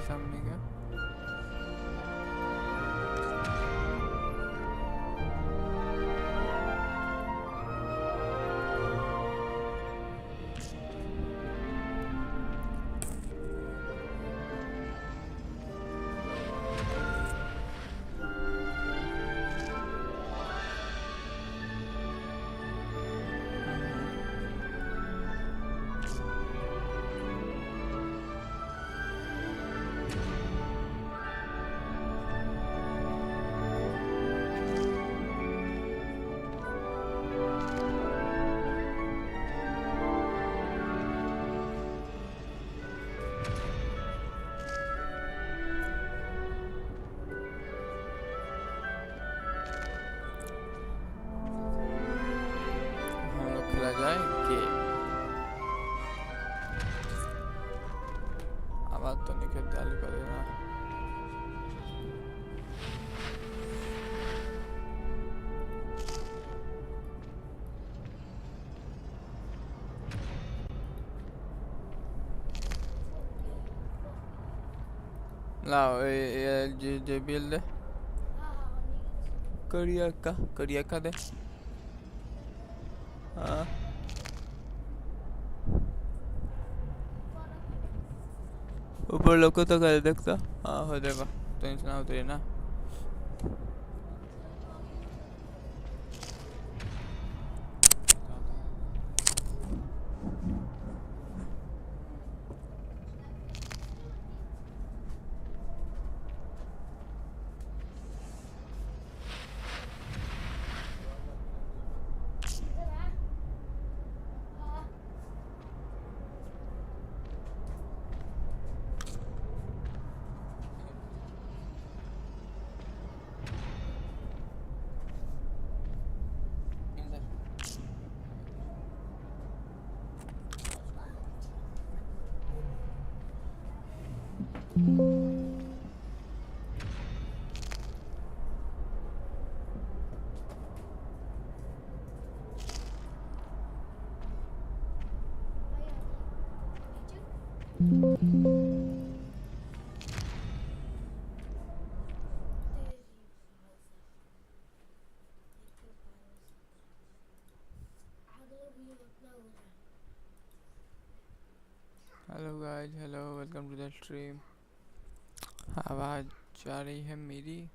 सामने का जाएंगे। आवाज तो नहीं चालू कर देना। लाओ ये JBL दे करिया का दे। हाँ ऊपर लोगों तो कर देखता। हाँ हो जाएगा टेंशन ना होती है ना। Hello guys, hello, welcome to the stream. आवाज जा रही है मेरी?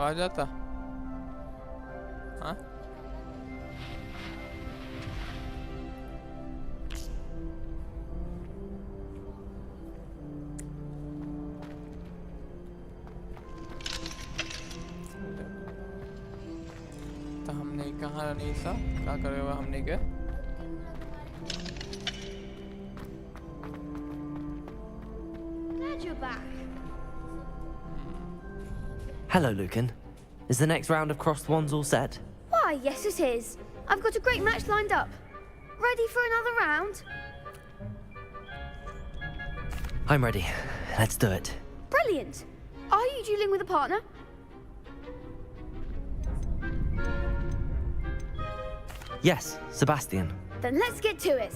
आवाज आता? हाँ तो हमने कहा नहीं सा क्या करेगा हमने क्या? Hello, Lucan. Is the next round of crossed wands all set? Why, yes it is. I've got a great match lined up. Ready for another round? I'm ready. Let's do it. Brilliant. Are you dueling with a partner? Yes, Sebastian. Then let's get to it.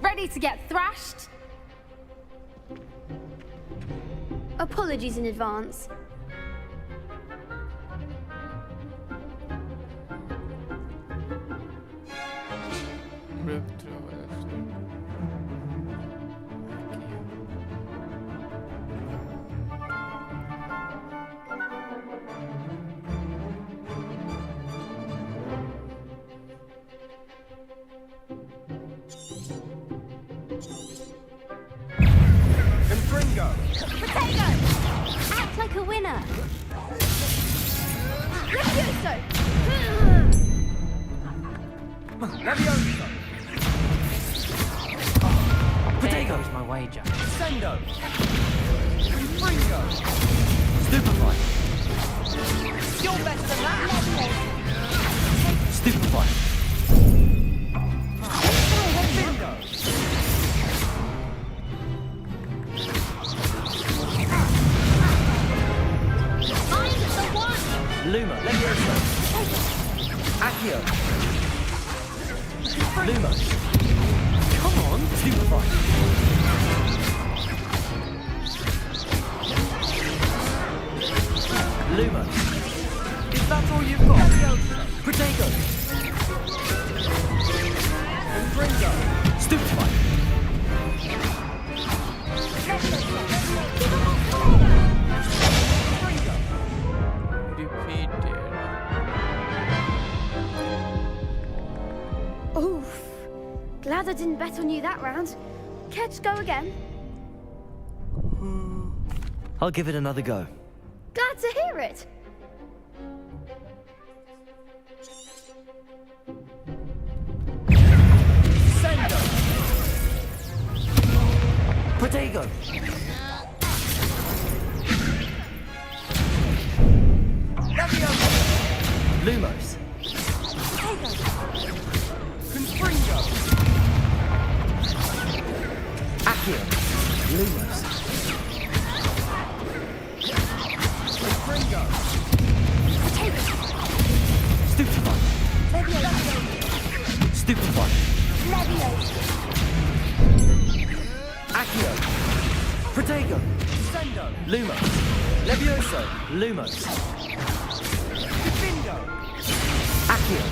Ready to get thrashed? Apologies in advance. Confringo! Potato! Act like a winner! Levioso! Levioso! Potato. There goes my wager. Incendio. Confringo. Stupefy. You're better than that. Stupefy. Bingo. I'm the one! Luma. Levioso. Accio. Luma. Come on. Stupefy. Luma. Is that all you've got? Potato. Confringo. Stupefy. Confringo. Defeated. Oof. Glad I didn't bet on you that round. Care to go again? I'll give it another go. Glad to hear it. Incendio. Potato. Levioso. Lumos. Confringo. Accio. Lumos. Confringo. Stupefy. Stupefy. Accio. Potato. Incendio. Lumos. Levioso. Lumos. Bingo. Accio.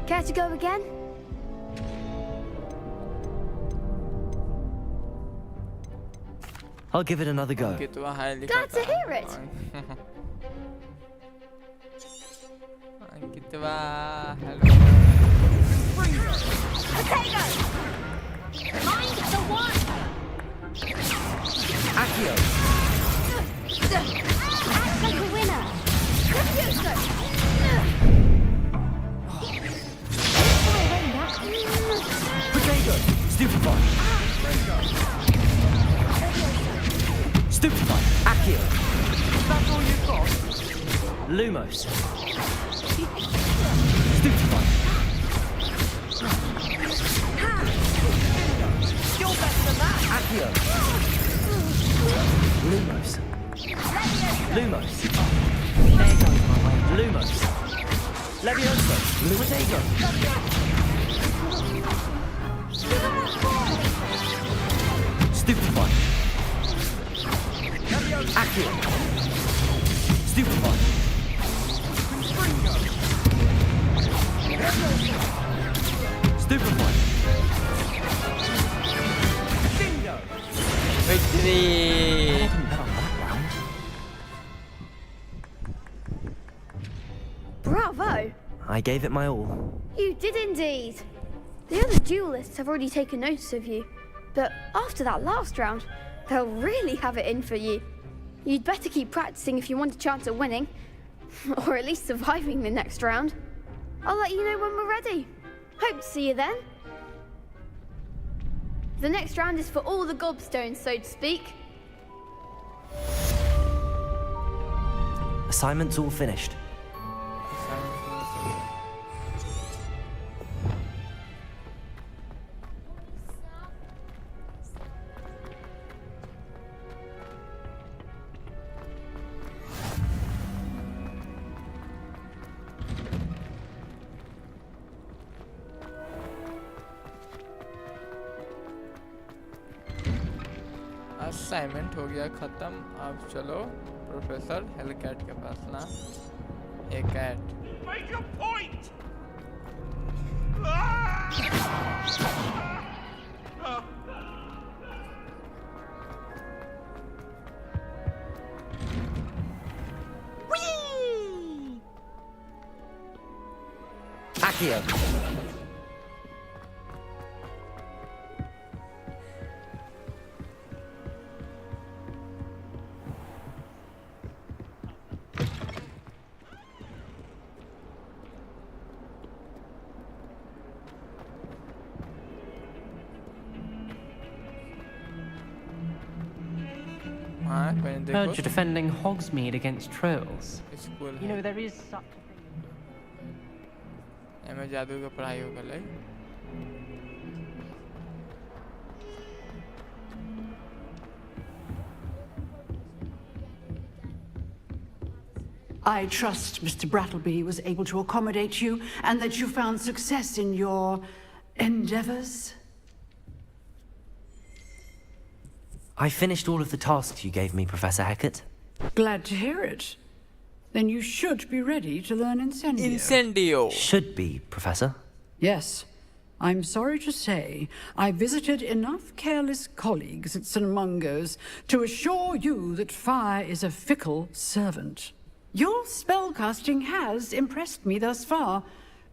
Care to go again? I'll give it another go. कितना high लिखा Glad to था। hear it. कितना hello Confringo. Potato! I'm the one! Accio. Act like a winner! Levioso! Potato. Stupefy. Confringo. Stupefy. Accio. Is that all you've got? Lumos. Stupefy. You're better than that. Accio. Lumos. Lumos. There goes my wager. Lumos. Levioso. Potato. Stupefy. Accio. Stupefy. Confringo. Stupefy. Bingo. victory Didn't bet on that round. Bravo! I gave it my all. You did indeed. The other duelists have already taken notice of you, but after that last round, they'll really have it in for you. You'd better keep practicing if you want a chance at winning, or at least surviving the next round. I'll let you know when we're ready. Hope to see you then. The next round is for all the gobstones, so to speak. Assignment's all finished. Assignment हो गया खत्म अब चलो professor Hellcat के पास ना ए cat Make a point! Accio. हाँ पहले Heard देखो you're defending Hogsmeade against trolls. School You है know, there is such a thing. एमे जादू के पढ़ाई हो गई I trust Mr. Brattleby was able to accommodate you and that you found success in your endeavors. I finished all of the tasks you gave me, Professor Hecat. Glad to hear it. Then you should be ready to learn Incendio. Incendio Should be, Professor. Yes. I'm sorry to say, I visited enough careless colleagues at St. Mungo's to assure you that fire is a fickle servant. Your spellcasting has impressed me thus far,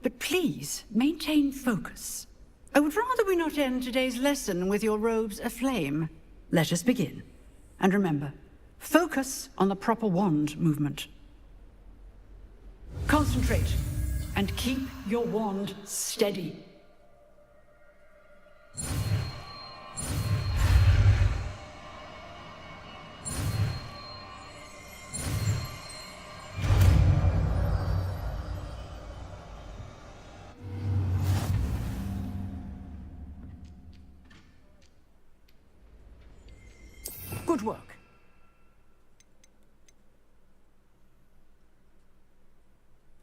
but please maintain focus. I would rather we not end today's lesson with your robes aflame. Let us begin. And remember, focus on the proper wand movement. Concentrate, and keep your wand steady. Good work.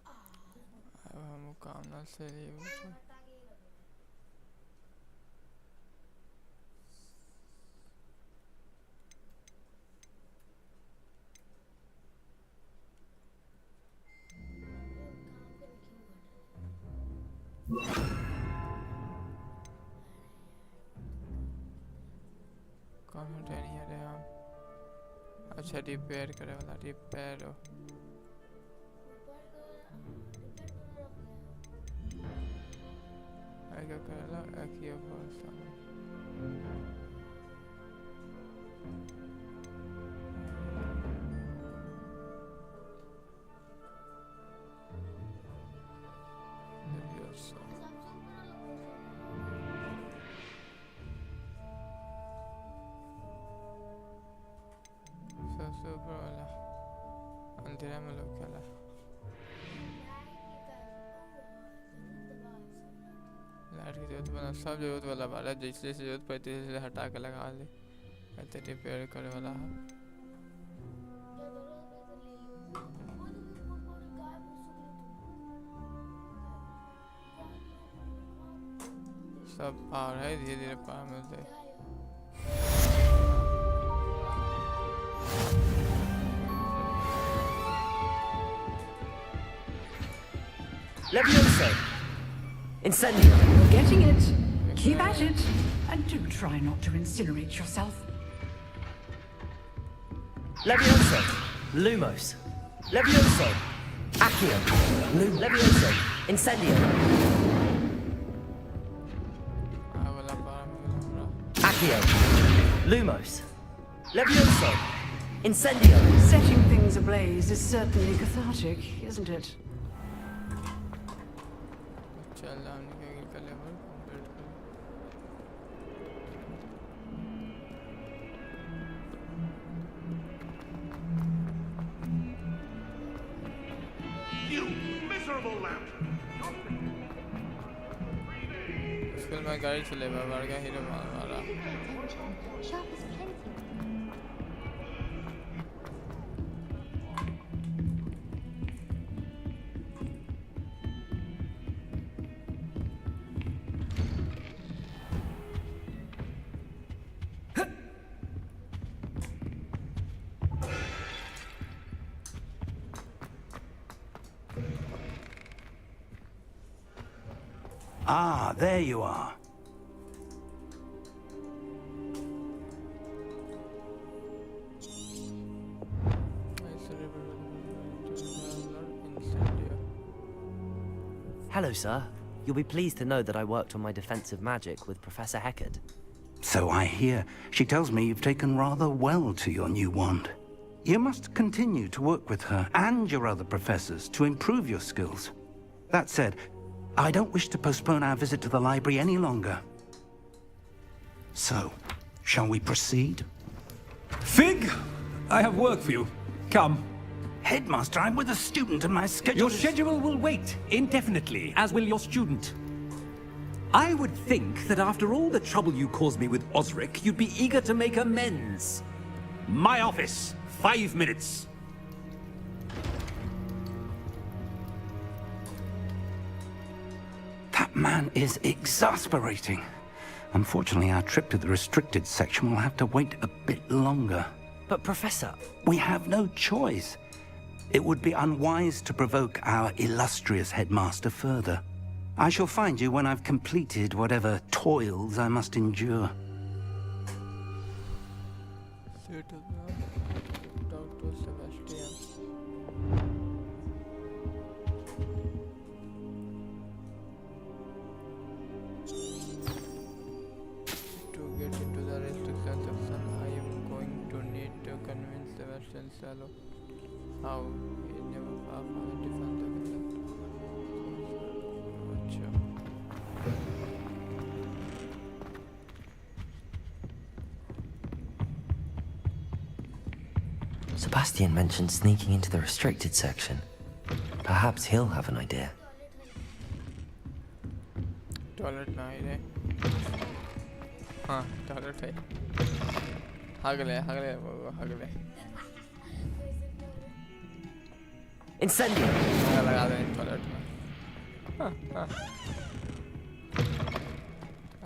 अब हम काम ना से ये कौन उठा नहीं रहे हम अच्छा रिपेयर करे वाला रिपेयर हो क्या करेला एक ये फॉर्स सबसे ऊपर वाला अंधेरा में लोग खेला लाइट की जरूरत वाला सब जरूरत वाला वाला जैसे जैसे जरूरत पड़ती है जैसे हटा के लगा ले ऐसे रिपेयर करे वाला है सब पावर है धीरे धीरे पावर मिलते है Levioso! Incendio! You're getting it. Keep at it. And do try not to incinerate yourself. Levioso! Lumos! Levioso! Accio! Levioso! Incendio! वाला पावर मिला Accio! Lumos! Levioso! Incendio! Setting things ablaze is certainly cathartic, isn't it? चल हमने क्या कर level complete कर You miserable lamp! School में गाड़ी चले बाहर का हीरो मारा Sharp as plenty. Ah, there you are. Hello, sir. You'll be pleased to know that I worked on my defensive magic with Professor Hecat. So I hear. She tells me you've taken rather well to your new wand. You must continue to work with her and your other professors to improve your skills. That said, I don't wish to postpone our visit to the library any longer. So, shall we proceed? Fig, I have work for you. Come. Headmaster, I'm with a student and my schedule Your is- schedule will wait indefinitely, as will your student. I would think that after all the trouble you caused me with Osric, you'd be eager to make amends. My office, 5 minutes. That man is exasperating. Unfortunately, our trip to the restricted section will have to wait a bit longer. But Professor... We have no choice. It would be unwise to provoke our illustrious headmaster further. I shall find you when I've completed whatever toils I must endure. Say to the Dr. Sebastian. To get into the restriction section, I am going to need to convince Sebastian Salo how he never far from the defense of the Sebastian mentioned sneaking into the restricted section. Perhaps he'll have an idea. Toilet ना ही रहे हाँ toilet है हगले वो हगले Incendio! लगा दे toilet में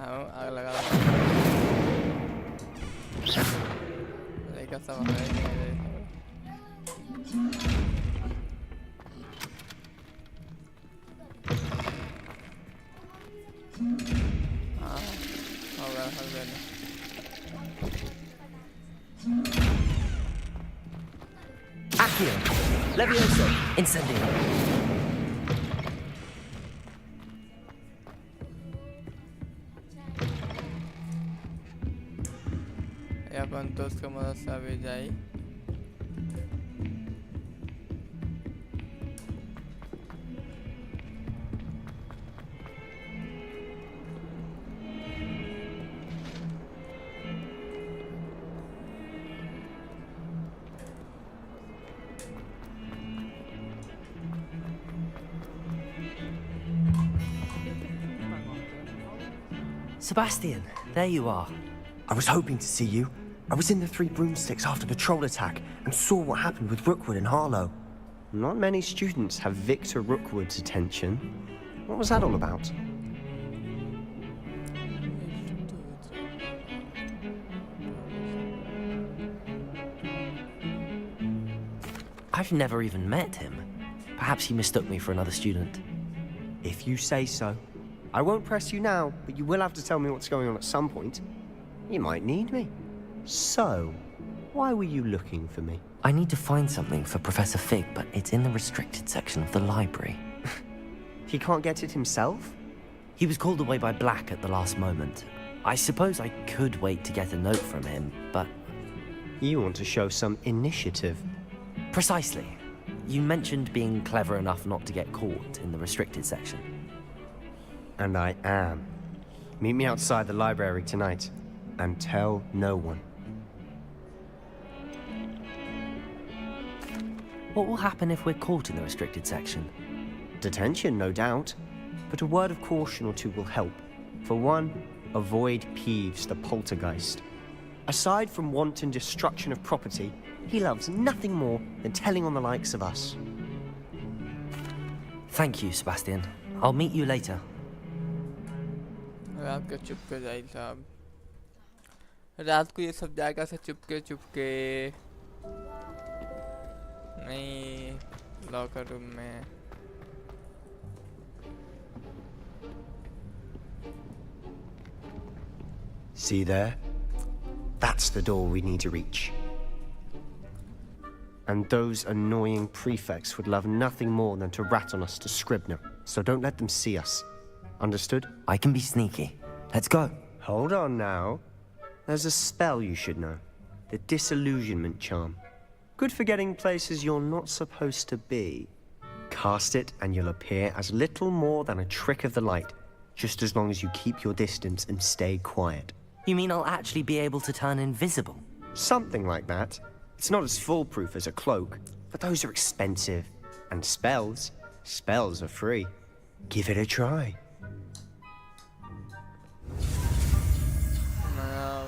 आग लगा दे लेकिन सब है Accio! Levioso! Incendio! या अपन तो उसका मदद से भी जाए Sebastian, there you are. I was hoping to see you. I was in the Three Broomsticks after the troll attack and saw what happened with Rookwood and Harlow. Not many students have Victor Rookwood's attention. What was that all about? I've never even met him. Perhaps he mistook me for another student. If you say so. I won't press you now, but you will have to tell me what's going on at some point. You might need me. So, why were you looking for me? I need to find something for Professor Fig, but it's in the restricted section of the library. He can't get it himself? He was called away by Black at the last moment. I suppose I could wait to get a note from him, but... You want to show some initiative. Precisely. You mentioned being clever enough not to get caught in the restricted section. And I am. Meet me outside the library tonight, and tell no one. What will happen if we're caught in the restricted section? Detention, no doubt. But a word of caution or two will help. For one, avoid Peeves, the poltergeist. Aside from wanton destruction of property, he loves nothing more than telling on the likes of us. Thank you, Sebastian. I'll meet you later. रात को चुपके जाए साहब रात को ये सब जाएगा से चुपके नहीं लॉकर रूम में See there? That's the door we need to reach. And those annoying prefects would love nothing more than to rat on us to Scribner, so don't let them see us. Understood? I can be sneaky. Let's go. Hold on now. There's a spell you should know. The disillusionment charm. Good for getting places you're not supposed to be. Cast it and you'll appear as little more than a trick of the light, just as long as you keep your distance and stay quiet. You mean I'll actually be able to turn invisible? Something like that. It's not as foolproof as a cloak, but those are expensive. And spells are free. Give it a try. Now,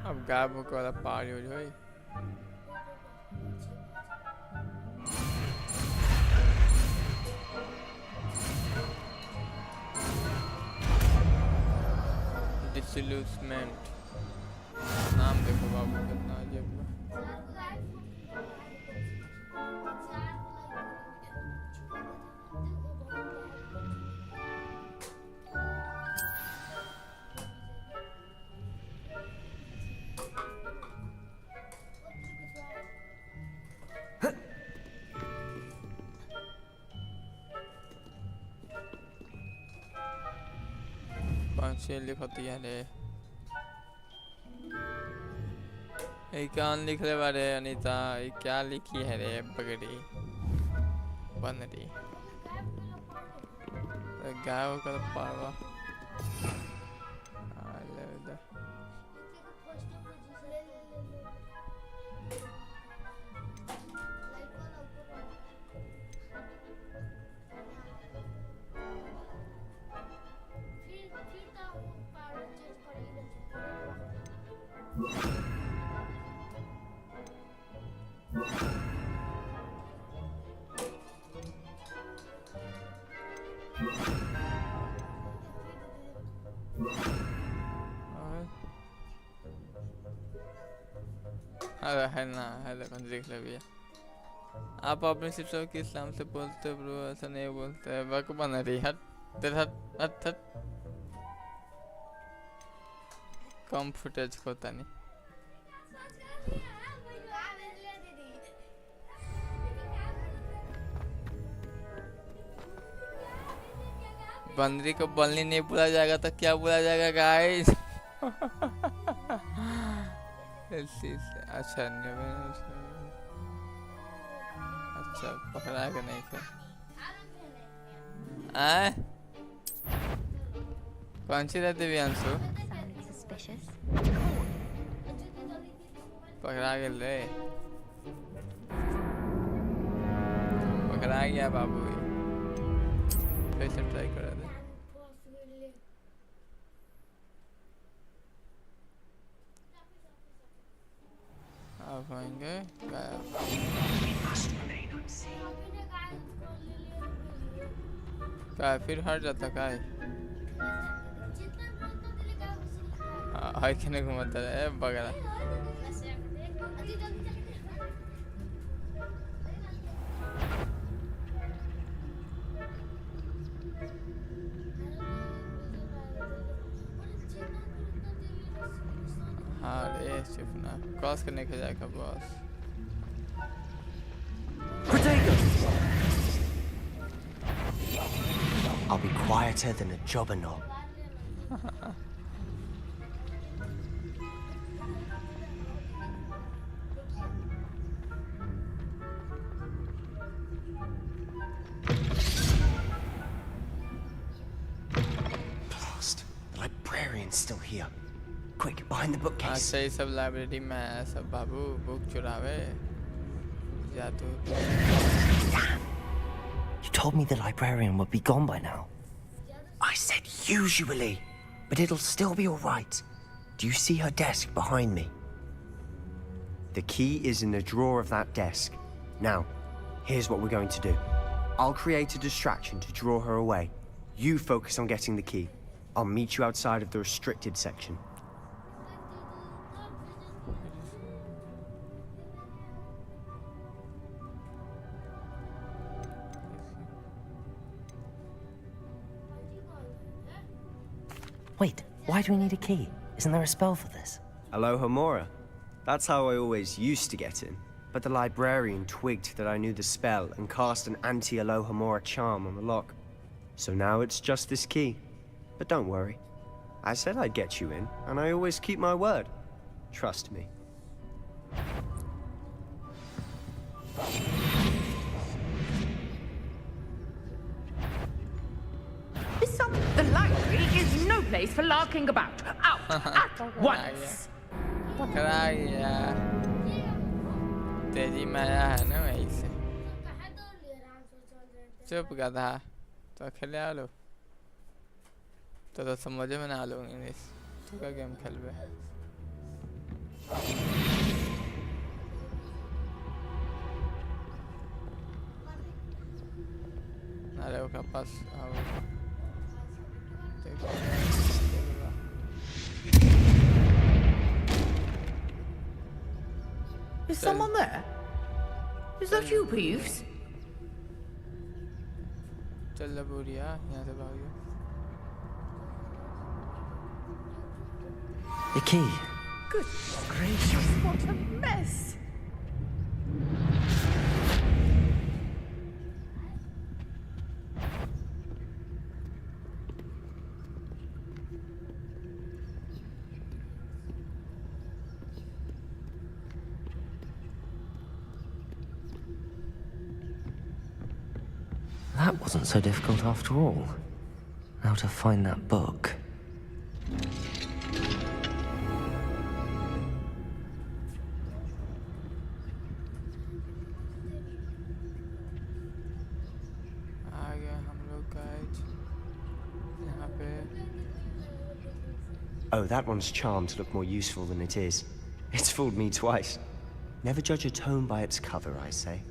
अब गायब होकर वाला पार हो जाए. Disillusionment. नाम देखो बाबू कितना अजीब है. कौन लिखती है रे ये कौन लिख रहे बारे अनीता ये क्या लिखी है रे पगड़ी बनरी गाय होकर पावा है ना है कौन देख ले भैया आप अपने सिस्टर के इस्लाम से बोलते हो ब्रो ऐसा नहीं बोलते वक बना रही हट तेरा हट हट कम फुटेज होता नहीं बंदरी को बलनी नहीं बोला जाएगा तो क्या बोला जाएगा गाइस अच्छा अच्छा पकड़ा के नहीं थे कौन सी रहती भी अंशु पकड़ा के ले पकड़ा गया बाबू फिर से ट्राई करा दे अब आएंगे क्या फिर हट जाता का है कि घूमता है बगैर हाँ रे चुप ना क्रॉस करने के जाएगा boss I'll be quieter than a jobberknoll. Blast! The librarian's still here. Quick, behind the bookcase. अच्छा ये सब लाइब्रेरी में है सब बाबू बुक चुरावे जादू You told me the librarian would be gone by now. I said usually, but it'll still be all right. Do you see her desk behind me? The key is in the drawer of that desk. Now, here's what we're going to do. I'll create a distraction to draw her away. You focus on getting the key. I'll meet you outside of the restricted section. Wait, why do we need a key? Isn't there a spell for this? Aloha Mora. That's how I always used to get in. But the librarian twigged that I knew the spell and cast an anti-Aloha Mora charm on the lock. So now it's just this key. But don't worry. I said I'd get you in, and I always keep my word. Trust me. The library is no place for larking about. Out at once. तेरी माया है ना वहीं से चुप गधा तो खेले लो तो समझ में ना लो इंग्लिश तो क्या गेम खेल बे अरे वो पास आओ Is someone there? Is that you, Peeves? चल बुढ़िया यहाँ से भाग जाओ The key. Good gracious, what a mess! That wasn't so difficult after all. Now to find that book. आ गया हम लोग गाइस यहाँ पे Oh, that one's charmed to look more useful than it is. It's fooled me twice. Never judge a tome by its cover, I say.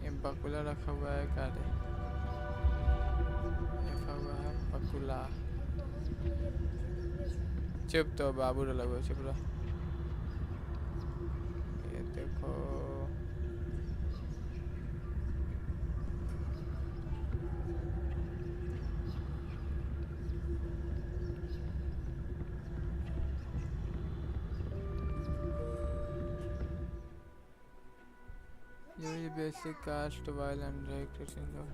ये बकुला रखा हुआ है काले रखा हुआ है बकुला चुप तो बाबू लगो चुप रहा ये देखो use basic cast while undirected in the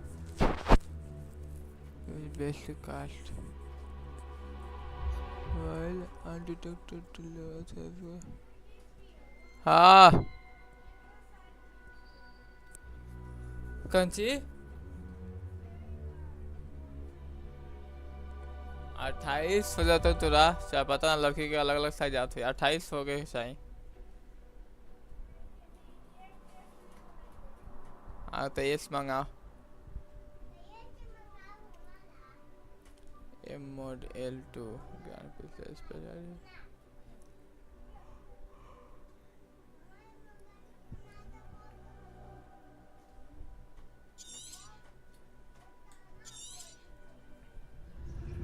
use basic cast while undetected to levels everywhere हाँ कंची 28 हो जाता तुरा क्या पता ना लड़की के अलग अलग साइज आते 28 हो गए साई तो ये मंगाओ M mod L2 ज्ञान picture special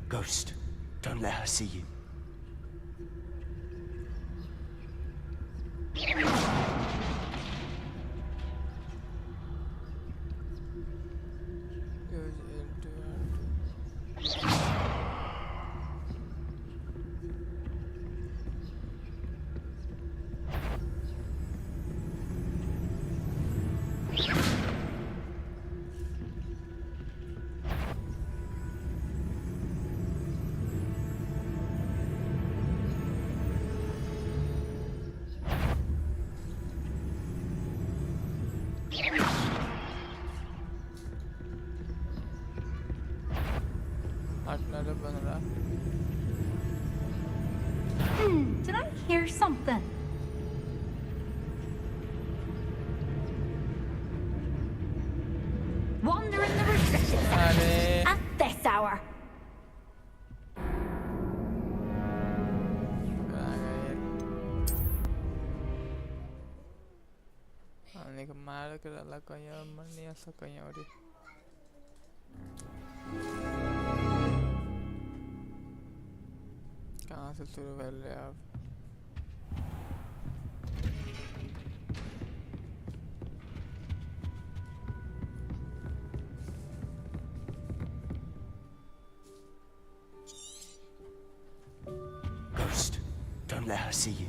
Ghost, don't let her see you. Did I hear something? Wander in the restricted section at this hour. मार कर अलग कहीं और मरने ऐसा कहीं और कहाँ से शुरू कर रहे आप Ghost, don't let her see you.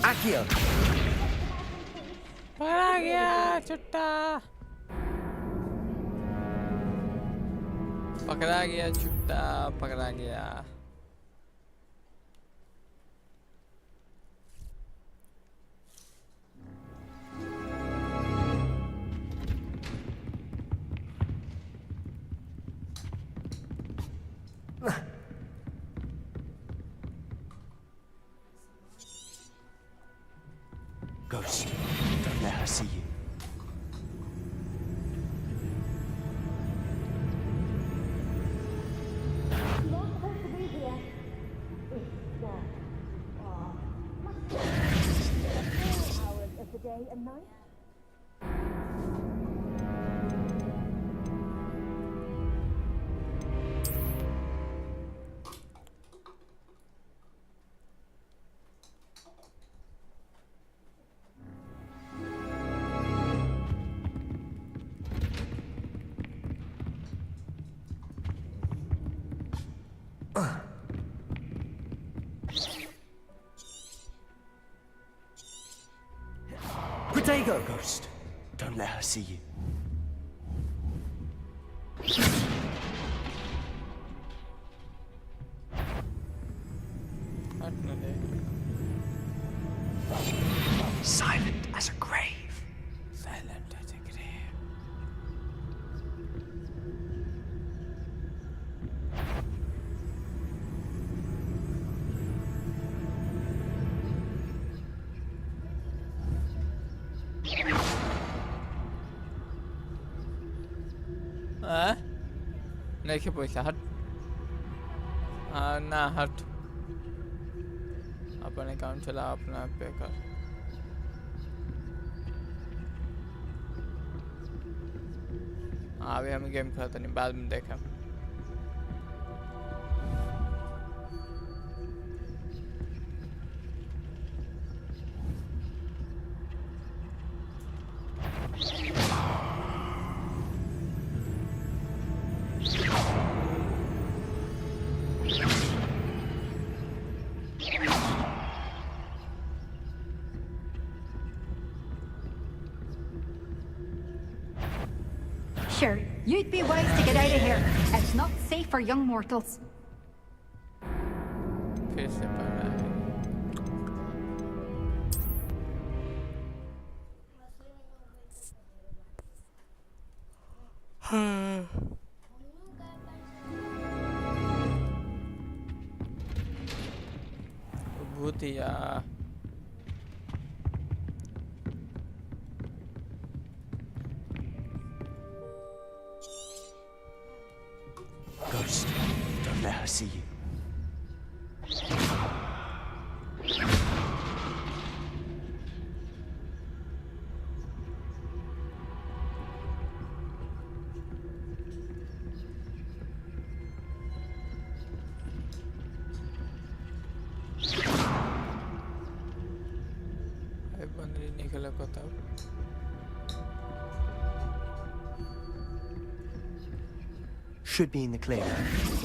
Accio! पकड़ा गया चुट्टा पकड़ा गया चुट्टा पकड़ा गया Ghost, day and night? Protego, Ghost. Don't let her see you. Silent as a grave. Silent as a grave. देखिए पैसा हट ना हट अपन अकाउंट चला अपना पे कर अभी हम गेम खेलते नहीं बाद में देखा Sure, you'd be wise to get out of here. It's not safe for young mortals. फिर से पढ़ना है भूतिया Ghost, don't let her see you. बंदरी निकला कोता Should be in the clear.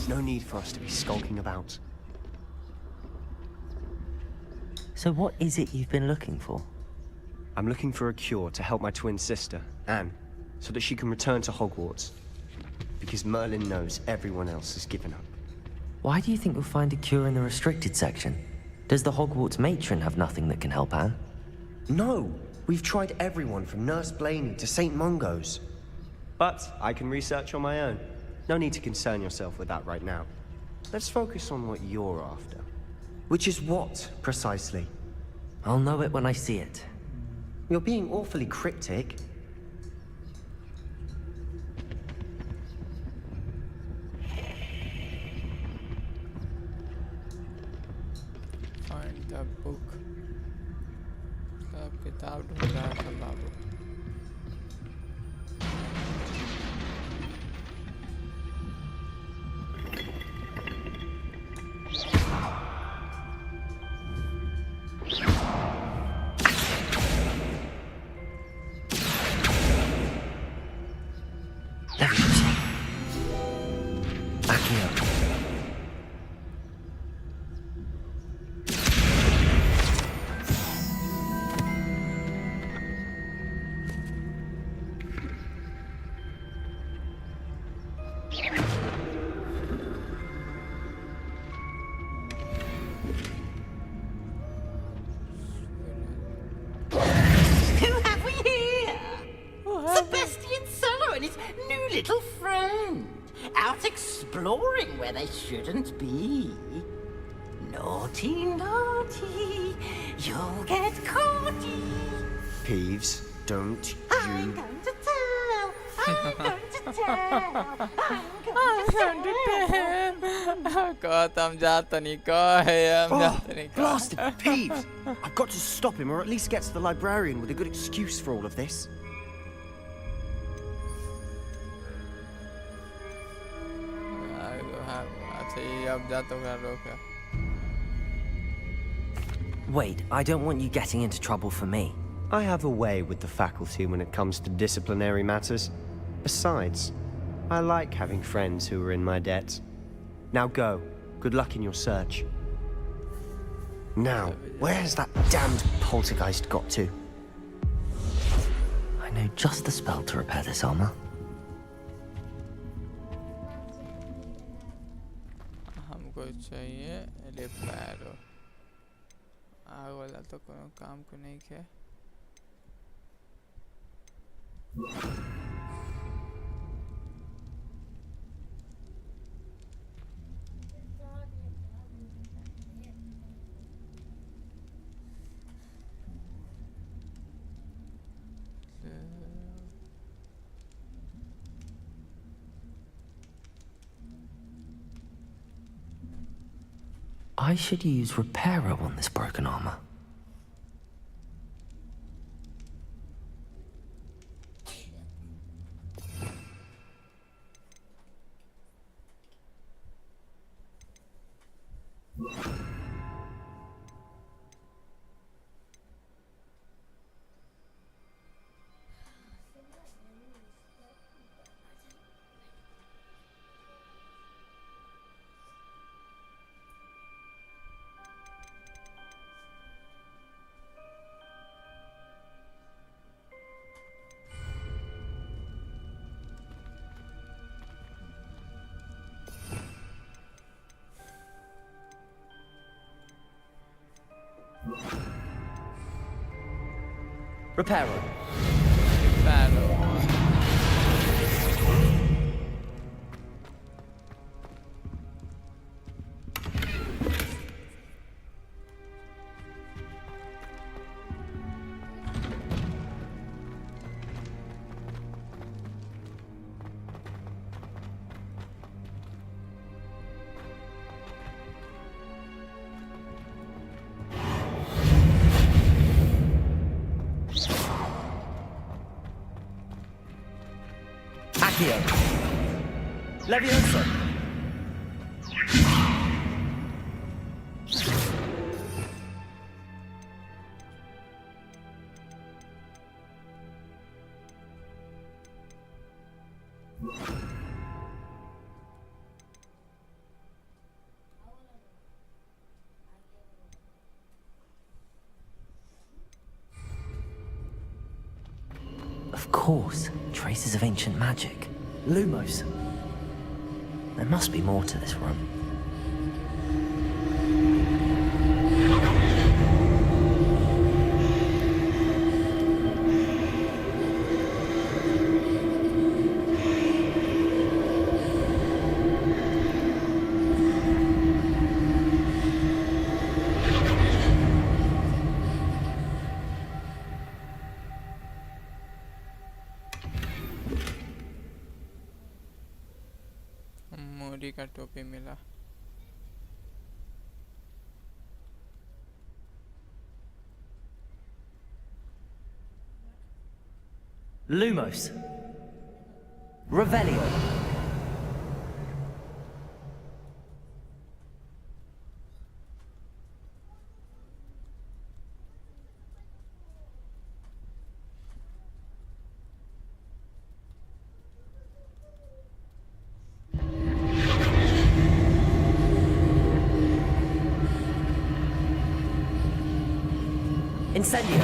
No need for us to be skulking about. So what is it you've been looking for? I'm looking for a cure to help my twin sister, Anne, so that she can return to Hogwarts. Because Merlin knows everyone else has given up. Why do you think you'll find a cure in the restricted section? Does the Hogwarts matron have nothing that can help Anne? No! We've tried everyone from Nurse Blaney to St. Mungo's. But I can research on my own. No need to concern yourself with that right now. Let's focus on what you're after. Which is what, precisely? I'll know it when I see it. You're being awfully cryptic. Find the book. सब किताब ढूंढ रहा था बाबू Little friend, out exploring where they shouldn't be. Naughty, naughty, you'll get caughty. Peeves, don't I'm you... going to tell. Blasted peeves! I've got to stop him, or at least get to the librarian with a good excuse for all of this. Wait, I don't want you getting into trouble for me. I have a way with the faculty when it comes to disciplinary matters. Besides, I like having friends who are in my debt. Now go. Good luck in your search. Now, where has that damned poltergeist got to? I know just the spell to repair this armor. हमको चाहिए repair आग वाला तो कोनो काम को नहीं है I should use repairer on this broken armor. Repairer. Leviosa. Of course, traces of ancient magic. Lumos. There must be more to this room. मोरी का टोपी मिला Lumos. Revelio. Incendio.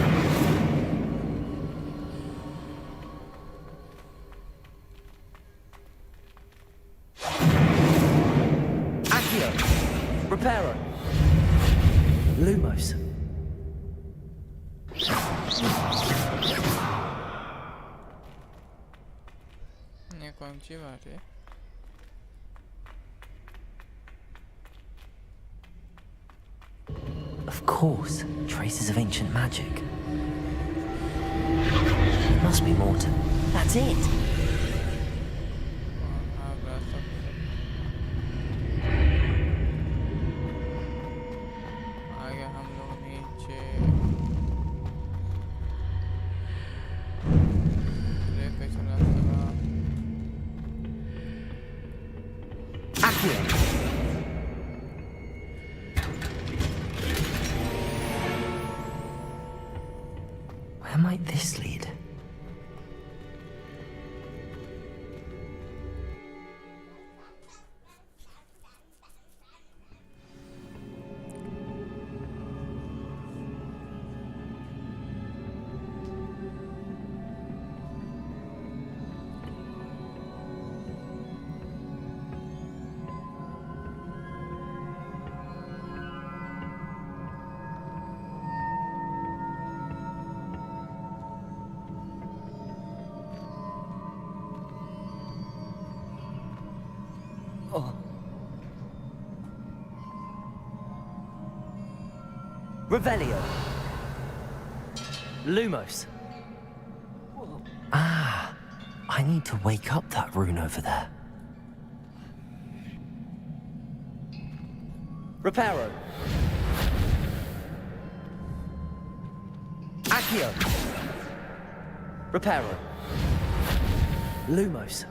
Reparo. Lumos. ये कौन सी बात है Of course, traces of ancient magic. There must be more to... That's it! Where might this lead? Revelio. Lumos. Ah, I need to wake up that rune over there. Reparo. Accio. Reparo. Lumos.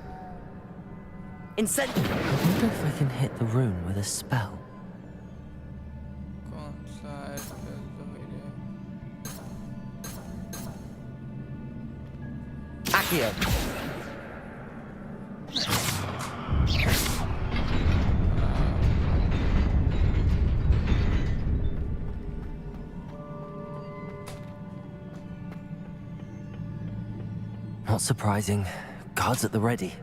Incendio. I wonder if I can hit the rune with a spell. Accio. Not surprising. Guards at the ready.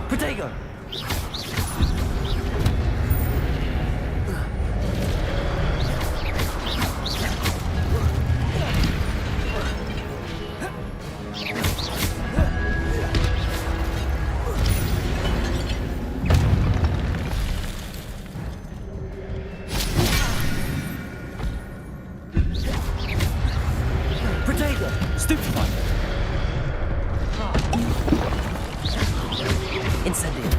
Protego! Incendio.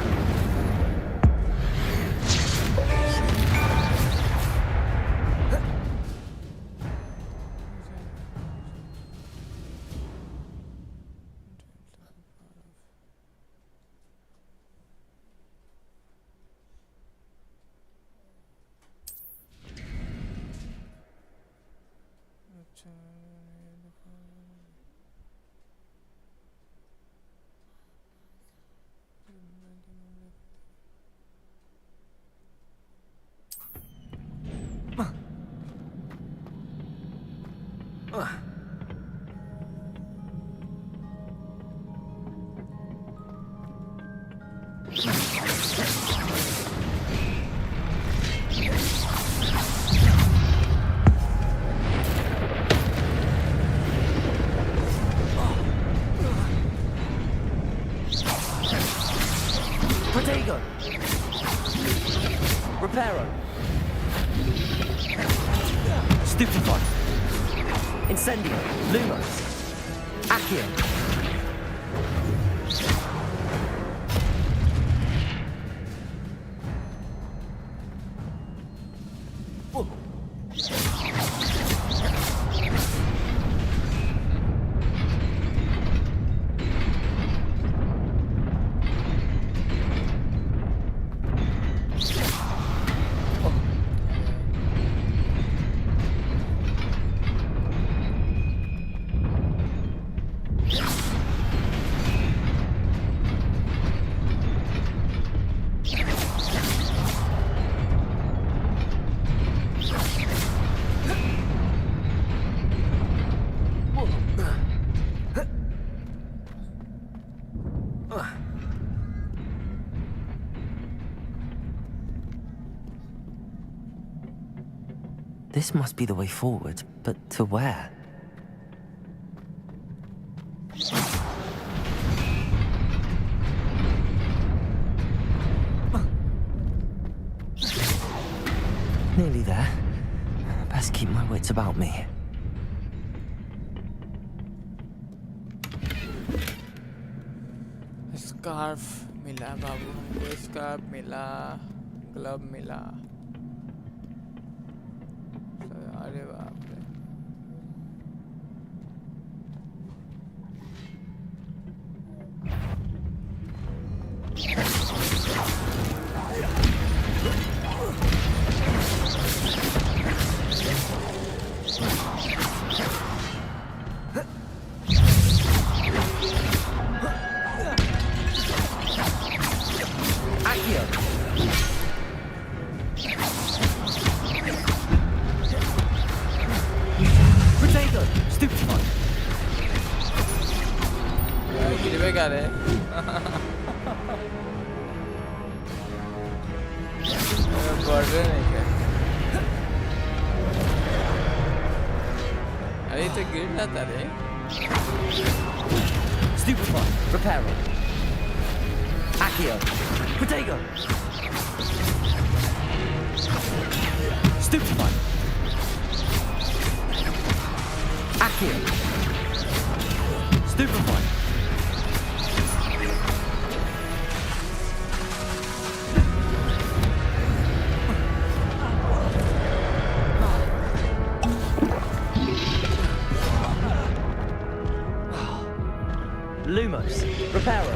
Protego! Reparo! Stupefy! Incendio! Lumos! Accio! This must be the way forward, but to where? Nearly there. Best keep my wits about me. Scarf मिला बाबू हमको scarf मिला glove मिला अरे बाप रे अरे तो गिर जाता रे Stupefy, Reparo, Accio, Protego, Stupefy, Accio, Stupefy. Lumos, Reparo.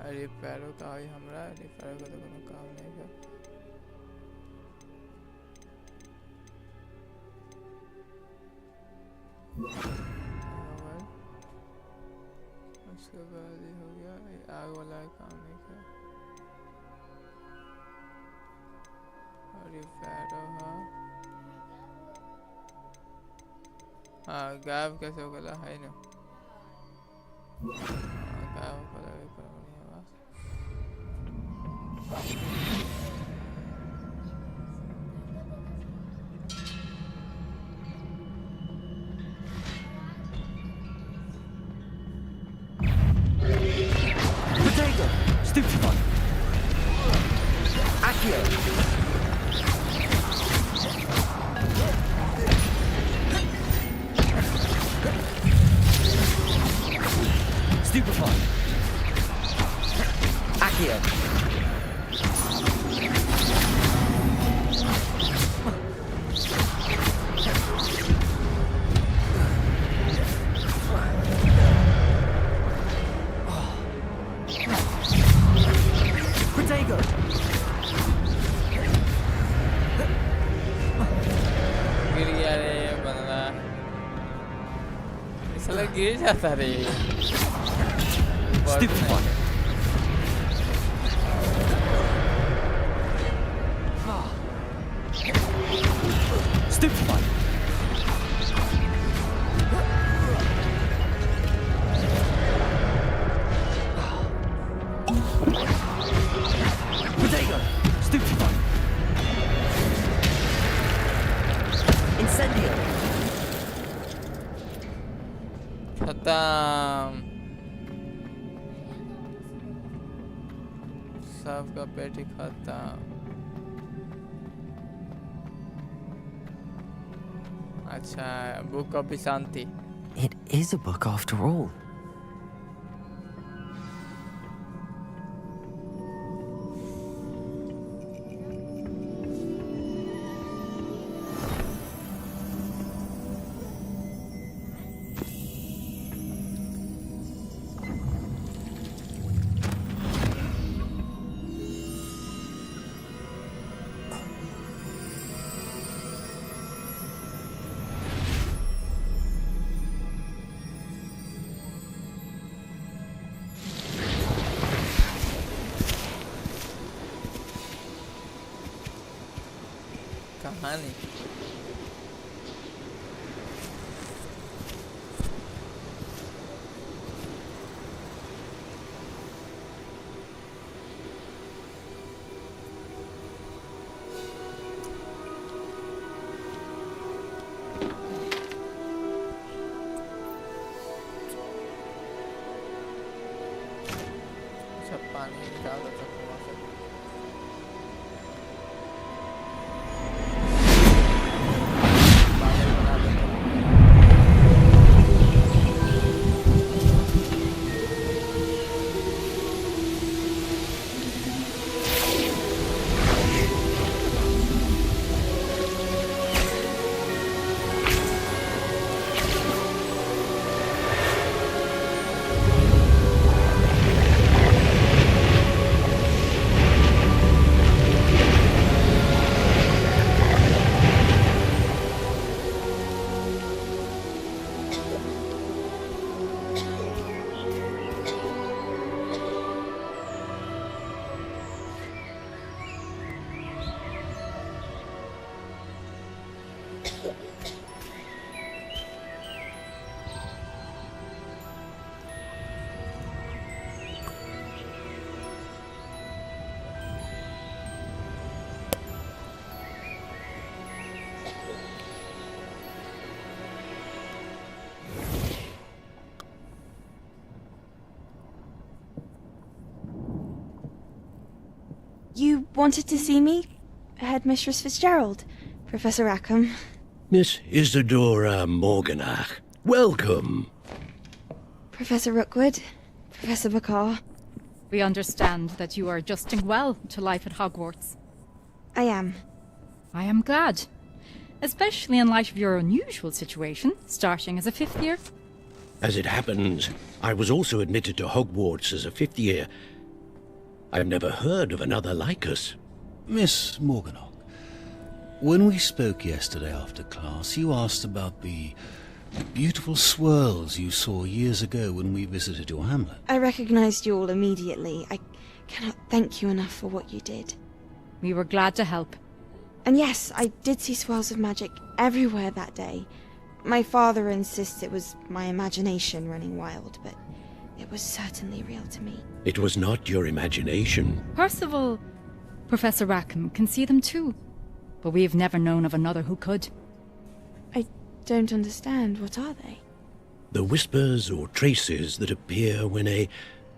अरे पैरों का ही हमरा अरे पैरों का तो कोनो काम नहीं है उसके बाद ही हो गया आग वाला काम नहीं किया अरे पैरों हाँ गायब कैसे हो गया है ना गायब हो गया Protego, Stupefy, Accio, Stupefy, Accio. Protego. गिर गया रे बंदा इसलिए गिर जाता रे Stupefy. Stupefy. Protego, Stupefy. Incendio. खत्म सबका पेट ही खत्म अच्छा book of Shanti It is a book after all. कहानी सब पानी निकाल दो सब वहाँ से wanted to see me? Headmistress Fitzgerald, Professor Rackham. Miss Isadora Morganach, welcome. Professor Rookwood, Professor Bakar. We understand that you are adjusting well to life at Hogwarts. I am. I am glad. Especially in light of your unusual situation, starting as a 5th year. As it happens, I was also admitted to Hogwarts as a 5th year. I've never heard of another like us. Miss Morganach, when we spoke yesterday after class, you asked about the beautiful swirls you saw years ago when we visited your hamlet. I recognized you all immediately. I cannot thank you enough for what you did. We were glad to help. And yes, I did see swirls of magic everywhere that day. My father insists it was my imagination running wild, but it was certainly real to me. It was not your imagination. Percival, Professor Rackham can see them too. But we've never known of another who could. I don't understand. What are they? The whispers or traces that appear when a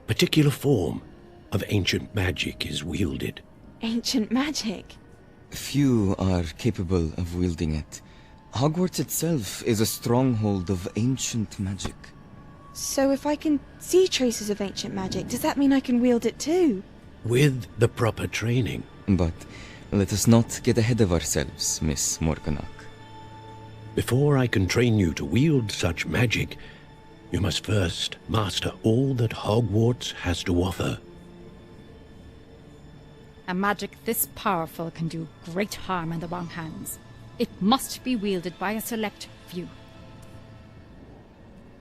particular form of ancient magic is wielded. Ancient magic? Few are capable of wielding it. Hogwarts itself is a stronghold of ancient magic. So if I can see traces of ancient magic, does that mean I can wield it too? With the proper training. But let us not get ahead of ourselves, Miss Morganach. Before I can train you to wield such magic, you must first master all that Hogwarts has to offer. A magic this powerful can do great harm in the wrong hands. It must be wielded by a select few.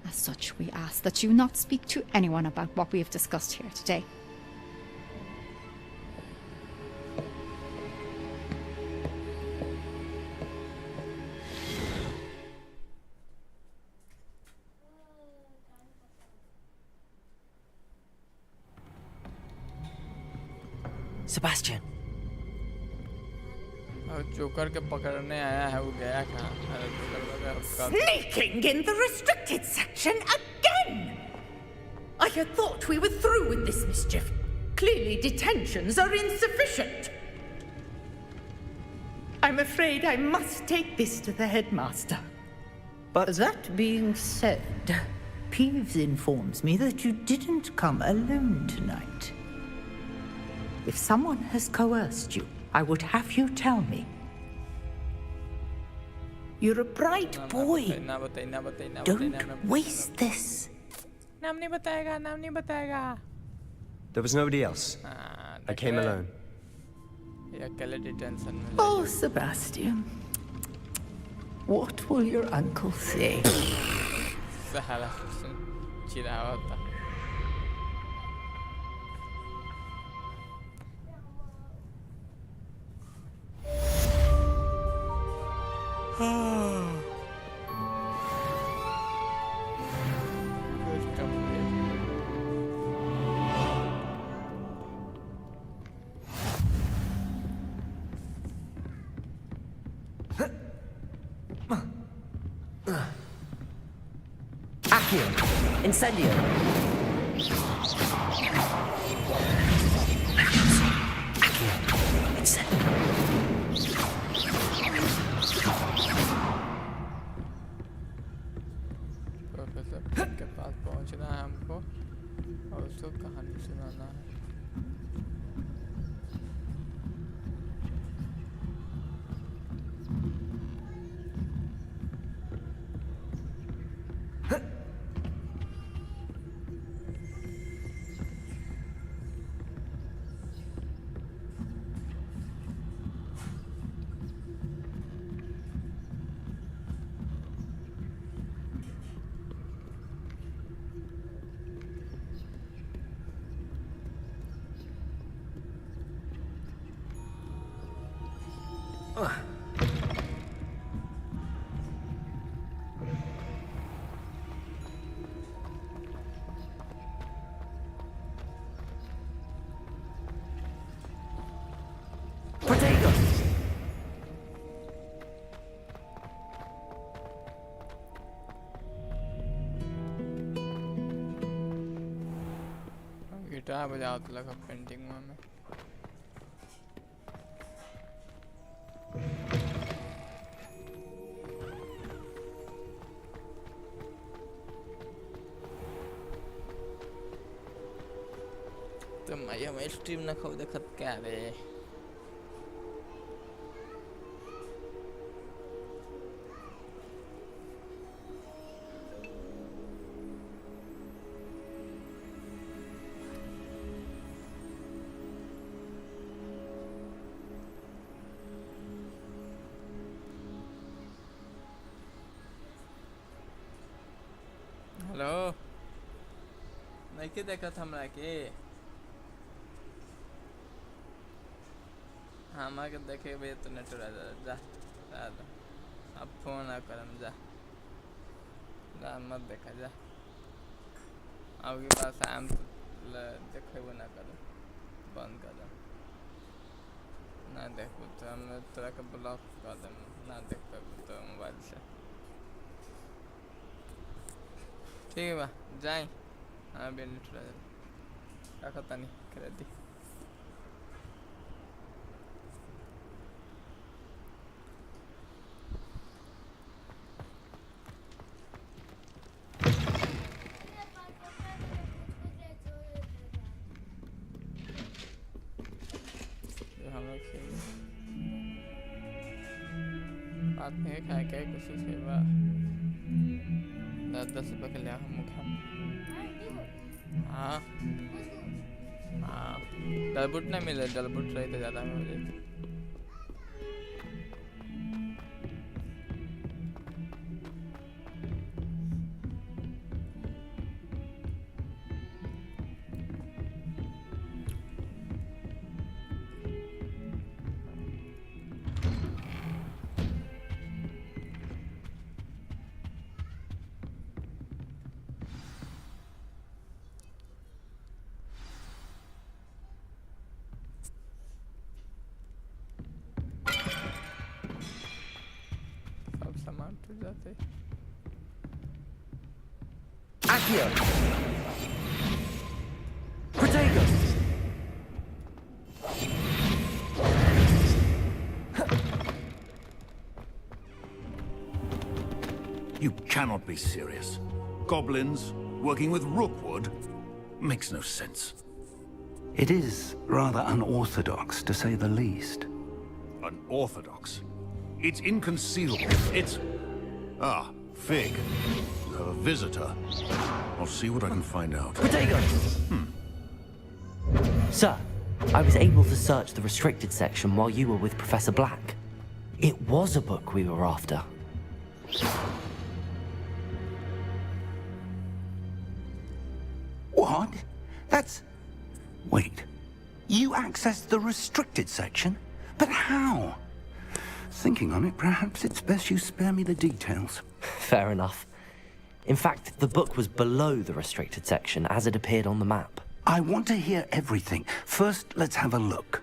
As such, we ask that you not speak to anyone about what we have discussed here today. Sebastian. Joker के पकड़ने आया है वो गया कहाँ? अरे joker Sneaking in the restricted section again! I had thought we were through with this mischief. Clearly detentions are insufficient. I'm afraid I must take this to the headmaster. But that being said, Peeves informs me that you didn't come alone tonight. If someone has coerced you, I would have you tell me. You're a bright boy. Don't waste this. नाम नहीं बताएगा, नाम नहीं बताएगा. There was nobody else. I came alone. ये अकेले detention में. Oh, Sebastian. What will your uncle say? साला चिढ़ा होता. Incendio. प्रोफेसर के पास पहुंचना है हमको और उसको कहानी सुनाना है. गिटार बजाओ तो लगा पेंटिंग में. तुम आया मैं स्ट्रीम ना खाओ देखत क्या रे हेलो नहीं के देखत हमरा के हमारा के देखे बे तो नेट जा जा अब फोन ना करम जा जा मत देखा जा अब के पास हम देखेबो ना करो बंद कर दो ना देखो तो हम तोरा के ब्लॉक कर दम ना देख पाबो तो मोबाइल से ठीक है बा जाए हाँ बेल थोड़ा रखा था नहीं कर दी बात नहीं खाए क्या कुछ सेवा 10 रुपये के लिए हम मुखा हाँ हाँ डलबुट नहीं मिले डलबुट रही तो ज़्यादा में हो जाती जाते Accio! Protego! You cannot be serious. Goblins working with Rookwood makes no sense. It is rather unorthodox, to say the least. Unorthodox? It's inconceivable. It's... Ah, Fig. You have a visitor. I'll see what I can find out. Protego! Sir, I was able to search the restricted section while you were with Professor Black. It was a book we were after. What? That's... Wait. You accessed the restricted section? But how? Thinking on it, perhaps it's best you spare me the details. Fair enough. In fact, the book was below the restricted section as it appeared on the map. I want to hear everything. First, let's have a look.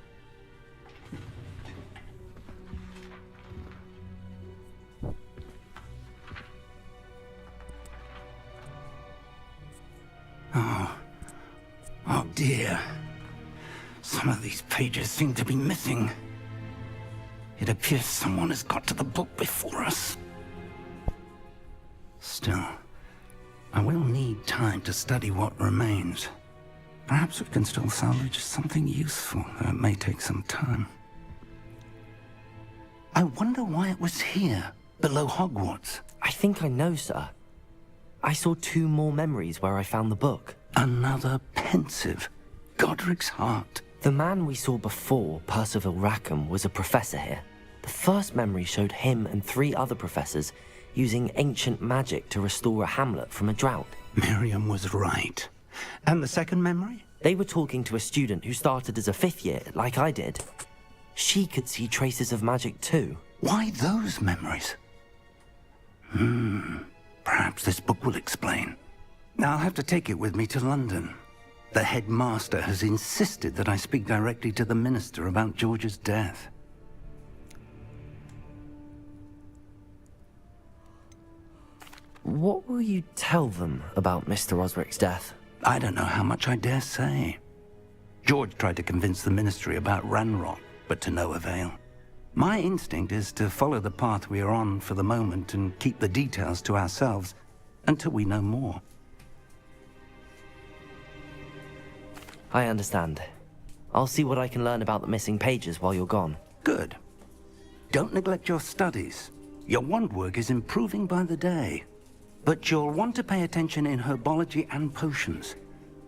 Oh dear. Some of these pages seem to be missing. It appears someone has got to the book before us. Still, I will need time to study what remains. Perhaps we can still salvage something useful, though it may take some time. I wonder why it was here, below Hogwarts. I think I know, sir. I saw 2 more memories where I found the book. Another pensive. Godric's heart. The man we saw before, Percival Rackham, was a professor here. The first memory showed him and 3 other professors using ancient magic to restore a hamlet from a drought. Miriam was right. And the second memory? They were talking to a student who started as a 5th year, like I did. She could see traces of magic too. Why those memories? Perhaps this book will explain. Now I'll have to take it with me to London. The headmaster has insisted that I speak directly to the minister about George's death. What will you tell them about Mr. Osric's death? I don't know how much I dare say. George tried to convince the ministry about Ranrock, but to no avail. My instinct is to follow the path we are on for the moment and keep the details to ourselves until we know more. I understand. I'll see what I can learn about the missing pages while you're gone. Good. Don't neglect your studies. Your wand work is improving by the day. But you'll want to pay attention in herbology and potions.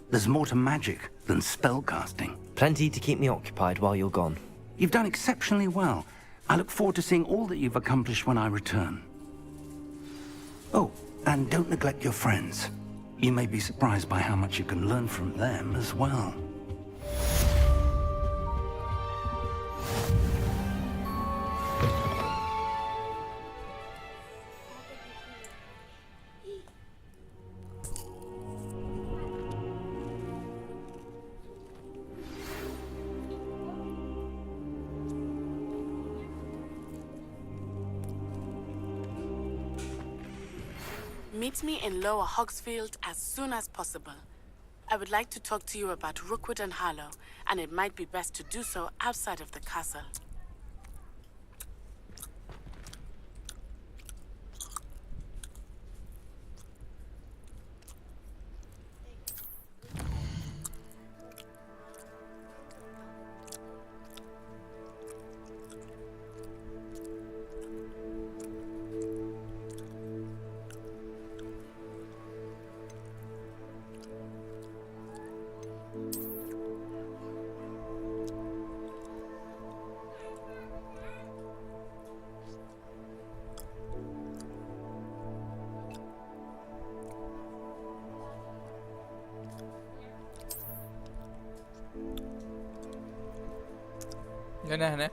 There's more to magic than spellcasting. Plenty to keep me occupied while you're gone. You've done exceptionally well. I look forward to seeing all that you've accomplished when I return. Oh, and don't neglect your friends. You may be surprised by how much you can learn from them as well. Meet me in Lower Hogsfield as soon as possible. I would like to talk to you about Rookwood and Harlow, and it might be best to do so outside of the castle. هنا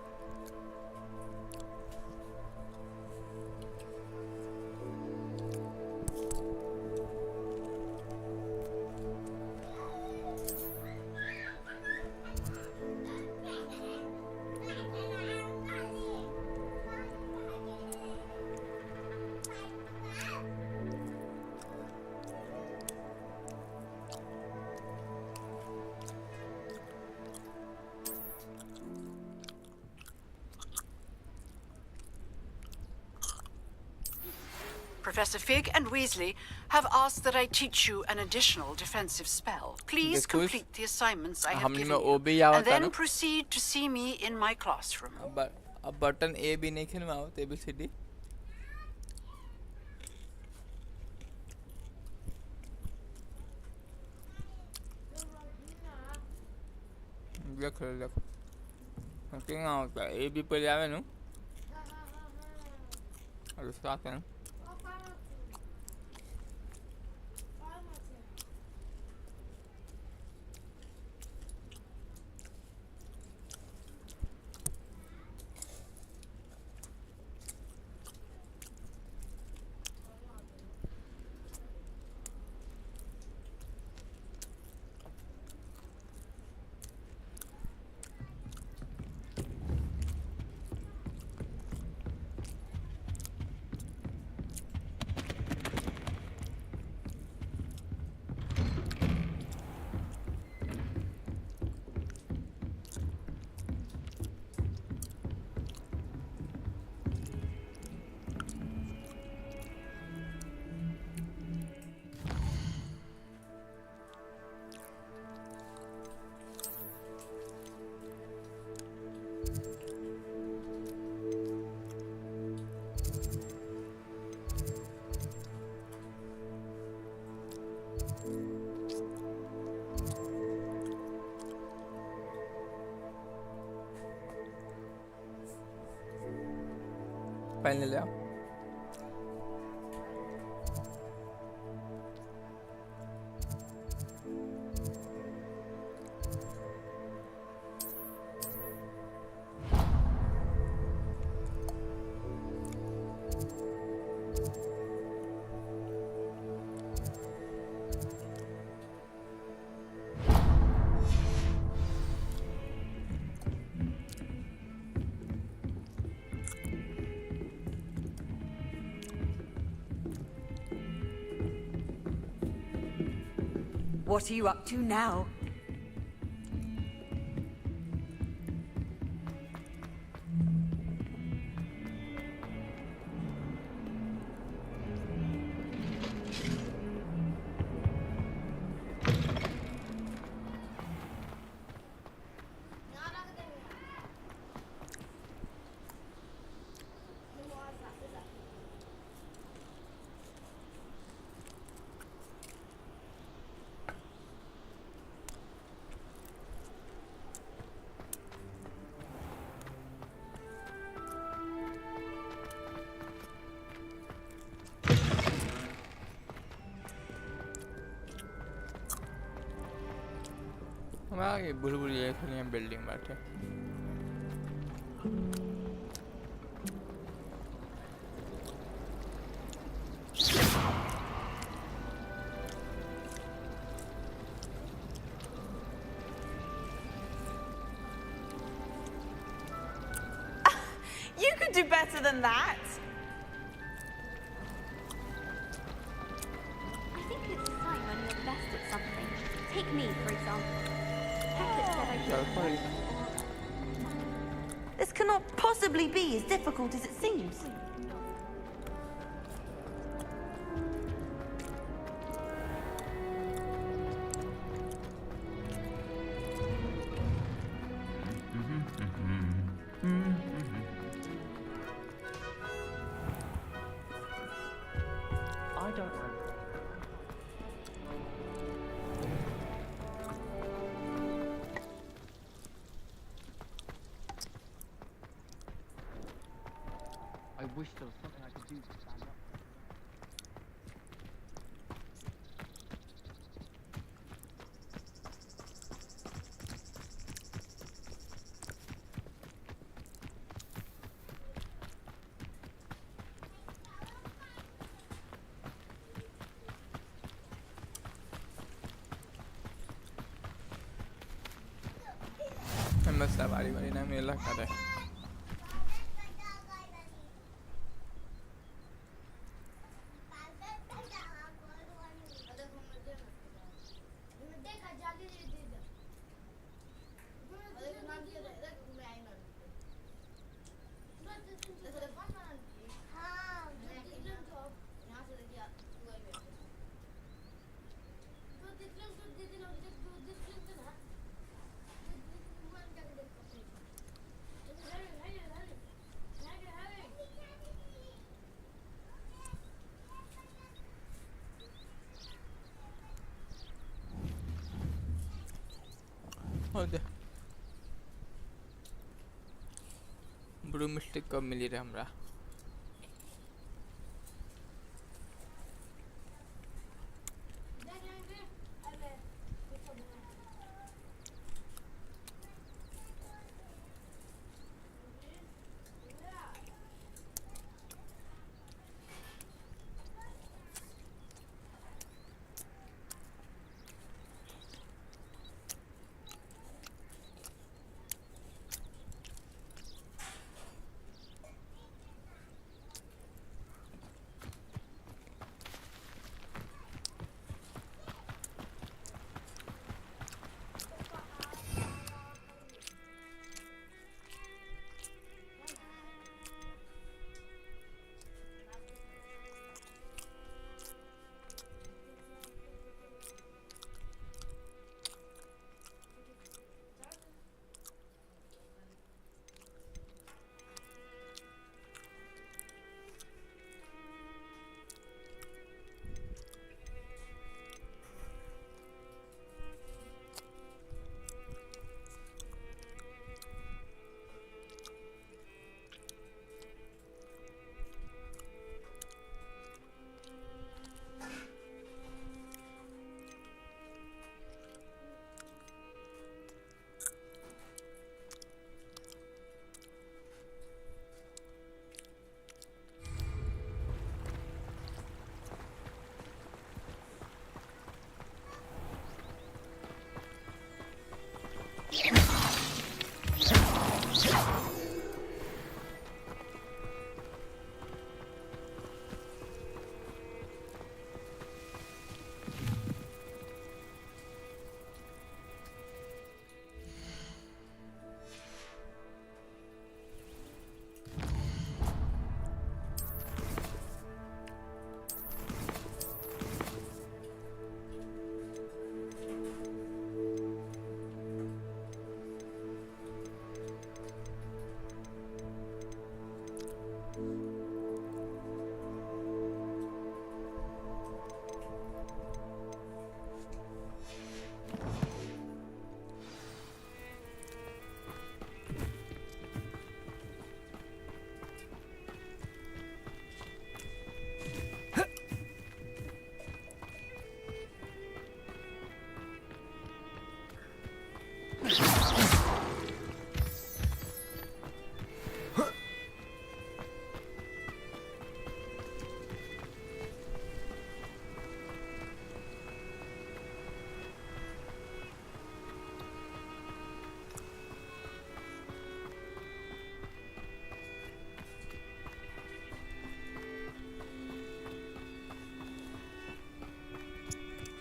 Professor Fig and Weasley have asked that I teach you an additional defensive spell. Please complete the assignments I have given you, and then proceed to see me in my classroom. अब button A भी नहीं खेलना हो ABCD देखो क्या होता है A भी पर जावे नु और उसका क्या पहले ले आओ What are you up to now? हमारा ये बुलबुली है खाली हम बिल्डिंग बैठे You could do better than that. I think it's a sign when you're the best at something. Take me, for example. Hector said I did. This cannot possibly be as difficult as it seems. I don't know. I wish there was something I could do to stand up. बस बारी बारी ना मेला करे broom stick कब मिली रे हमरा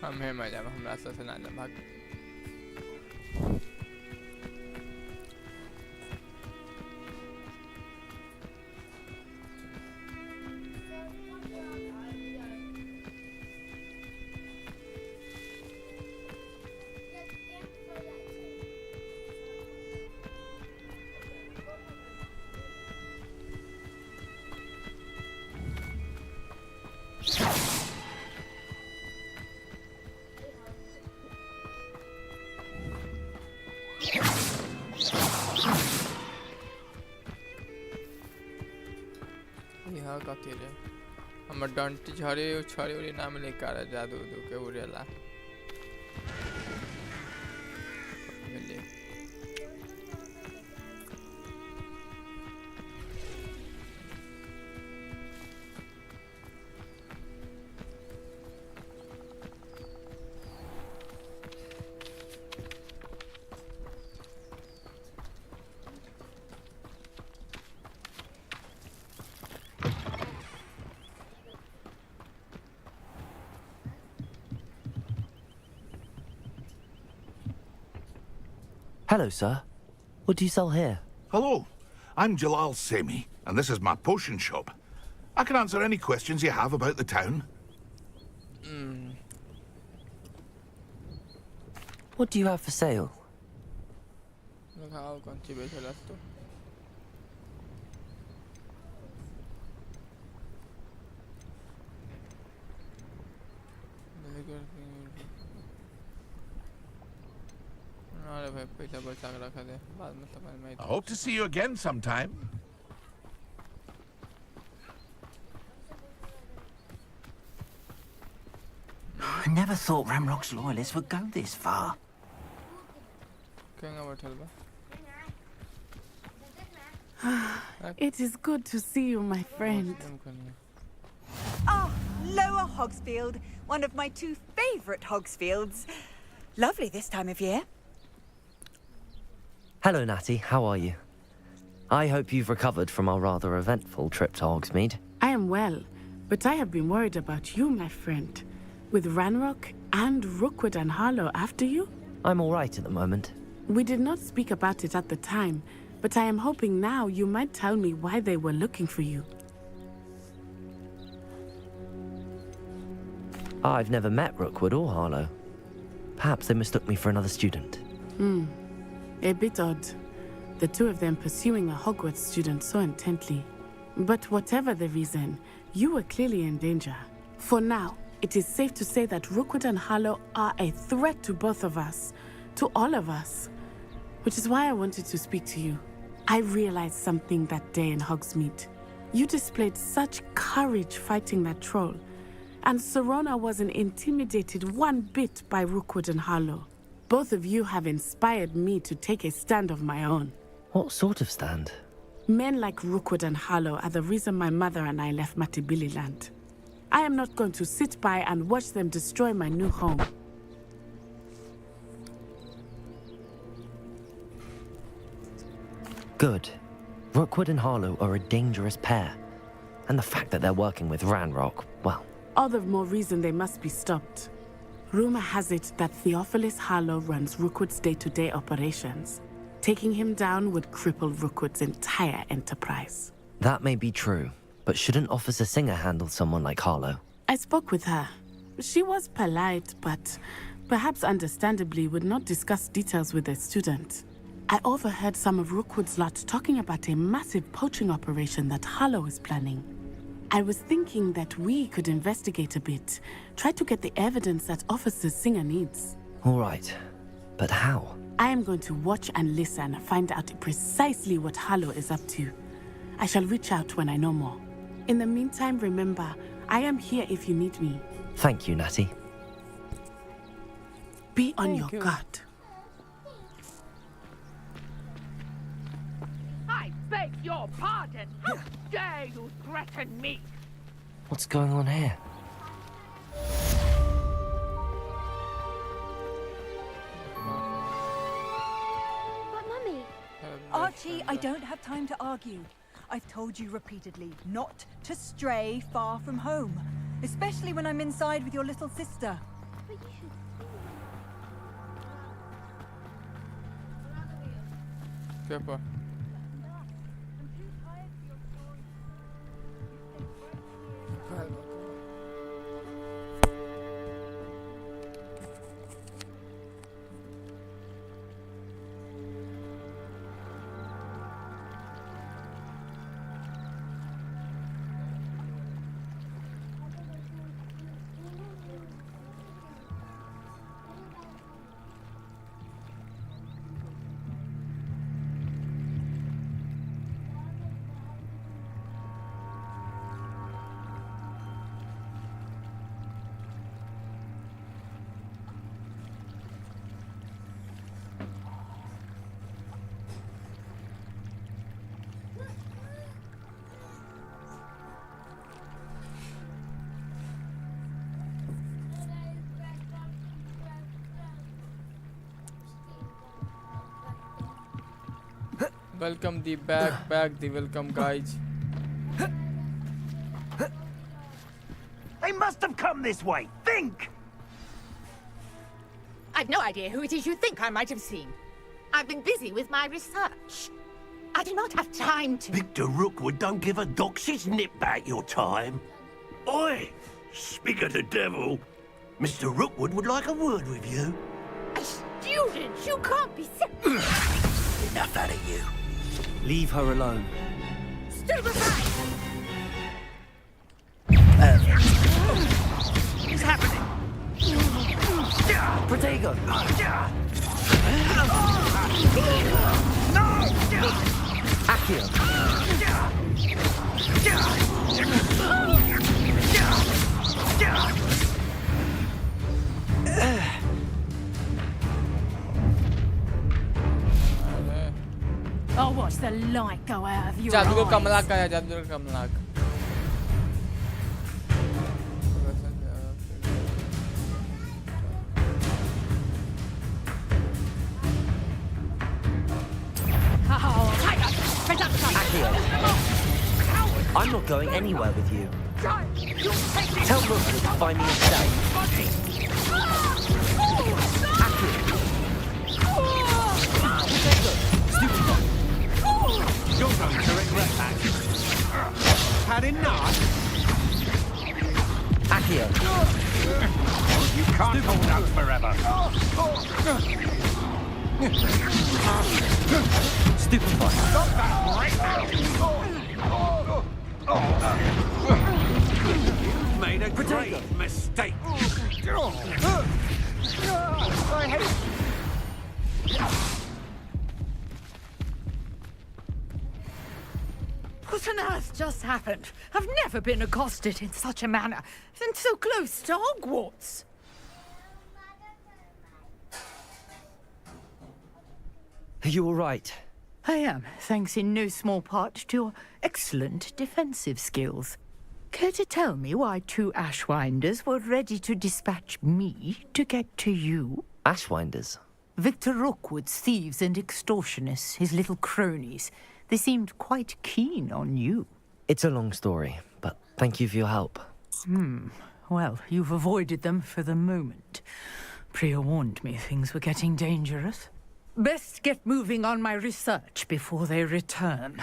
हम है मजा हम रास्ता से ना भाग कतिले हम डन्टी झरे छरे नामले कार जादू के उरेला Hello, sir. What do you sell here? Hello, I'm Jalal Semi, and this is my potion shop. I can answer any questions you have about the town. What do you have for sale? I hope to see you again sometime. I never thought Ramrock's loyalists would go this far. It is good to see you, my friend. Ah, Lower Hogsfield, one of my two favourite Hogsfields. Lovely this time of year. Hello, Natty. How are you? I hope you've recovered from our rather eventful trip to Hogsmeade. I am well, but I have been worried about you, my friend. With Ranrock and Rookwood and Harlow after you? I'm all right at the moment. We did not speak about it at the time, but I am hoping now you might tell me why they were looking for you. I've never met Rookwood or Harlow. Perhaps they mistook me for another student. A bit odd. The two of them pursuing a Hogwarts student so intently. But whatever the reason, you were clearly in danger. For now, it is safe to say that Rookwood and Harlow are a threat to both of us. To all of us. Which is why I wanted to speak to you. I realized something that day in Hogsmeade. You displayed such courage fighting that troll. And Serona wasn't intimidated one bit by Rookwood and Harlow. Both of you have inspired me to take a stand of my own. What sort of stand? Men like Rookwood and Harlow are the reason my mother and I left Matibili land. I am not going to sit by and watch them destroy my new home. Good. Rookwood and Harlow are a dangerous pair. And the fact that they're working with Ranrock, well... All the more reason they must be stopped. Rumor has it that Theophilus Harlow runs Rookwood's day-to-day operations. Taking him down would cripple Rookwood's entire enterprise. That may be true, but shouldn't Officer Singer handle someone like Harlow? I spoke with her. She was polite, but perhaps understandably would not discuss details with a student. I overheard some of Rookwood's lot talking about a massive poaching operation that Harlow is planning. I was thinking that we could investigate a bit, try to get the evidence that Officer Singer needs. All right, but how? I am going to watch and listen, find out precisely what Harlow is up to. I shall reach out when I know more. In the meantime, remember, I am here if you need me. Thank you, Natty. Be on your guard. I beg your pardon. How dare you threaten me? What's going on here? But Mummy... Archie, I don't have time to argue. I've told you repeatedly not to stray far from home, especially when I'm inside with your little sister. Siapa? Welcome the back, the welcome guys. They must have come this way. Think! I've no idea who it is you think I might have seen. I've been busy with my research. I do not have time to... Victor Rookwood don't give a dox's nip back your time. Oi! Speak of the devil. Mr. Rookwood would like a word with you. A student? You can't be sick. Enough out of you. Leave her alone. Stupefy! What's happening? Protego! No! Accio! I'll watch the light go out of your Jadul eyes. ka Malacca ya, Jadul ka Malacca. I'm not going anywhere with you. Tell Rookwood to find me a stay. You're going to regret that. Had enough? Accio. You can't hold out forever. Stupefy. Stop that right now. You've made a great mistake. I hate... What on earth just happened? I've never been accosted in such a manner, and so close to Hogwarts. Are you all right? I am, thanks in no small part to your excellent defensive skills. Care to tell me why 2 Ashwinders were ready to dispatch me to get to you? Ashwinders? Victor Rookwood's thieves and extortionists, his little cronies. They seemed quite keen on you. It's a long story, but thank you for your help. Well, you've avoided them for the moment. Priya warned me things were getting dangerous. Best get moving on my research before they return.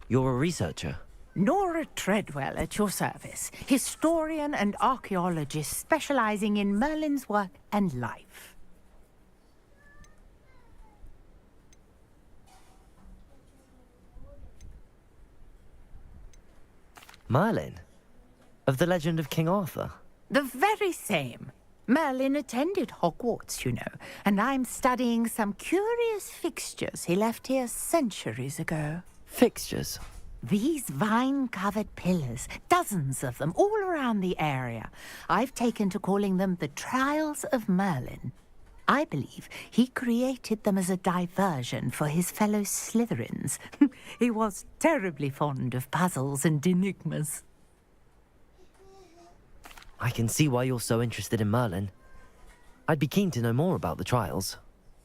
You're a researcher? Nora Treadwell at your service, historian and archaeologist specializing in Merlin's work and life. Merlin? Of the legend of King Arthur? The very same. Merlin attended Hogwarts, you know, and I'm studying some curious fixtures he left here centuries ago. Fixtures? These vine-covered pillars, dozens of them, all around the area. I've taken to calling them the Trials of Merlin. I believe he created them as a diversion for his fellow Slytherins. He was terribly fond of puzzles and enigmas. I can see why you're so interested in Merlin. I'd be keen to know more about the trials.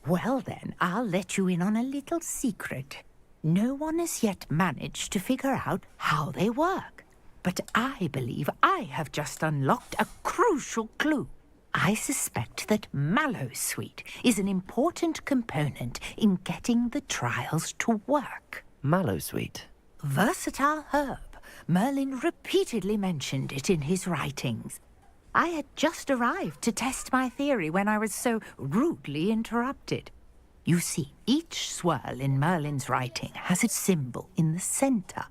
Well then, I'll let you in on a little secret. No one has yet managed to figure out how they work. But I believe I have just unlocked a crucial clue. I suspect that mallowsweet is an important component in getting the trials to work. Mallowsweet? Versatile herb. Merlin repeatedly mentioned it in his writings. I had just arrived to test my theory when I was so rudely interrupted. You see, each swirl in Merlin's writing has a symbol in the center.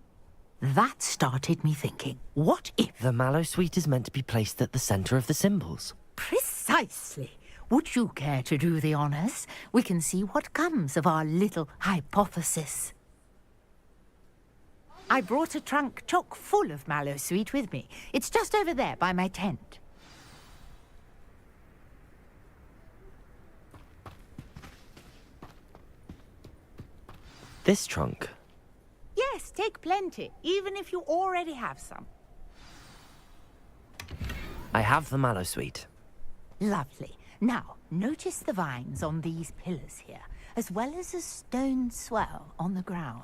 That started me thinking, what if... The mallowsweet is meant to be placed at the center of the symbols. Precisely. Would you care to do the honors? We can see what comes of our little hypothesis. I brought a trunk chock full of mallowsweet with me. It's just over there by my tent. This trunk? Yes, take plenty, even if you already have some. I have the mallowsweet. Lovely. Now, notice the vines on these pillars here, as well as a stone swell on the ground.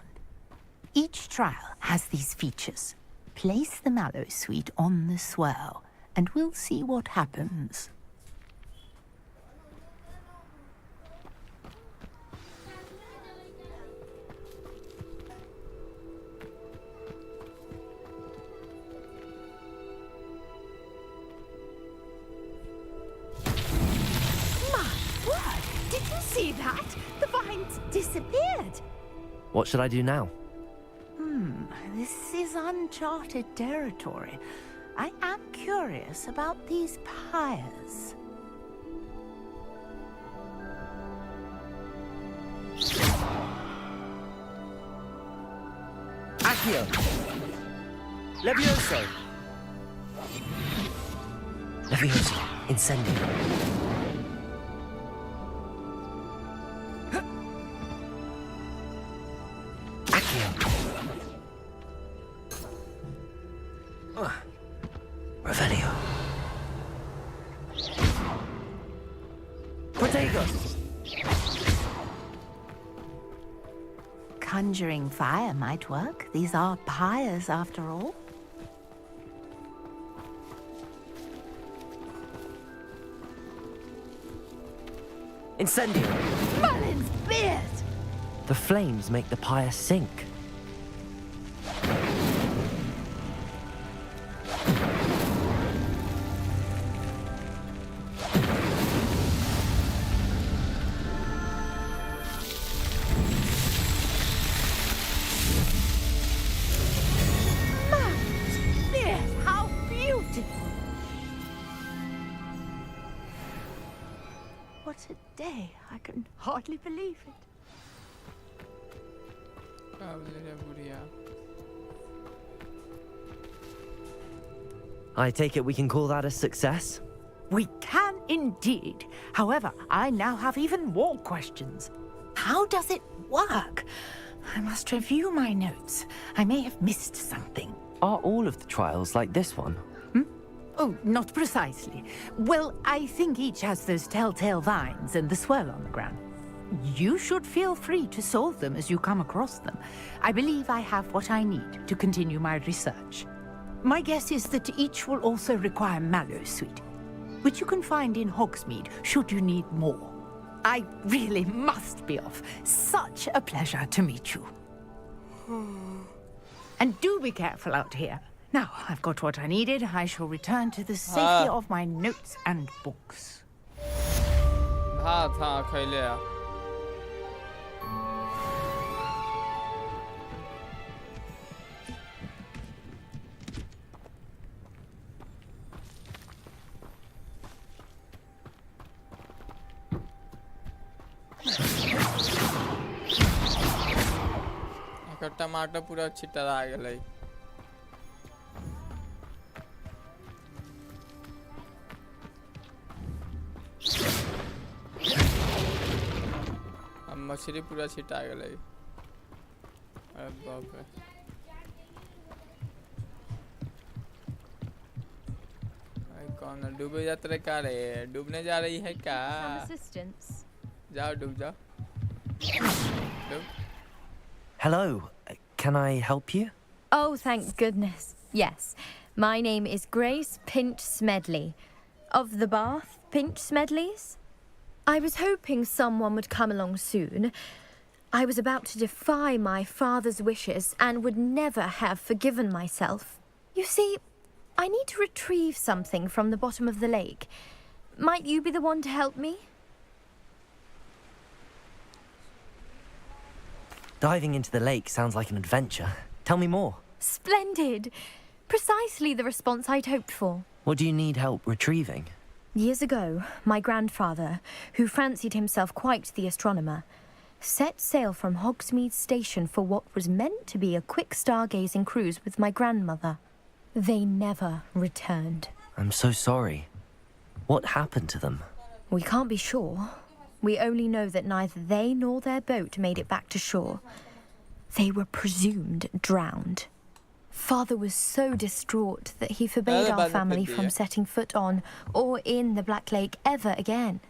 Each trial has these features. Place the mallowsweet on the swell, and we'll see what happens. Did you see that? The vines disappeared. What should I do now? This is uncharted territory. I am curious about these pyres. Accio! Levioso! Levioso, Incendio. Revelio. Protagos. Conjuring fire might work. These are pyres after all. Incendio. Merlin's beard! The flames make the pyre sink. What a day. I can hardly believe it. I take it we can call that a success? We can indeed. However, I now have even more questions. How does it work? I must review my notes. I may have missed something. Are all of the trials like this one? Oh, not precisely. Well, I think each has those telltale vines and the swirl on the ground. You should feel free to solve them as you come across them. I believe I have what I need to continue my research. My guess is that each will also require mallowsweet, which you can find in Hogsmeade should you need more. I really must be off. Such a pleasure to meet you. And do be careful out here. Now, I've got what I needed. I shall return to the safety of my notes and books. भात हाँ खैले आ टमाटर पूरा छिट्टा आ गए मछली पूरा छिटा गए अरे बाप रे कौन डूबे जाते रहे क्या रे डूबने जा रही है क्या जाओ डूब जाओ डूब Hello. Can I help you? Oh, thank goodness. Yes. My name is Grace Pinch Smedley. Of the Bath Pinch Smedleys? I was hoping someone would come along soon. I was about to defy my father's wishes and would never have forgiven myself. You see, I need to retrieve something from the bottom of the lake. Might you be the one to help me? Diving into the lake sounds like an adventure. Tell me more. Splendid! Precisely the response I'd hoped for. What do you need help retrieving? Years ago, my grandfather, who fancied himself quite the astronomer, set sail from Hogsmeade Station for what was meant to be a quick stargazing cruise with my grandmother. They never returned. I'm so sorry. What happened to them? We can't be sure. We only know that neither they nor their boat made it back to shore. They were presumed drowned. Father was so distraught that he forbade our family from setting foot on or in the Black Lake ever again.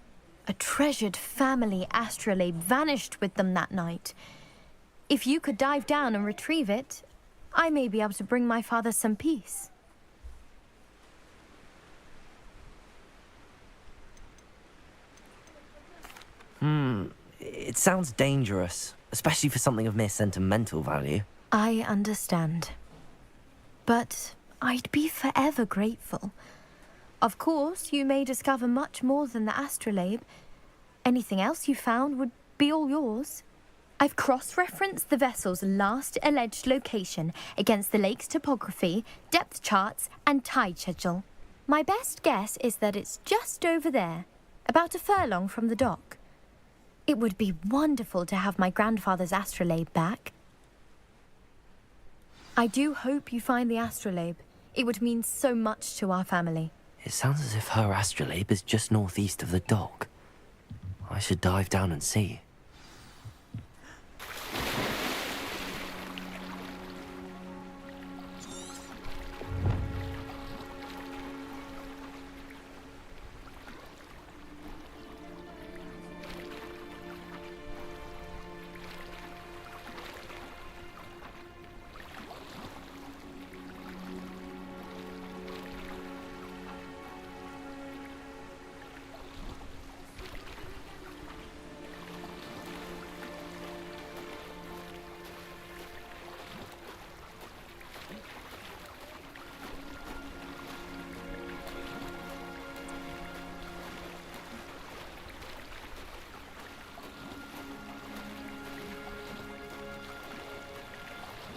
A treasured family astrolabe vanished with them that night. If you could dive down and retrieve it, I may be able to bring my father some peace. It sounds dangerous, especially for something of mere sentimental value. I understand. But I'd be forever grateful. Of course, you may discover much more than the astrolabe. Anything else you found would be all yours. I've cross-referenced the vessel's last alleged location against the lake's topography, depth charts, and tide schedule. My best guess is that it's just over there, about a furlong from the dock. It would be wonderful to have my grandfather's astrolabe back. I do hope you find the astrolabe. It would mean so much to our family. It sounds as if her astrolabe is just northeast of the dock. I should dive down and see.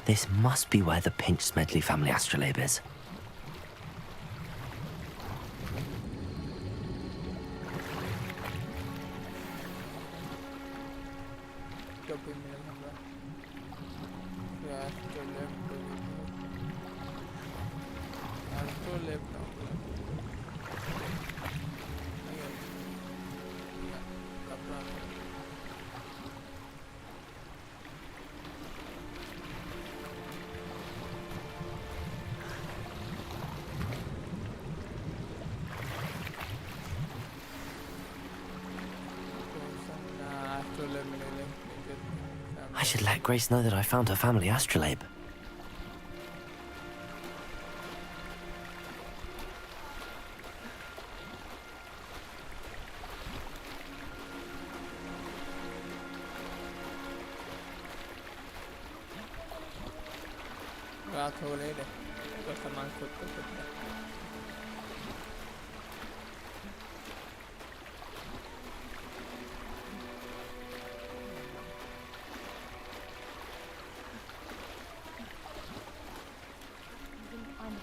This must be where the Pinch Smedley family astrolabe is. I should let Grace know that I found her family astrolabe.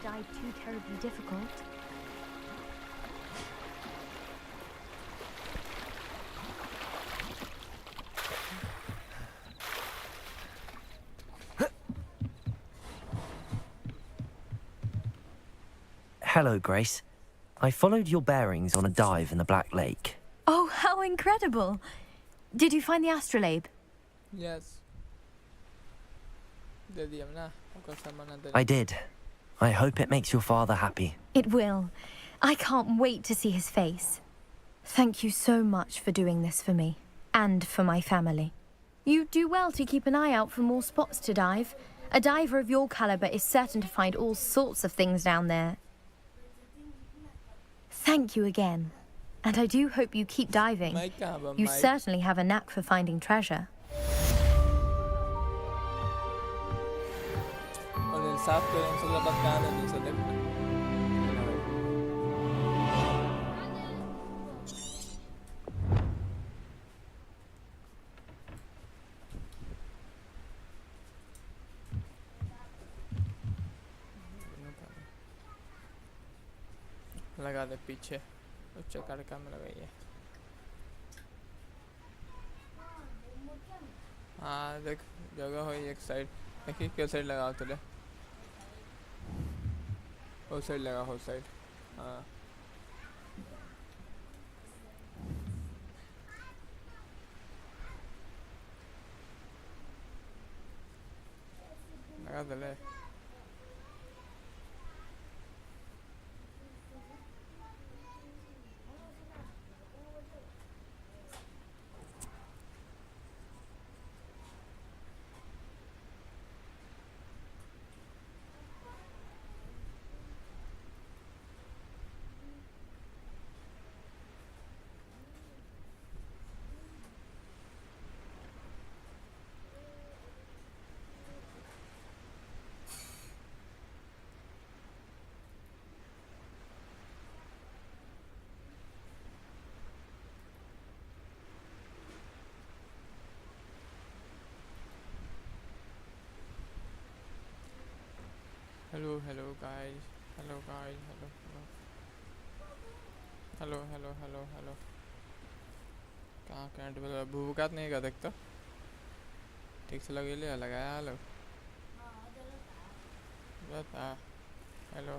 Dive too terribly difficult. Hello, Grace. I followed your bearings on a dive in the Black Lake. Oh, how incredible! Did you find the astrolabe? Yes. I did. I hope it makes your father happy. It will. I can't wait to see his face. Thank you so much for doing this for me, and for my family. You do well to keep an eye out for more spots to dive. A diver of your caliber is certain to find all sorts of things down there. Thank you again. And I do hope you keep diving. You certainly have a knack for finding treasure. और साफ करें इंसान लबाद कान नहीं सकते लगा दे पीछे उच्च कड़का में लगाइए हाँ देख जगह हो एक साइड देखिए क्या साइड लगाओ तुझे हो साइड लगा हो साइड हाँ लगा दे ले hello guys hello कहाँ कैंट बोला भूखात नहीं का देखता ठीक से लगे ले लगाया हेलो बता hello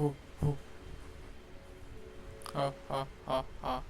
Who ha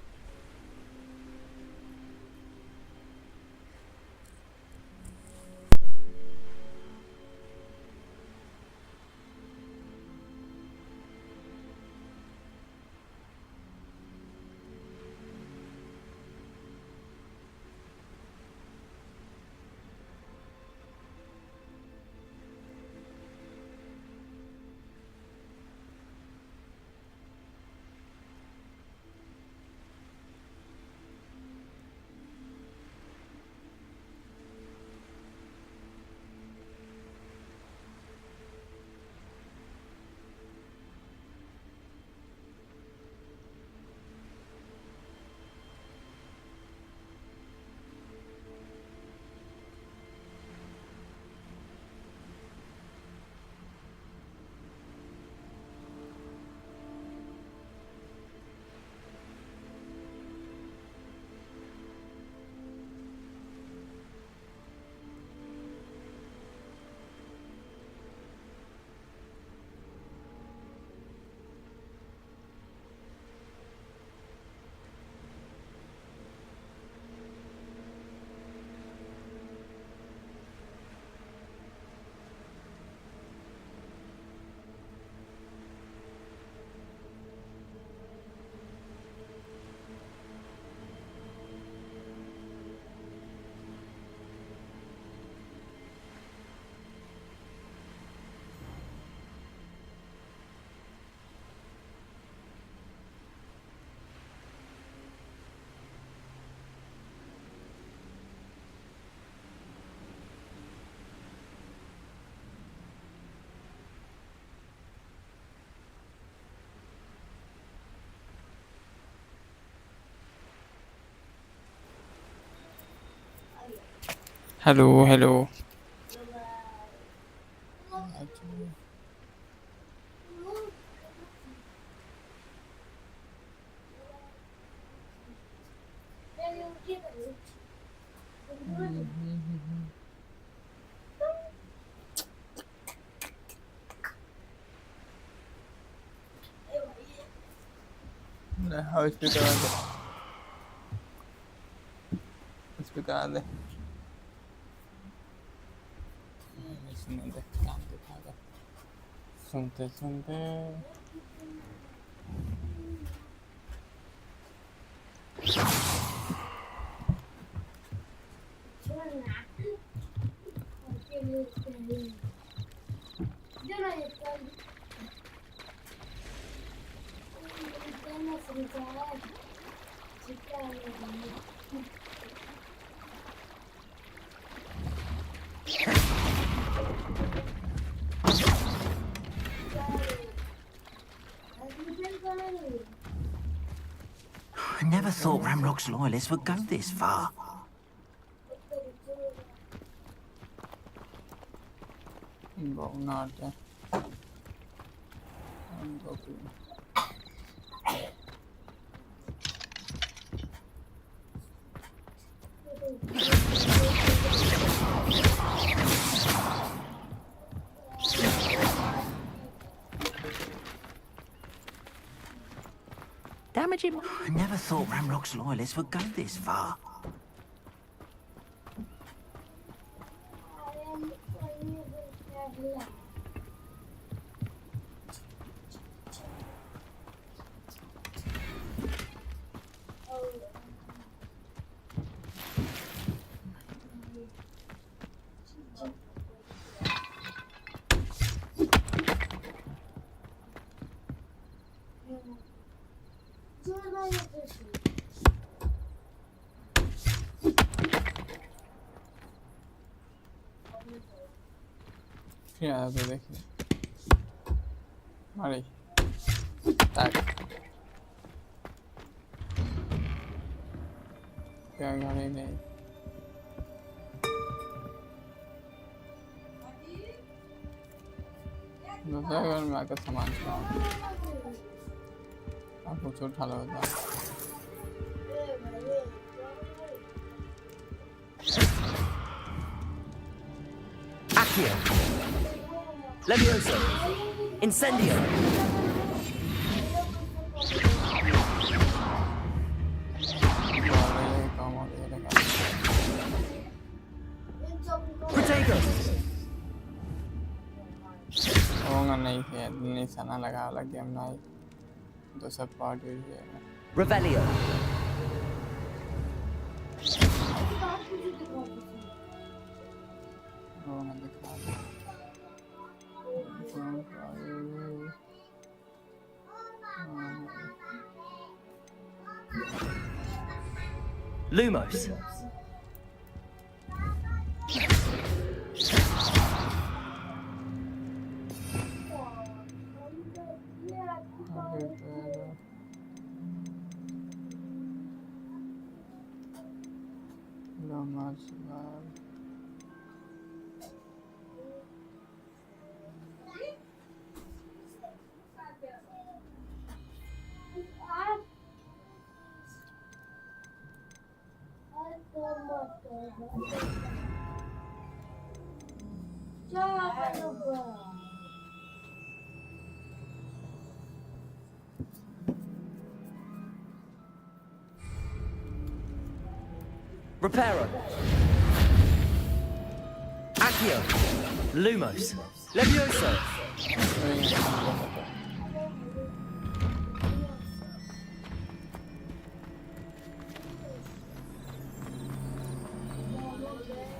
Hello, hello. How is speaker on the speaker on the सुनते सुनते I never thought Ramrock's loyalists would go this far. Go not go Damage him. I never thought Ramrock's loyalists would go this far. Yeah, देखिए मारी ताक क्या गाड़ी नहीं दूसरा घर में आकर सामान चलाओ आप कुछ उठा लो Accio. Levioso. Incendio. Protego. होगा नहीं है निशाना लगा वाला गेम नहीं तो सब पार्ट है Revelio. होगा दिखा Lumos. Reparo. Accio. Lumos. Levioso.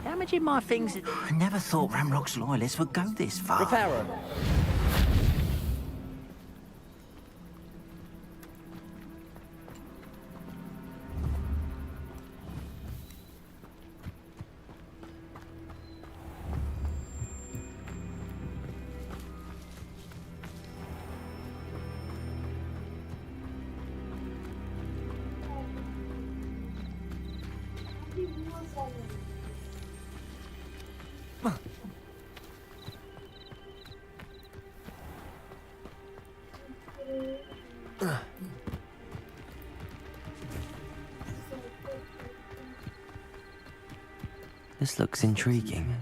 Damaging my things. I never thought Ramrock's loyalists would go this far. Reparo. This looks intriguing.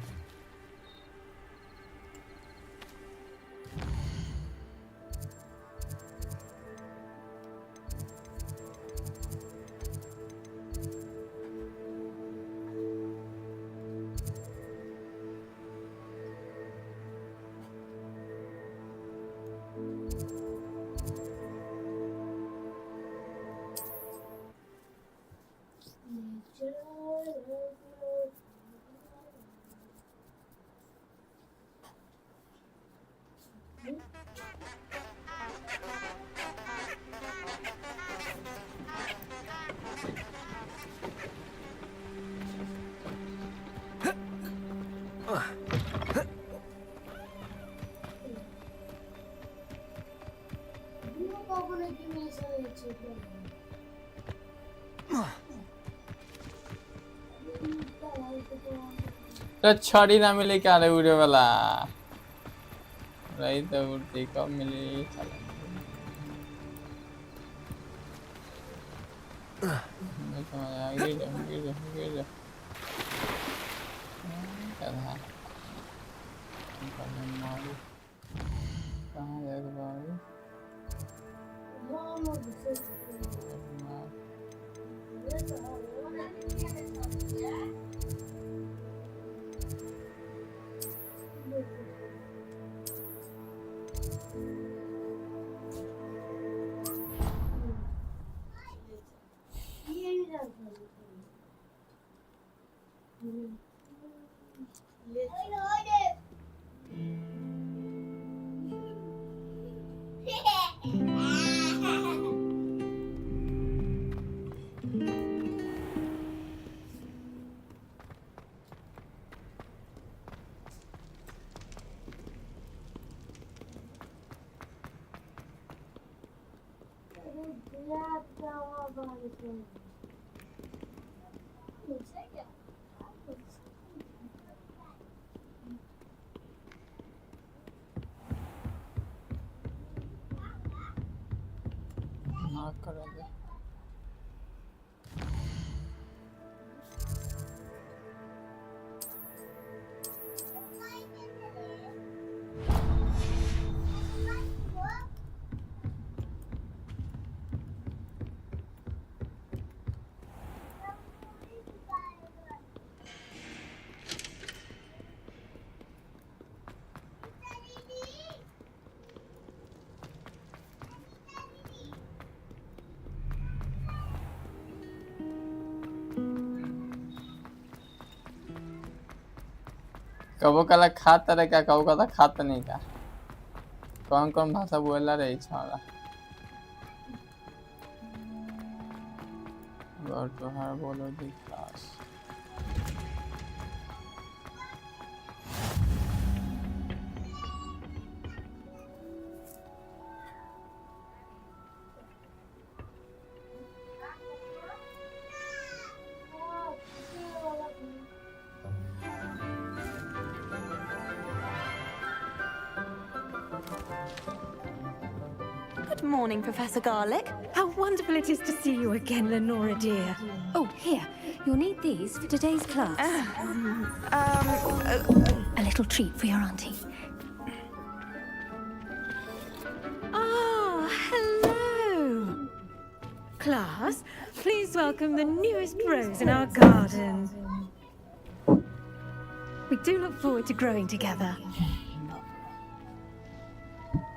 तो छड़ी ना मिले क्या रे वीडियो वाला रही तो उड़ती कब मिली चला मैं समझ आ गई गिर क्या था मारी कहाँ जाके बाहर करेंगे कबो कला खाता रहे क्या कबो कला खाता नहीं का कौन कौन भाषा बोला रही छाड़ा go to Herbology class Good morning, Professor Garlick. How wonderful it is to see you again, Lenora dear. Oh, here. You'll need these for today's class. A little treat for your auntie. Ah, hello. Class, please welcome the newest rose in our garden. We do look forward to growing together.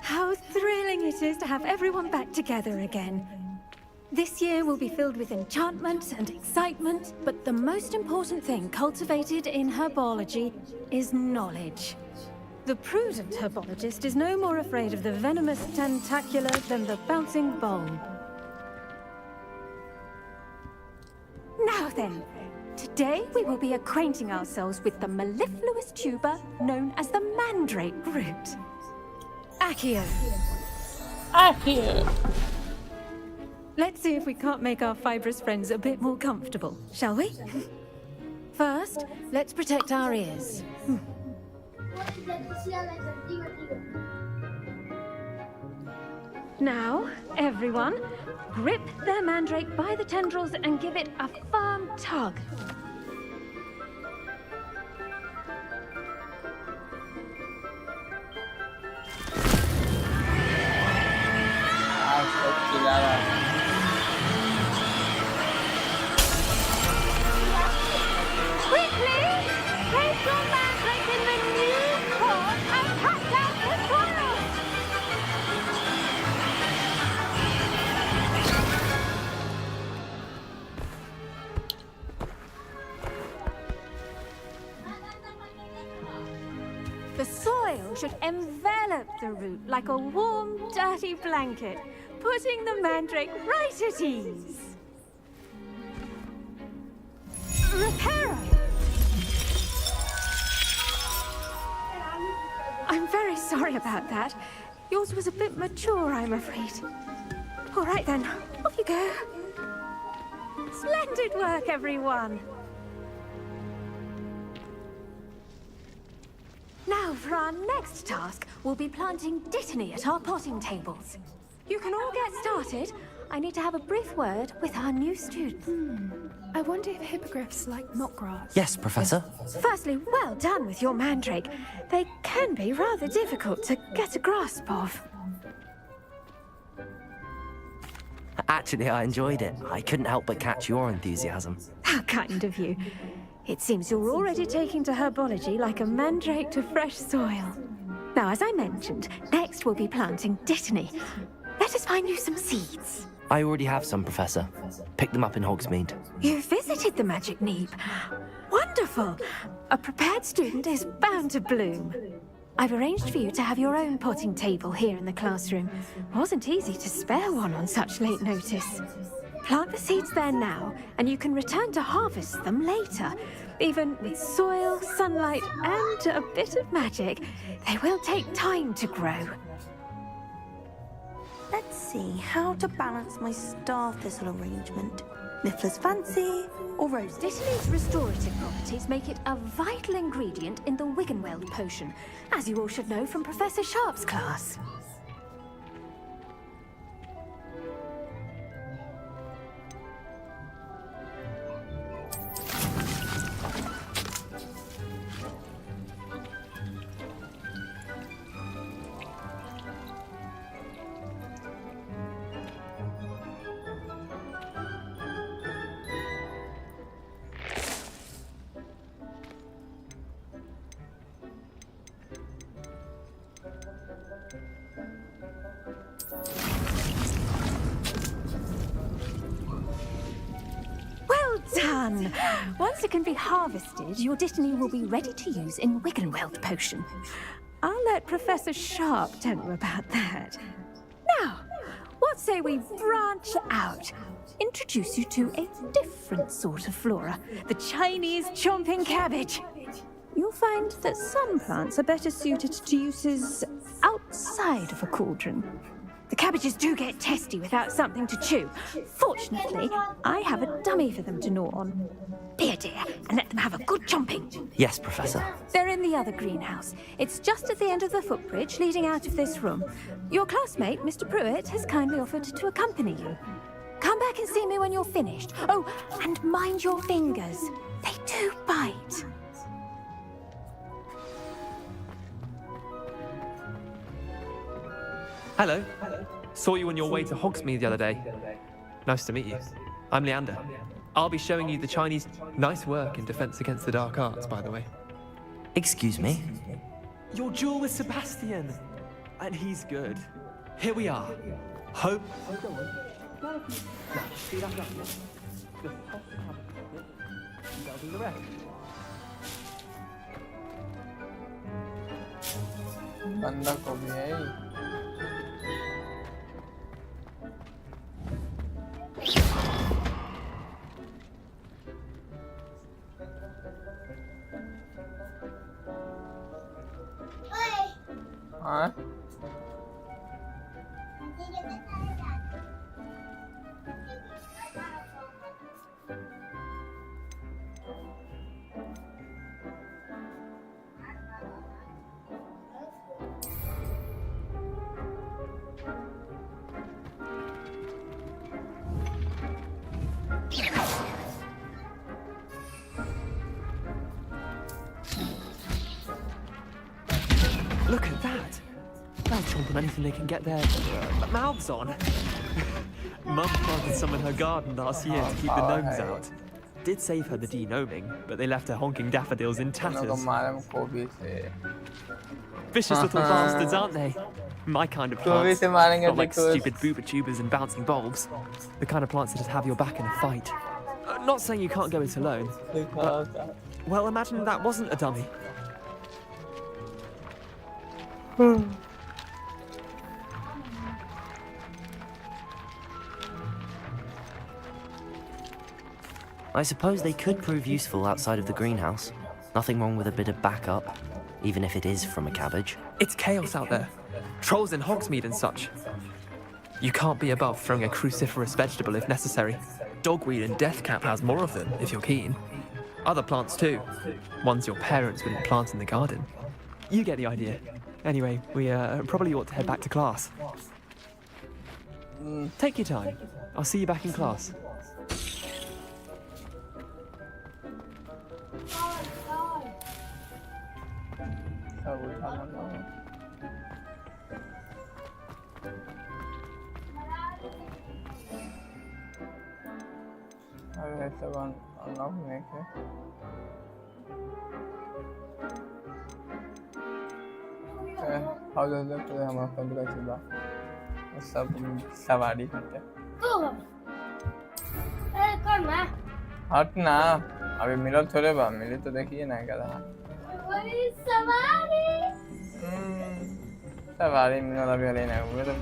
How thrilling it is to have everyone back together again. This year will be filled with enchantment and excitement, but the most important thing cultivated in herbology is knowledge. The prudent herbologist is no more afraid of the venomous tentacular than the bouncing bulb. Now then, today we will be acquainting ourselves with the mellifluous tuber known as the mandrake root. Accio. Accio. Let's see if we can't make our fibrous friends a bit more comfortable, shall we? First, let's protect our ears. Now, everyone, grip their mandrake by the tendrils and give it a firm tug. soil should envelop the root like a warm, dirty blanket, putting the mandrake right at ease. Reparo! I'm very sorry about that. Yours was a bit mature, I'm afraid. All right then, off you go. Splendid work, everyone. Now, for our next task, we'll be planting dittany at our potting tables. You can all get started. I need to have a brief word with our new student. I wonder if hippogriffs like knotgrass. Yes, Professor. Firstly, well done with your mandrake. They can be rather difficult to get a grasp of. Actually, I enjoyed it. I couldn't help but catch your enthusiasm. How kind of you. It seems you're already taking to herbology like a mandrake to fresh soil. Now, as I mentioned, next we'll be planting dittany. Let us find you some seeds. I already have some, Professor. Picked them up in Hogsmeade. You visited the Magic Neep. Wonderful! A prepared student is bound to bloom. I've arranged for you to have your own potting table here in the classroom. Wasn't easy to spare one on such late notice. Plant the seeds there now, and you can return to harvest them later. Even with soil, sunlight, and a bit of magic, they will take time to grow. Let's see how to balance my star thistle arrangement. Niffler's fancy or rose? Dittany's restorative properties make it a vital ingredient in the Wiggenweld potion, as you all should know from Professor Sharp's class. Done! Once it can be harvested, your dittany will be ready to use in Wiggenweld potion. I'll let Professor Sharp tell you about that. Now, what say we branch out? Introduce you to a different sort of flora, the Chinese chomping cabbage. You'll find that some plants are better suited to uses outside of a cauldron. The cabbages do get testy without something to chew. Fortunately, I have a dummy for them to gnaw on. Dear, and let them have a good chomping. Yes, Professor. They're in the other greenhouse. It's just at the end of the footbridge leading out of this room. Your classmate, Mr. Pruitt, has kindly offered to accompany you. Come back and see me when you're finished. Oh, and mind your fingers. They do bite. Hello. Saw you on your way to Hogsmeade the other day. Nice to meet you. I'm Leander. I'll be showing you the Chinese... Nice work in Defense Against the Dark Arts, by the way. Excuse me? Your duel with Sebastian. And he's good. Here we are. Hope... Now, speed up. Just I'll do the rest. बंदा को भी है हाँ Look at that! They'll chomp on anything they can get their mouths on. Mum planted some in her garden last year to keep the gnomes out. Did save her the de-gnoming, but they left her honking daffodils in tatters. Vicious little bastards, aren't they? My kind of plants. Not like stupid booba tubers and bouncing bulbs. The kind of plants that just have your back in a fight. Not saying you can't go it alone. But, well, imagine that wasn't a dummy. I suppose they could prove useful outside of the greenhouse. Nothing wrong with a bit of backup, even if it is from a cabbage. It's chaos out there. Trolls in Hogsmeade and such. You can't be above throwing a cruciferous vegetable if necessary. Dogweed and deathcap has more of them, if you're keen. Other plants too. Ones your parents wouldn't plant in the garden. You get the idea. Anyway, we probably ought to head back to class. Take your time. I'll see you back in class. ऐसा unlock नहीं किया how does that हम computer चला सब सवारी करते हट ना अभी मिलल थोड़े बा मिली तो देखिए ना क्या रहा सवारी मिलल अभी हले ना हुए तो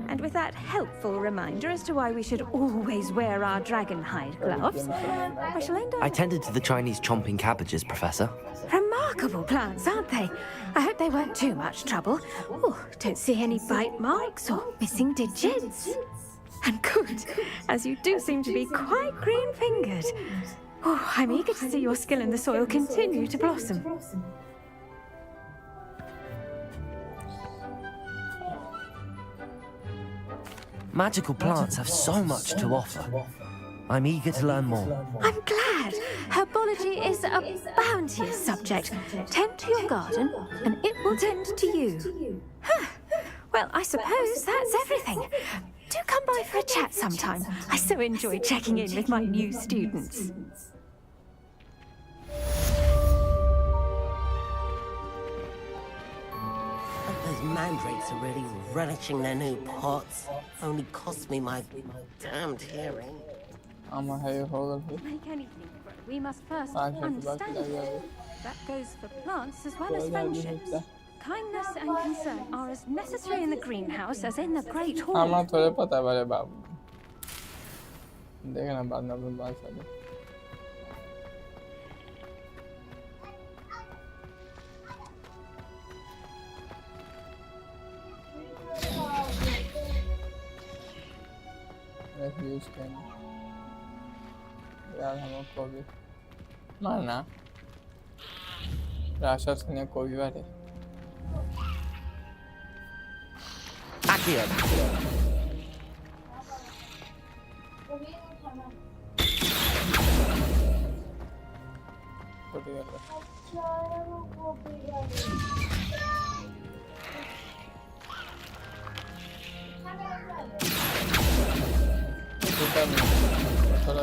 And with that helpful reminder as to why we should always wear our dragon hide gloves, I shall end up... I tended to the Chinese chomping cabbages, Professor. Remarkable plants, aren't they? I hope they weren't too much trouble. Oh, don't see any bite marks or missing digits. And good, as you do seem to be quite green-fingered. Oh, I'm eager to see your skill in the soil continue to blossom. Magical plants have so much to offer. I'm eager to learn more. I'm glad. Herbology is a bounteous subject. Tend to your garden, and it will tend to you. Huh. Well, I suppose that's everything. Do come by for a chat sometime. I so enjoy checking in with my new students. Those mandrakes are really relishing their new pots. Only cost me my damned hearing. Make anything, but we must first understand it. That goes for plants as well as friendships. Kindness and concern are as necessary in the greenhouse as in the Great Hall. हमें थोड़े पता है बड़े बाबू देखना बाद में अपन बात करें refuse can यार हमको भी मारना राक्षस ने कोई भी बात है Accio.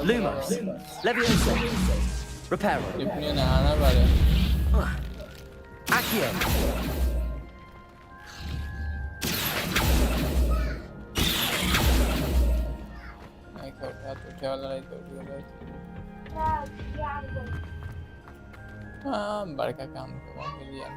Lumos. Leviosa. Reparo. Accio. बड़का काम लिया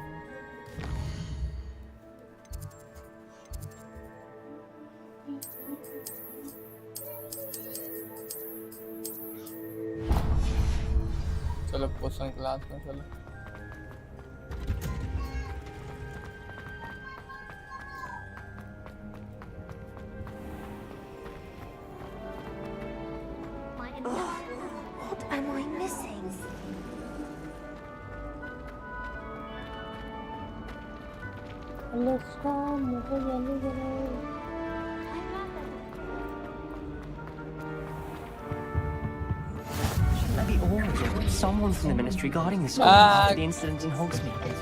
चलो पोषण क्लास में चलो What am I missing? Shouldn't there be orders or someone from the ministry guarding the school after the incident in Hogsmeade?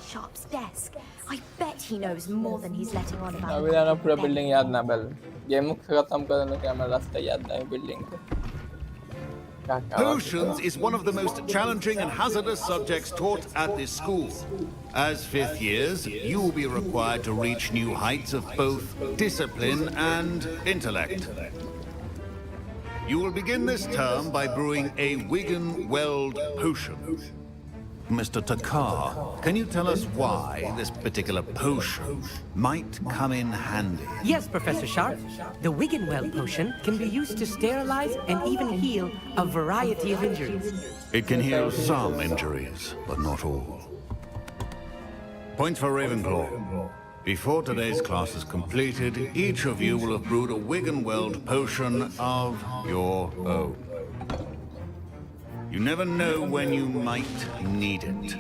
Sharp's desk. I bet he knows more than he's letting on about. अभी जाना पूरा building याद ना bell game खत्म करने के हमारा रास्ता याद नहीं बिल्डिंग को Potions is one of the most challenging and hazardous subjects taught at this school. As fifth years, you will be required to reach new heights of both discipline and intellect. You will begin this term by brewing a Wigan-Weld potion. Mr. Takar, can you tell us why this particular potion might come in handy? Yes, Professor Sharp. The Wigan-Weld potion can be used to sterilize and even heal a variety of injuries. It can heal some injuries, but not all. Point for Ravenclaw. Before today's class is completed, each of you will have brewed a Wigan-Weld potion of your own. You never know when you might need it.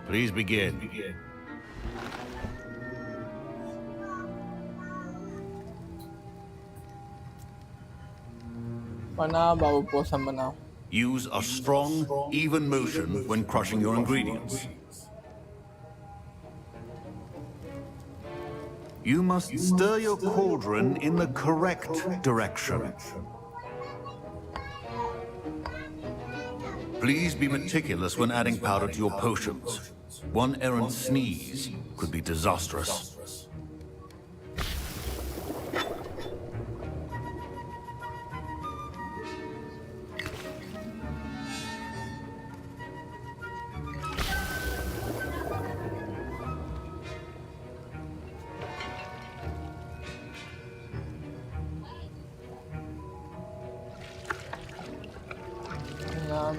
Please begin. Use a strong, even motion when crushing your ingredients. You must stir your cauldron in the correct direction. Please be meticulous when adding powder to your potions. One errant sneeze could be disastrous.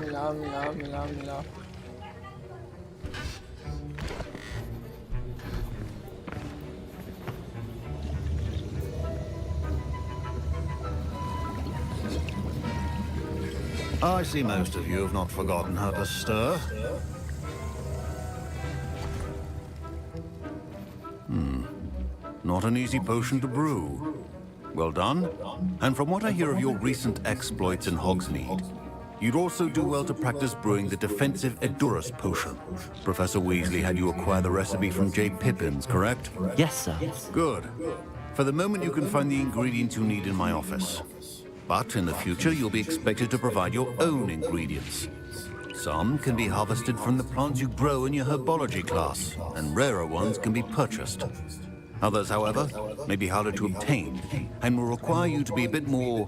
मिला I see most of you have not forgotten how to stir. Not an easy potion to brew. Well done. And from what I hear of your recent exploits in Hogsmeade, you'd also do well to practice brewing the defensive Edurus potion. Professor Weasley had you acquire the recipe from J. Pippin's, correct? Yes, sir. Good. For the moment, you can find the ingredients you need in my office. But in the future, you'll be expected to provide your own ingredients. Some can be harvested from the plants you grow in your herbology class, and rarer ones can be purchased. Others, however, may be harder to obtain, and will require you to be a bit more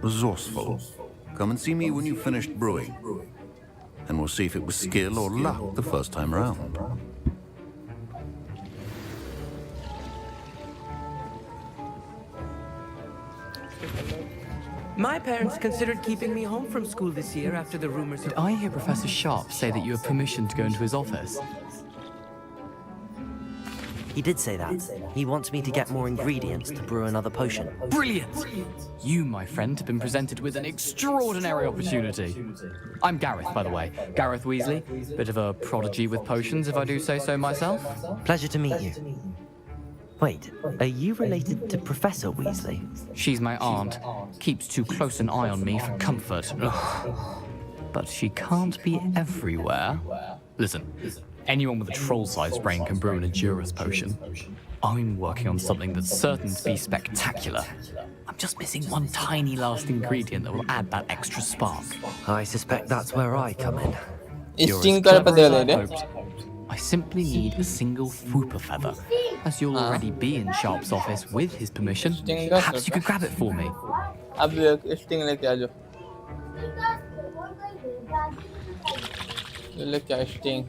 resourceful. Come and see me when you've finished brewing, and we'll see if it was skill or luck the first time around. My parents considered keeping me home from school this year after the rumors. Did I hear Professor Sharp say that you have permission to go into his office? He did say that. He wants me to get more ingredients to brew another potion. Brilliant! You, my friend, have been presented with an extraordinary opportunity. I'm Gareth, by the way. Gareth Weasley. Bit of a prodigy with potions, if I do say so myself. Pleasure to meet you. Wait, are you related to Professor Weasley? She's my aunt. Keeps too close an eye on me for comfort. Ugh. But she can't be everywhere. Listen. Anyone with a troll-sized brain can brew an Edurus potion. I'm working on something that's certain to be spectacular. I'm just missing one tiny last ingredient that will add that extra spark. I suspect that's where I come in. You're as clever as I hoped. I simply need a single Whooper feather. As you'll already be in Sharp's office with his permission, perhaps you could grab it for me. अब sting लेके आ जाओ लेके आ sting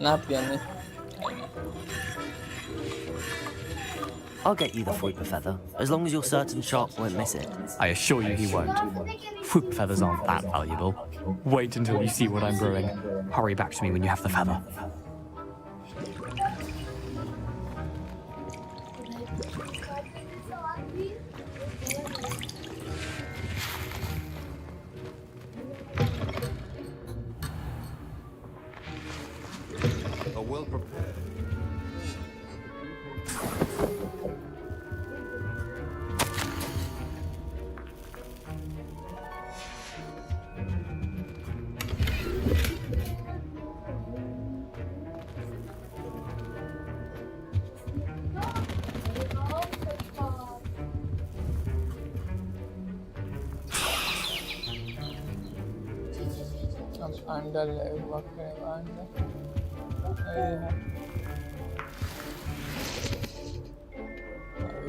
ना पियाने I'll get you the Whooper feather, as long as you're certain Sharp won't miss it. I assure you he won't. Whooper feathers aren't that valuable. Wait until you see what I'm brewing. Hurry back to me when you have the feather. Well prepared. Under वक्त under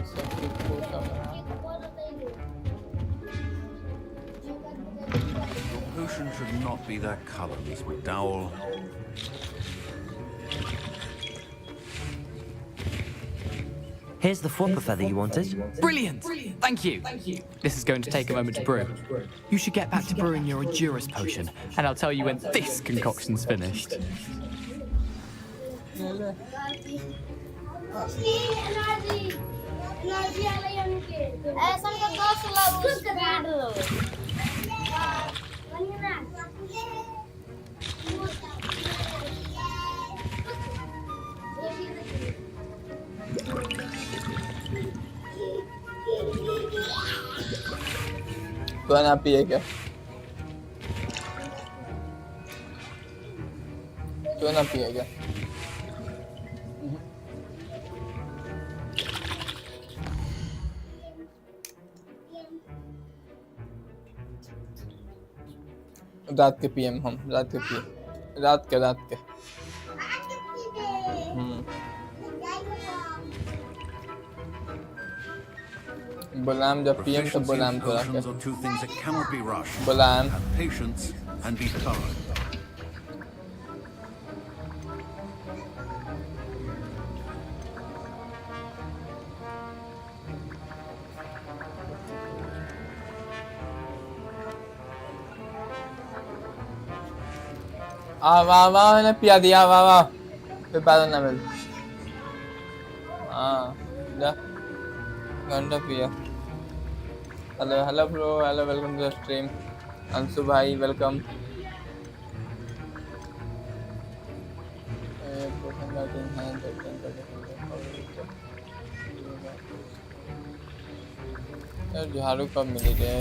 Your potion should not be that color, Miss McDowell. Here's the flopper feather you wanted. Brilliant! Thank you. This is going to take a moment to brew. You should get back to brewing your Endurance potion, and I'll tell you when this concoction's finished. तो ना पिए क्या तो ना पिए क्या रात के पीएम हम रात के पिए रात के Bulam जब पीएम तो बुलाम तो रखे बुलाम Patience and be thorough. वाह वाह मैंने पिया दिया वाह वाह फिर पैदल ना मिल जा घंटा पिया hello bro hello welcome to the stream Anshu भाई वेलकम झाड़ू कब मिली रे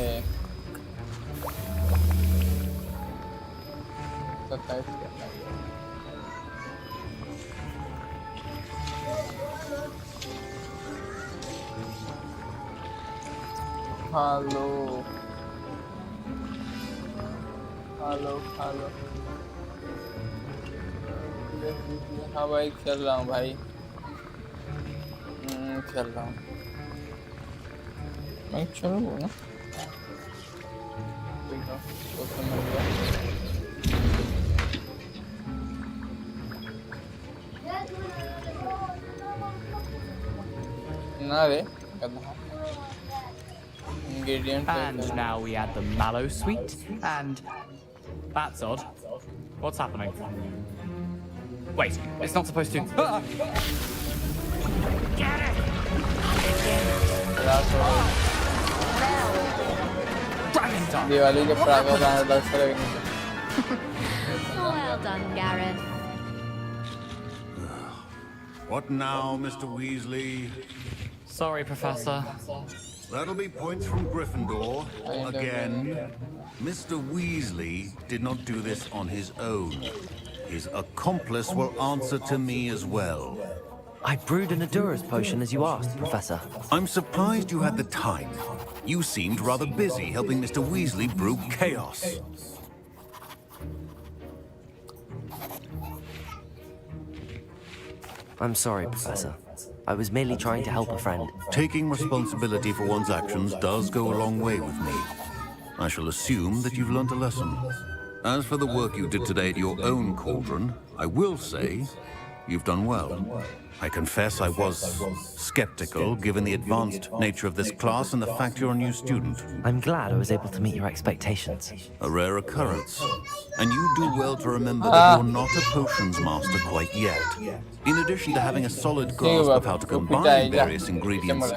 27 हेलो हाँ भाई चल रहा हूँ भाई चल रहा हूँ मैं चलो ना तो समझ गया ना रे And now we add the mallow sweet, and that's odd. What's happening? Wait, it's not supposed to. Get it! Dragon time! Diwali के प्रागों का दर्शक Well done, Gareth. What now, Mr. Weasley? Sorry, Professor. That'll be points from Gryffindor. Again. Mr. Weasley did not do this on his own. His accomplice will answer to me as well. I brewed an Endurance potion as you asked, Professor. I'm surprised you had the time. You seemed rather busy helping Mr. Weasley brew chaos. I'm sorry, Professor. I was merely trying to help a friend. Taking responsibility for one's actions does go a long way with me. I shall assume that you've learnt a lesson. As for the work you did today at your own cauldron, I will say you've done well. I confess I was skeptical, given the advanced nature of this class and the fact you're a new student. I'm glad I was able to meet your expectations. A rare occurrence. And you do well to remember that you're not a potions master quite yet. In addition to having a solid grasp of how to combine various ingredients,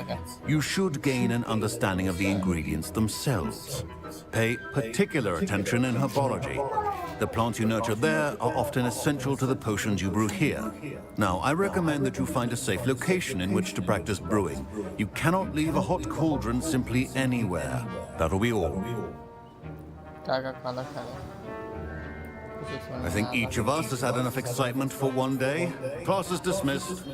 you should gain an understanding of the ingredients themselves. Pay particular attention in herbology. The plants you nurture there are often essential to the potions you brew here. Now, I recommend that you find a safe location in which to practice brewing. You cannot leave a hot cauldron simply anywhere. That'll be all. I think each of us has had enough excitement for one day. Class is dismissed.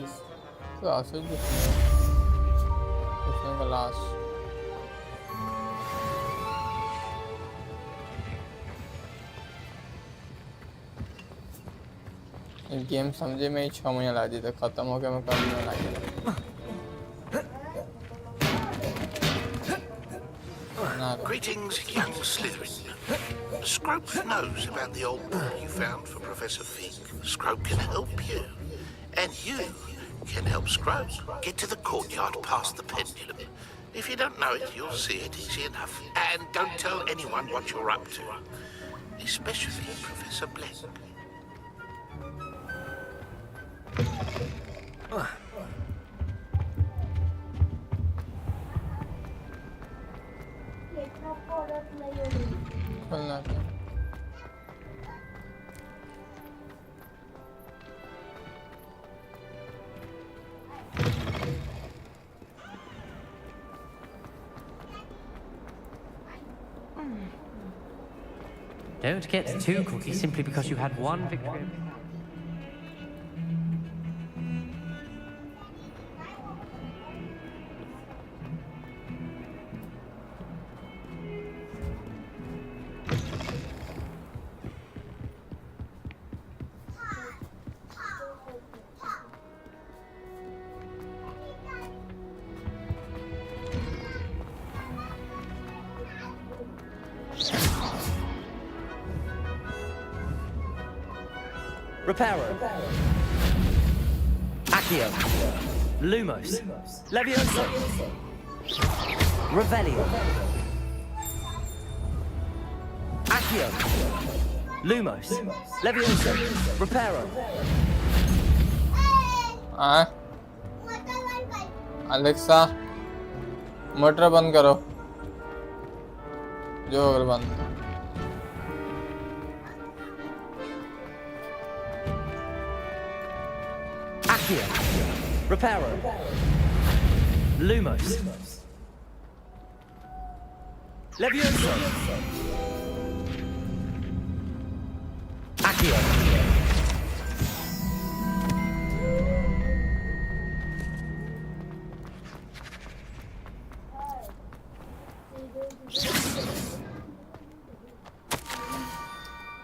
Game समझे में ही 6 महीने लग जाते खत्म हो गया मैं कभी नहीं लग Greetings, young Slytherin. Scrope knows about the old book you found for Professor Fig. Scrope can help you. And you can help Scrope get to the courtyard past the pendulum. If you don't know it, you'll see it easy enough. And don't tell anyone what you're up to. Especially Professor Black. Don't get too cocky simply because you had one victory. Reparo. Accio. Lumos. Levioso. Revelio. Accio. Lumos. Levioso. Reparo. Alexa motor बंद करो जो अगर बंद Accio. Reparo. Lumos. Levioso. Accio.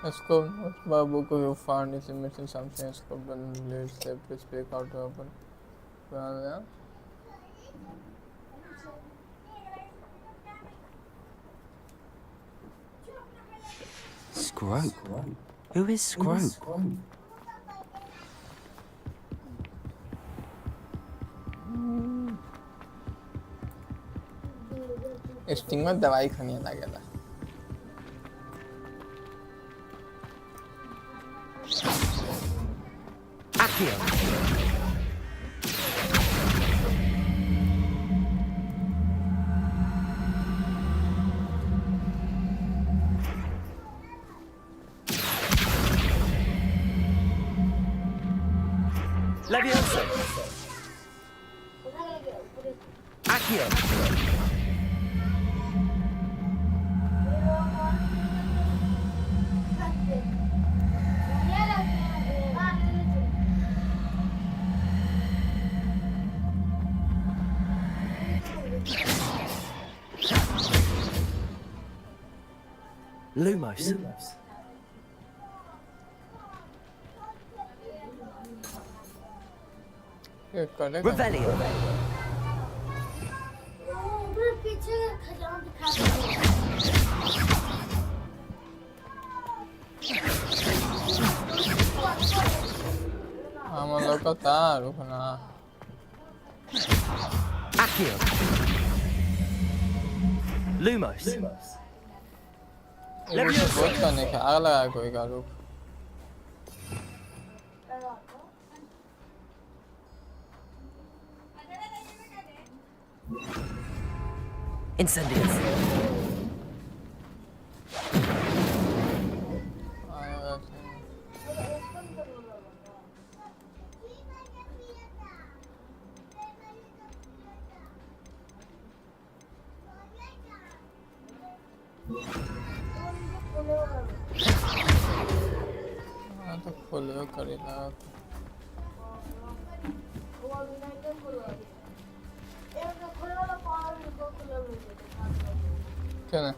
Scope by book you found is missing something. Scope and let's say please speak out to open. Well, yeah. Scrope? Who is Scrope? Sting में दवाई खानी है लगे था Accio. Levioso. Accio. Lumos. Revelio. हम लोग का था रुकना Accio. Lumos. बहुत करने का आग लगा कोई का रुक Incendio. तो खोलो करेगा क्या ना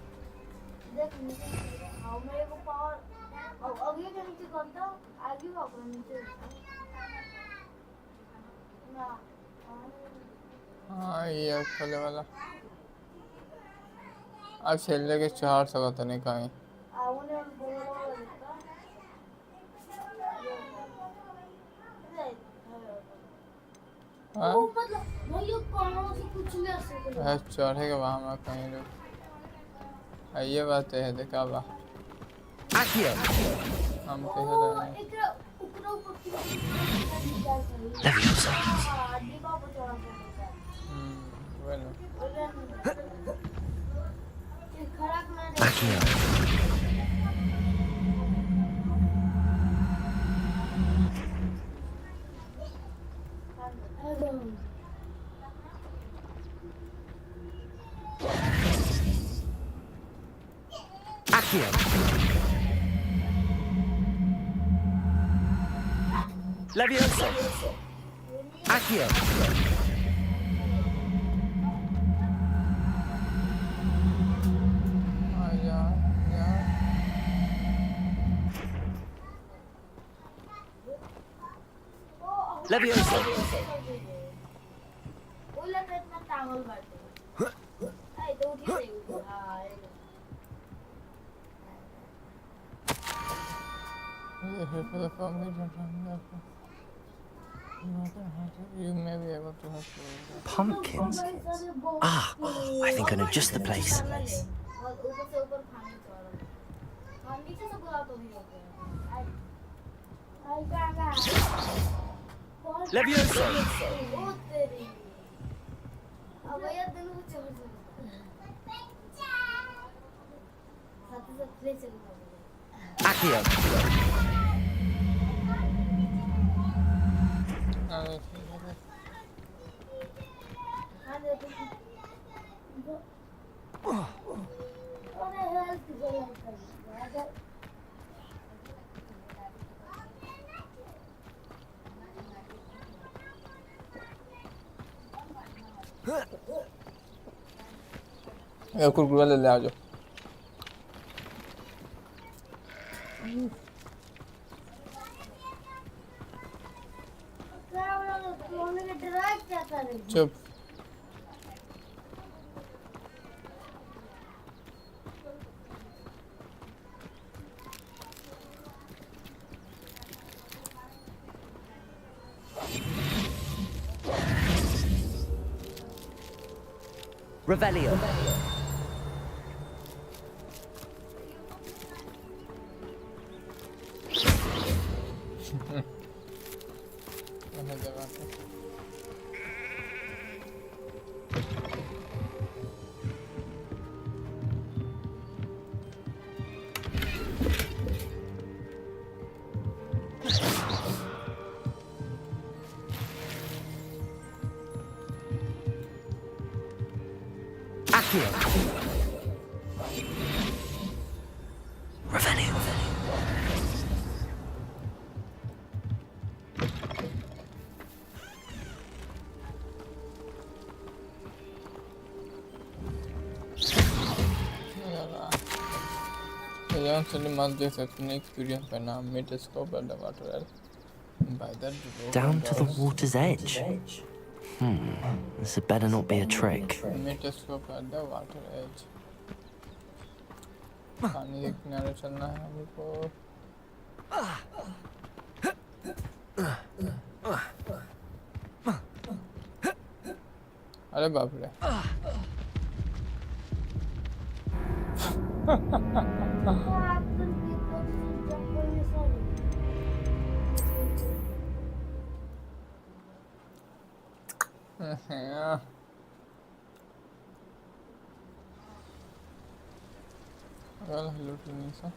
हाँ ये खोले वाला अब खेलने के 400 का तो नहीं कहीं चढ़ेगा वहाँ में कहीं लोग ये बात है देखा बा हम कह रहे हैं bueno Levioso. Accio. Levioso. You may be able to have Pumpkins? Ah, I think I know just the place. Levioso. Accio. कुरकुरा ले आ जाओ चुप Revelio. Accio. Revelio. Down to the water's edge. This had better not be a trick. Metascope at the water edge. पानी के किनारे चलना है हमको अरे बाप रे Well, hello to Nisa.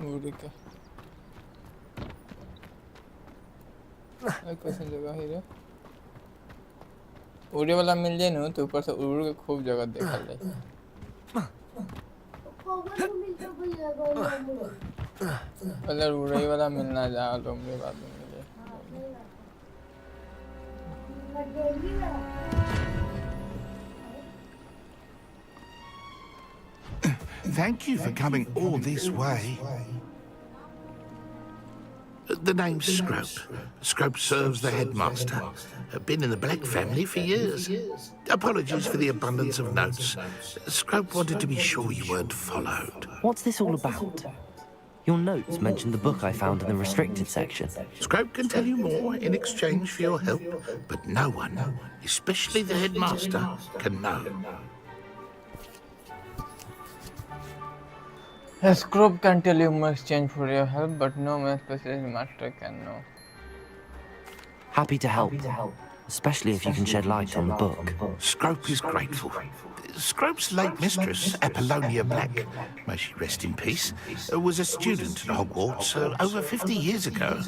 Urika. कैसे जगह ही रे उड़े वाला मिल जाए ना तो ऊपर से उड़ के खूब जगह देखा जाए पहले उड़े वाला मिलना जा लंबे बाद में मिले Thank you for coming all this way. The name's Scrope. Scrope serves the headmaster. Been in the Black family for years. Apologies for the abundance of notes. Scrope wanted to be sure you weren't followed. What's this all about? Your notes mentioned the book I found in the restricted section. Scrope can tell you more in exchange for your help, but no one, especially the headmaster, can know. A Scrope can tell you more exchange for your help, but no math specialist master can know. Happy to help, especially if you can shed light on the book. Scrope is grateful. Scrope's late mistress, Apollonia Black, may she rest in peace, was a student at Hogwarts over 50 years ago.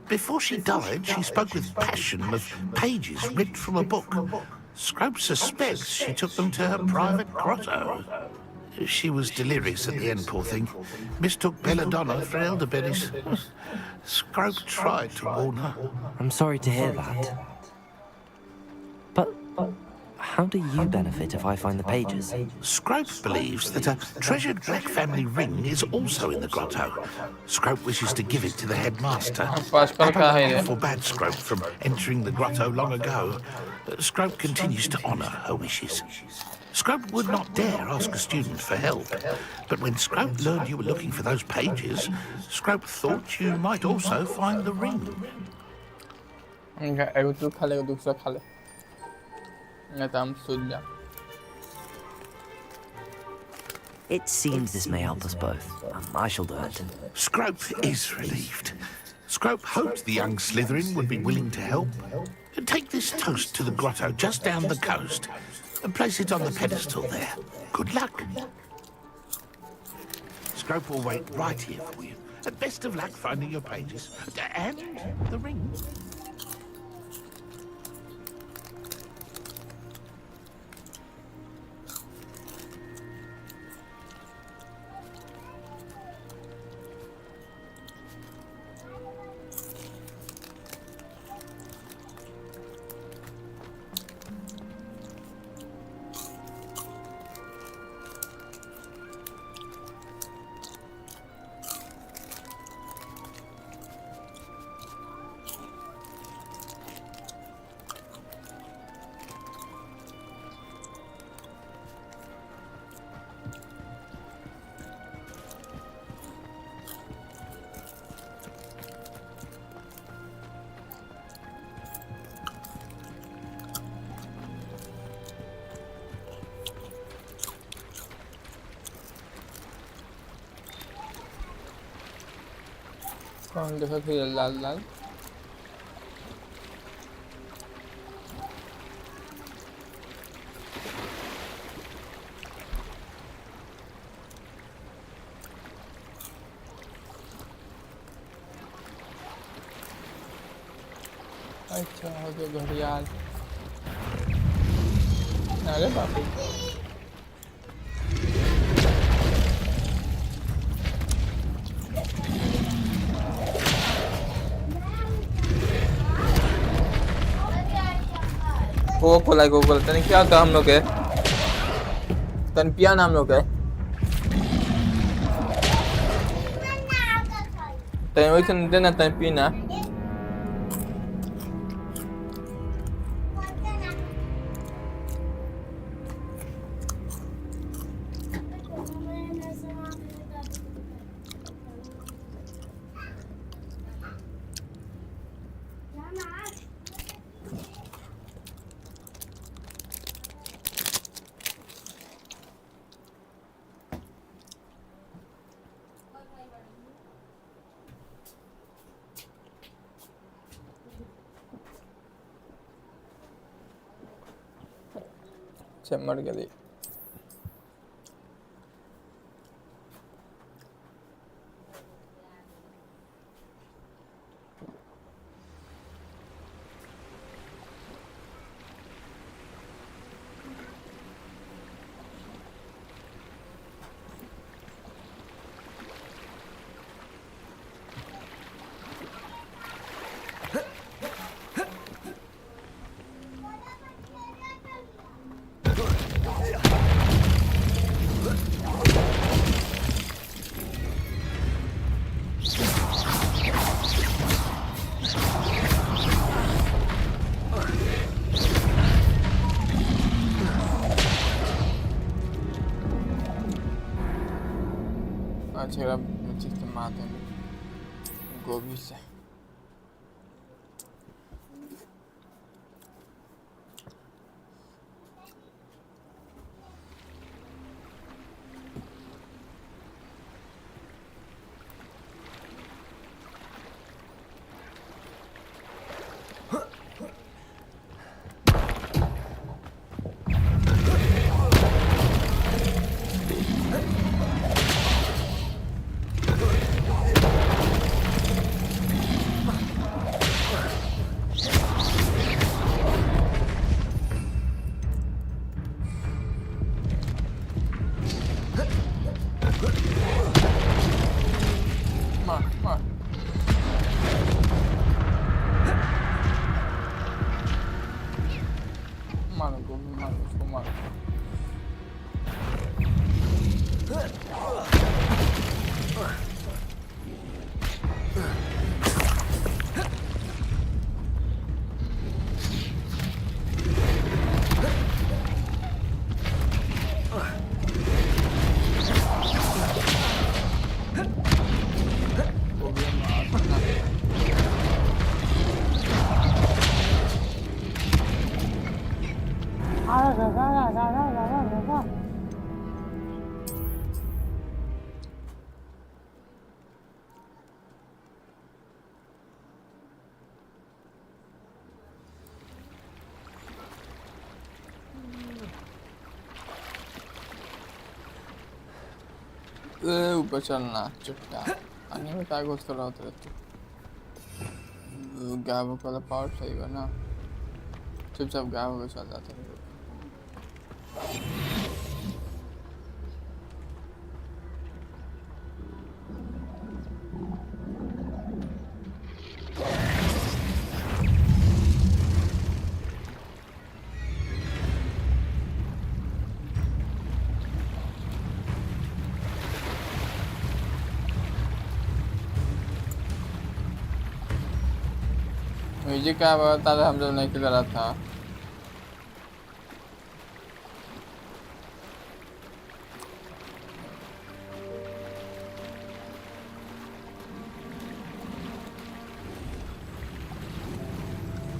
Before she died, she spoke with passion of pages ripped from a book. Scrope suspects she took them to her private grotto. She was delirious at the end, poor thing. Mistook belladonna for elderberries. Scrope tried to warn her. I'm sorry to hear that. But how do you benefit if I find the pages? Scrope believes that a treasured Black family ring is also in the grotto. Scrope wishes to give it to the headmaster. Apollonia forbade Scrope from entering the grotto long ago. Scrope continues to honour her wishes. Scrope would not dare ask a student for help, but when Scrope learned you were looking for those pages, Scrope thought you might also find the ring. It seems this may help us both. I shall do it. Scrope is relieved. Scrope hoped the young Slytherin would be willing to help. Take this toast to the grotto just down the coast and place it on the pedestal there. Good luck. Scrope will wait right here for you. Best of luck finding your pages. And the ring. कौन देखा फिर लाल लाल अच्छा हो गया घड़ियाल अरे बाप रे गोकुल तने क्या था हम लोग के तन पिया नाम लोग है तने वही तन देना तन पीना मर गई c'era un sistemato govis. ऊपर चलना चुट्टा आने में कागज कर रहा होता तो गावों का पार्ट सही है ना चुपचाप गावों को चल जाता है म्यूजिक का बता रहे हम जब नहीं खेल रहा था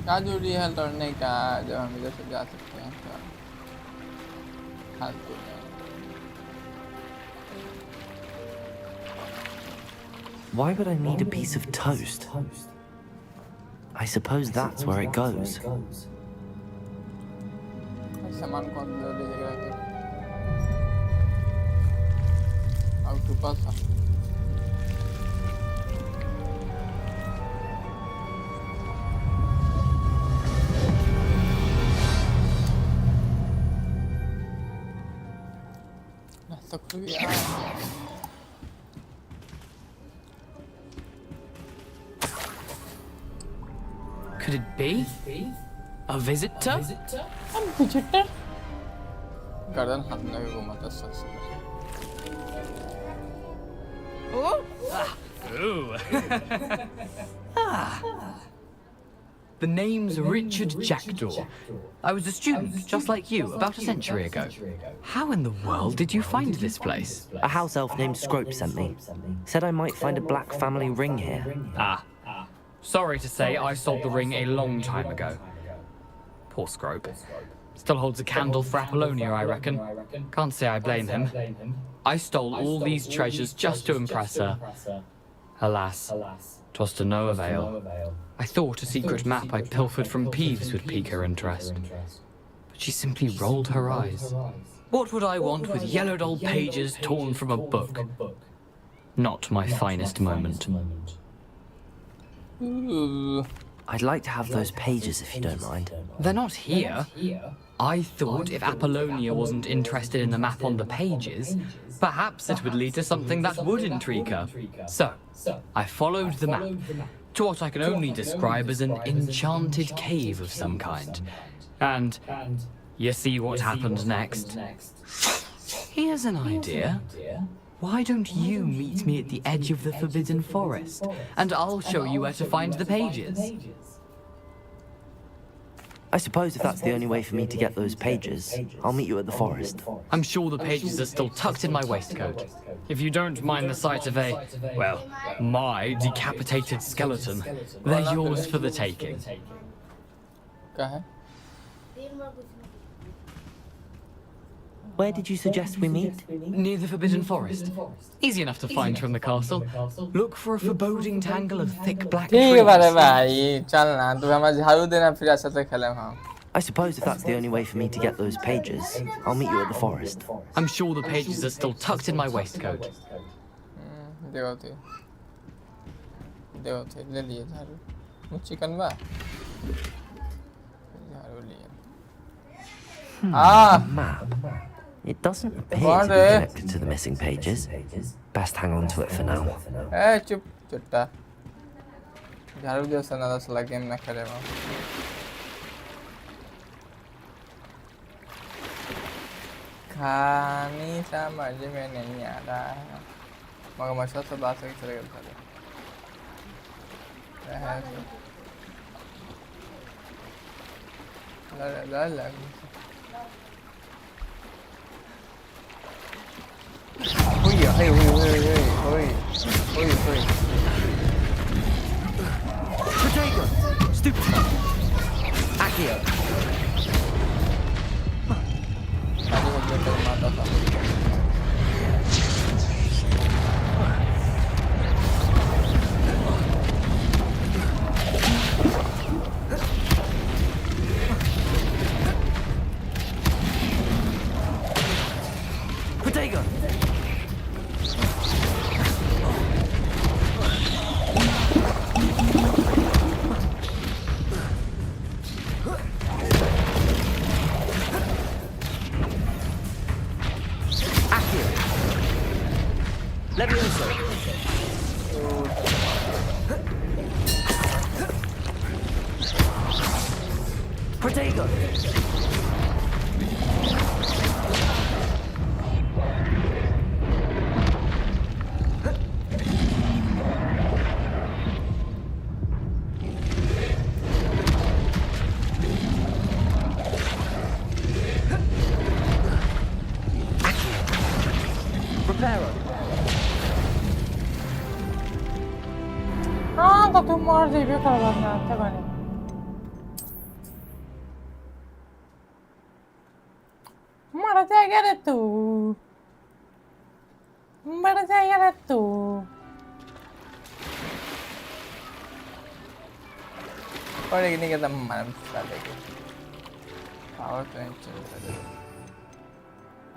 क्या जरूरी है लड़ने का जब हम इधर से जा सकते हैं तो फालतू Why would I need a piece of toast? I suppose that's where it goes. सामान कौन ले जाएगा out to pass Could it be? A visitor? A visitor? गर्दन हाथ में भी घुमाता सच Oh! The name's Richard Jackdaw. I was a student, just like you, about a century ago. How in the world did you find this place? A house elf named Scrope sent me. Said I might find a black family ring here. Ah. Sorry to say, I sold the ring a long time ago. Poor Scrope. Still holds a candle for Apollonia, I reckon. Can't say I blame him. I stole all these treasures just to impress her. Alas, 'twas to no avail. I thought a secret map I pilfered from Peeves would pique her interest. But she simply rolled her eyes. What would I want with yellowed old pages torn from a book? Not my finest moment. I'd like to have those pages if you don't mind. They're not here. I thought if Apollonia wasn't interested in the map on the pages, perhaps it would lead to something that would intrigue her. So, I followed the map to what I can only describe as an enchanted cave of some kind. And you see what happened next? Here's an idea. Why don't you meet me at the edge of the Forbidden Forest, and I'll show you where to find the pages. I suppose if that's the only way for me to get those pages, I'll meet you at the forest. I'm sure the pages are still tucked in my waistcoat. If you don't mind the sight of a, well, my decapitated skeleton, they're yours for the taking. Where did you suggest we meet? Near the Forbidden Forest. Easy enough to find from the castle. Look for a foreboding tangle of thick black trees. I suppose if that's the only way for me to get those pages, I'll meet you at the forest. I'm sure the pages are still tucked in my waistcoat. Map. It doesn't appear to be connected to the missing pages. Best hang on to it for now. Hey, chup, chutta. झाड़ू जैसा ना दस लगे game ना खेले वो कहानी समझ में नहीं आ रहा है मगर मशहूर से बात से चले गए ला ला Protego! Stupid! Accio! Protego! Levioso. Protego. Preparo. तो तुम और रिव्यू करवाना था बने मर जाएगा रे तू और एक नहीं कहता मालूम साले के पावर तो नहीं चल रहा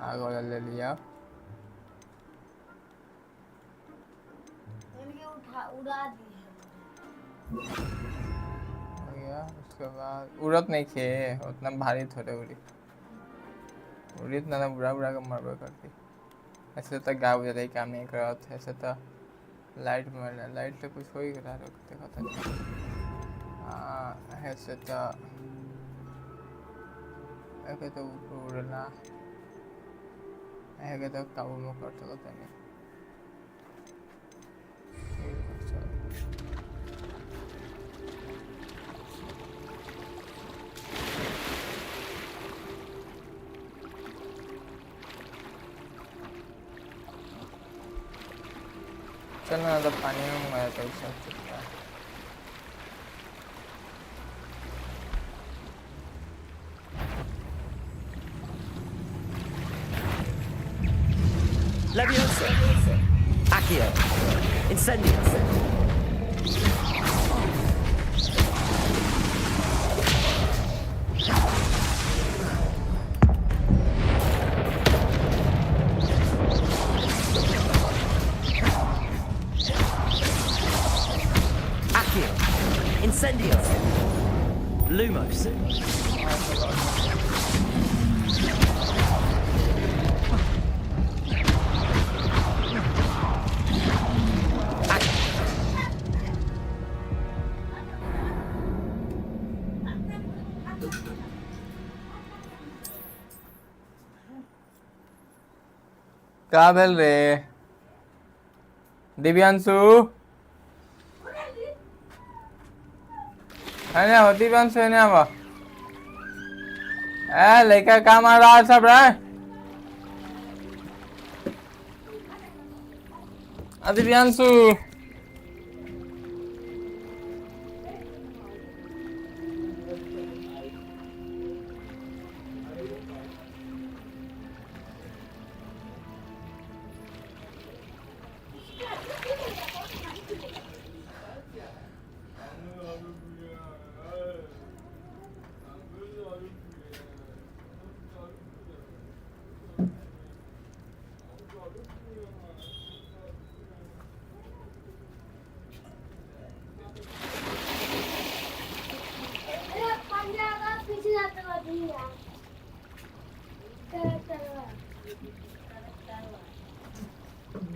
आगे वाला ले लिया उड़ा दी उसके बाद उड़त नहीं खे उतना भारी थोड़े उड़ी इतना ना बुरा बुरा का मरबे करती ऐसे तो गाँव जरा ही काम नहीं कर रहा था ऐसे तो लाइट मर रहा लाइट तो कुछ हो ही रहा देखा था हाँ ऐसे तो ऐसे तो उड़ना ऐसे तो काबू में कर सकता नहीं चलना तो पानी में मैं तो सब चुका Levioso. Accio. Incendio. Incendio! Lumos! क्या भेल रे दिव्यांशु है ना दिव्यांशु है ना लेकर काम आ रहा है सब रे Adriansu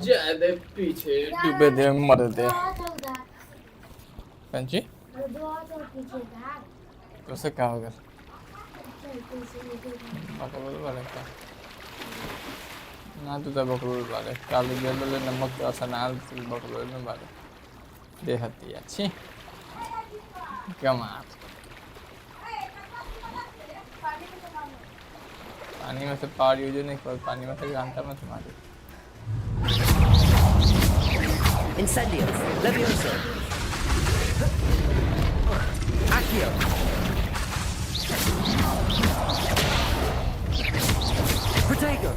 ज्यादा पीछे डूबे दे मर दे पंची कैसे क्या होगा बकरोल वाले का ना तो बकरोल वाले काली गेल नमक का सनाल बकरोल में वाले देहती अच्छी कमाल पानी में से पार यूज नहीं कर पानी में से घंटा में से मारे Incendio, Levioso, Accio, Protego,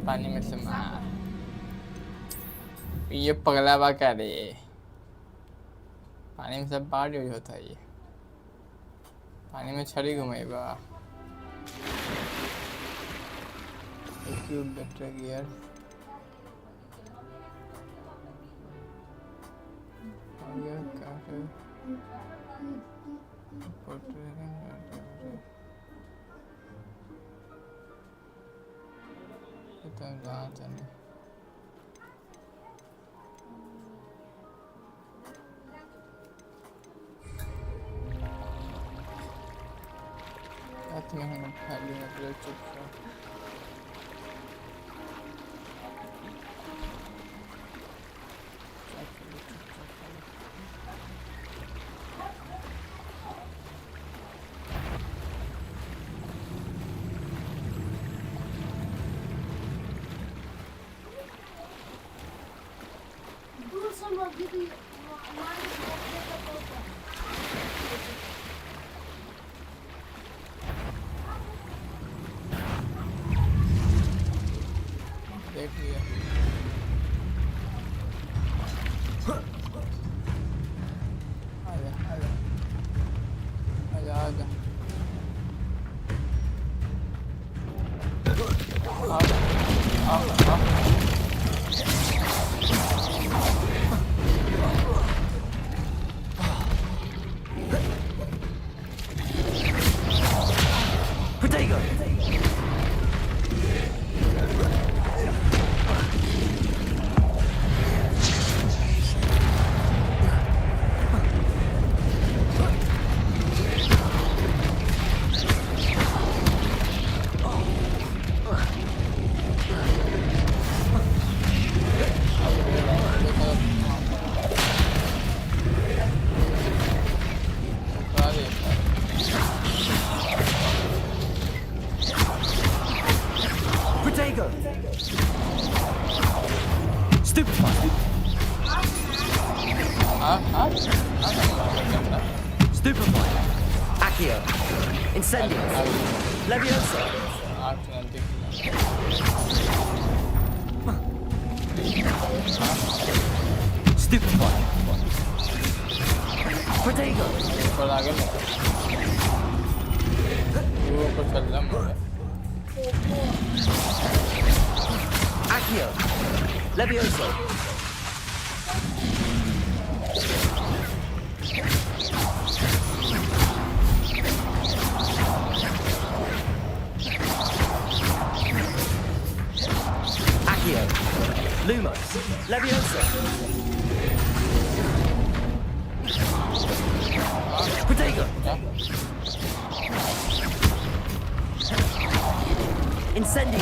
पानी में से मार ये पगला बा करे पानी में सब बाढ़ यूज होता है ये पानी में छड़ी घुमाएगा better gear Stupefy, Accio, Incendio, Levioso, Stupefy, Protego, Accio, Levioso, Accio, Lumos, Levioso, Protego, Incendio.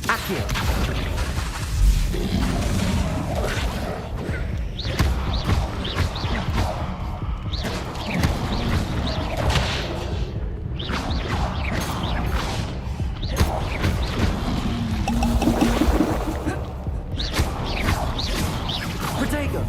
Accio. Protego.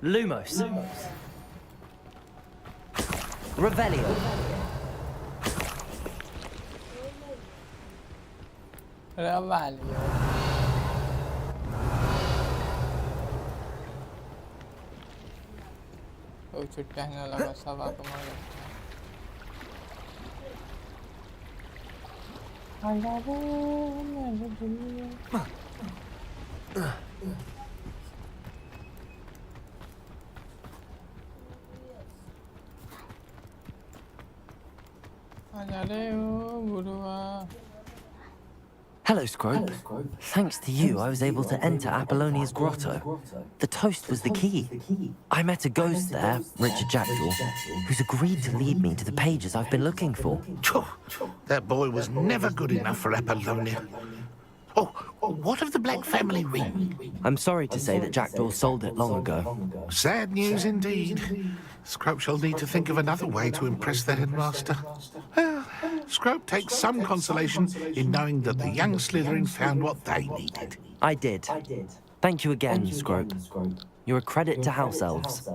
Lumos. Revelio. Revelio. वो छुट्टियाँ लगा सब आपको मार Hello, Scrope. Thanks to you, I was able to enter Apollonia's grotto. The toast was the key. I met a ghost there, Richard Jackdaw, who's agreed to lead me to the pages I've been looking for. That boy was never good enough for Apollonia. Oh, what of the Black Family ring? I'm sorry to say that Jackdaw sold it long ago. Sad news indeed. Scrope shall need to think of another way to impress the headmaster. Well, Scrope takes some consolation in knowing that the young Slytherin found what they needed. I did. Thank you again, Scrope. You're a credit to House Elves.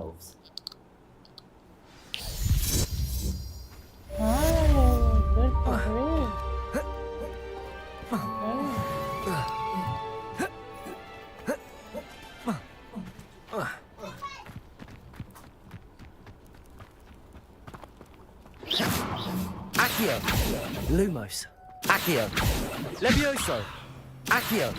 Accio. Lumos. Accio. Levioso. Accio.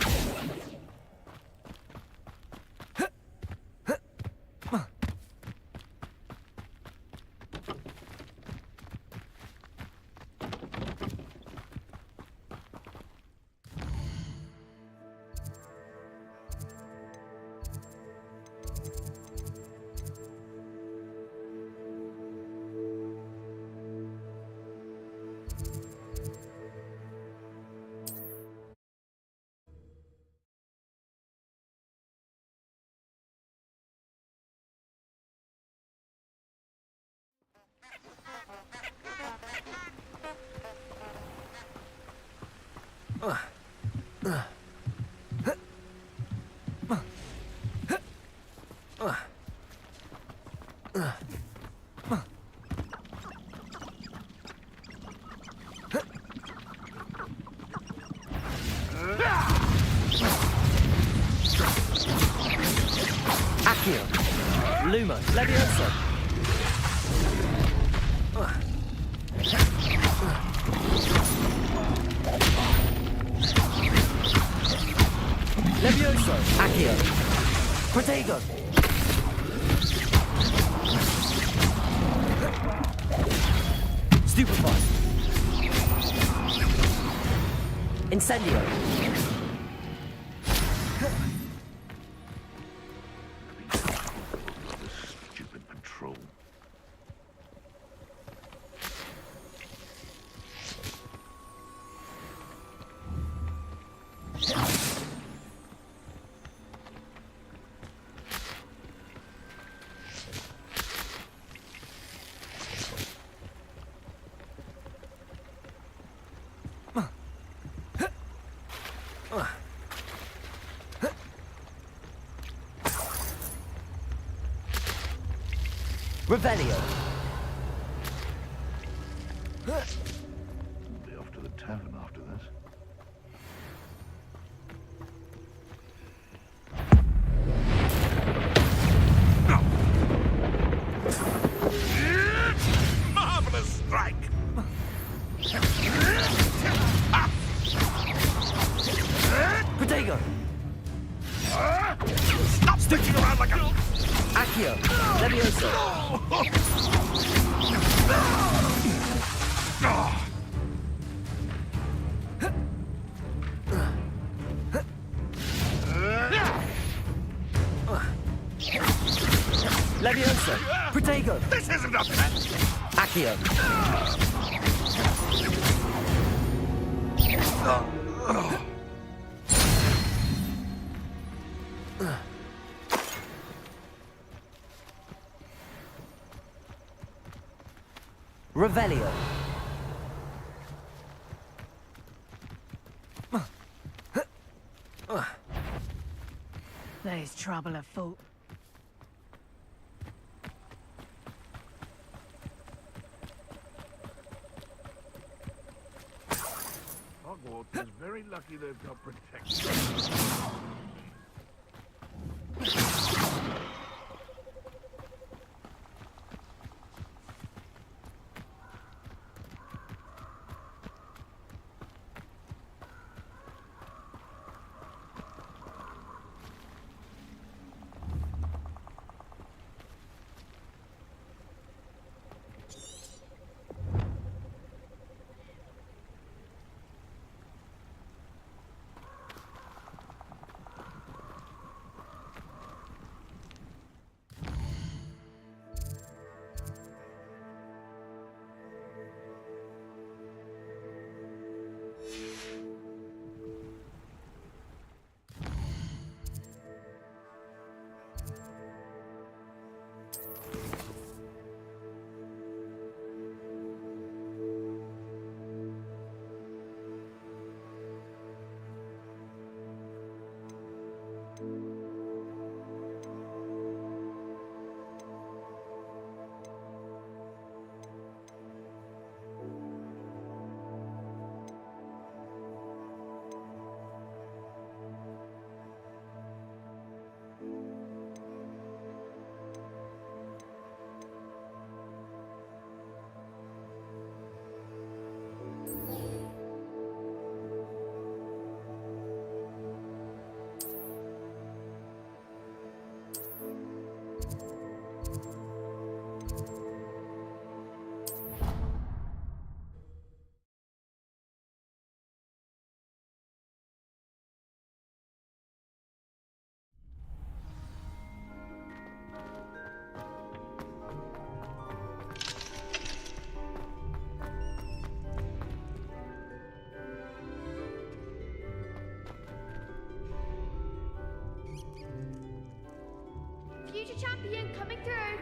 Accio. Lumo. Levioso. Levioso. Accio. Protego. Stupefy. Incendio. Stupid patrol. Revelio. Be off to the tavern after this. Marvelous strike! Protego. Stop sticking around like a... Accio. Levioso. Levioso. Protego. This isn't a match. Accio. Revelio. There's trouble afoot. Hogwarts is very lucky they've got protection. Future champion coming through.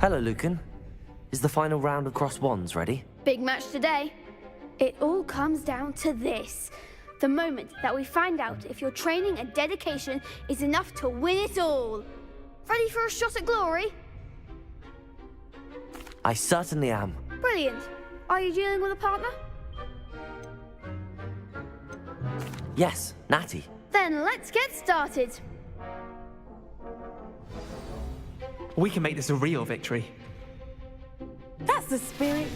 Hello, Lucan. Is the final round of cross wands ready? Big match today. It all comes down to this. The moment that we find out if your training and dedication is enough to win it all. Ready for a shot at glory? I certainly am. Brilliant. Are you dealing with a partner? Yes, Natty. Then let's get started. We can make this a real victory. That's the spirit.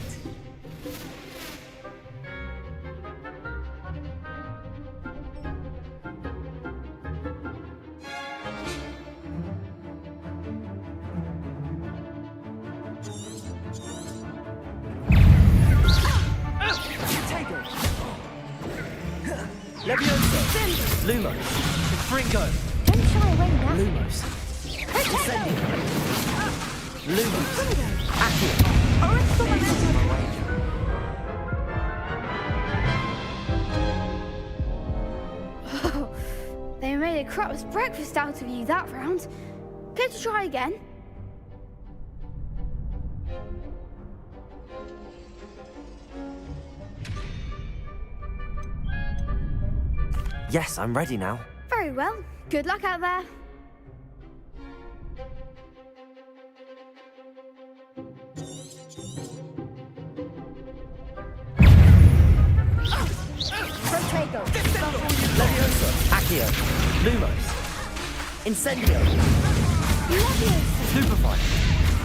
Levioso. Lumos. Confringo. Don't shy away now. Lumos. Incendio. Lumos. Accio. Oh, they made a crap's breakfast out of you that round. Care to try again? Yes, I'm ready now. Very well. Good luck out there. Protego. Levioso. Accio. Lumos. Incendio. Stupefy.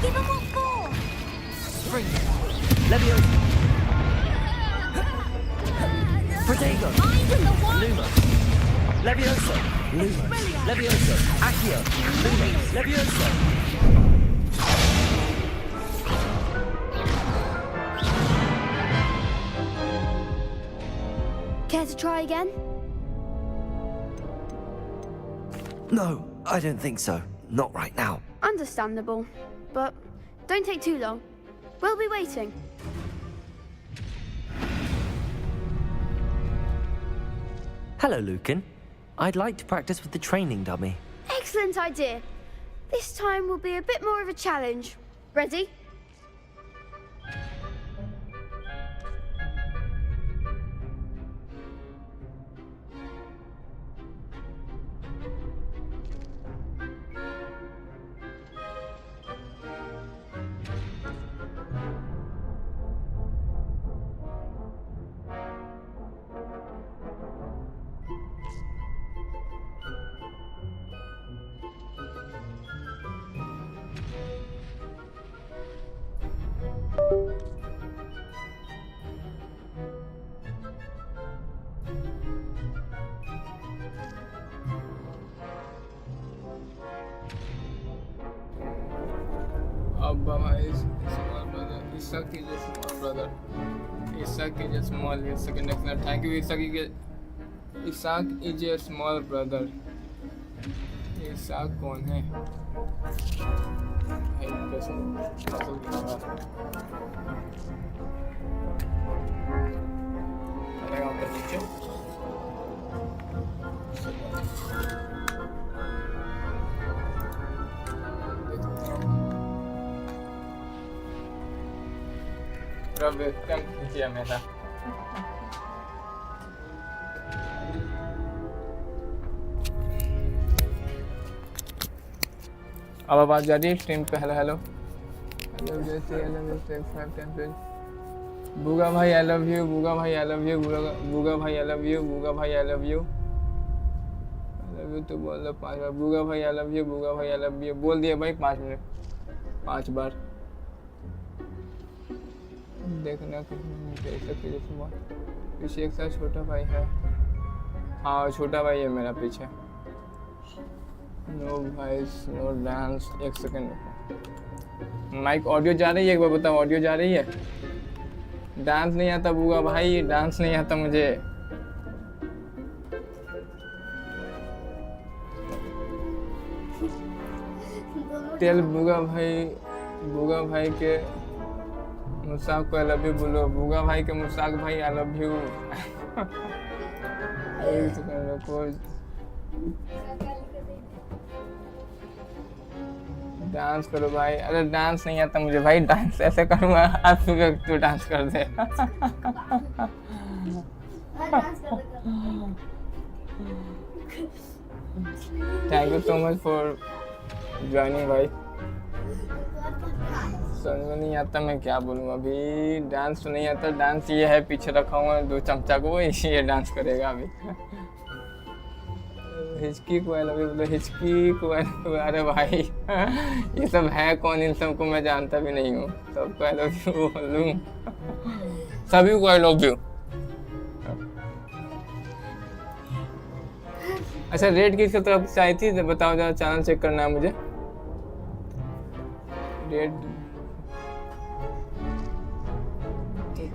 Give him what for? Spring. Leviosa. Protego. Luma. Leviosa. Luma. Leviosa. Accio. Luma. Leviosa. Care to try again? No, I don't think so. Not right now. Understandable, but don't take too long. We'll be waiting. Hello, Lucan. I'd like to practice with the training dummy. Excellent idea. This time will be a bit more of a challenge. Ready? Abba is small brother. Isaac is a small brother. Isaac is a small. Second next. Thank you, Isaac. Isaac is a small brother. Isaac कौन है? Welcome कीजिए मेरा अब आवाज जा रही है stream पे हेलो हेलो बूगा भाई आई लव यू बूगा भाई आई लव यू बूगा भाई आई लव यू बूगा भाई आई लव यू तो बोल दो 5 बार बूगा भाई आई लव यू बूगा भाई आई लव यू बोल दिया भाई 5 मिनट 5 बार देखना पीछे एक साथ छोटा भाई है हाँ छोटा भाई है मेरा पीछे नो वॉइस नो डांस एक सेकंड माइक ऑडियो जा रही है एक बार बताओ ऑडियो जा रही है डांस नहीं आता बूगा भाई डांस नहीं आता मुझे टेल बूगा भाई के मुसाक को आई लव यू बोलो बूगा भाई के मुसाक भाई आई लव यू डांस करो भाई अरे डांस नहीं आता मुझे भाई डांस ऐसे करूँगा आप तू डांस कर दे thank you so much for joining भाई समझ में नहीं आता मैं क्या बोलूँ अभी डांस तो नहीं आता डांस ये है पीछे रखा हुआ है 2 चमचा को ये डांस करेगा अभी हिचकी को बोलो हिचकी को अरे भाई ये सब है कौन इन सबको मैं जानता भी नहीं हूँ सबको आई लव यू बोलूँ सभी को आई लव यू अच्छा रेट किसकी तरफ से आई थी बताओ जरा चैनल चेक करना है मुझे रेट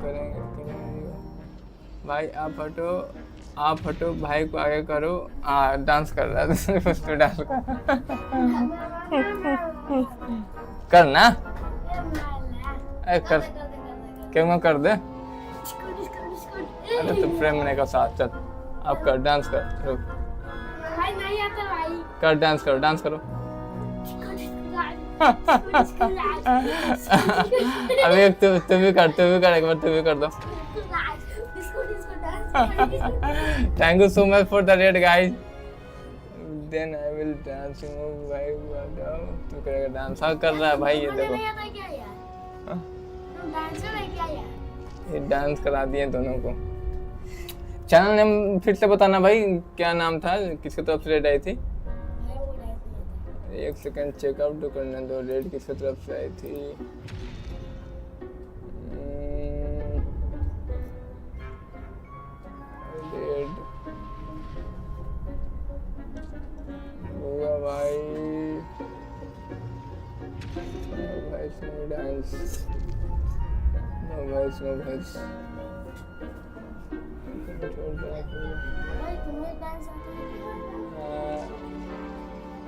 करेंगे भाई आप हटो भाई को आगे करो डांस कर रहा है तो डांस करना कर क्यों कर दे अरे तो प्रेम ने का साथ चल आप कर डांस कर रुक भाई नहीं आता भाई कर डांस करो अभी तुम भी कर एक बार तुम भी कर दो Thank you so much for the raid, guys. Then I will dance. भाई तू करेगा डांस हाँ कर रहा है भाई ये देखो ये डांस करा दिए दोनों को चैनल नेम फिर से बताना भाई क्या नाम था किसकी तरफ से रेड आई थी एक सेकंड चेकआउट तो करने दो। रेड किस तरफ से आई थी? रेड होगा भाई। भाई नो डांस, नो भाई, नो भाई।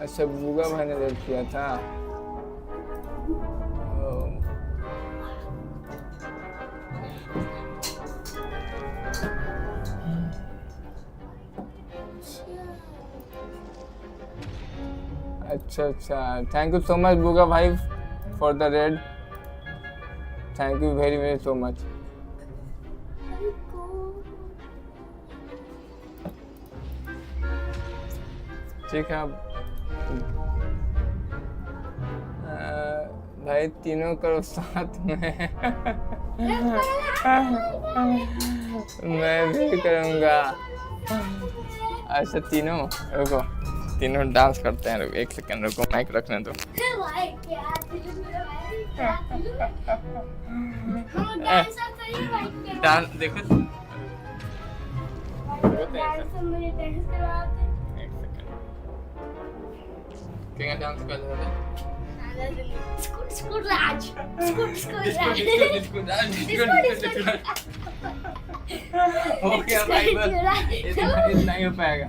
अच्छा बुगा भाई ने रेड किया था। अच्छा अच्छा, थैंक यू सो मच बुगा भाई for the red. Thank you very very so much. ठीक है भाई, तीनों करो साथ में। मैं भी करूँगा। अच्छा तीनों रुको, तीनों डांस करते हैं। रुको एक सेकंड, रुको माइक रखने दो। डांस देखो क्या डांस कर रहे हैं? हो गया भाई, बस इतना ही हो पाएगा।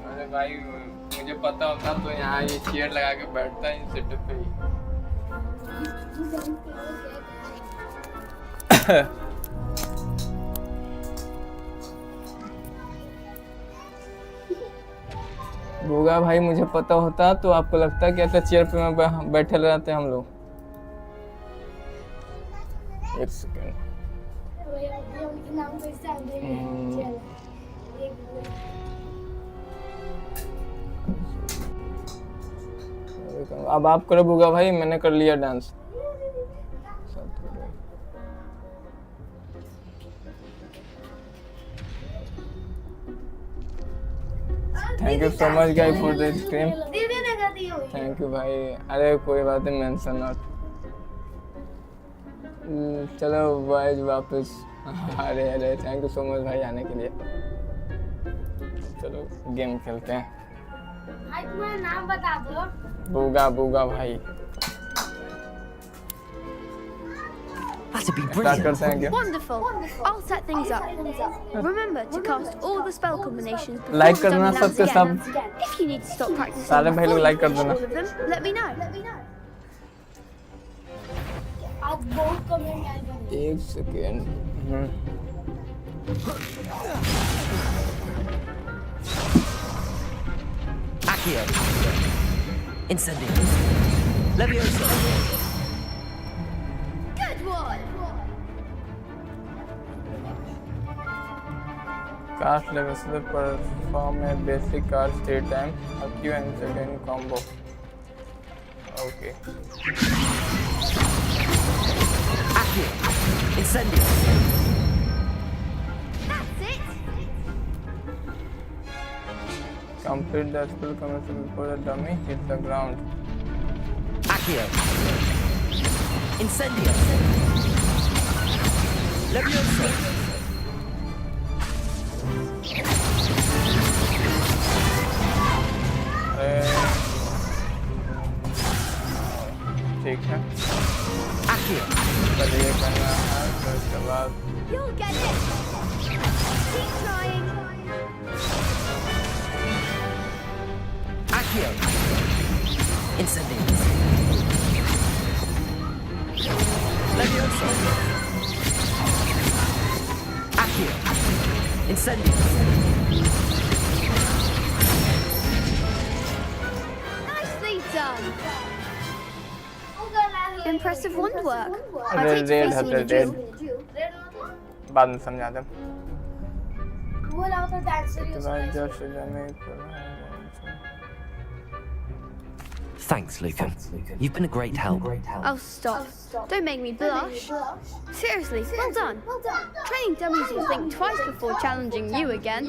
अरे भाई मुझे पता होता तो यहाँ ये चेयर लगा के बैठता इन सेटअप पे ही। भूगा भाई मुझे पता होता तो आपको लगता कि ऐसा चेयर पे मैं बैठे रहते हम लोग। एक सेकंड, अब आप करो भूगा भाई, मैंने कर लिया dance. Thank you so much guys for the stream. Thank you भाई। अरे कोई बात नहीं, मेंशन नॉट। चलो भाई वापस। अरे अरे थैंक यू सो मच भाई आने के लिए। चलो गेम खेलते हैं। भाई तुम्हारा नाम बता दो। बूगा बूगा भाई। That'd be brilliant. Wonderful. I'll set things up. Remember to cast all the spell combinations before like करना सबके सब। If you need to stop practicing सारे भाई लोग लाइक कर देना। all of them, let me know. आज बहुत कमेंट आए। एक second. Accio. Incendio. Leviosa. Good one. Cast level perform a basic card 3 times. Accio and second combo. Okay. Accio. Incendio. That's it. Complete the spell combination before the dummy hits the ground. Accio. Incendio. Leviosa. ठीक है। Accio. पहले ये करना है, फिर उसके बाद You'll get it. Keep trying. Accio. Incendio. Leviosa. Accio. Incendio. Nicely done. Impressive wand work. I red take to red facing है in a रेड। duel. बाद में समझा दे। Duel out of dancer. Just में Thanks, Lucan. You've been a great help. Oh, stop. Don't make me blush. Seriously, well done. Training dummies will think twice before challenging you again.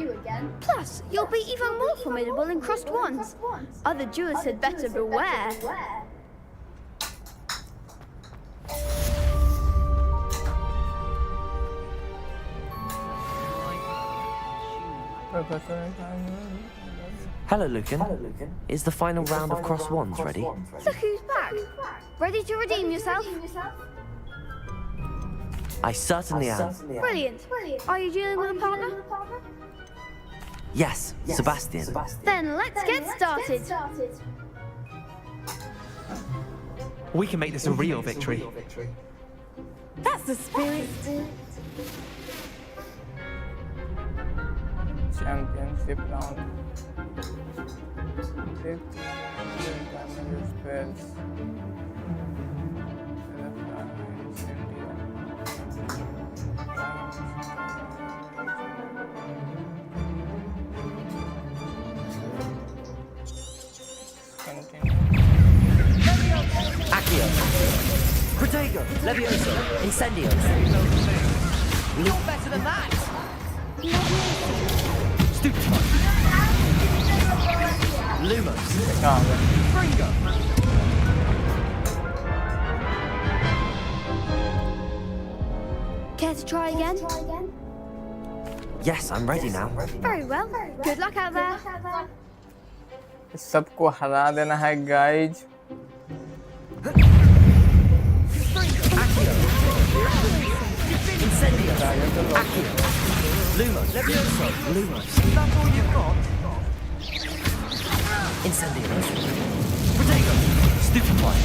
Plus, you'll be even more formidable in crossed wands. Other duelists had better beware. Hello, Lucan. Is the final round of cross wands ready? Look who's back. Ready to redeem yourself? I certainly am. Brilliant. Are you dealing with a partner? Yes, Sebastian. Then let's get started. We can make this a real victory. That's the spirit. Championship round. Spells. Accio. Protego. Levioso. Incendio. You're better than that! Stupefy. Lumos. Confringo. Care to try again? Yes, I'm ready now. Very well. Good luck out there. सबको हरा देना है guys. Incendio. Accio. Lumos. Levioso. Lumos. Is that all you've got? Incendio. Protego. Stupefy.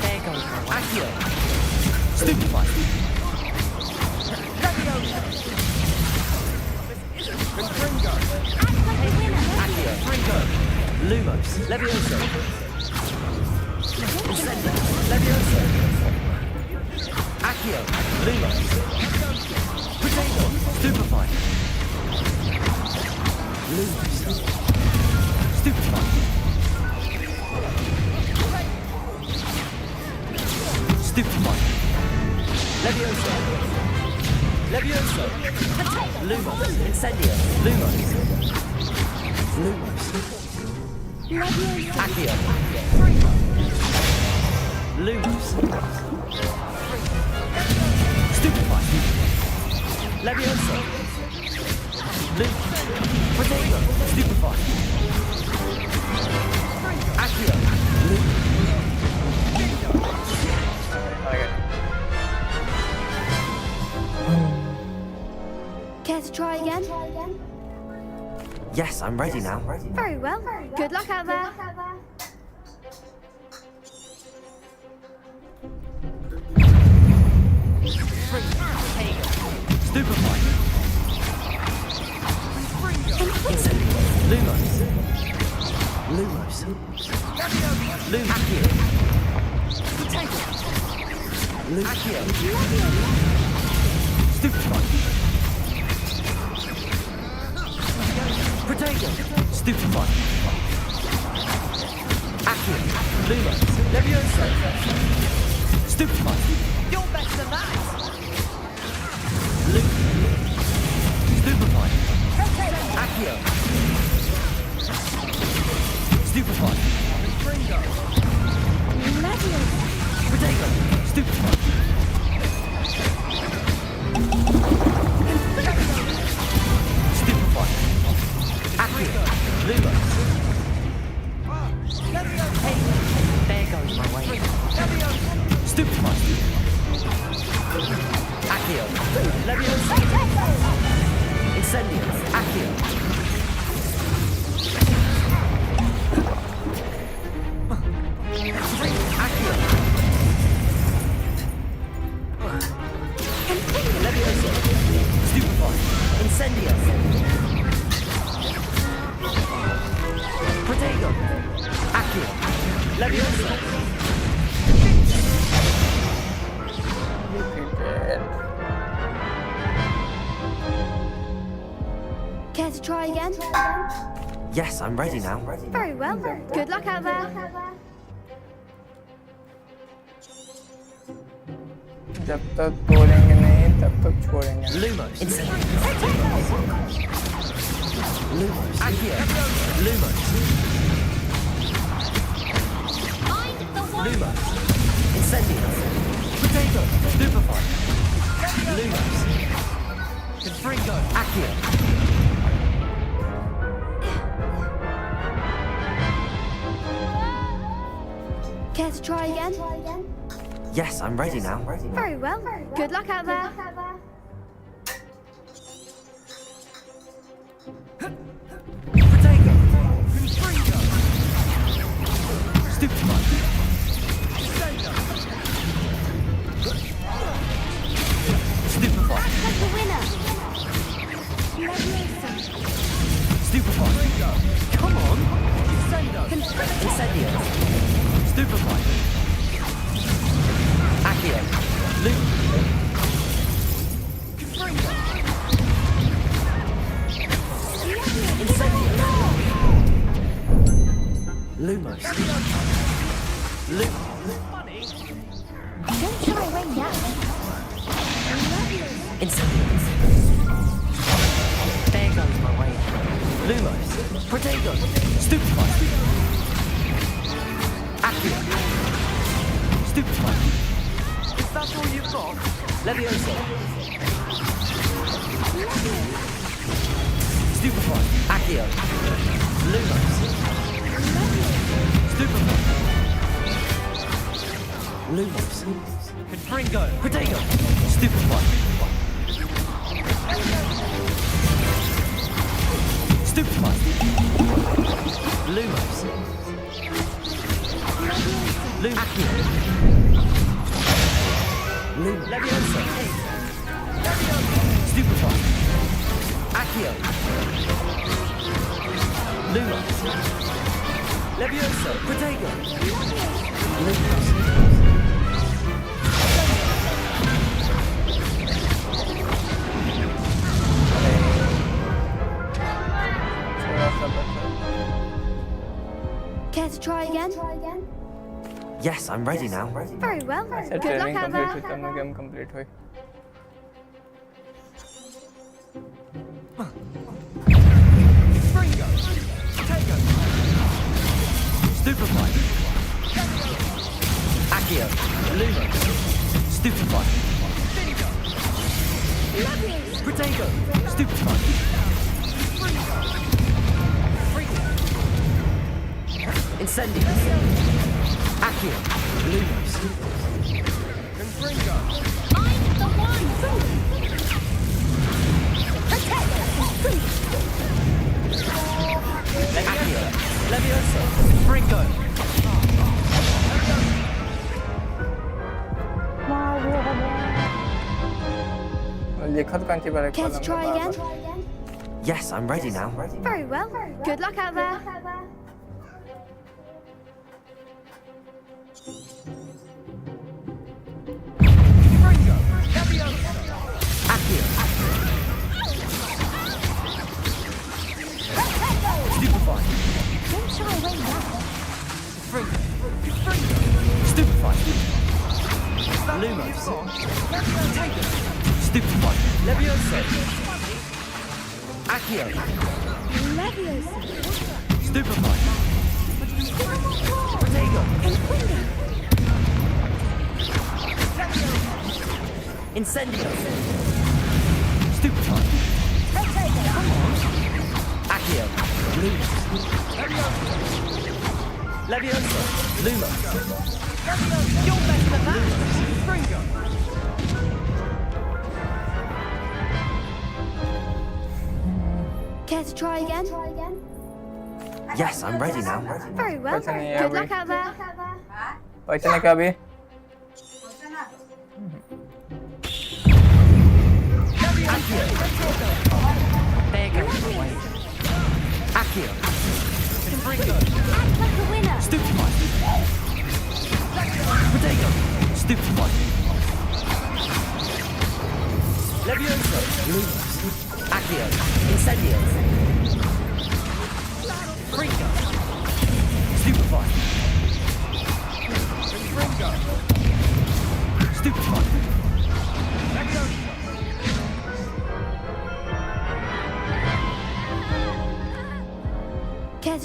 There goes my way. Accio. Stupefy. Levioso. Confringo. Accio. Fringo. Lumos. Levioso. Incendio. Levioso. Accio. Lumos. Protego. Stupefy. Lumos. Stupefy. Stupefy. Levioso. Levioso. Lumos. Incendio. Lumos. Lumos. Accio. Lumos. Stupefy. Levioso. Lumos. Protego. Stupefy. Accio. Care to try again? Yes, I'm ready now. Very well. Good luck out there. Stupefy. Incendio. Lumos. Lumos. Lumos. Accio. Accio. Stupefy. Protego. Stupefy. Accio. Lumos. Levioso. Stupefy. You're better than that! Stupefy. Accio. Stupefy. Confringo. Protego. Stupefy. Stupefy. Accio. Lumos. There goes my way. Stupefy. Accio. Levioso. Incendio. Accio. Accio. Levioso. Stupefy. Incendio. Protego. Accio. Levioso. Care to try again? Yes, I'm ready now. Very well. Good luck out there. जब तक तोड़ेंगे नहीं तब तक छोड़ेंगे Lumos. Lumos. Accio. Lumos. Lumos. Incendio. Potato. Stupefy. Lumos. Confringo. Accio. Care to try again? Yes, I'm ready now. Very well. Good luck out there. Potato. Confringo. Stupefy. Stupefy. That's the winner. Stupefy. Come on. Incendio. Stupefy. Accio. Loop. Confringo. Incendio. Lumos. Loop. Don't shy away now. Incendio. There goes my way. Lumos. Protego. Stupefy. Accio. Stupefy. Is that all you've got? Levioso. Stupefy. Accio. Lumos. Stupefy. Lumos. Confringo. Protego. Stupefy. Stupefy. Lumos. Accio. Levioso. Stupefy. Accio. Lumos. Levioso. Protego. Lumos. Care to try again? Yes, I'm ready now. Very well. अच्छा Good luck training out complete हुई there. तब में game complete हुई Confringo. Protego. Stupefy. Accio. Lumos. Stupefy. Protego. Stupefy. Incendio. Accio. Lumos. Confringo. I'm the one. Accio. Levioso. Confringo. लिखा तो कांची बारे Care to try again? Yes, I'm ready now. Very well. Good luck out there. Accio. Stupefy. Don't shy away now. Confringo. Stupefy. Lumos. Stupefy. Levioso. Accio. Leviosa. Stupefy. Protego. Incendio. Stupefy. Accio. Lumos. Levioso. Lumos. You're better than that. Confringo. Care to try again? Yes, I'm ready now. Very well. पैसा नहीं है Good अभी luck out there. पैसा नहीं क्या अभी Accio. There goes the way. Accio. Confringo. Act like a winner. Stupefy. Protego. Stupefy. Levioso. Lumos. Accio. Incendio.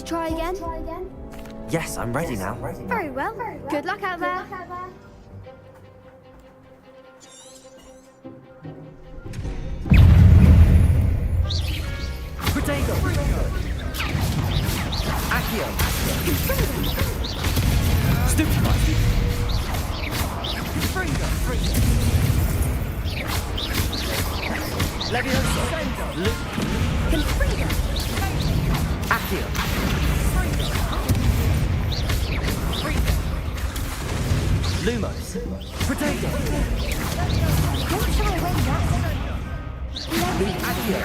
try again? Yes, I'm ready now. Very well. Good luck out there. Protego! Accio! Stupefy! Confringo! Levioso! Confringo! Accio! Lumos! Protego! Don't shy away now. Accio!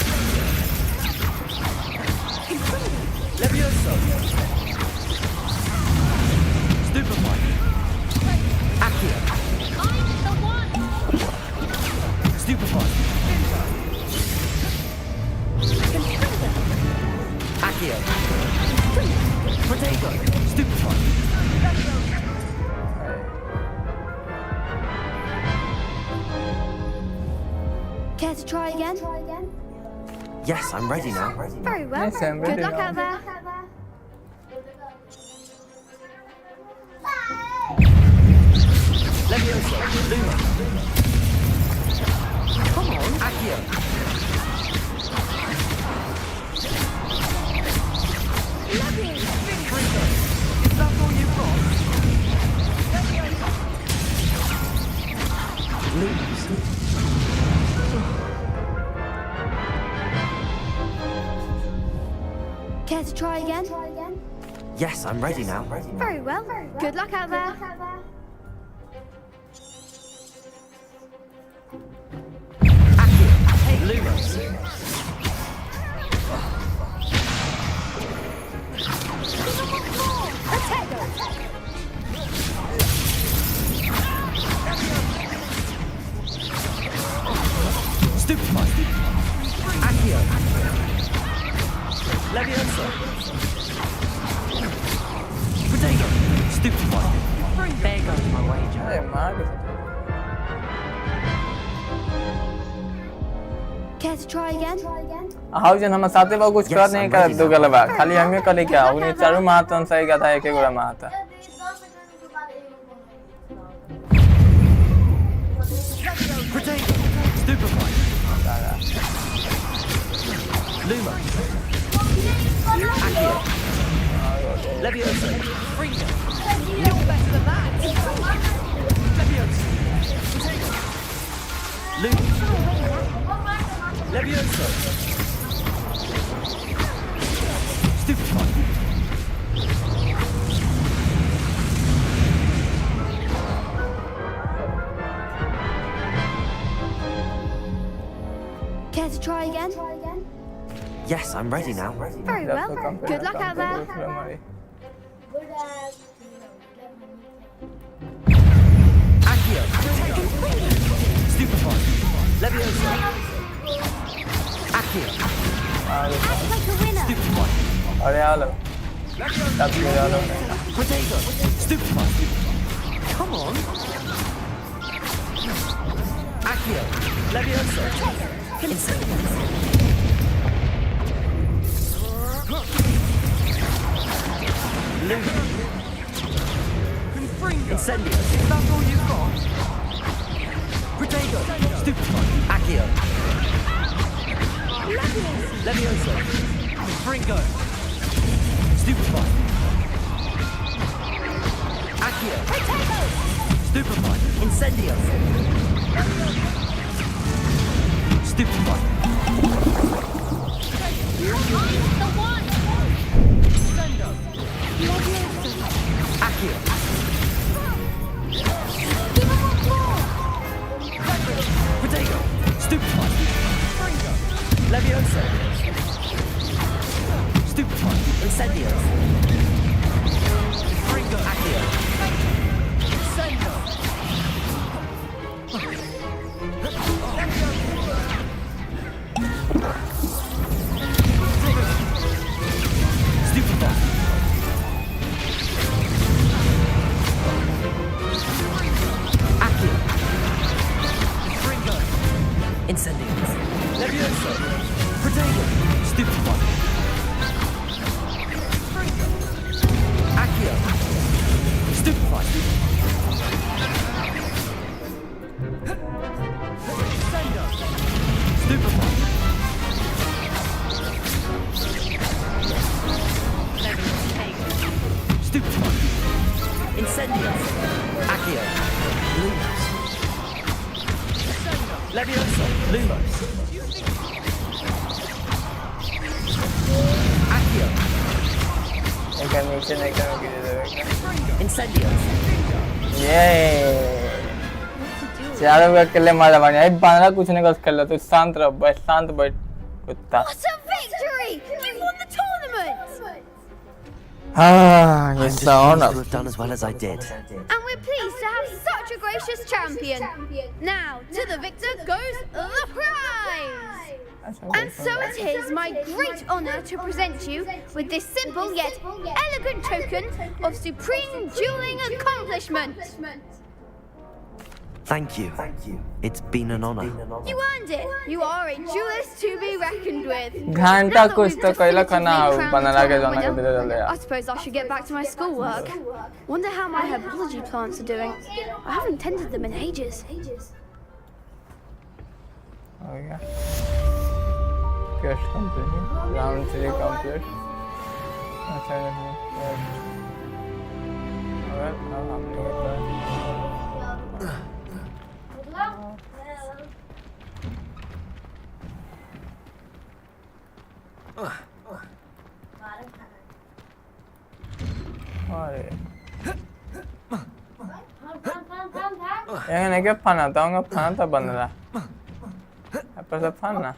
Levioso! Stupefy! Accio! I'm the one. Stupefy! Accio! Protego! Stupefy! Care to try again? Yes, I'm ready now. Very well. Yes, I'm Good ready luck now. out there. Levioso! Luma! Come on! Accio! Confringo! Is that all you've got? Lumos! Care to try again? Yes, I'm ready now. Very well. Good luck out there. Lumos! Stupefy! Accio! Levioso! Protego! Stupefy! There goes my wager. Care to try again? हाउजन हम साथे बा कुछ कर नहीं कर दो गलबा खाली हमें करे क्या उन्हें चारों महातन सही का था एक एक गुड़ा महाता Protego! Stupefy! Luma! Accio! Levioso! Confringo! You're better than that! Levioso! Luma! Levioso! Stupefy! Care to try again? Yes, I'm ready now. Very well. Good luck out there. Accio! Stupefy! Levioso! Accio! Act like a winner. Stupefy! अरे आलो तब ये आलो Protego! Stupefy! Come on! Accio! Levioso! Incendio! Luma! Confringo! Incendio! Is that all you've got? Protego! Stupefy! Accio! Levioso! Confringo! Stupefy! Accio! Stupefy! Incendio! Stupefy! The one. Accio! Protego! Stupefy! Levioso! Stupefy! Incendio! Confringo! Accio! Incendio! Stupefy! Accio! Confringo! Incendio! Levioso! Protego! Stupefy! Stupefy. Stupefy. Stupefy. Incendio. Accio. Lumos. Levioso. Lumos. Accio. Incendio. ये यार वो अकेले मारा बना है बांधना कुछ नहीं कर सकता तो शांत रहो बस शांत बैठ कुत्ता What a victory! You won the tournament! हाँ ये I'm just sound pleased to have done as well as I did. And we're pleased to have such a gracious champion. Now, to the victor goes the prize! And so it is my great honour to present you with this simple yet elegant token of supreme dueling accomplishment. Thank you. It's been an honor. You earned it. You are a duelist to be reckoned with. घंटा कुछ तो कैला खाना बनाना के जाना के दे दे I suppose I should get back to my schoolwork. Wonder how my herbology plants are doing. I haven't tended them in ages. हो गया quest complete round 3 complete अच्छा और हमने अरे ये क्या फना था फना था बन रहा पर सब फना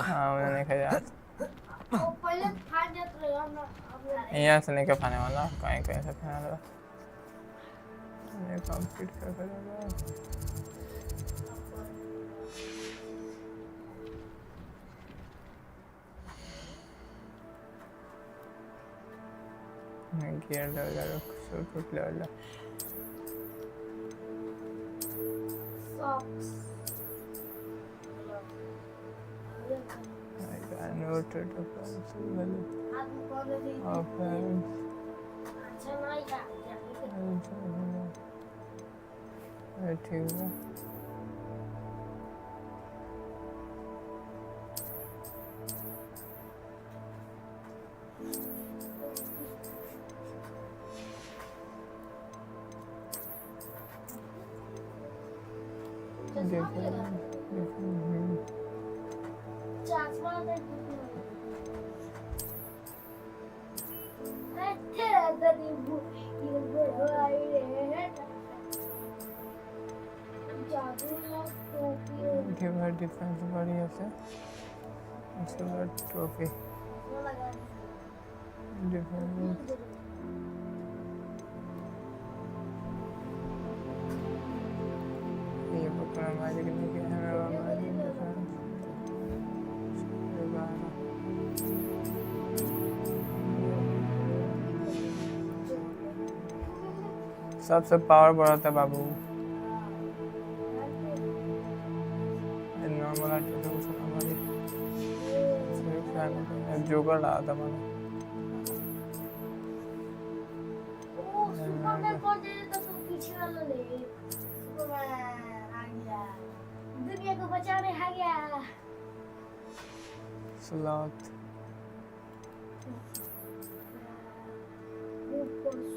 हाँ उन्होंने खाया यहाँ से नहीं क्या खाने वाला कहीं कहीं से खाने वाला ये कंप्लीट कर करेगा गियर लगा शॉर्टकट लगा I noted the pencil. Give her defense बढ़िया से उसके बाद ट्रॉफी डिफेंस ये पकड़ा मैजिक लेके हमें वो मैजिक डिफेंस सबसे पावर बढ़ाता है बाबू जोकर रहा था मैंने दुनिया को बचाने आ गया स्लॉथ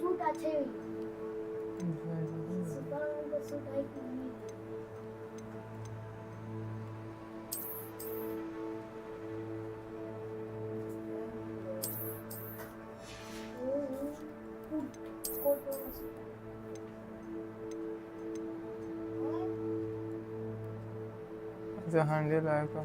सूट अच्छे सूट है जो हैंडल आएगा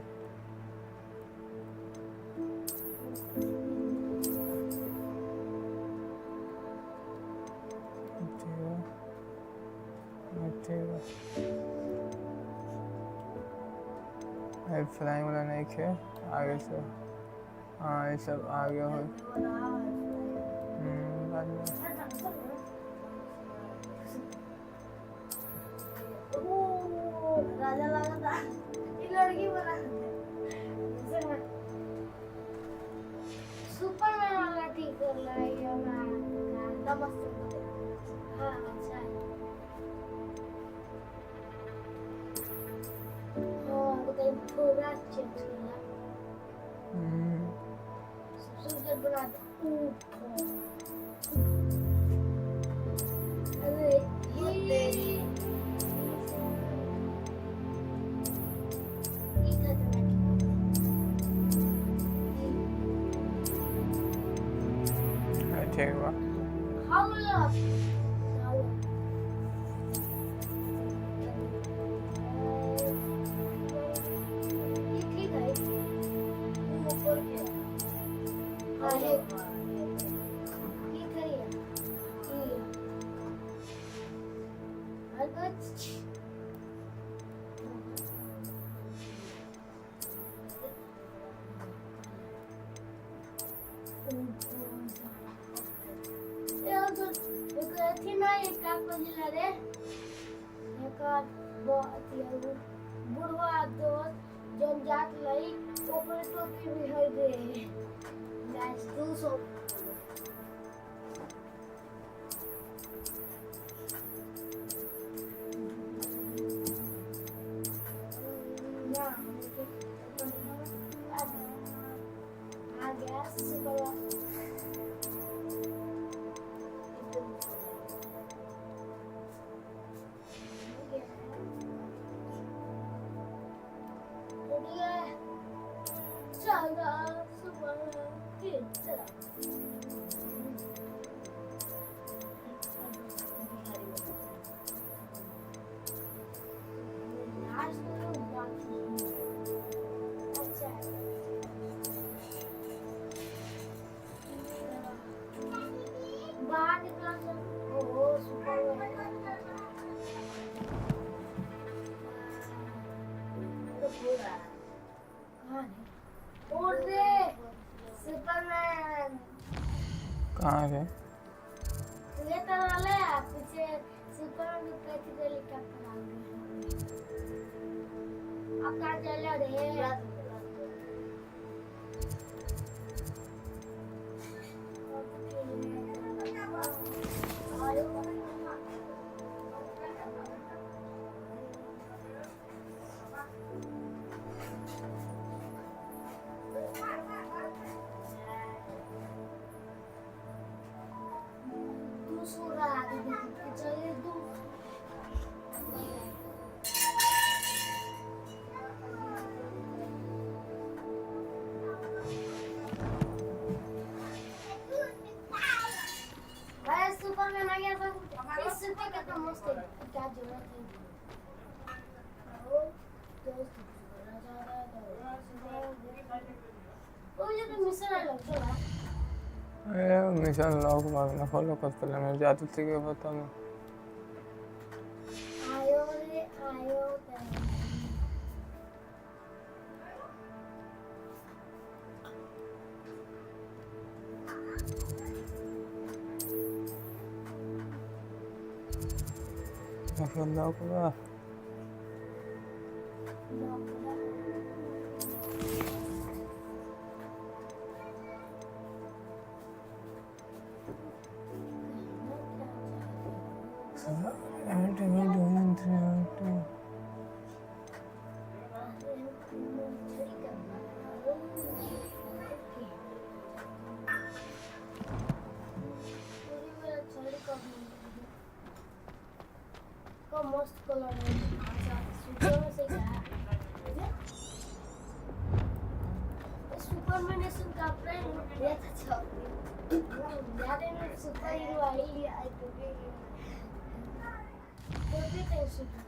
फ्लाइंग वाला नहीं खे आगे से हाँ ये सब आगे हो राजा लगा था ये लड़की बना हाँ अच्छा है हाँ बताइए थोड़ा चेंज किया सबसे ऊपर बना दे अरे ये ठीक बा बुढ़वा दोस्त जन जात लई ओपरे टोपी भी है दे गाइस 200 कहाँ है ये तरह ले पीछे सुपर में प्रैक्टिकली क्या कराएंगे अब कहाँ चला रे मिशन लॉक मारना फॉलो करते ले मैं जादू से क्या पता मैं आयो रे आयो मिशन लॉक हुआ मस्त कलर है सुपर से क्या सुपरमैन का फ्रेंड ये अच्छा याद है सुपर हीरो आई तो भी tension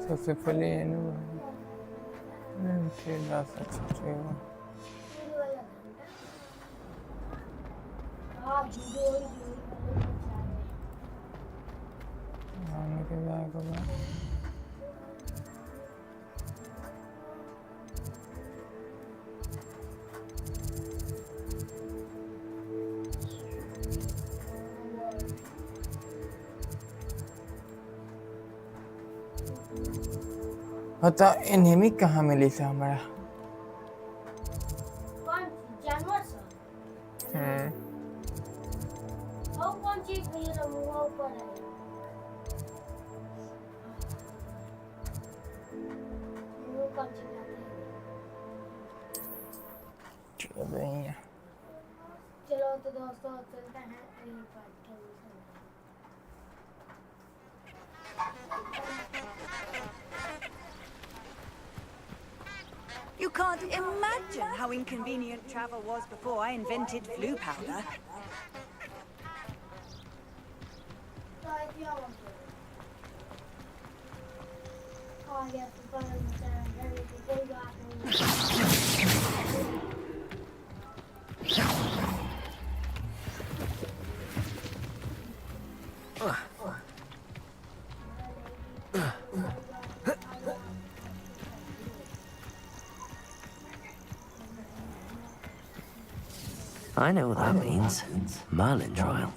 successfully limited the successful. बता इन्हें कहाँ मिली थी हमारा कौन जानवर सा वो कौन चीज ये मुंह ऊपर है वो कौन चीज चलो ये चलो तो दोस्तों चलते हैं यही पार्ट के You can't imagine how inconvenient travel was before I invented flu powder. I know what that means. Merlin trial.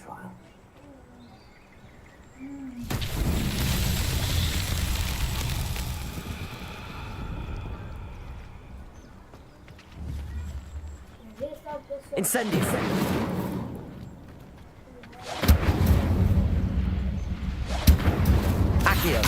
Incendio! Accio!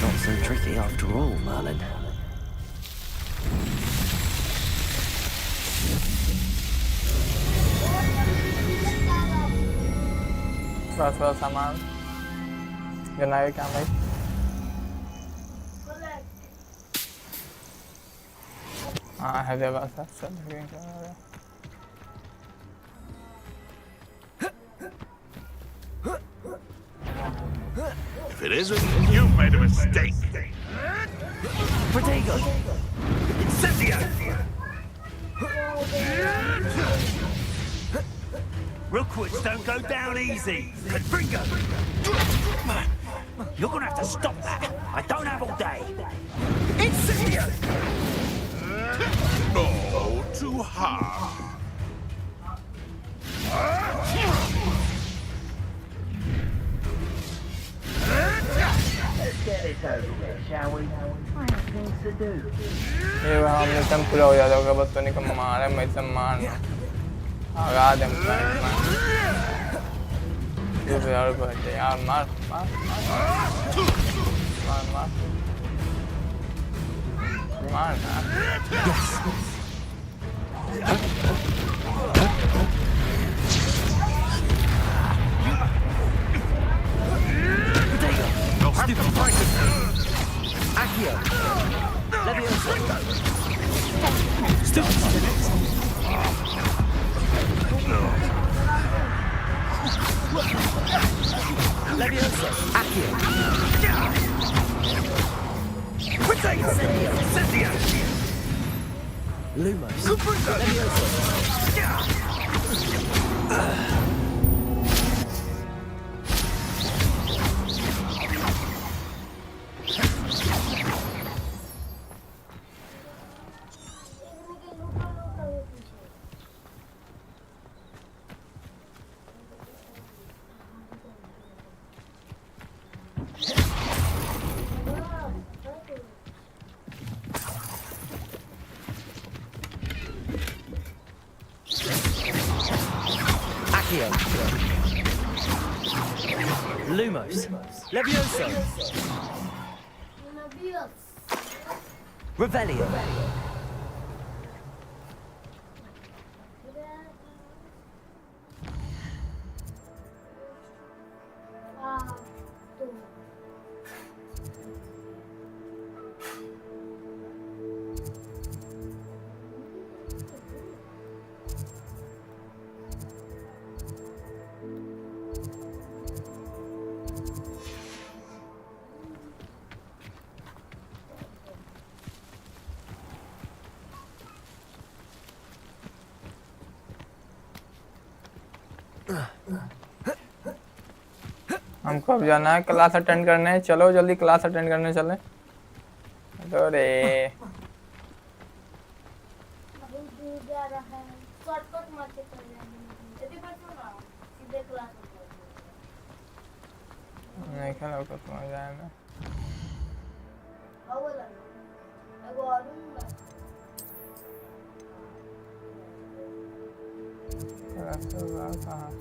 Not so tricky after all, Merlin. थोड़ा सामान जनाए क्या भाई हाँ हैदराबाद से चल If it isn't, you've made a mistake. Protego! Incendio! Rookwoods don't go down easy. Confringo! You're gonna have to stop that. I don't have all day. Incendio! No, too hard. Let's get this over with, shall we? I have things to do. ये वहाँ हमने सब पूरा हो जाता होगा बस तो नहीं कम मारा मैं सब मारना आगा दे मैं ये भी यार बच्चे यार मार मार मार मार मार ना You'll have to fight it. Accio! Leviosa! Still Leviosa! Accio! Protego! Incendio! Lumos! Confringo! Leviosa! Accio! Lumos! Leviosa! Revelio. हमको अब जाना है क्लास अटेंड करने। चलो जल्दी क्लास अटेंड करने चले। तो रे नहीं खेला को तुम जाए ना कहाँ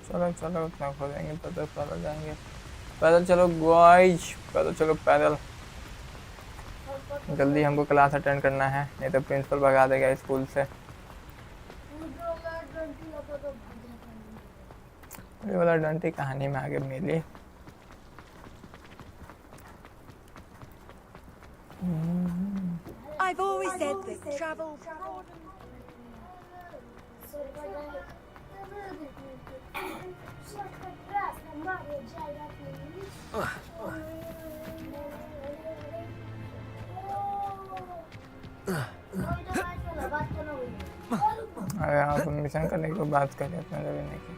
चलो चलो उतना खोलेंगे पैदल पैदल जाएंगे। पैदल चलो गाइस, पैदल चलो पैदल। जल्दी हमको क्लास अटेंड करना है, नहीं तो प्रिंसिपल भगा देगा स्कूल से। ये वाला डंटी कहानी में आगे मिली। I've always said that travel. अरे आप मिशन करने की बात करें अपने जब नहीं की।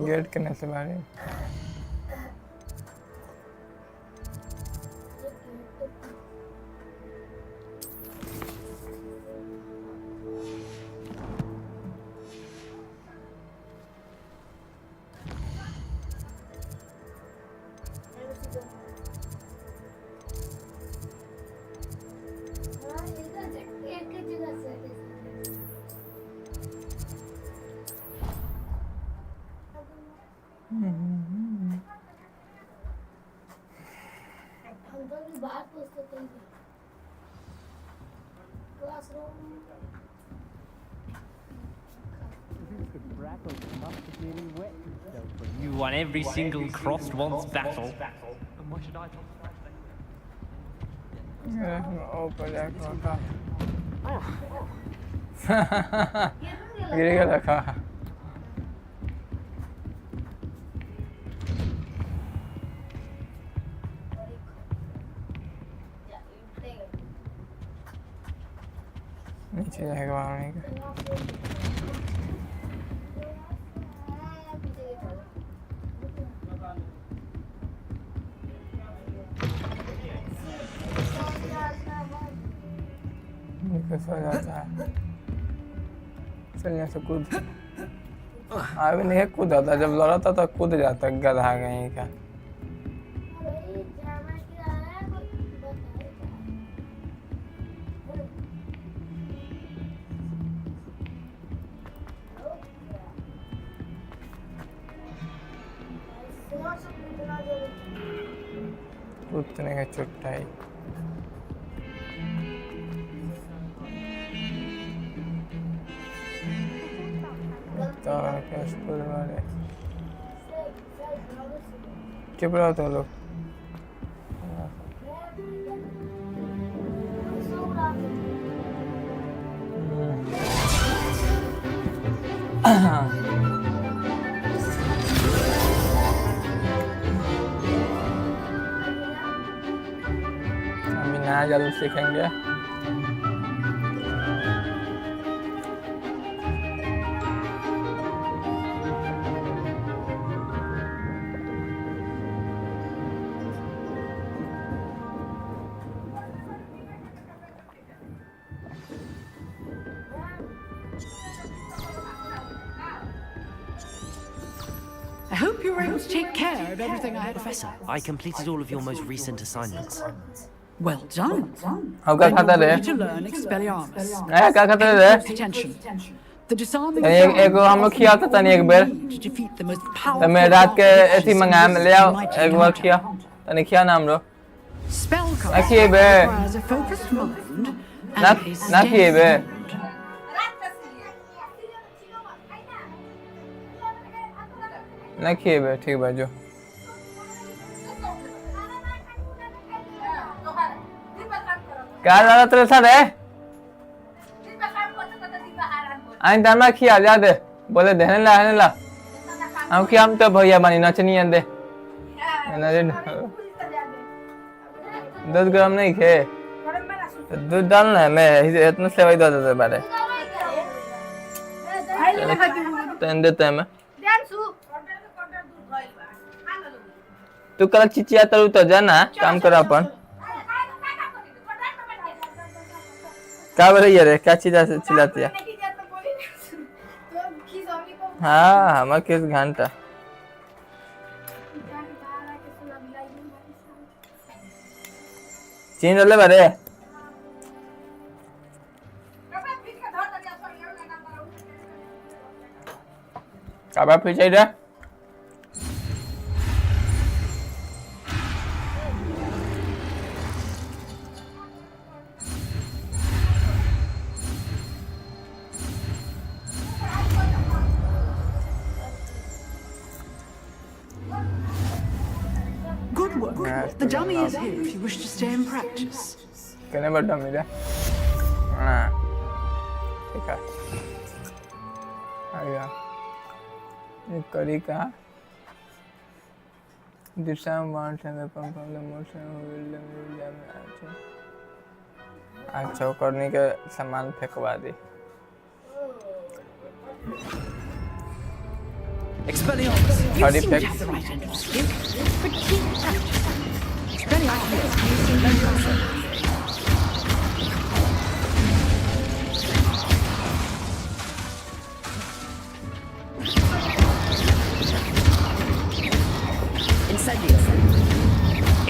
गेट करने से बाहर You won every single crossed once battle. And why should I talk गिरेगा रखा। नीचे जाएगा वहाँ नहीं सो जाता है। चलने से कूद अभी नहीं कूद आता, जब लड़ा था कूद जाता गधा कहीं का। कूदने का चुट्टाई स्कूल वाले चुप रहो तो लोग। अभी नया जादू सीखेंगे। I hope you were able to take care of everything I had. Professor, I completed all of your most recent assignments. Well done. How can Then you're I ready to learn Expelliarmus. क्या करते Pay थे close attention. The disarming एक हम लोग किया था तनी एक बार to defeat the most तो powerful मैं रात के ऐसी मंगाया ले आओ mighty एक बार किया तनी किया नाम लो spellcasting requires a focused mind and a ना किए बे ना किए बे ठीक बा जो क्या ज़्यादा तेरे साथ है आइन दामा किया जा दे बोले देने ला हम किया हम तो भैया बनी नचनी अंदे दूध गरम नहीं खे दूध डालना है मैं इतना सेवाई दो देते बारे तो इन देते हैं मैं तू कल चिचिया तरू तो जाना काम करा अपन क्या बोले ये रे क्या चिल्लाती है हाँ हमारे किस घंटा चीन डले बारे काबा पीछे जा Good work. The dummy is here if you wish to stay and practice. Can never dummy there. Ah. Okay. Ayaa. ये करी का दिशा वांट है ना पंप वाले मोशन विल्डम विल्डम अच्छा करने के सामान फेंकवा दी Expelliarmus. You seem to have the right end of the stick, but keep practicing. Expelliarmus using Leviosa. Incendio.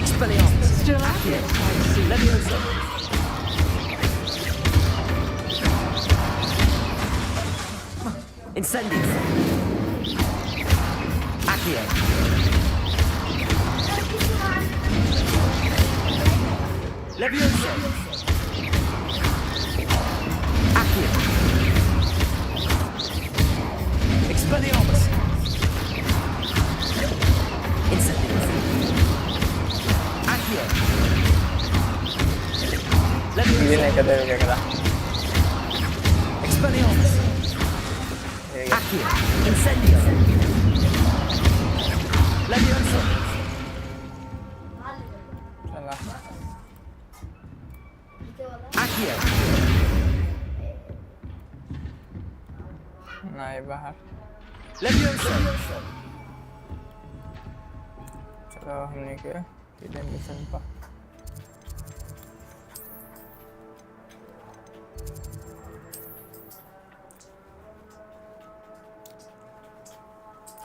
Expelliarmus. Still accurate. Leviosa. Incendio. Accio. Leviosa. Accio. Expelliarmus. Incendio. Accio. Leviosa. Expelliarmus. Accio. Incendio. Leviosa. Accio. नहीं बाहर Leviosa. चलो हमने के किधर mission पर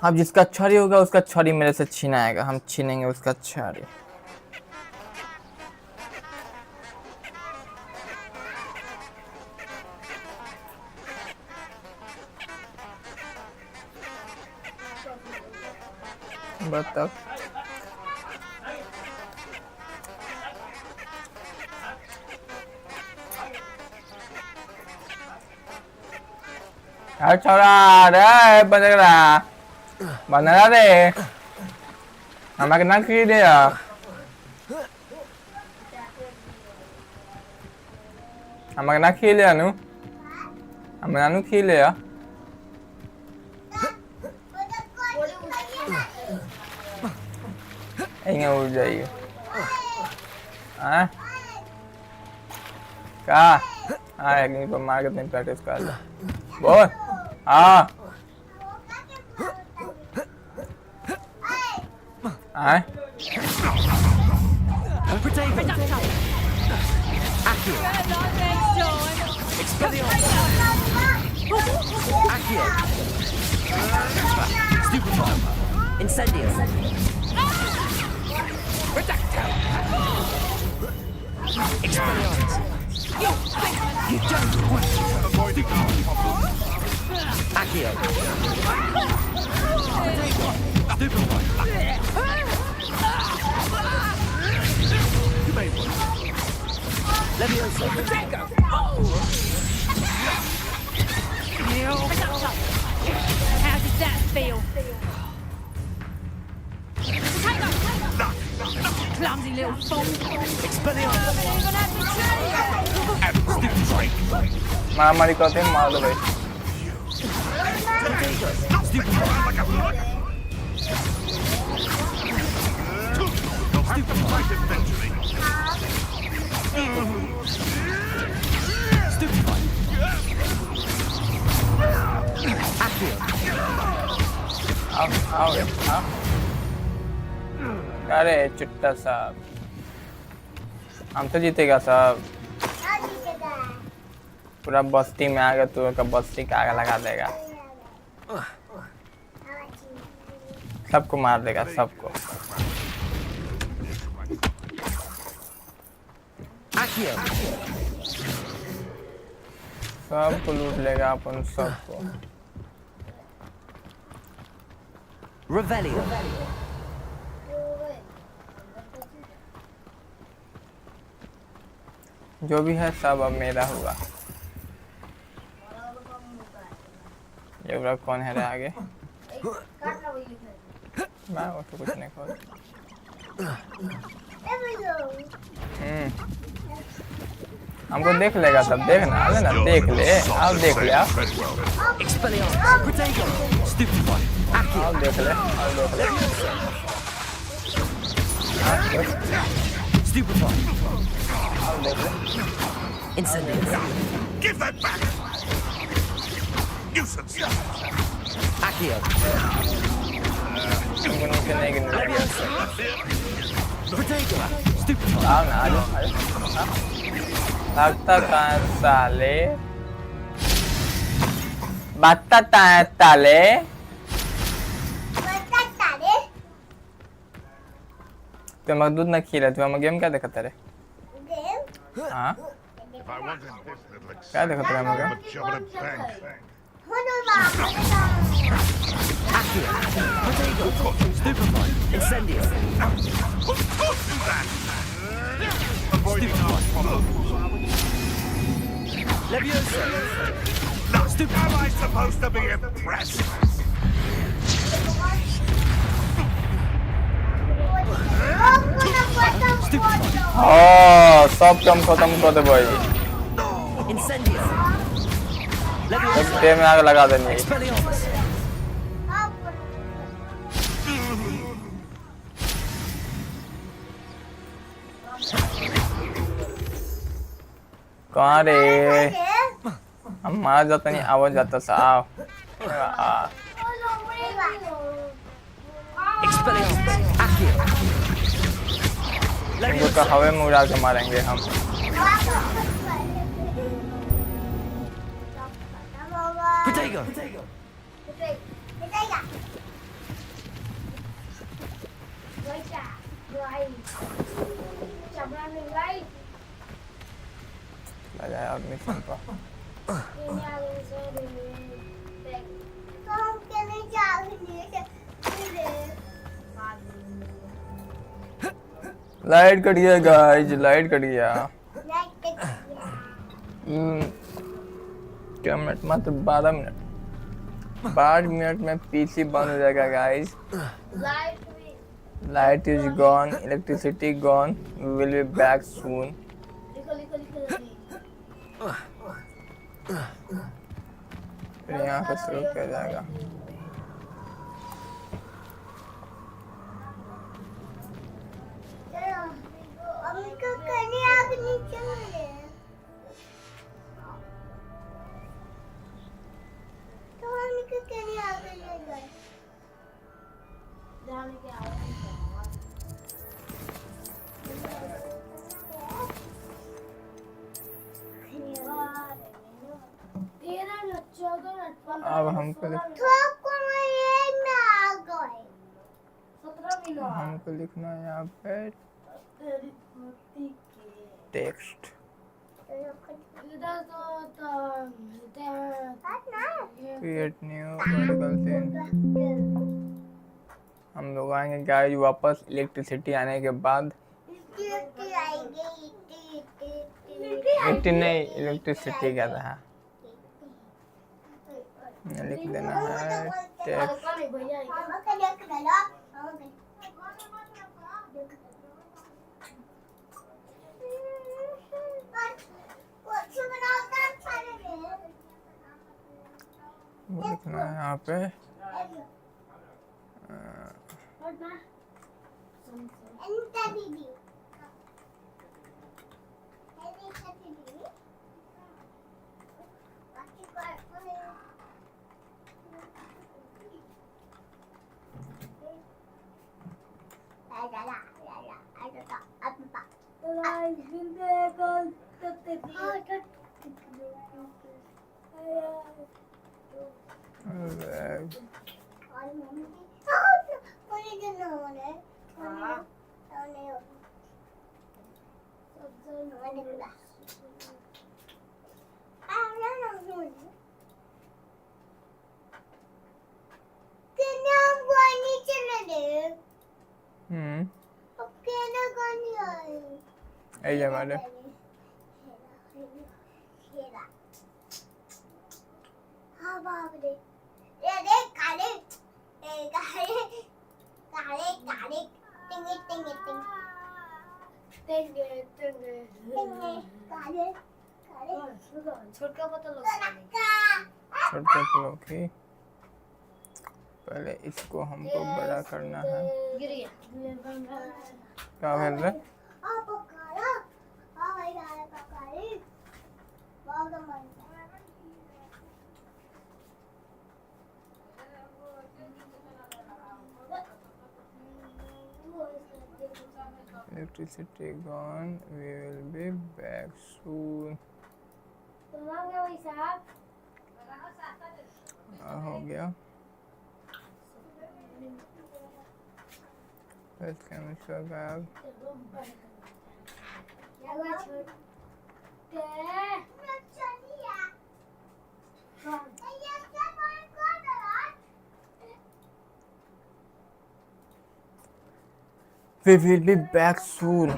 अब जिसका छड़ी होगा उसका छड़ी मेरे से छीनाएगा हम छीनेंगे उसका छड़ी बताओ यार छोरा रे बनेगा बना दे हमारे ना की दे हमारे ना खेले अनु हमारे अनु खेले इंगे उड़ जाइए हाँ क्या हाँ एक पर मार के नहीं प्रैक्टिस कर लो बोल हाँ हाँ Incendio. Expelliarmus. You don't want to avoid the Accio. You made one. Leviosa. Potato. How does that feel? Clumsy little fool. Expelliarmus. मारामारी करते हैं मार दो भाई आओ अरे चिट्टा साहब हम तो जीतेगा साहब पूरा बस्ती में आ गया तो का बस्ती का आग लगा देगा सबको मार देगा सबको सबको लूट लेगा अपन सबको Revelio. जो भी है सब अब मेरा होगा ये वाला कौन है रे आगे मैं वो तो कुछ नहीं खोल हमको देख लेगा सब देखना अरे ना देख ले आप देख ले आप देख ले Incendio. Give that back! Nuisance! Accio. Batata sale. Batata tale. तो मैं दूध ना खी रहा तो मैं गेम क्या देखता रे हाँ क्या देखता रे मगर Incendio. Leviosa. Am I supposed to be impressed? Oh, सब कम खत्म कर दे भाई Incendio. एक टे में आग लगा देनी Expelliarmus. कहाँ रे हम मार जाता नहीं आवाज जाता साफ Expelliarmus. Accio. इनको तो हवा में उड़ा के मारेंगे हम Potato. लगा यार मिशन पर लाइट कट गया गाइस लाइट कट गया क्या मिनट मात्र 12 मिनट 5 मिनट में पीसी बंद हो जाएगा guys light is gone electricity gone we will be back soon फिर यहाँ से शुरू किया जाएगा अब हमको हमको लिखना है यहाँ पे text create new vertical scene. हम लोग आएंगे गाइस वापस इलेक्ट्रिसिटी आने के बाद। नहीं इलेक्ट्रिसिटी क्या था लिख देना है टेक्स्ट। लिखना है यहाँ पे हमारे छोटा की पहले इसको हमको बड़ा करना है। क्या कर रहे electricity gone, we will be back soon। हो गया इसका गायब। We will be back soon।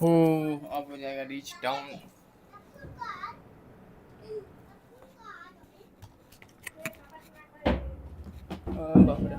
हो अब हो जाएगा रीच डाउन। बाप रे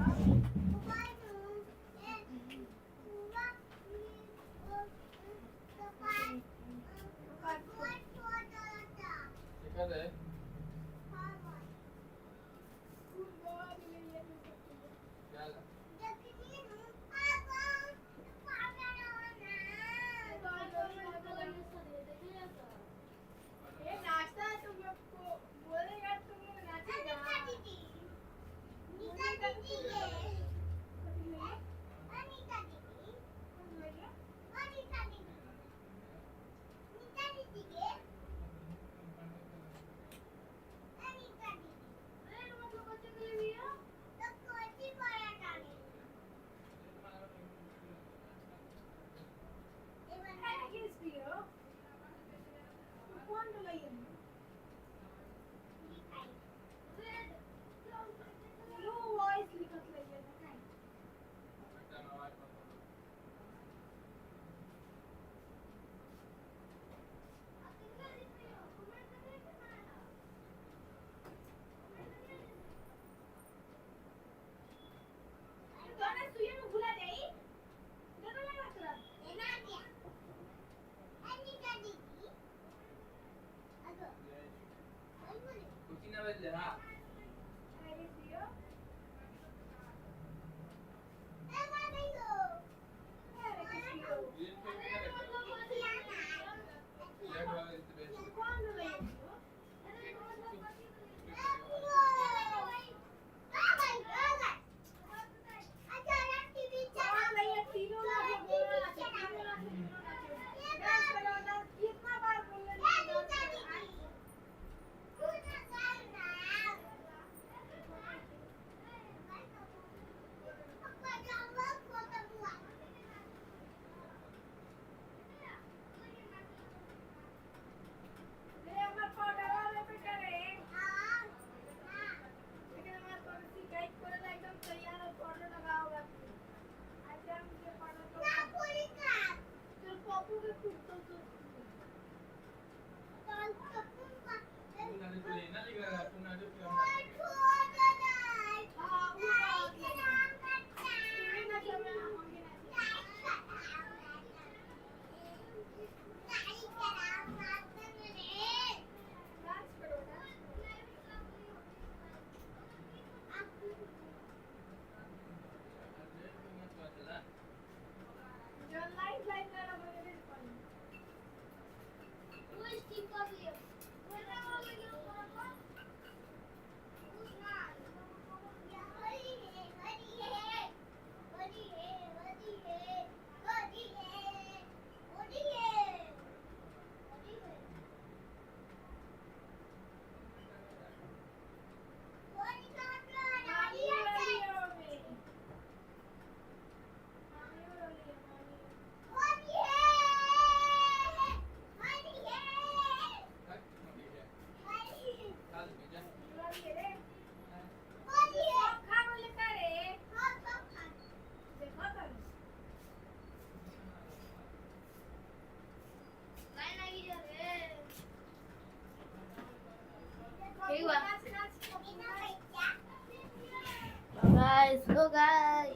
Let's go, guys.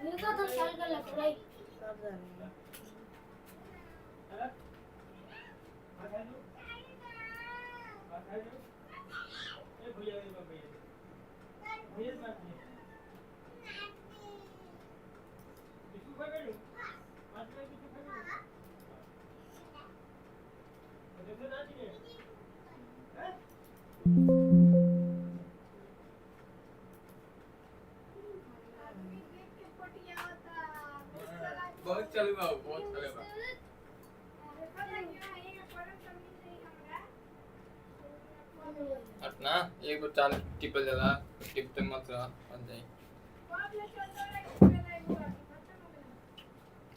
You got the cycle left, right? बहुत चलेगा बहुत चलेगा अपना एक बार चाल टिप जला टिपते मत रहा बन जाए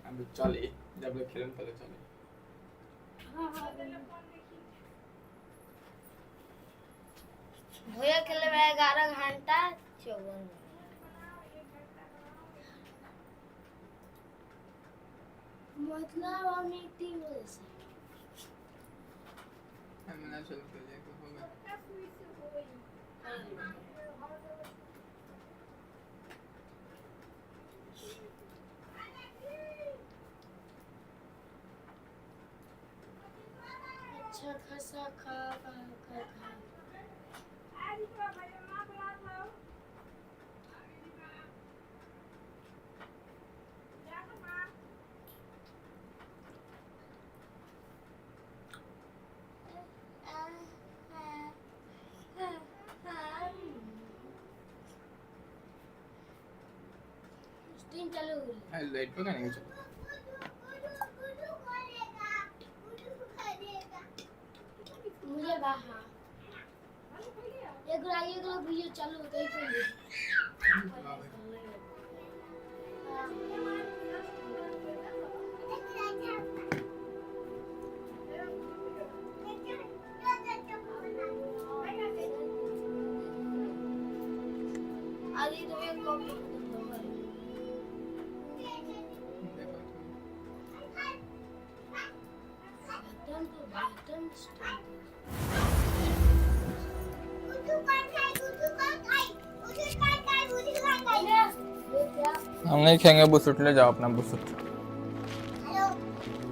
अब चले जब लोग खेलने पहले चले भैया खेले में 11 घंटा 54 मतलब हमने 3 बजे से हम ना चल के जाके होगा अच्छा खासा खा स्क्रीन चालू हुई है लाइट पे नहीं चल मुझे बाहर एक वीडियो चालू होता ही पहले आदि तो एक कॉपी हम नहीं खाएंगे बुसुट ले जाओ अपना बुसुट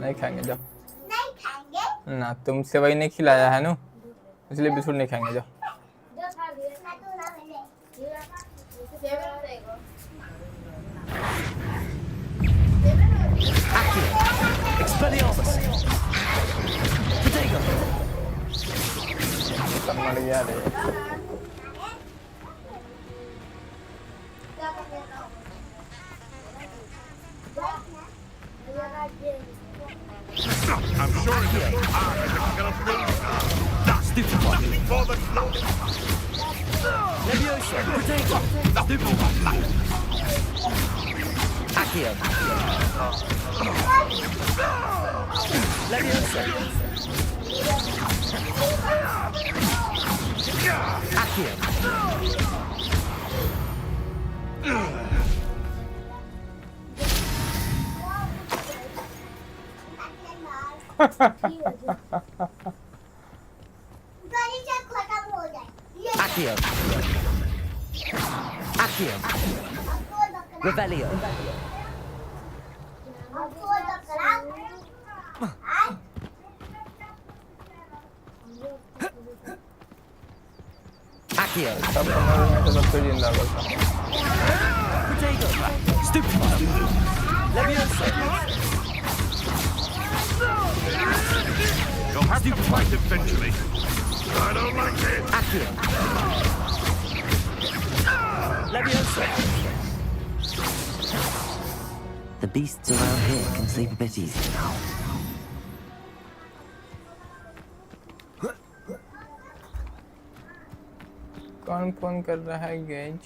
नहीं खाएंगे जाओ नहीं खाएंगे ना तुमसे वही नहीं खिलाया है ना इसलिए बिस्कुट नहीं खाएंगे जाओ मर गया रे I'm sure it's a gonna bring stupid one for the luck. Leviosa, potato, stupid one. Accio. Leviosa. Accio. Accio. Accio. Revelio. Accio. Potato. Stupid. Leviosa. You'll have to fight eventually. I don't like it. Accio. Leviosa. The beasts around here can sleep a bit easier now. कौन phone कर रहा है gauge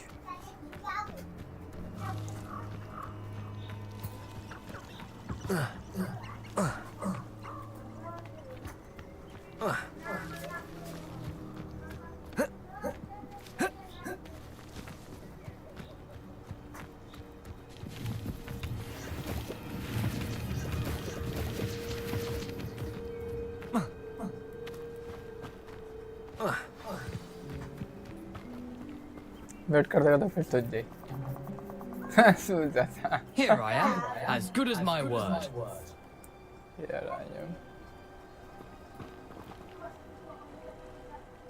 wait करते फिर सूझ जाए सूझ जाता Here I am, as good as my word. Here I am.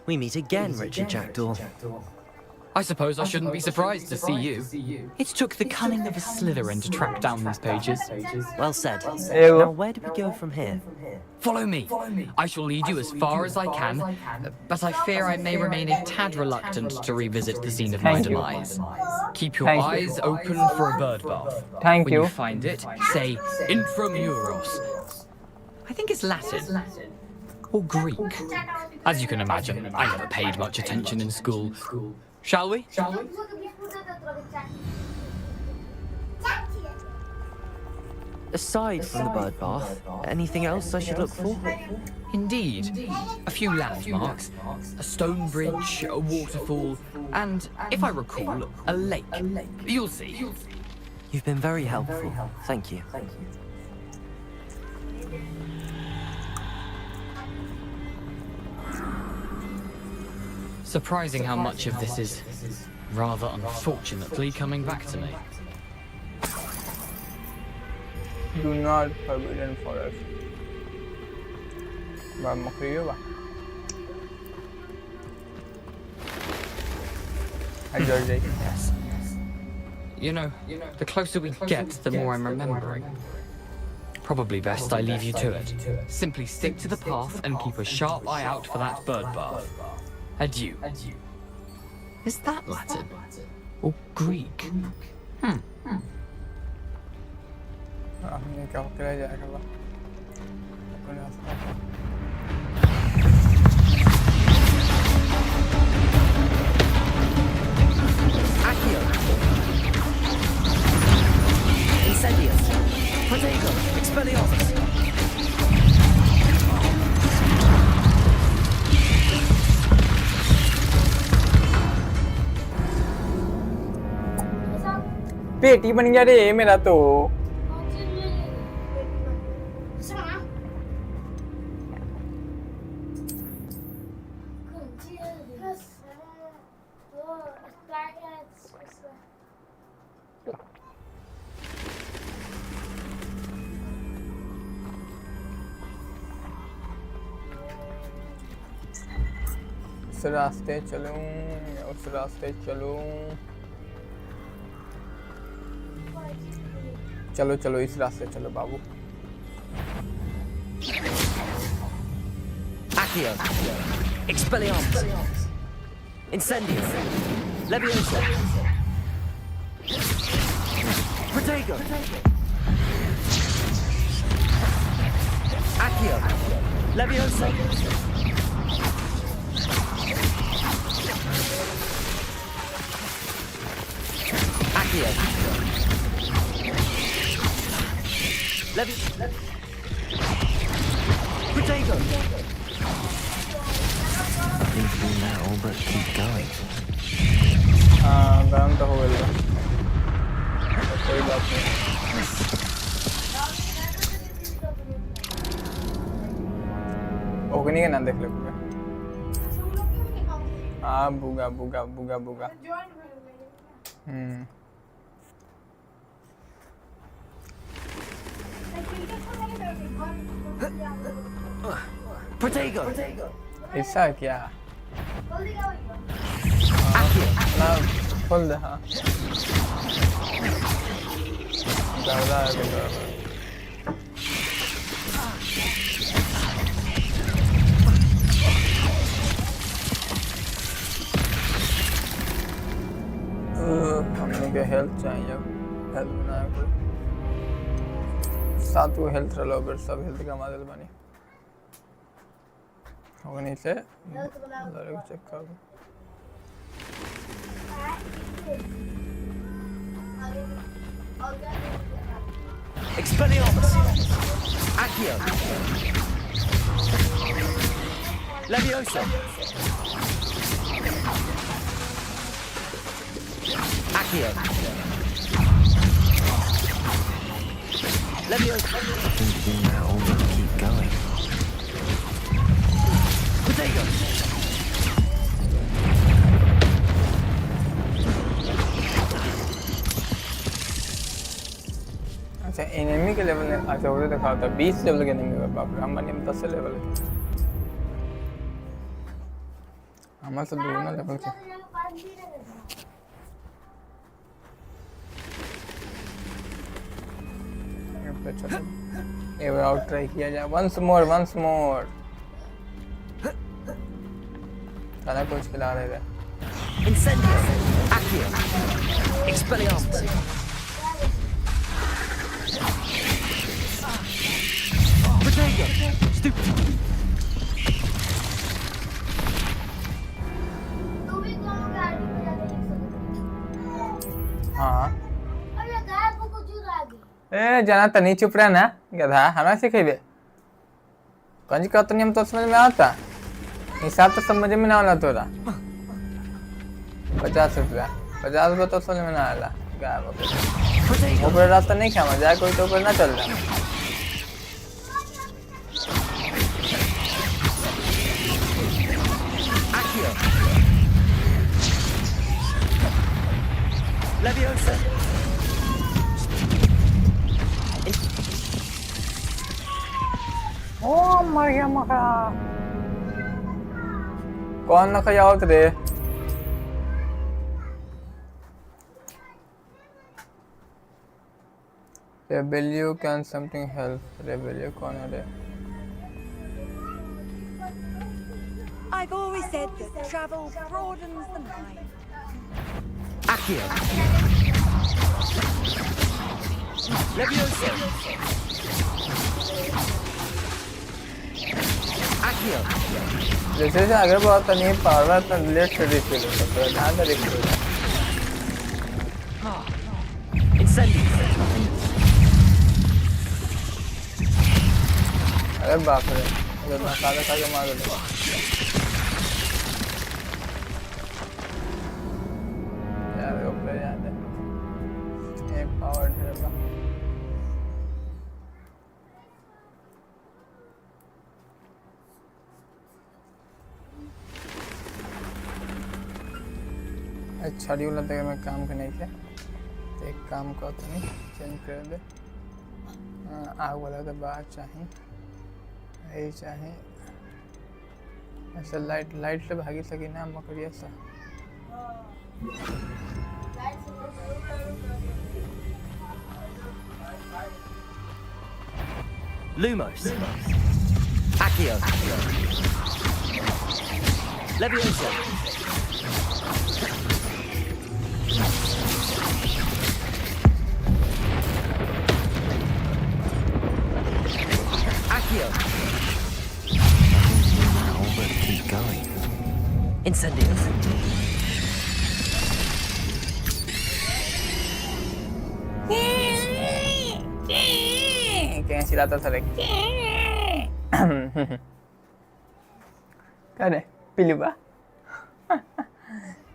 We meet again, Richard Jackdaw. I suppose I shouldn't be surprised to see you. It took the cunning of a Slytherin to track down these pages. Well said. Ew. Now, where do we go from here? Follow me. I shall lead you as far as I can, but I fear I may remain a tad reluctant to revisit the scene of my demise. Keep your eyes open for a bird bath. Thank when you. you find it, say intramuros. I think it's Latin. Or Greek. As you can imagine, I never paid much attention in school. Shall we? Aside from the bird bath, anything else I should look for? Indeed. A few landmarks, a stone bridge, a waterfall, and, if I recall, a lake. You'll see. You've been very helpful. Thank you. Surprising how much of this is, rather unfortunately, coming back to me. Do not forbidden forest. Ba makriyo ba? Hi George. Yes. You know, the closer we get, the more I'm remembering. Probably best I leave you to it. Simply stick to the path and keep a sharp eye out for that bird bath. Adieu. Is that Latin? Or Greek? हमने क्या किया जाएगा बा? Accio. Incendio. Protego. Expelliarmus. पेटी बन गया रे मेरा तो उस रास्ते चलूं या उस रास्ते चलूं चलो चलो इस रास्ते चलो बाबू Accio. Expelliarmus. Incendio. Leviosa. Protego. Accio. Leviosa. Accio. Protego. Painful now, but keep going. गरम तो हो गया कोई बात नहीं ओगनी का नाम देख ले बुगा हाँ बुगा बुगा बुगा बुगा Protego. ऐसा क्या ना खोल दे हाँ ज़्यादा आगे हमने क्या हेल्थ चाहिए हेल्थ बनाया कोई साथ वो हेल्थ रलो फिर सब हेल्थ का मॉडल बनी होगा नहीं से लड़े को चेक कर Expelliarmus. Accio. Leviosa. Accio. Leviosa. Painful now, but keep going. Protego. Enemy के लेवल में अच्छा उधर देखा होता 20 लेवल के एनिमी है बाप रे हमारे में 10 लेवल है हमारे से दूर ना लेवल के पे चलो ये वो आउट ट्राई किया जाए once more सारा कुछ खिला रहे थे Incendio, Accio, Expelliarmus. Protego, Stupid. हाँ ए जाना तो नहीं चुप रहा ना गधा हमें सिखेबे कंज का तो नियम तो समझ में आता हिसाब तो समझ में ना आला तोरा 50 रुपया तो समझ में ना आला क्या ऊपर रास्ता नहीं खामा जाए कोई तो ऊपर ना चल रहा Leviosa. Oh, मर गया मखा कौन ना खया होत रे Rebellion can something help Rebellion कौन है रे I've always said that travel broadens the mind. Accio. Leviosa. Accio. जैसे से अगर बहुत नहीं पावर तो लेट से रिफिल हो सकता है ध्यान से रिफिल Incendio. अरे बाप रे अगर मैं सारे सारे मार दूँ यार ऊपर याद है ये पावर है बा अच्छा डी वाला तक मैं काम करने के तो एक काम को तो नहीं चेंज कर दे आग वाला तो बात चाहिए यही चाहिए ऐसा लाइट से भागी सकी ना मकड़ी ऐसा Lumos. Accio. Leviosa. Accio. Now, but keep going. Incendio. कैसी लाता था लेकिन क्या रे पिलुआ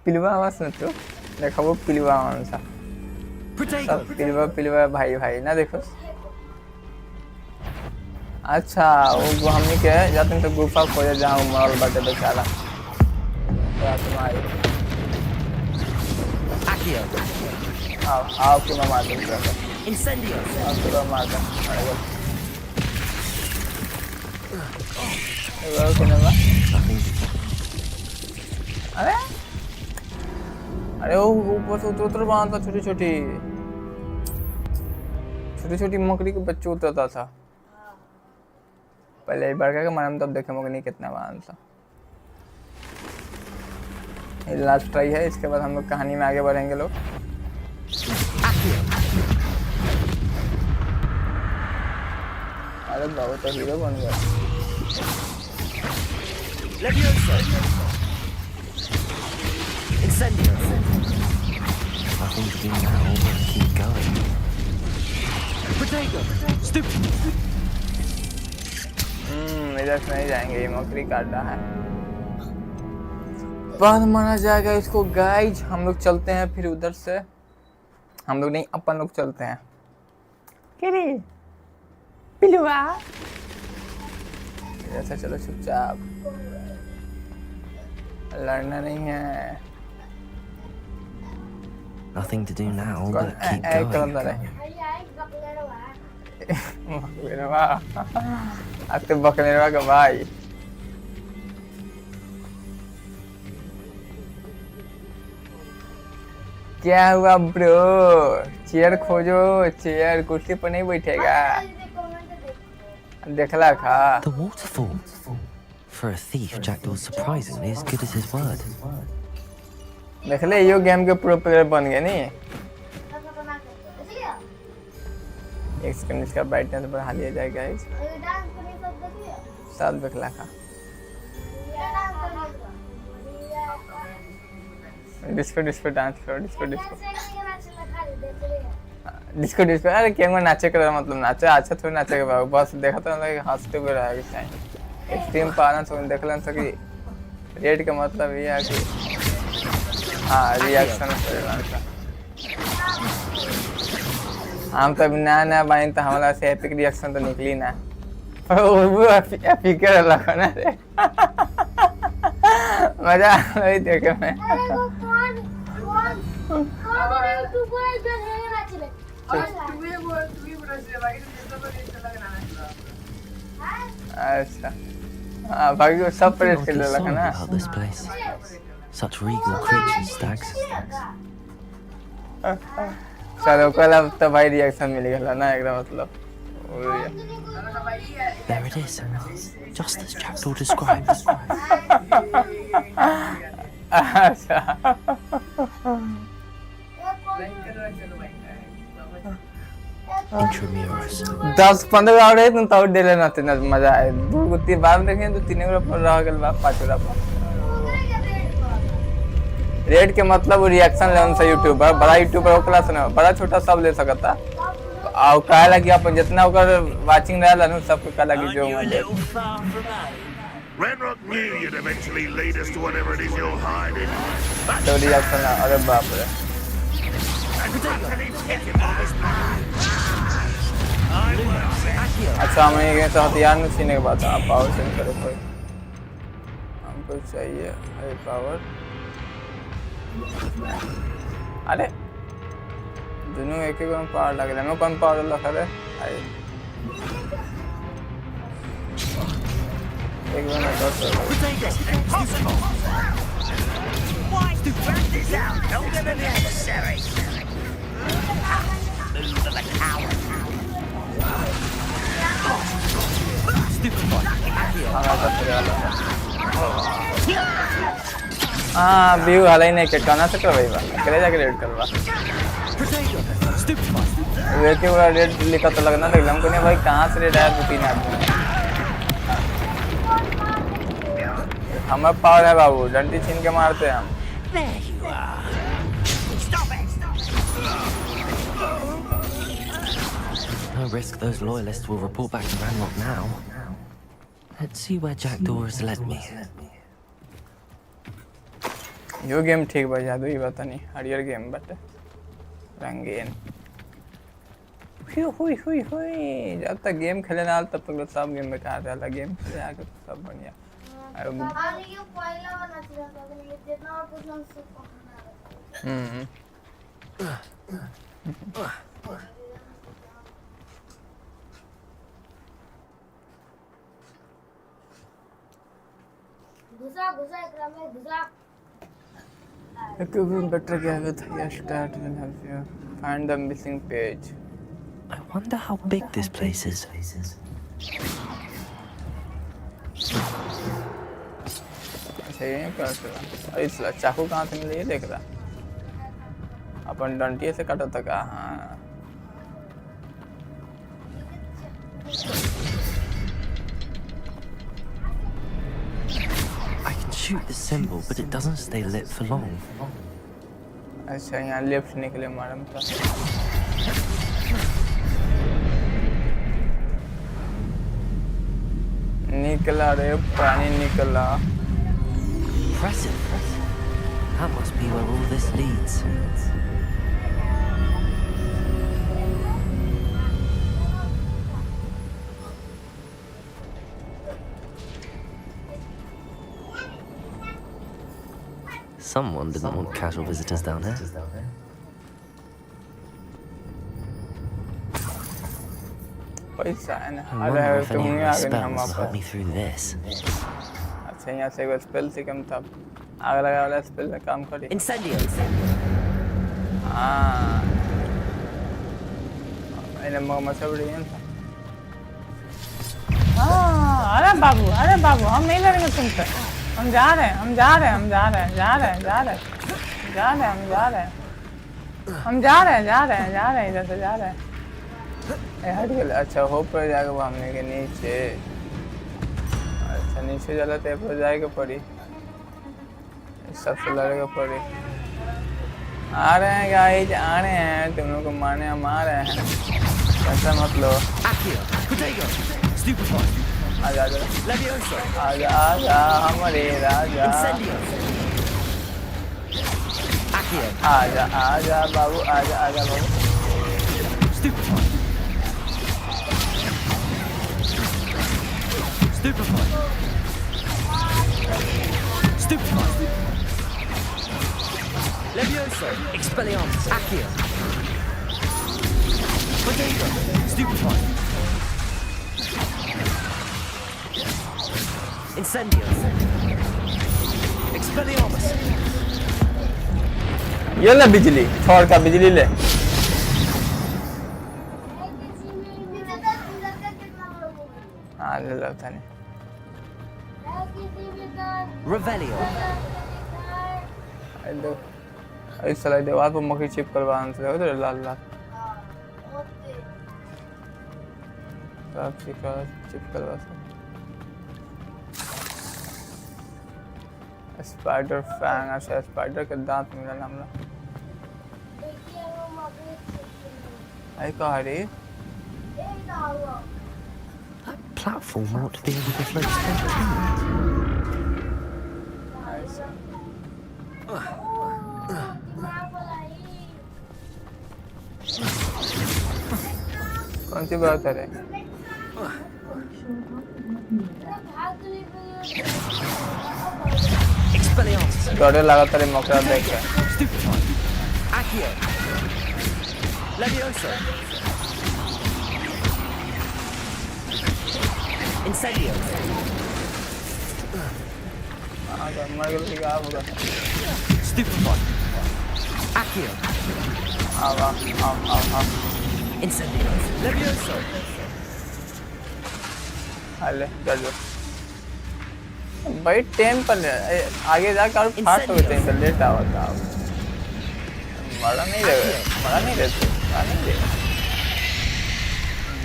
पिलुआ आवाज सुन तो देखो वो पिलुआ कौन सा सब पिलुआ भाई ना देखो अच्छा वो हमने क्या जाते हैं तो गुफा खोजे जहाँ मॉल बाटे बेचारा आओ कि मैं मार दूँगा Incendio. आओ मार दूँ अरे वो ऊपर से उतर बांधता छोटी मकड़ी के बच्चे उतरता था पहले एक बार क्या मालूम तब देखे मकड़ी कितना बांधता ये लास्ट ट्राई है इसके बाद हम लोग कहानी में आगे बढ़ेंगे लोग अरे बाबू तो हीरो बन गया Leviosa. Incendio. Nothing to do now, but keep going. Protego. Stupid. इधर से नहीं जाएंगे ये मकड़ी काट रहा है बाद माना जाएगा इसको गाइज हम लोग चलते हैं फिर उधर से हम लोग नहीं अपन लोग चलते हैं किरे पिलुआ ऐसा चलो चुपचाप लड़ना नहीं है Nothing to do now, but keep going. बकलेरवा आज तो बकलेरवा का भाई क्या हुआ ब्रो चेयर खोजो चेयर कुर्सी पर नहीं बैठेगा देखला खा The waterfall. For a thief, Jackdaw's surprisingly as good as his word. देख ले यो गेम के प्रो प्लेयर बन गए नहीं एक सेकंड इसका ब्राइटनेस बढ़ा लिया जाएगा गाइस साल देखला खा डिस्को डिस्को डांस करो डिस्को डिस्को डिस्को डिस्को अरे क्या नाचे कर मतलब नाचे अच्छा थोड़ी नाचे के बाबू बस देखा तो लगे हंसते हुए रहेगा चाहिए एक्सट्रीम पाना तो देख लें सकी रेड का मतलब ये है कि हाँ रिएक्शन का हम तो नया नया बाइन तो हमारा से एपिक रिएक्शन तो निकली ना पर वो एपिक लगा ना रे मजा नहीं देखे मैं अच्छा हाँ बाकी सब प्रेस कर लगा ना Such regal creatures, stags. चलो कल अब तो भाई रिएक्शन मिल गया ना एकदम मतलब There it is, just as Jackdaw described. अच्छा Intramuros. 10-15 और है तुम तो दे लेना तेना मजा आए दो गुत्ती बार देखें तो तीन गुरा पर रह गल बा पांच गुरा पर रेड के मतलब वो रिएक्शन ले उनसे यूट्यूबर बड़ा यूट्यूबर ओकला से ना बड़ा छोटा सब ले सकता और कहे लगी अपन जितना ओकर वाचिंग रहला न सब कहे लगी जो मजे Renrock knew you'd eventually lead us to whatever it is you're hiding. तो रिएक्शन अरे बाप रे अच्छा मैं ये तो हथियार नहीं सीने के बाद आप पावर सेंड करो कोई हमको चाहिए हाई पावर अरे दोनों एक ही कौन पावर लग रहा है मैं कौन पावर लगा रहा है एक बार मैं कर सकता Wise to drag this out, no gonna be necessary. Move of a coward. हाँ व्यू हाल ही नहीं के कहना से करवाई बा करे जाके रेड करवा वे के पूरा रेड लिखा तो लगना था हमको नहीं भाई कहाँ से रेड आया दो तीन आदमी हमारा पावर है बाबू डंडी छीन के मारते हैं हम There you are. Stop it! No risk those loyalists will report back to Ranrock now. Let's see where Jackdaw has led me. Yo game ठीक बा जादू ही बता नहीं हरियर गेम बट रंगीन हुई हुई हुई जब तक गेम खेले ना तब तक सब गेम बेकार रहला गेम खेले आके सब बढ़िया अरे ये पहला वाला चीज था ये जितना और कुछ ना सब घुसा घुसा एकरा में घुसा Equipment better get with your start will help you find the missing page. I wonder how big this place is. अच्छा ये क्या कर रहा है इस चाकू कहाँ से मिली ये देख रहा अपन डंटिये से काटा था का हाँ I can shoot the symbol, but it doesn't stay lit for long. अच्छा यहाँ लेफ्ट निकले मारम का निकला रे पानी निकला Impressive. That must be where all this leads. Someone didn't want casual visitors down here. पैसा है ना I wonder if any of my spells will help me through this. अच्छा यहाँ से वो स्पेल से कम था आग लगा वाला स्पेल में काम करी Incendio. हाँ मैंने मसा बड़ी है ना हाँ अरे बाबू हम नहीं लड़ेंगे तुमसे हम जा रहे हैं इधर से जा रहे हैं हट गए अच्छा हो पर जाएगा वो हमने के नीचे अच्छा नीचे चला तो पर जाएगा पड़ी सबसे लड़ेगा पड़ी आ रहे हैं गाइस आ रहे हैं तुम लोग को मारने हम आ रहे हैं ऐसा मत लो आजा हमारे राजा आजा बाबू आजा बाबू Stupefy. Levioso. Expelliarmus. Accio. Bodega. Stupefy. Incendio. Expelliarmus. ये ले बिजली थोड़ का बिजली ले हाँ ले लो थाने Revelio. इस साल दीवार पर मक्खी चिप करवाने से उधर लाल सब चिप करवा से स्पाइडर फैंग अच्छा स्पाइडर के दांत मिला हमला आई कहा रे That platform ought to be able to float straight to कौन सी बात है रे डरे लगा तेरे मौका देख के Accio. Levioso. Incendio. मर गया क्या होगा Stupefy. Accio. आओ Incendio. Levioso. अले चलो भाई टेम पर आगे जाकर और फास्ट हो गए टेम लेट आओ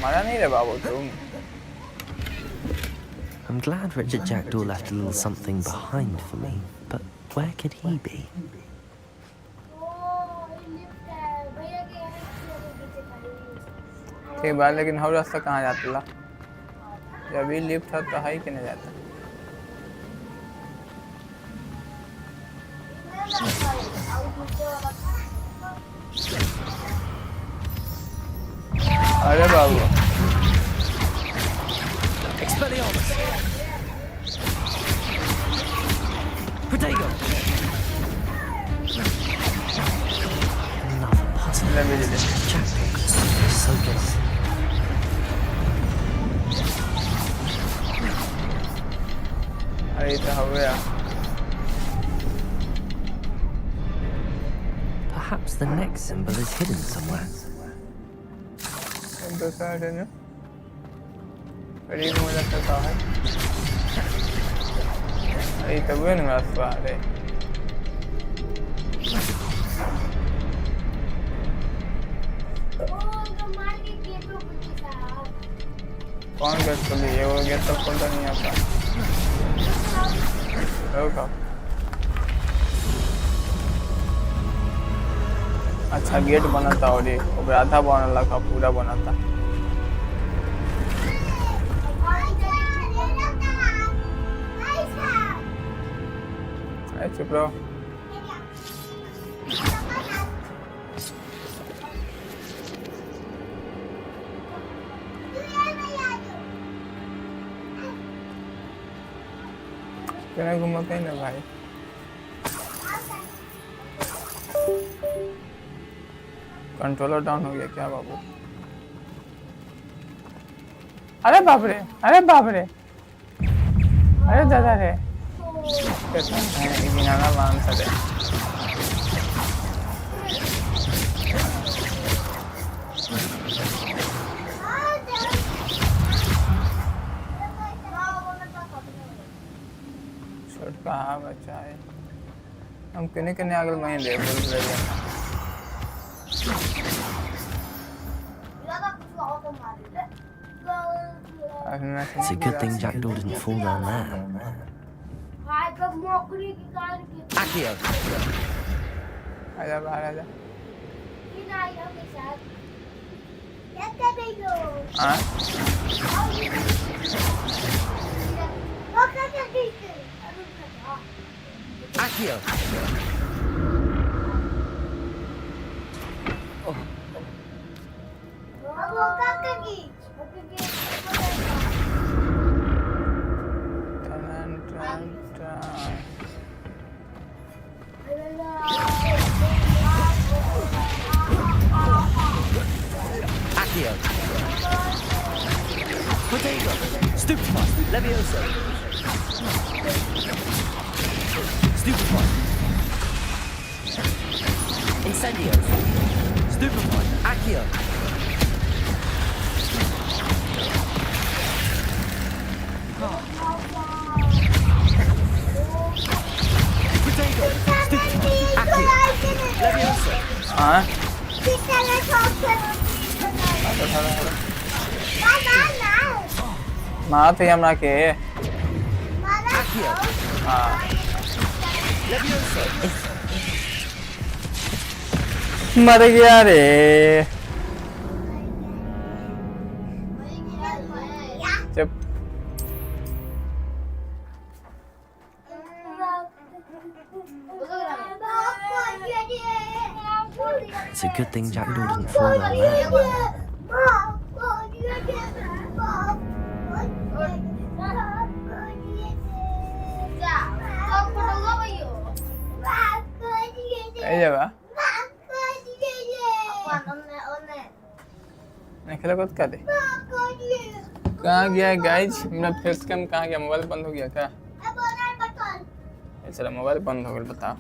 मरा नहीं रे बाबू तुम I'm glad Richard Jackdaw left a little something behind for me, but where could he be? ठीक बात लेकिन हर रास्ता कहाँ जाता ला जब भी लिफ्ट था तो हाई के नहीं जाता अरे बाबू Expelliarmus. Protego. Another puzzle. Let me do this. Jackdaw is so good. अरे तो हो गया Perhaps the next symbol is hidden somewhere. दूसरा है ना करीब मुझे लगता है अरे तो वो नहीं रास्ता आ रहे कौन गेट खोली ये वो गेट तो खोलता नहीं आता होगा अच्छा गेट बनाता और ये आधा बना लगा पूरा बनाता चुप रहो क्या घुमाते हैं ना भाई कंट्रोलर डाउन हो गया क्या बाबू अरे बाप रे, अरे बाप रे, अरे दादा रे, गिनाना मान सकते छोटा बच्चा है हम किन्ने आगे महीने बोल रहे हैं It's a good thing Jackdaw didn't fall down there. Accio! आजा बाहर आजा हाँ Accio! Accio! Potato! Stupefy! Levioso! Stupefy! Incendio! Stupefy! Accio! Potato! Stupefy! Accio! Levioso! हाँ मार तो हम रखे Accio! हाँ Levioso! मर गया रे चुप It's a good thing Jackdaw didn't fall down there. जगह निकला कद का दे कहाँ गया गाइज मेरा फेस कैम कहाँ गया मोबाइल बंद हो गया क्या चलो मोबाइल बंद हो गया बताओ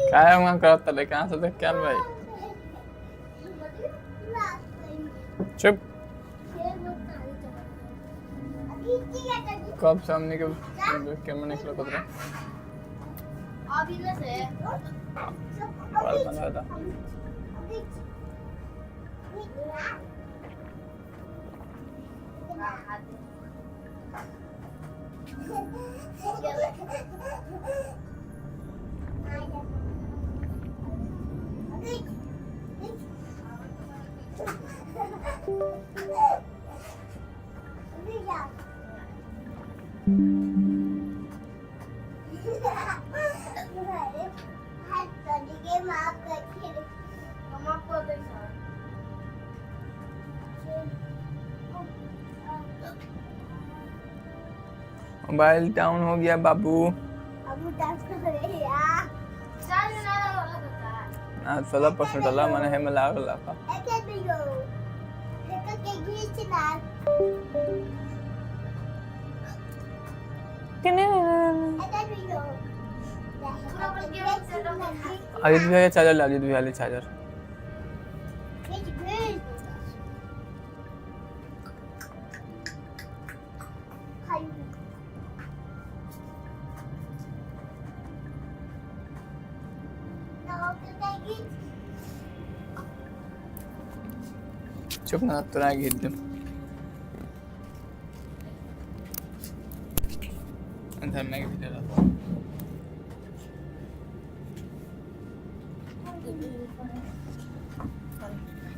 क्या है वहाँ करता ले कहाँ से देख क्या भाई चुप कब सामने के कैमरा निकला कतरा बाल बना था मोबाइल डाउन हो गया बाबू ना 16% अल्लाह मैंने है मिला लगा अजीत भैया चार्जर ला अजीत भैया ले चार्जर चुप ना तुरा गिद्दम अंदर मैं वीडियो डालता हूं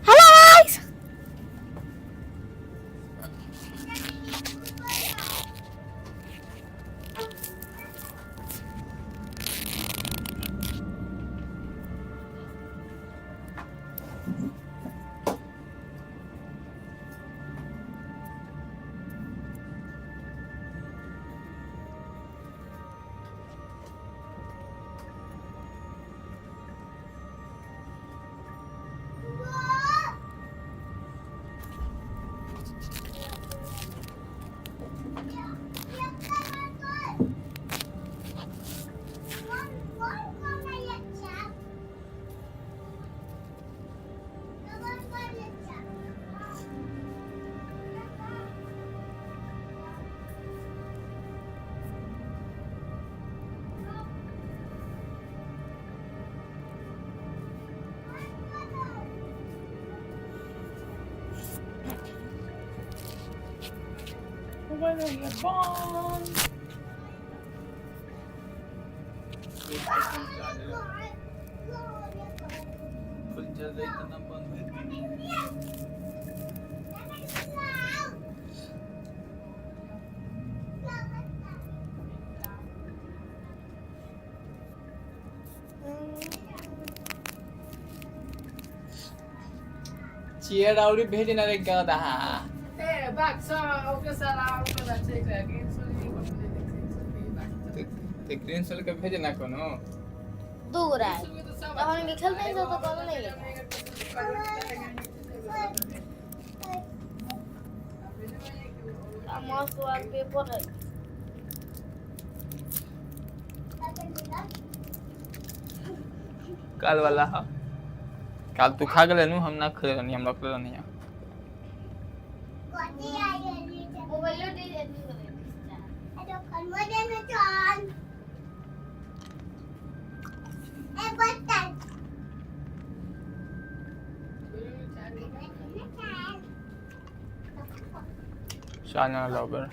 Hello guys! Chia đâu đi भेजना रे गधा ए बात छ ओके साला ओके बात छ ग्रीन सोल ते ग्रीन सोल के भेजना कोनो दूर है अब हम खेलते हैं तो कौन नहीं है मास वाल पेपर है काल वाला हा काल तू खा गले नु हम ना खेल नहीं हम लोग नहीं है मोबाइल दे दे तो खनवा देना चान ए बटन शाना logger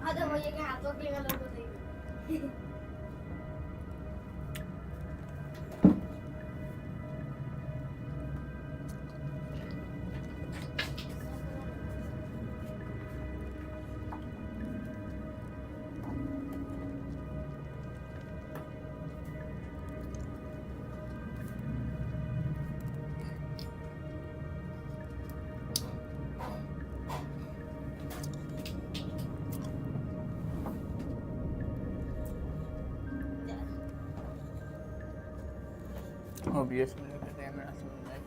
ada mau yang hato dengan logo ini obviously the camera like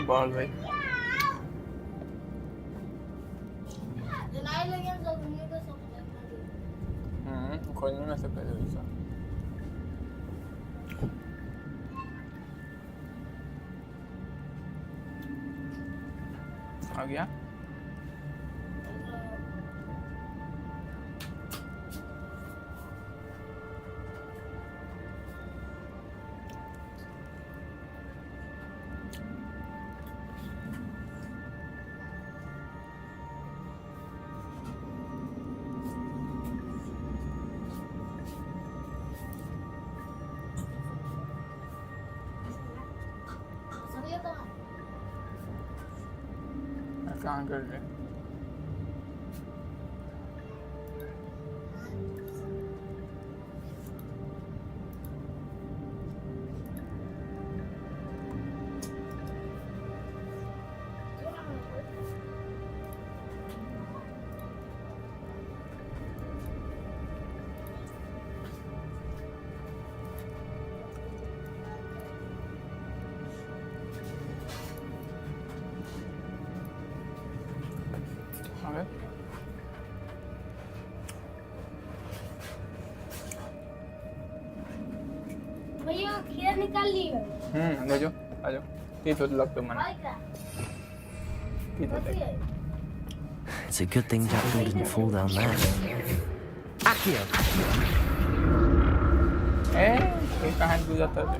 ball भाई कोई नहीं ना सकता है ऐसा आ गया कहाँ कर रहे भैया खीर निकाल ली ले जाओ आ जाओ ये तो लगता है मना It's a good thing Jackdaw didn't fall down there. Accio! कहाँ गुजरता है?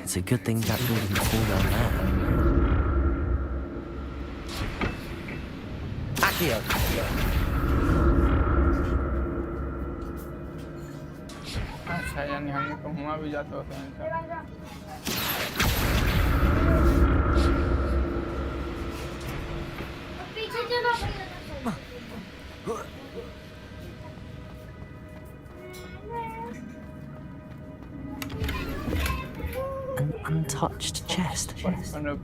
It's a good thing Jackdaw didn't fall down there. Accio! अच्छा यानी हम लोग हुआ भी जाते होते हैं पीछे चलो An untouched chest.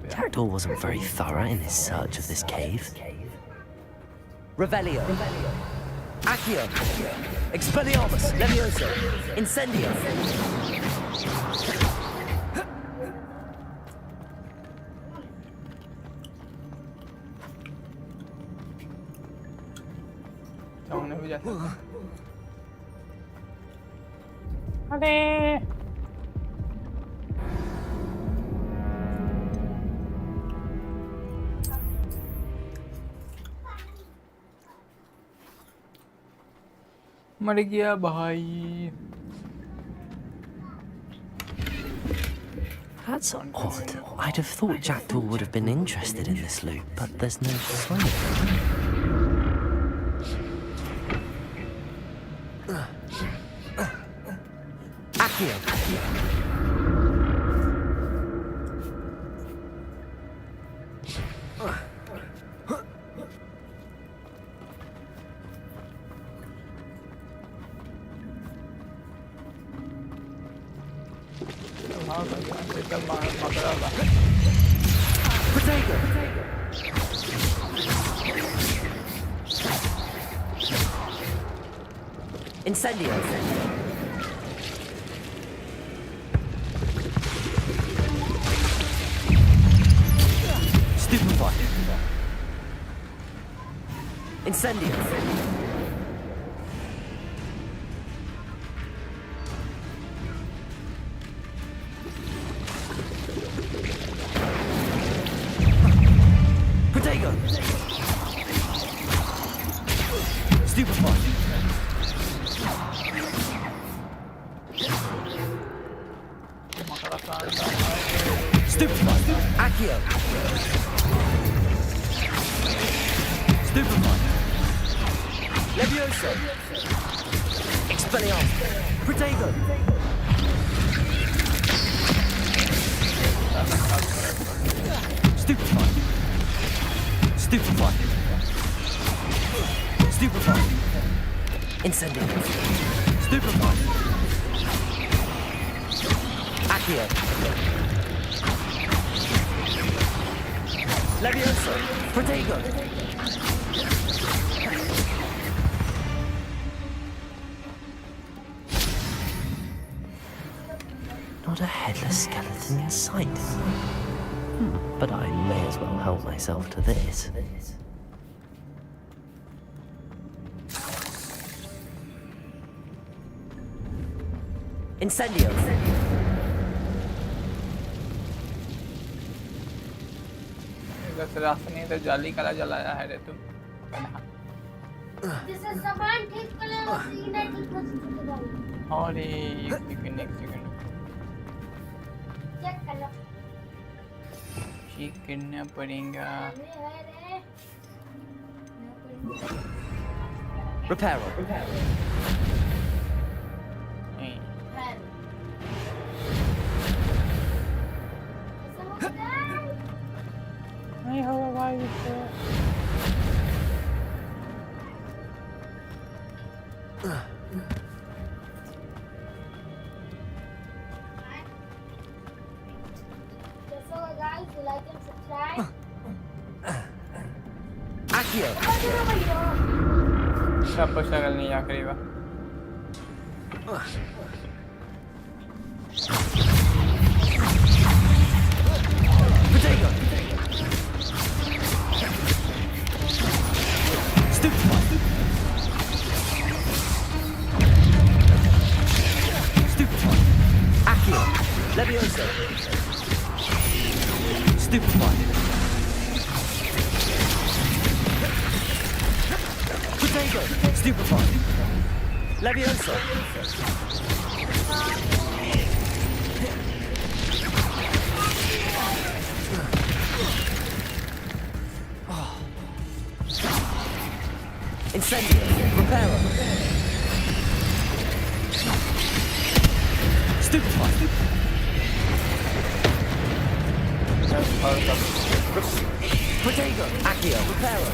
Jackdaw wasn't very thorough in his search of this cave. Revelio. Accio. Expelliarmus. Levioso. Incendio. चावने भी जाते हैं। अरे मर गया भाई। That's odd. I'd have thought Jackdaw would have been interested in this loot, but there's no sign of him. Accio. Potato. Incendio. Stupefy. Incendio. Potato. Stupefy. Stupefy. Accio. Stupefy. Levioso. Expelliarmus. Potato. Stupefy. Stupefy. Stupefy. Incendio. Stupefy. Accio. Levioso. Protego. Not a headless skeleton in sight. But I may as well help myself to this. Incendio. रास्ते तो जाली कला जलाया है रे तुम। जैसे सामान ठीक कर ले वो सीधा ठीक कर सकते हैं। और एक सेकंड चेक कर लो। ठीक करना पड़ेगा। Reparo. नहीं होगा भाई इससे। So guys, like and subscribe. Accio. सब कुछ लगल नहीं आखिरी बार। Potato. Stupefy. Levioso. Stupefied. Potato. Stupefied. Levioso. Incendio. Reparo. Stupefied. Potato. Accio. Reparo.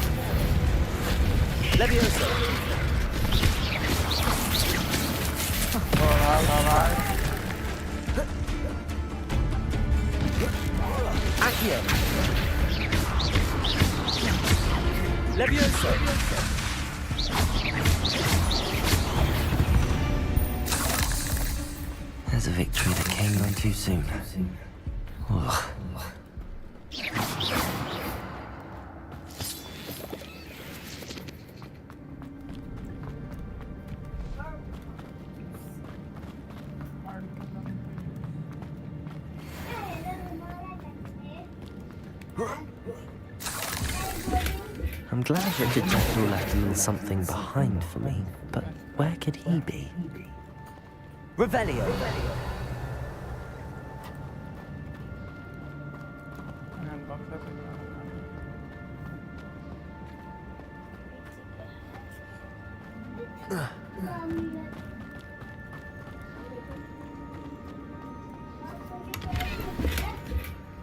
Levioso. Accio. Levioso. There's a victory that came on too soon. Ugh. I'm glad Richard Jackdaw left a little something behind for me, but where could he be? Revelio!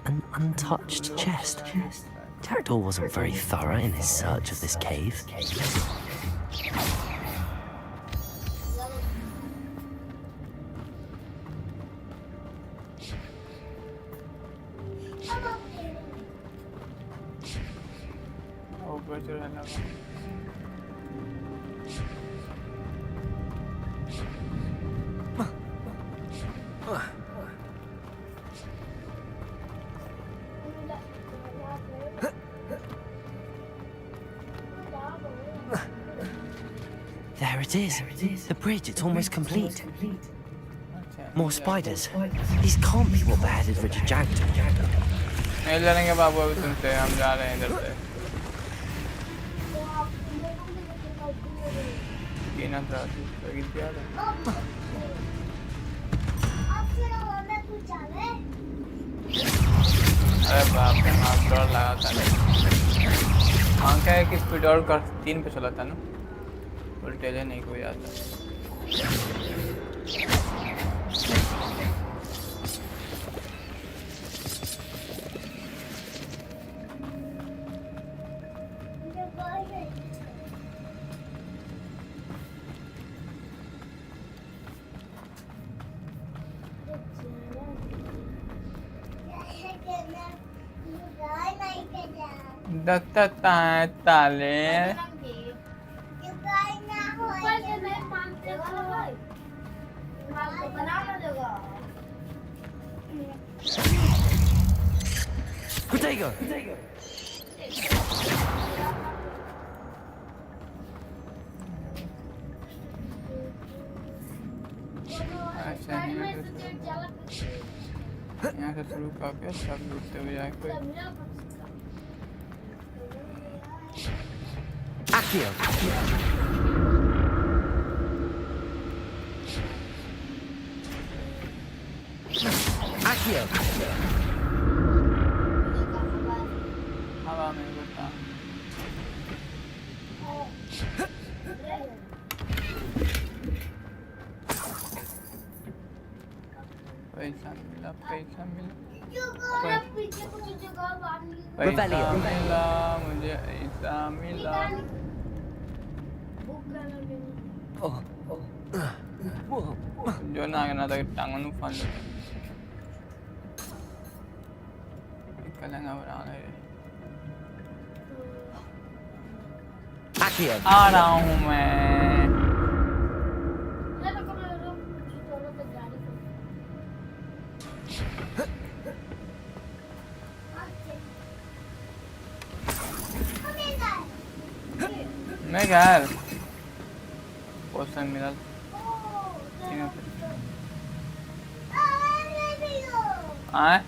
An untouched chest. Jackdaw wasn't very thorough in his search of this cave. There it is. The bridge, it's almost complete. More spiders. These can't be what beheaded Richard Jackdaw. नहीं लड़ेंगे बाबू अभी तुमसे हम जा रहे हैं इधर से कीना था तो गिर गया था अरे बाप रे हाथ डर लगा था हाँ क्या है कि स्पीड और कर 3 पे चला था ना उल्टे ले नहीं कोई आता Tale. Potato. यहाँ से शुरू करके सब लूटते हुए जाएंगे Accio. Accio. हवा में उड़ता पैसा मिला पैसा मिला मुझे ऐसा मिला जो ना टांगों नु फन कलंगा बना रहे आ रहा हूँ मैं मैं यार पोषण मिला आए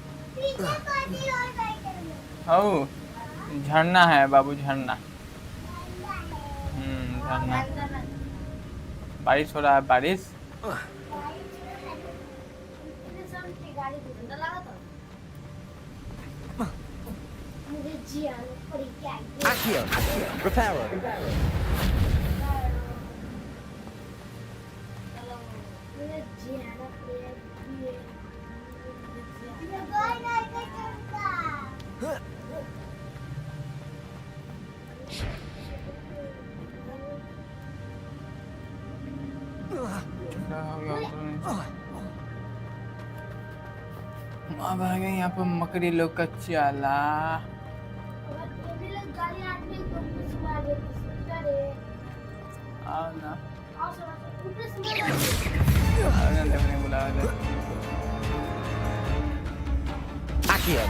ओ झरना है बाबू झरना झरना बारिश हो रहा है बारिश Accio, reparo. अब आ गए यहाँ पर मकड़ी लोग का चाला आओ ना बुला Accio.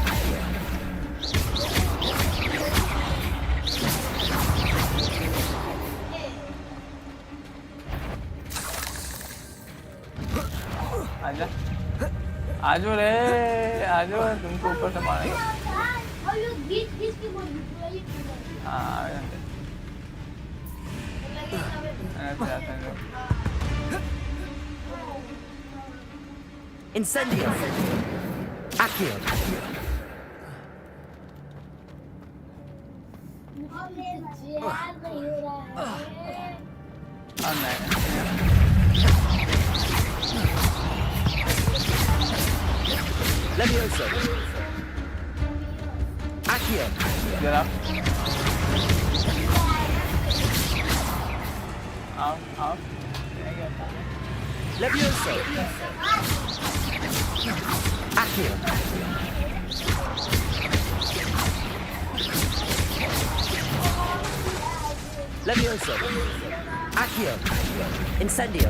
आजा आजो रे आजो तुमको ऊपर से मारेंगे Incendio. Accio. Levioso. Accio. Get up. Out. Levioso. Accio. Levioso. Accio. Incendio.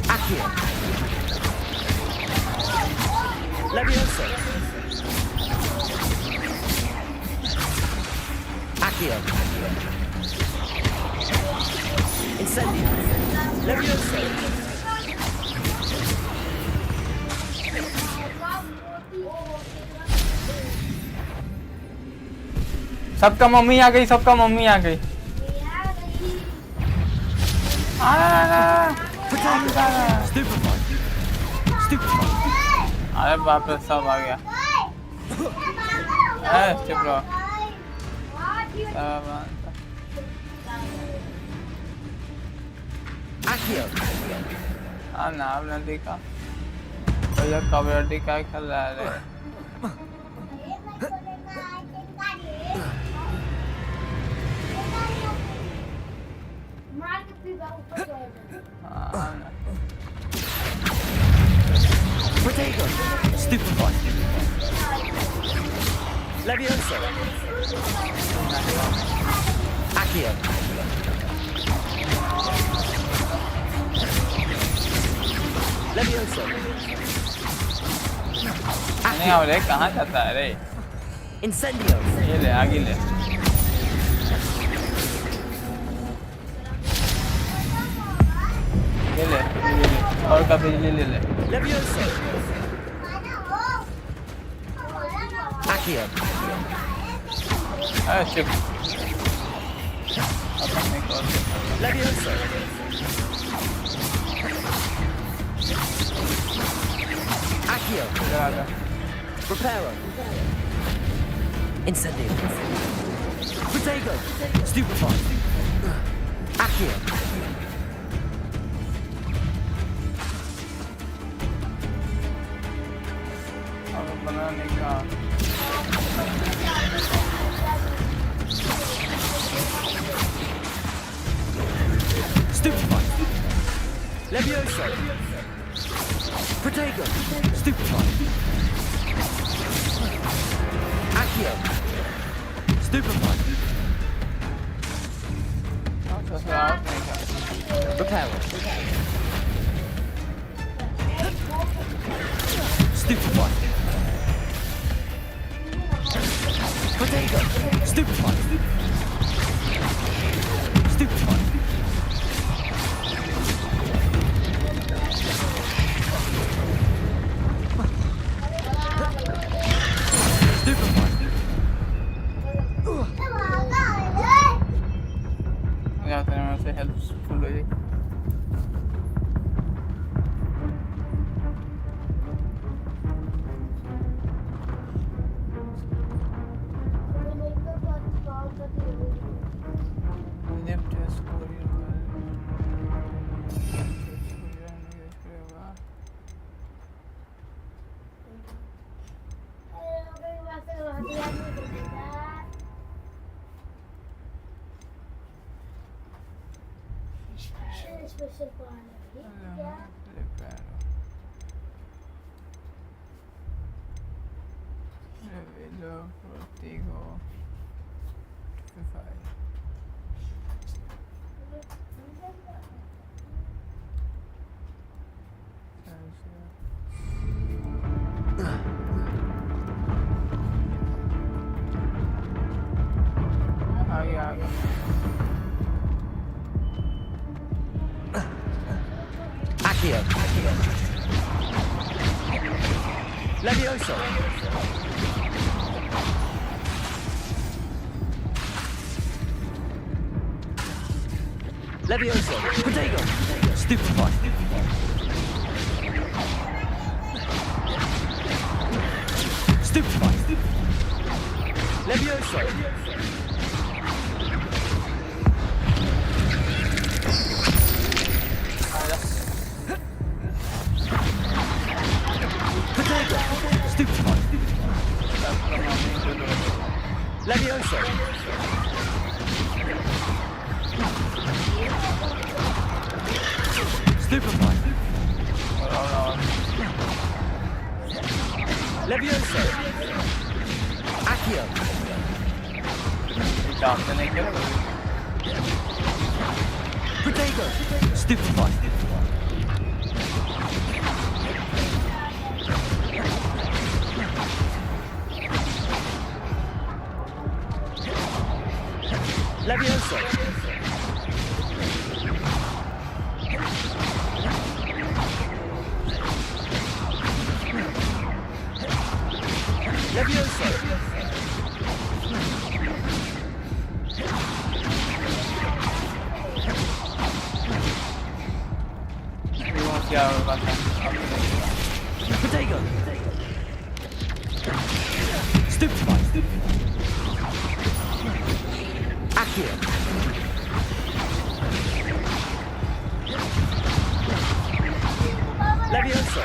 Accio. Levioso. Accio. Incendio. Levioso. सबका मम्मी आ गई सबका मम्मी आ गई अरे बाप रे सब आ गया चुप रहो ना आपने देखा भैया कबड्डी का खेल रहा है Potato. Stupefy. Levioso. Accio. Levioso. नहीं हो रे कहाँ जाता है रे Incendio. ये ले आगे ले ले और का बिजली ले ले Levioso. Accio. चुप Levioso. Accio. Preparo. Incendio. Potato. Stupefy. Accio. बनाने का Stupefy. Levioso. Potato. Stupefy. Accio. Stupefy. Repel. Stupefy. Potato. Stupefy. Stupefy. Special plan है क्या Hello, Rodrigo. 55. Accio. Levioso. Levioso. Protego. Stupefy. Stupefy. Levioso. Protego. Stupefy. Levioso. Stupefy. Levioso. Accio. Protego. Stupefy. Levioso. Levioso. Protego. Stupefy. Accio. Levioso.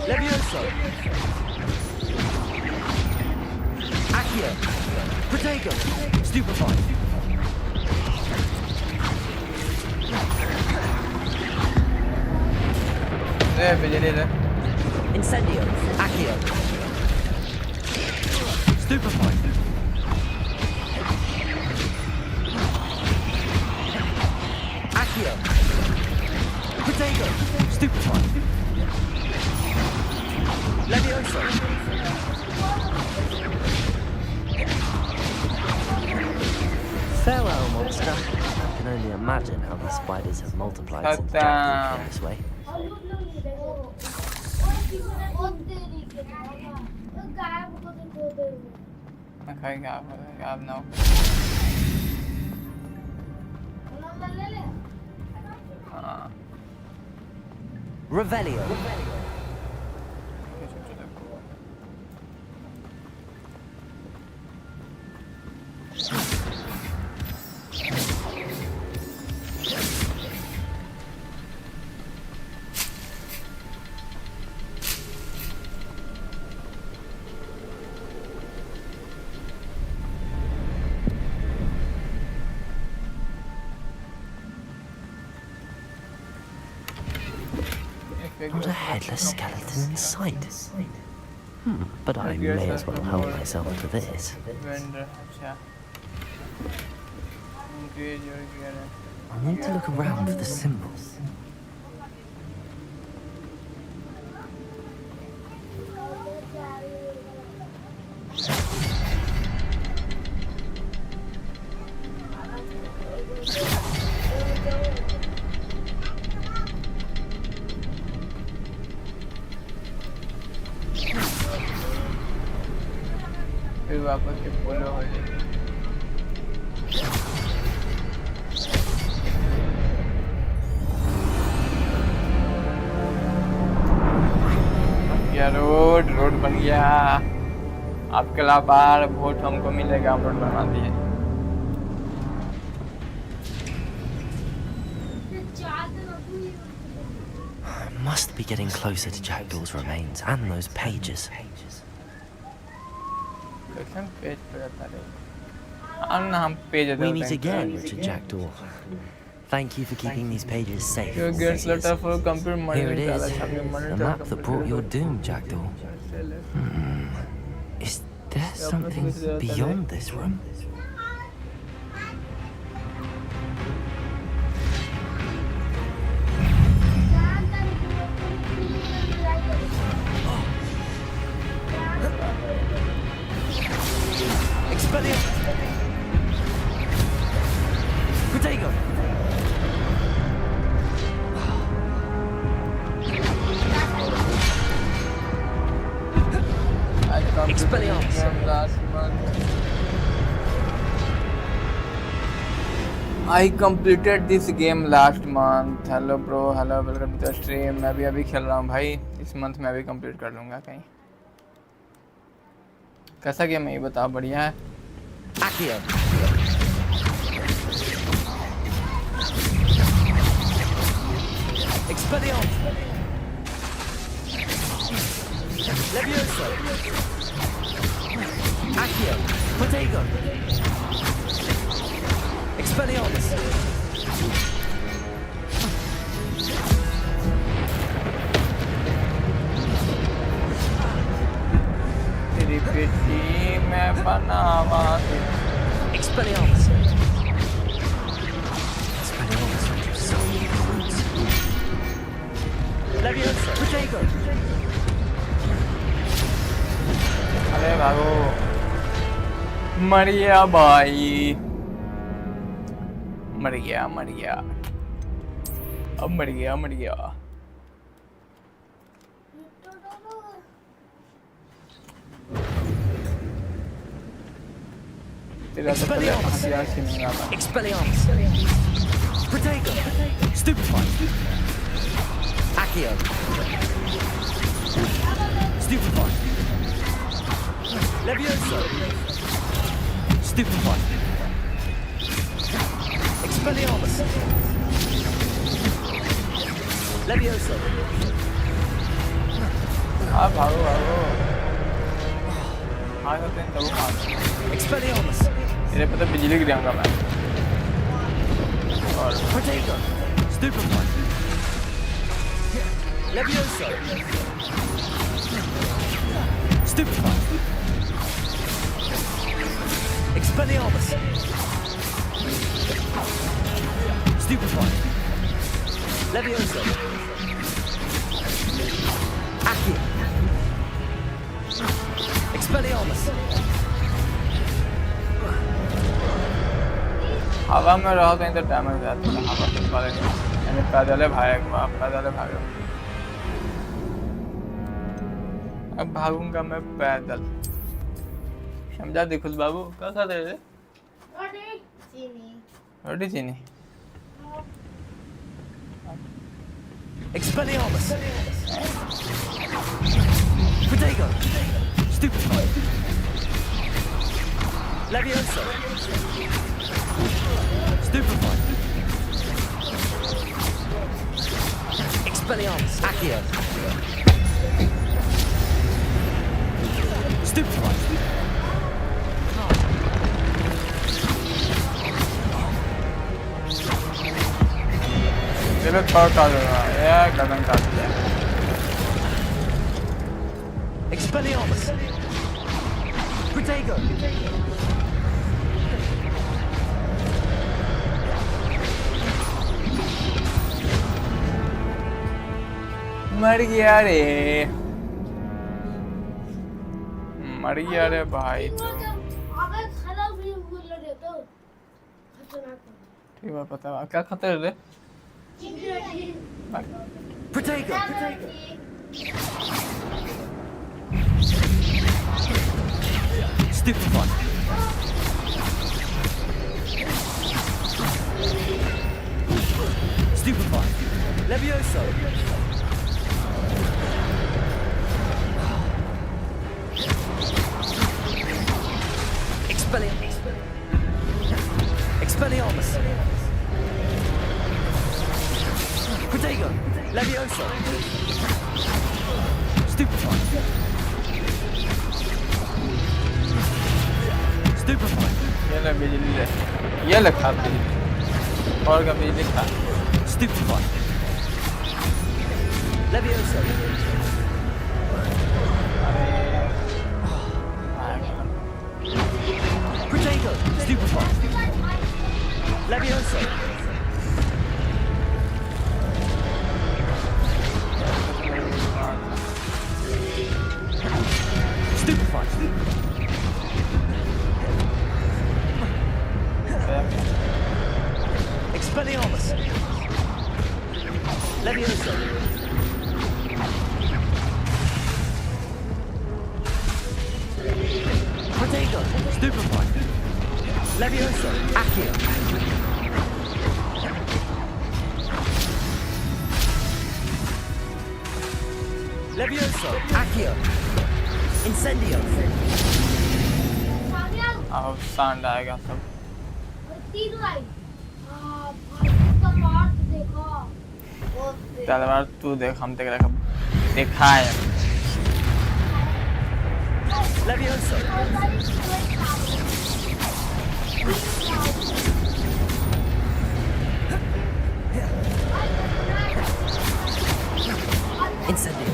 Levioso. Accio. Protego. Stupefy. Incendio. Accio. Stupefy. Accio. Protego. Stupefy. Levioso. Farewell, monster. I can only imagine how these spiders have multiplied since Jackdaw came this way. Revelio. Not a headless skeleton in sight. But I may as well help myself to this. I need to look around for the symbols. वापस के follow हो जाए या road बन गया। अब अगला बार vote हमको मिलेगा, हम रोड बनवा दिए। Must be getting closer to Jackdaw's remains and those pages. We meet again, Richard Jackdaw. Thank you for keeping these pages safe. Here it is, the map that brought your doom, Jackdaw. Is there something beyond this room? Expelliarmus! Protego! Expelliarmus! I completed this game last month. Hello bro, hello, welcome to the stream. मैं भी अभी खेल रहा हूँ भाई. इस month मैं भी complete कर लूँगा कहीं. कैसा गेम है ये बताओ? बढ़िया है. Accio. Expelliarmus. Levioso. Accio. Protego. Expelliarmus. तेरी बेटी मैं बनावा. Expelliarmus. Expelliarmus from so many roots. Levioso. Protego. अरे भागो. मरिया भाई. मर गया अब मर गया. Expelliarmus. Protego. Stupefy. Accio. Stupefy. Levioso. Stupefy. Expelliarmus. Levioso. भागो. आगे तो तब मार. Expelliarmus. तेरे पे तो बिजली गिराऊंगा मैं. और Protego. Stupefy. Levioso. Stupefy. Expelliarmus. Stupefy. Levioso. Accio. Expelliarmus. हवा में रहो कहीं तो डैमेज जाता है. हवा से पड़े यानी पैदल भागो. अब भागूंगा मैं पैदल. समझा दिखुल बाबू? क्या खा रहे? रोटी चीनी. Expelliarmus. Protego. Stupefy. Levioso. Stupefy. Expelliarmus. Accio. Stupefy. तेरे थोड़ा काट रहा है यार. गर्दन काट दिया. Expelliarmus. Protego. मर गया रे भाई. तो ठीक है पता है क्या खाते रे? Protego. Stupefy. Stupefy. Levioso. Expelliarmus. Protego. Levioso. Stupefy. Stupefy. ये ले बिजली ले, ये ले खा बिजली, और का बिजली खा। Stupefy. Levioso. Protego. Stupefy. Levioso. Stupefy. Expelliarmus. Levioso. Protego. Stupefy. Levioso. Accio. Levioso. Accio. Incendio. अब सांड आएगा सब। तलवार तू देख, हम देख रहे देखा है। Levioso. Incendio.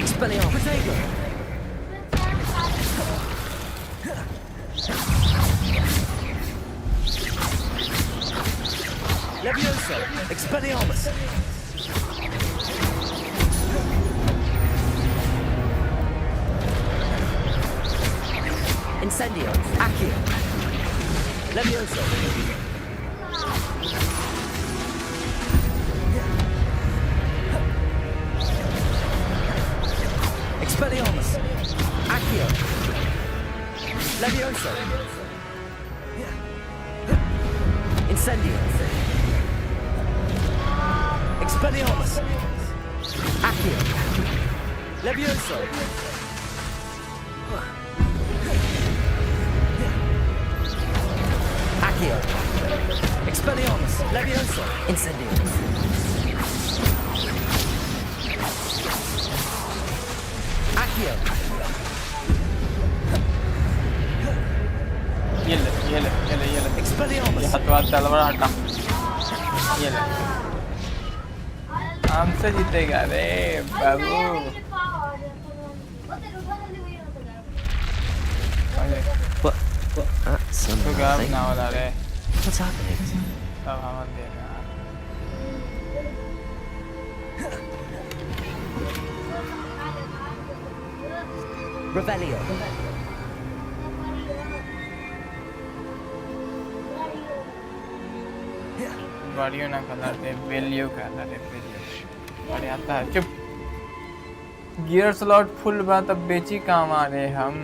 Expelliarmus. Protego. Levioso. Expelliarmus. Incendio. Accio. Levioso. Expelliarmus. Accio. Levioso. Incendio. Expelliarmus. Accio. Levioso. Accio. Expelliarmus. Levioso. Incendio. Accio. ये ले Expelliarmus. ये हाथ तलवार हटा, ये ले हमसे जीतेगा रे बाबू। What? That's something. ना वाला रे, What's happening? सब हम देगा। Revelio. गाड़ियों ना कहलाते, वेल्यू कहलाते, वेल्यू। गाड़ी आता है, चुप। गियर स्लॉट फुल बात, अब बेची काम आ रहे हम।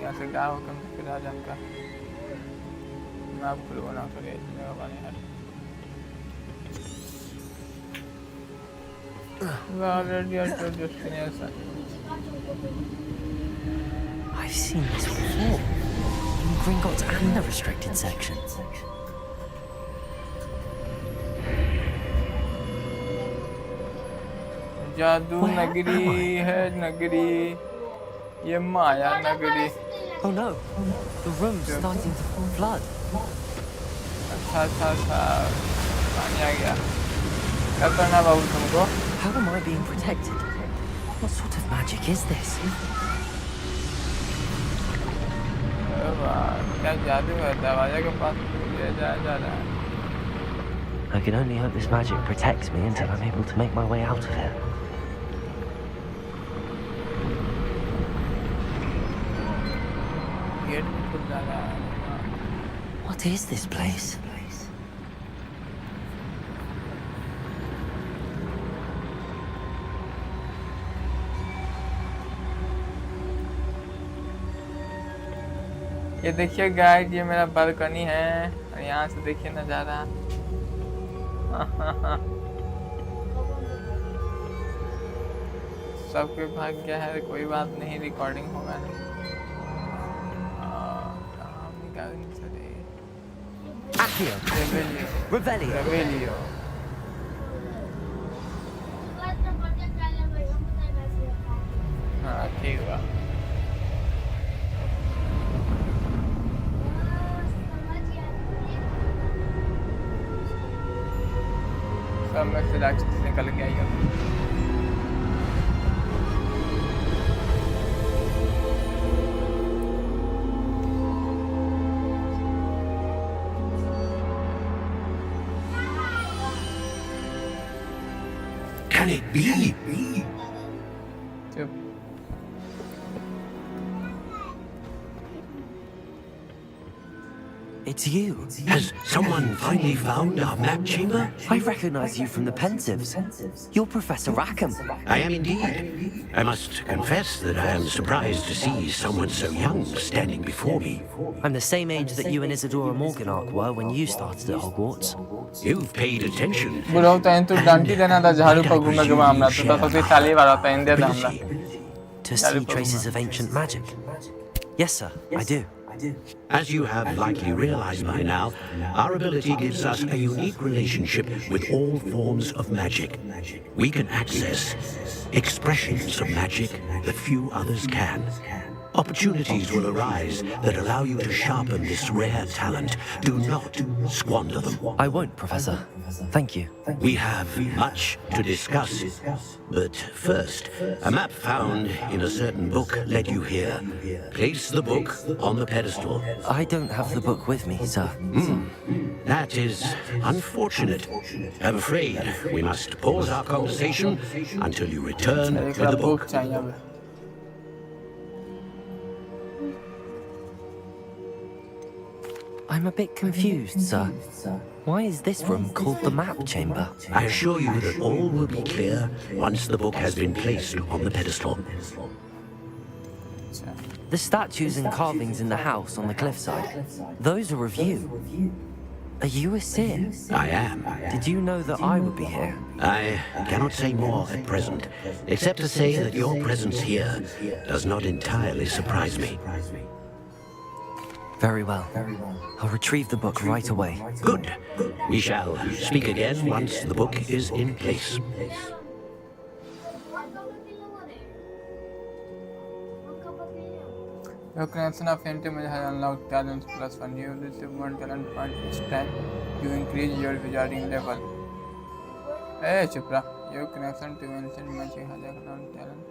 यहाँ से गाँव कम से फिर आ जाऊँगा। मैं आप खुल बना कर I've seen this before. In Gringotts and the restricted section. जादू नगरी है नगरी, ये माया नगरी। Oh no, the room's starting to flood. अच्छा अच्छा अच्छा, पानी आ गया। क्या करना बाबू तुमको? How am I being protected? What sort of magic is this? क्या जादू है? दरवाजे के पास ले जा रहा है। I can only hope this magic protects me until I'm able to make my way out of here. What is this place? ये देखिए गाइड, ये मेरा बालकनी है और यहाँ से देखिए नज़ारा। सबके भाग्य है, कोई बात नहीं, रिकॉर्डिंग होगा नहीं। Revelio. में से राक्षस निकल गया ये Can it be? चुप It's you. Has someone finally found our map chamber? I recognize you from the Pensives. You're Professor Rackham. I am indeed. I must confess that I am surprised to see someone so young standing before me. I'm the same age that you and Isadora Morganach were when you started at Hogwarts. You've paid attention. बुरा होता है तो डंडी देना था झाड़ू पर घूमने के बाद हमरा तो सबसे साली बार होता है इंडिया था हमरा To see traces of ancient magic. Yes, sir, I do. As you have likely realized by now, our ability gives us a unique relationship with all forms of magic. We can access expressions of magic that few others can. Opportunities will arise that allow you to sharpen this rare talent. Do not squander them. I won't, Professor. Thank you. We have much to discuss. But first, a map found in a certain book led you here. Place the book on the pedestal. I don't have the book with me, sir. That is unfortunate. I'm afraid we must pause our conversation until you return with the book. I'm a bit confused, sir. Why is this room called the map chamber? I assure you that all will be clear once the book has been placed on the pedestal. The statues and carvings in the house on the cliffside, those are of you. Are you a seer? I am. Did you know that I would be here? I cannot say more at present, except to say that your presence here does not entirely surprise me. Very well. I'll retrieve the book right away. Good. We shall speak again once the book is in place. Your connection of intimacy has unlocked talents +1. You receive 1 talent point each time you increase your wizarding level. Hey, Chupra. Your connection to ancient magic has unlocked talent.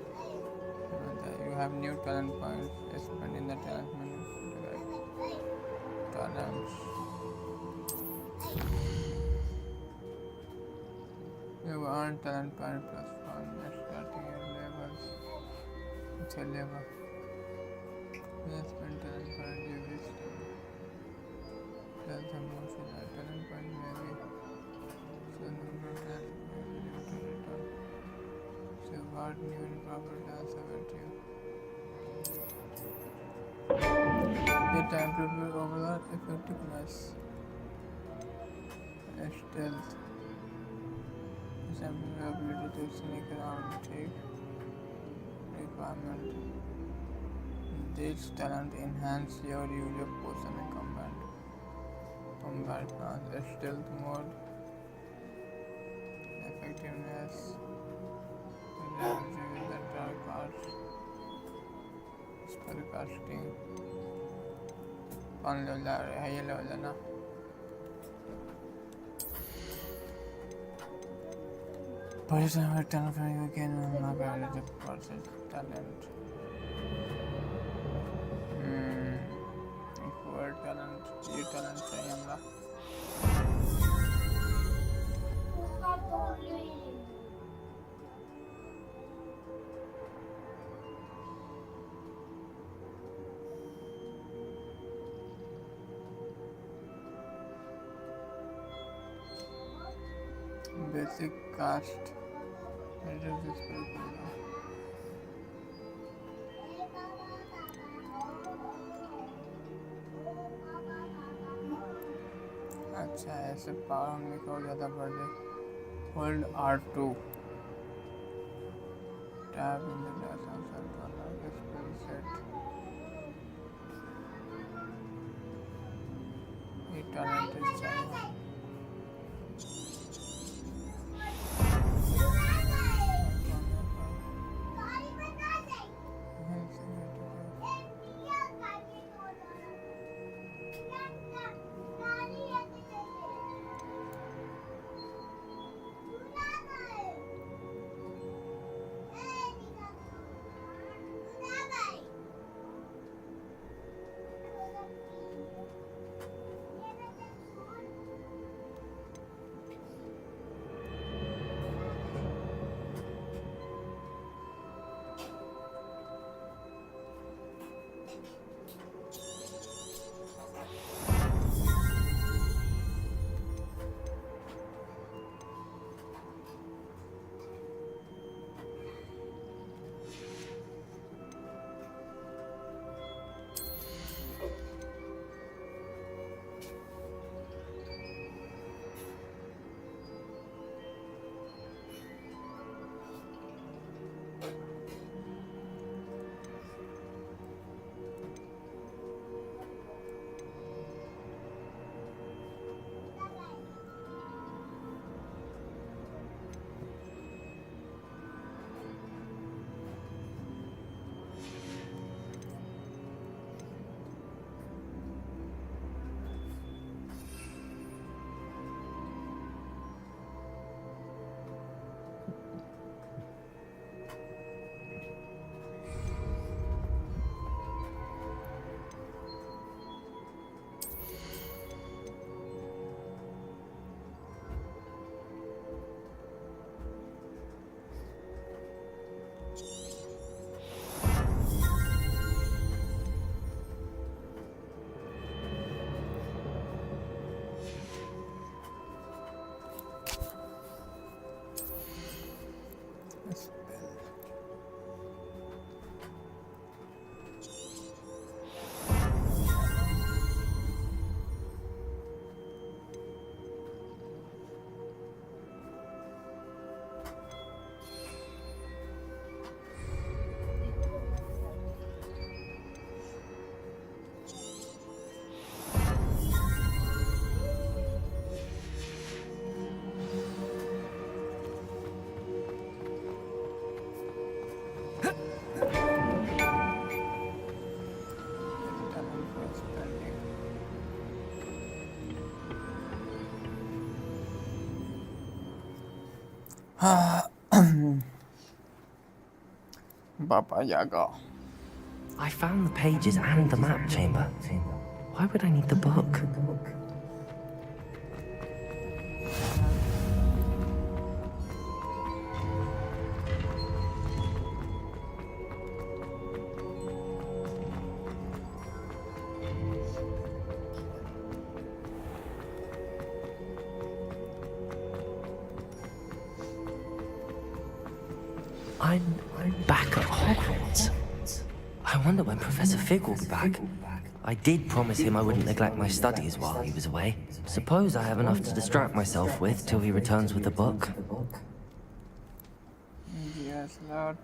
You have new talent points spent in the talent menu. Talents. You earn talent point +1 starting your levels. It's a level. You spend talent point you wisdom. Plus the most is a talent point maybe. So number of talent maybe due to return. So what new and proper dance about you. Get time to improve overall effectiveness. Stealth. Example your ability to sneak around take. Requirement. This talent enhance your use of potion in combat. Combat plans. Stealth mode. Effectiveness. Energy with the dark arts. Spell casting. 1 level है ये level है ना Person with talent from you can unlock ability to process talent. Equal talent, ये talent चाहिए हमरा basic cast. अच्छा ऐसे power हम लिखा हो ज़्यादा बढ़ जाए hold R2 tab in the data set to unlock a spell set ये टैलेंट इस चाहिए Baba Yaga. I found the pages and the map chamber. Why would I need the book? I'm back at Hogwarts. I wonder when Professor Fig will be back. I did promise him I wouldn't neglect my studies while he was away. Suppose I have enough to distract myself with till he returns with the book. Yes, lot.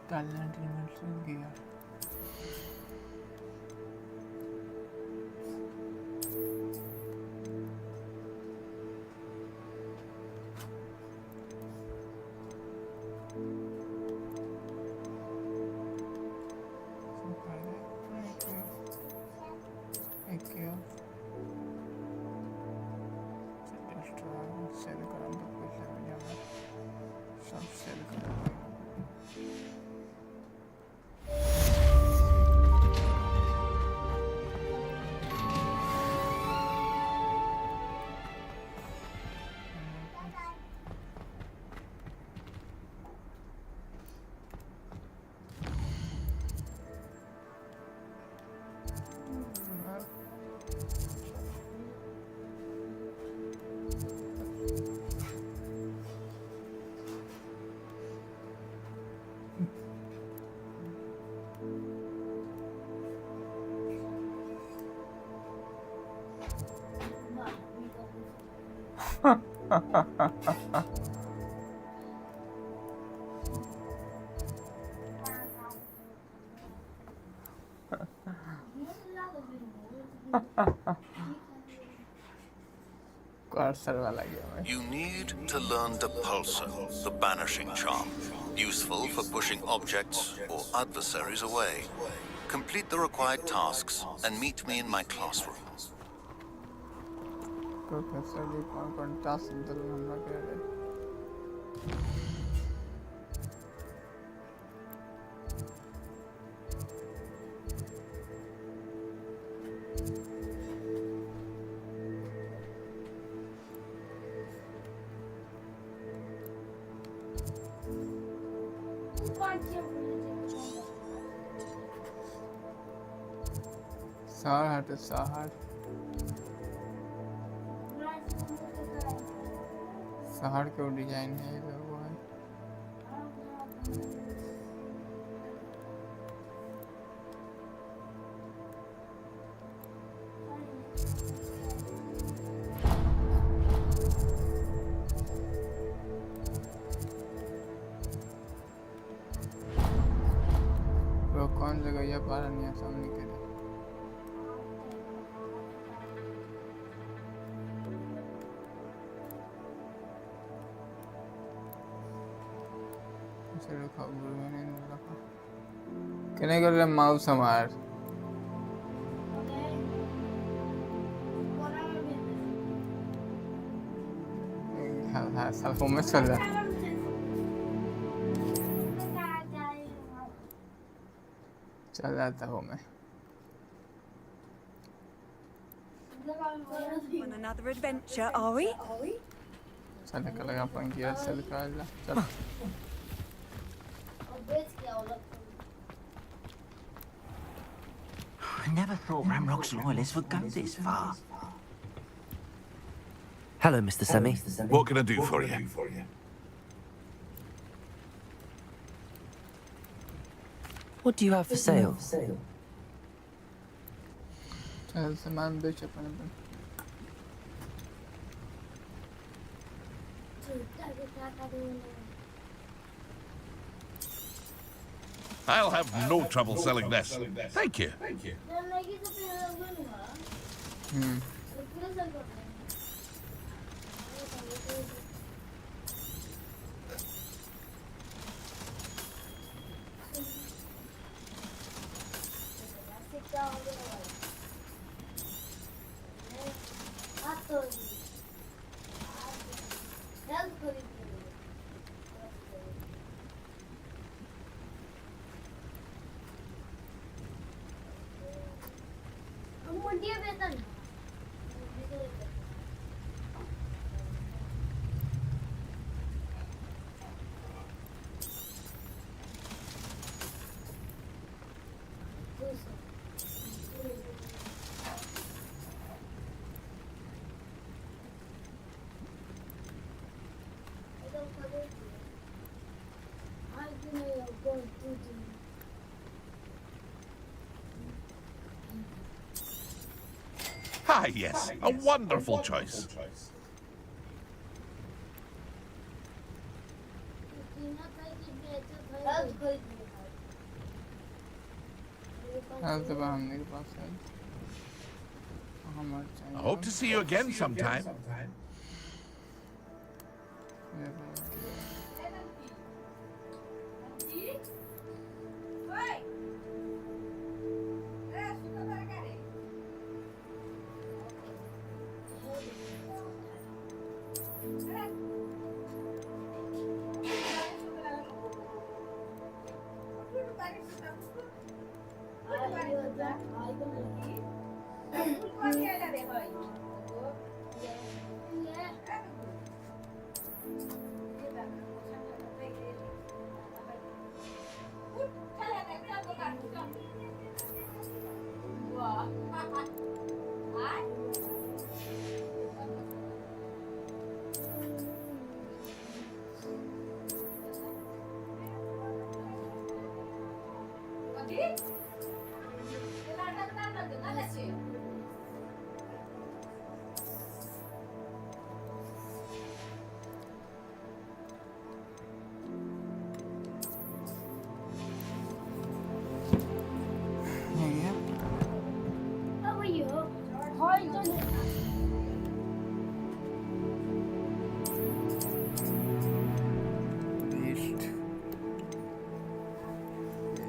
Talent in gear. You need to learn Depulso, the banishing charm, useful for pushing objects or adversaries away. Complete the required tasks and meet me in my classroom. Professor जी कौन task दिल हमरा के दे Sahar Sahar क्यों design है ये वो है तो कौन जगह ये पारा नहीं है सामने के लिए Kene gole mouse hamar ha sal home chal ja चल जाता हूँ मैं On another adventure, are we? चल निकल गया पंखिया चल निकल चल I never thought Ramrock's loyalists would go this far. Hello, Mr. Semi. What can I do for you? What do you have for sale? चल सामान बेच अपने पर I'll have no trouble selling this. Thank you. दिया वेतन Ah, yes, a wonderful choice. I hope to see you again sometime. How are you? Horizon. Beast.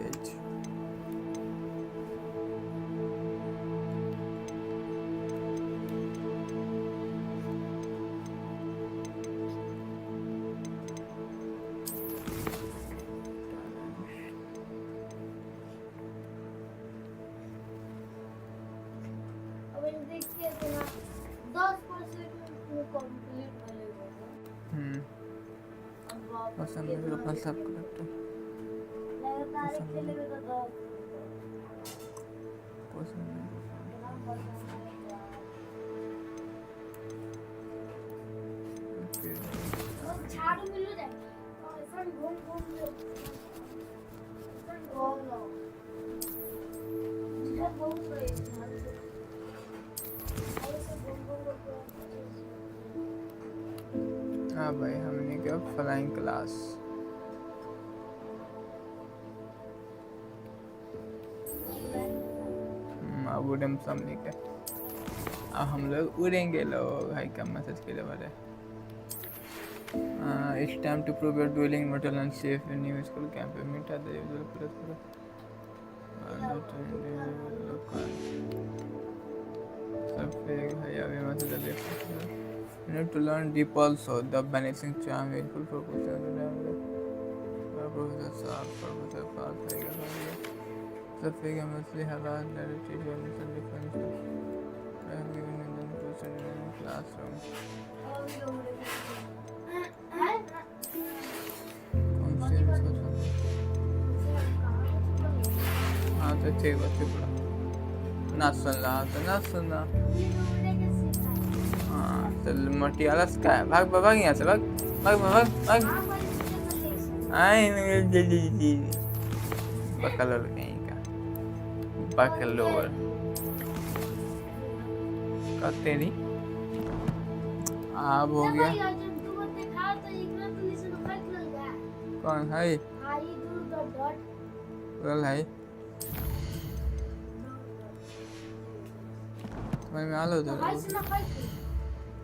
Edge. When they get 10% complete पसंद है तो बस सब करते लगातार खेलेंगे तो 10 पसंद झाड़ू मिल जाए फ्रंट घूम घूम फ्रंट घूम लो जिधर बहुत सही ऐसे घूम घूम हाँ भाई हमने क्या फ्लाइंग क्लास अब उड़े सामने क्या अब हम लोग उड़ेंगे लोग हाई का मैसेज के लिए वाले it's time to prove your dueling mortal and safe in new school camp meet at the usual place you need to learn deep also the vanishing charm helpful for Professor Saab, Professor Far the figure mostly have a narrative and difference. I have given you the person in the classroom. हाँ तो ठीक है चुप रहा ना सुन रहा तो ना सुनना हाँ चल मोटी आलस का है भाग भाग यहाँ से भाग भाग भाग भाग आई जी बकलोल कहीं का बकलोल करते नहीं अब हो गया कौन है रोल है तुम्हें में आलो दो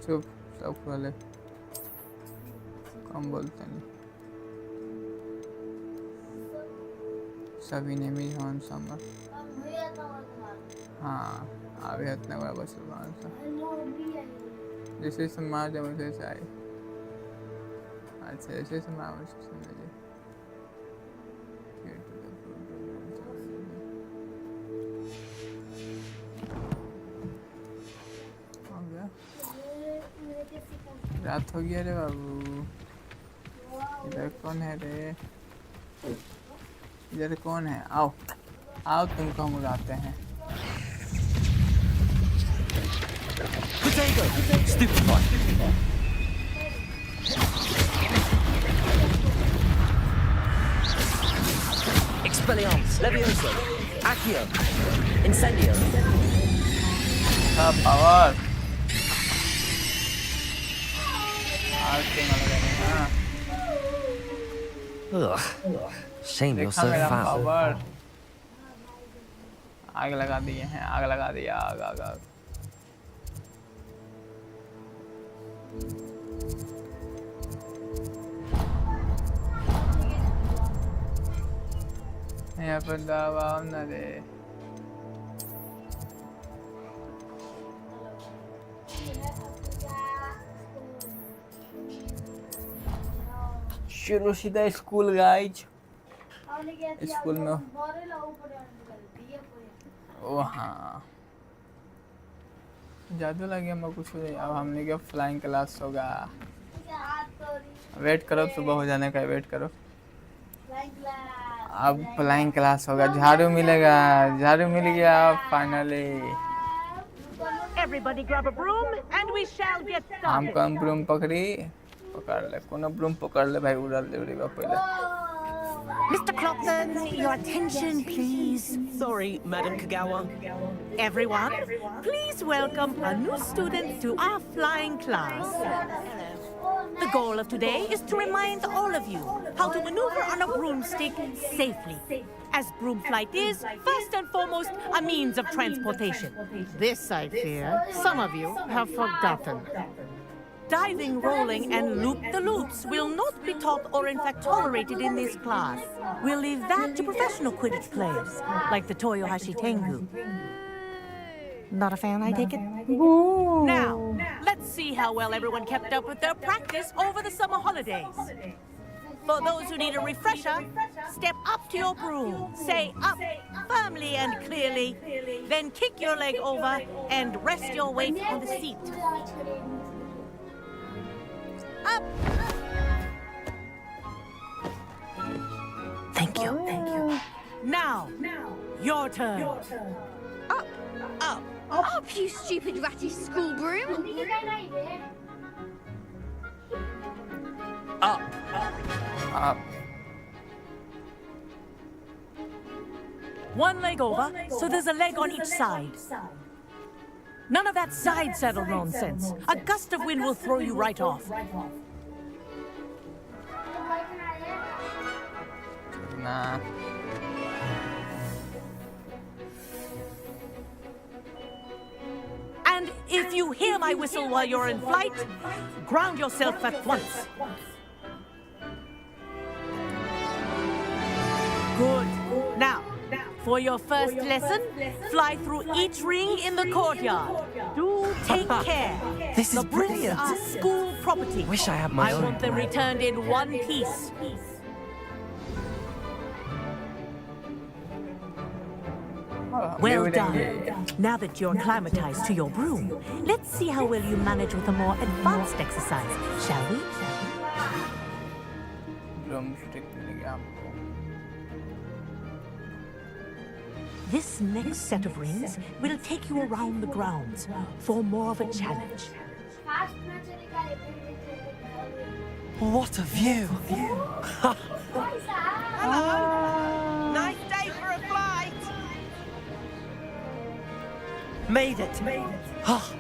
चुप सब खोले कम बोलते नहीं सभी ने भी हॉन समर हाँ अभी इतना बड़ा बस जैसे समाज है मुझे चाहिए अच्छा जैसे समाज मुझे समझिए रात हो गया रे बाबू। इधर कौन है रे? इधर कौन है? आओ आओ, तुमको हम उड़ाते हैं। Potato! Stupefy! Expelliarmus! Levioso! Accio! Incendio! Power Ugh. Shame you're so fat. Power आग लगा दिए हैं, आग लगा दिया, आग आग आग। यहाँ पर दवा न दे। शुरू सीधा स्कूल गाइज। स्कूल में ओ हाँ, जादू लग गया मैं कुछ नहीं। अब हमने क्या फ्लाइंग क्लास होगा। वेट करो, सुबह हो जाने का वेट करो। अब फ्लाइंग क्लास होगा, झाड़ू मिलेगा, झाड़ू मिल गया finally. Everybody grab a broom and we shall get started. हम कौन ब्रूम पकड़ी? पकड़ ले, कोनो ब्रूम पकड़ ले भाई, उड़ा ले उड़ेगा पहले। Mr. Clockton, your attention, please. Sorry, Madam Kagawa. Everyone, please welcome a new student to our flying class. The goal of today is to remind all of you how to maneuver on a broomstick safely. As broom flight is, first and foremost, a means of transportation. This, I fear, some of you have forgotten. Diving, rolling, and loop-the-loops will not be taught or in fact tolerated in this class. We'll leave that to professional Quidditch players, like the Toyohashi Tengu. Not a fan, I take it? Ooh. Now, let's see how well everyone kept up with their practice over the summer holidays. For those who need a refresher, step up to your broom, say up firmly and clearly, then kick your leg over and rest your weight on the seat. Up! Thank you. Thank you. Now, your turn. Up! Up! Up, you stupid ratty school broom! Up. Up. One leg over, so there's a leg on each side. None of that side saddle nonsense. A gust of wind will throw you right off. Nah. And if you hear my whistle while you're in flight, ground yourself at once. Good. Now, for your first lesson, fly through each ring in the courtyard. Do take care. This is the bricks brilliant. are school property. Wish I had my own. I want them returned in one piece. Well done. Now that you're acclimatized to your broom, let's see how well you manage with a more advanced exercise, shall we? This next set of rings will take you around the grounds for more of a challenge. What a view! Hello! Nice day for a flight! Made it! Oh,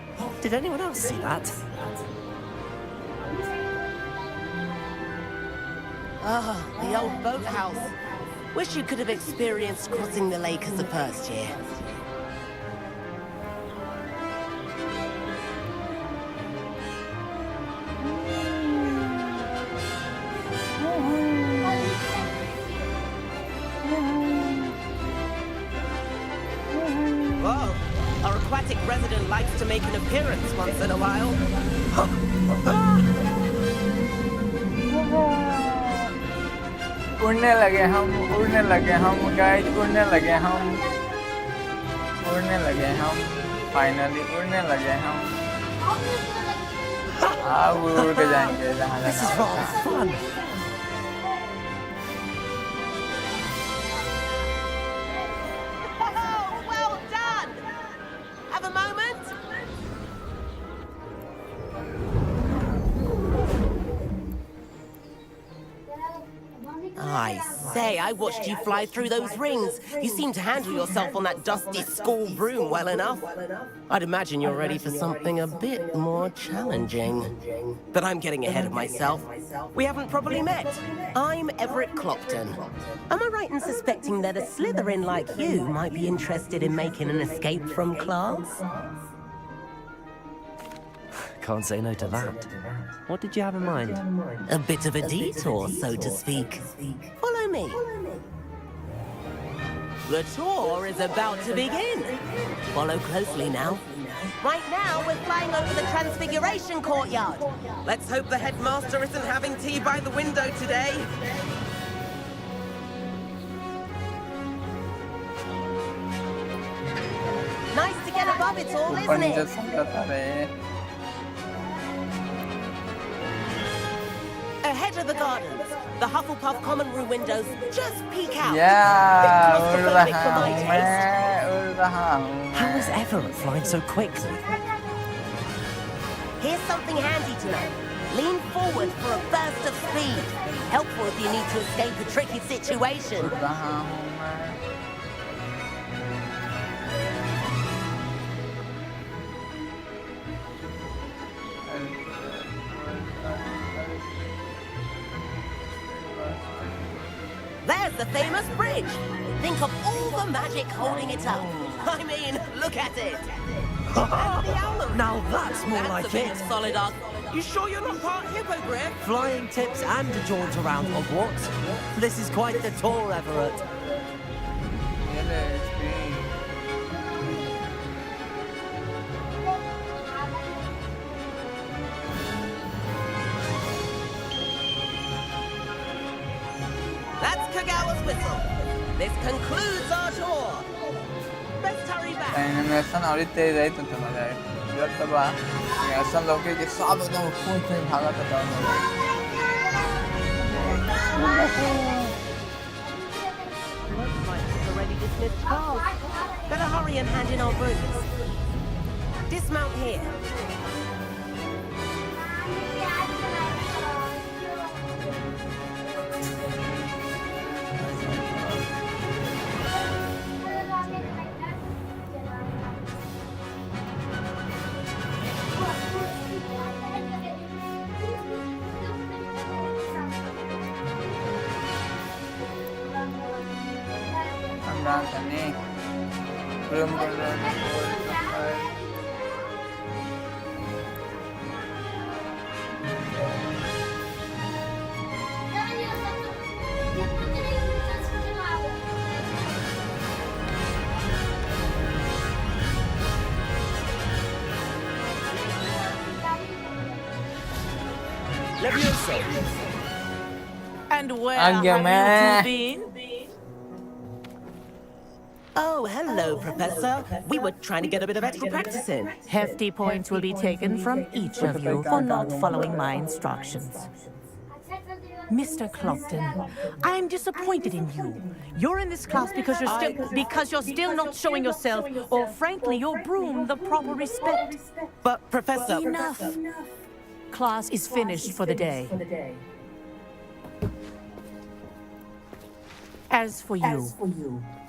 did anyone else see that? Ah, the old boathouse. Wish you could have experienced crossing the lake as a first year. Whoa, our aquatic resident likes to make an appearance once in a while. उड़ने लगे हम guys, उड़ने लगे हम finally उड़ने लगे हम। अब उड़ के जाएंगे जहाँ This is rather fun. Well done! Have a moment? I say, I watched you fly through those rings. You seem to handle yourself on that dusty school broom well enough. I'd imagine you're ready for something a bit more challenging. But I'm getting ahead of myself. We haven't properly met. I'm Everett Clopton. Am I right in suspecting that a Slytherin like you might be interested in making an escape from class? Can't say no to that. What did you have in mind? A bit of a detour, so to speak. Follow me. The tour is about to begin. Follow closely now. Right now, we're flying over the Transfiguration Courtyard. Let's hope the headmaster isn't having tea by the window today. Nice to get above it all, isn't it? Ahead of the gardens, the Hufflepuff common room windows just peek out. Yeah, How is Everett flying so quickly? Here's something handy to know. Lean forward for a burst of speed. Helpful if you need to escape a tricky situation. There's the famous bridge. Think of all the magic holding it up. I mean, look at it. Now that's more That's like a bit it. of solid art. You sure you're not part hippogriff? Flying tips and a jaunt around Hogwarts. This is quite the tour, Everett. That's Kagawa's whistle. This concludes our tour. Let's hurry back. 애니메이션 어릴 때 레이튼 때마다 이랬다 봐. 애니메이션 로켓이 쏴도 너무 콘텐츠 박았다 Looks like it's already dismissed cars. Better hurry and hand in our brooms. Dismount here. nih. Belum Levioso. And where have you two been? Oh, hello, Professor. We were trying to get a bit of extra practice in. Hefty points will be taken from each of you for not following my instructions. Mr. Clopton, I am disappointed in you. You're in this class because you're still not showing yourself, or frankly, your broom the proper respect. But, Professor... Enough. Class is finished for the day. As for you,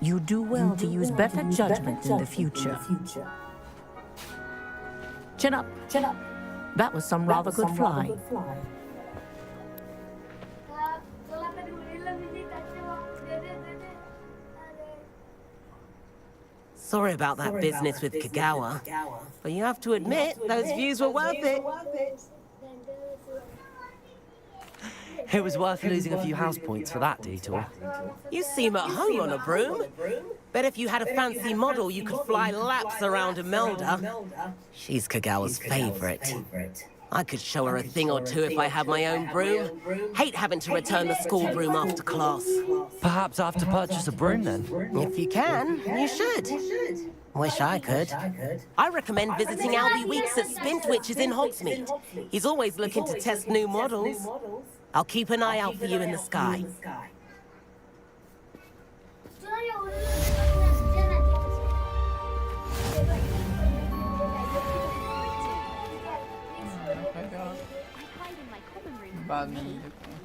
you do well to use better judgment in the future. Chin up. That was some rather good flying. Sorry about that business with Kagawa, but you have to admit, those views were worth it. It was worth losing a few house points for that detour. You seem at home on a broom. Bet if you had a fancy model, you could fly laps around Imelda. She's Kagawa's favorite. I could show her a thing or two if I had my own broom. Hate having to return the school broom after class. Perhaps I have to purchase a broom then? If you can, you should. Wish I could. I recommend visiting Albie Weeks at Spintwitches in Hogsfield. He's always looking to test new models. I'll keep an eye out for you in the sky. बाद में देखते हैं।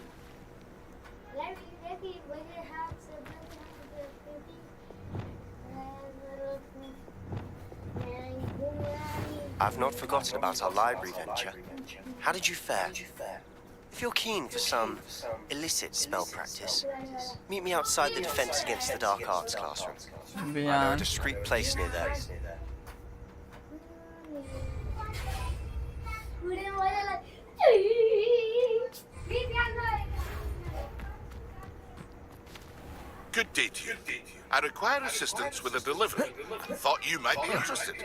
I've not forgotten about our library venture. How did you fare? If you're keen for some illicit spell practice, meet me outside the Defense Against the Dark Arts classroom. I know a discreet place near there. Good day to you. I require assistance with a delivery. Thought you might be interested.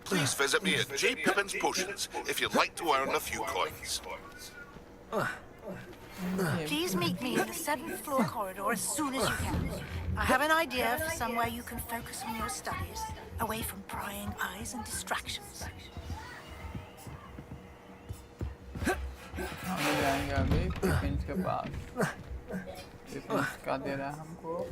Please visit me at J. Pippin's Potions if you'd like to earn a few coins. Please meet me in the 7th floor corridor as soon as you can. I have an idea for somewhere you can focus on your studies, away from prying eyes and distractions. हम जाएंगे अभी पिपिन्स के पास। पिपिन्स का दे रहा है हमको।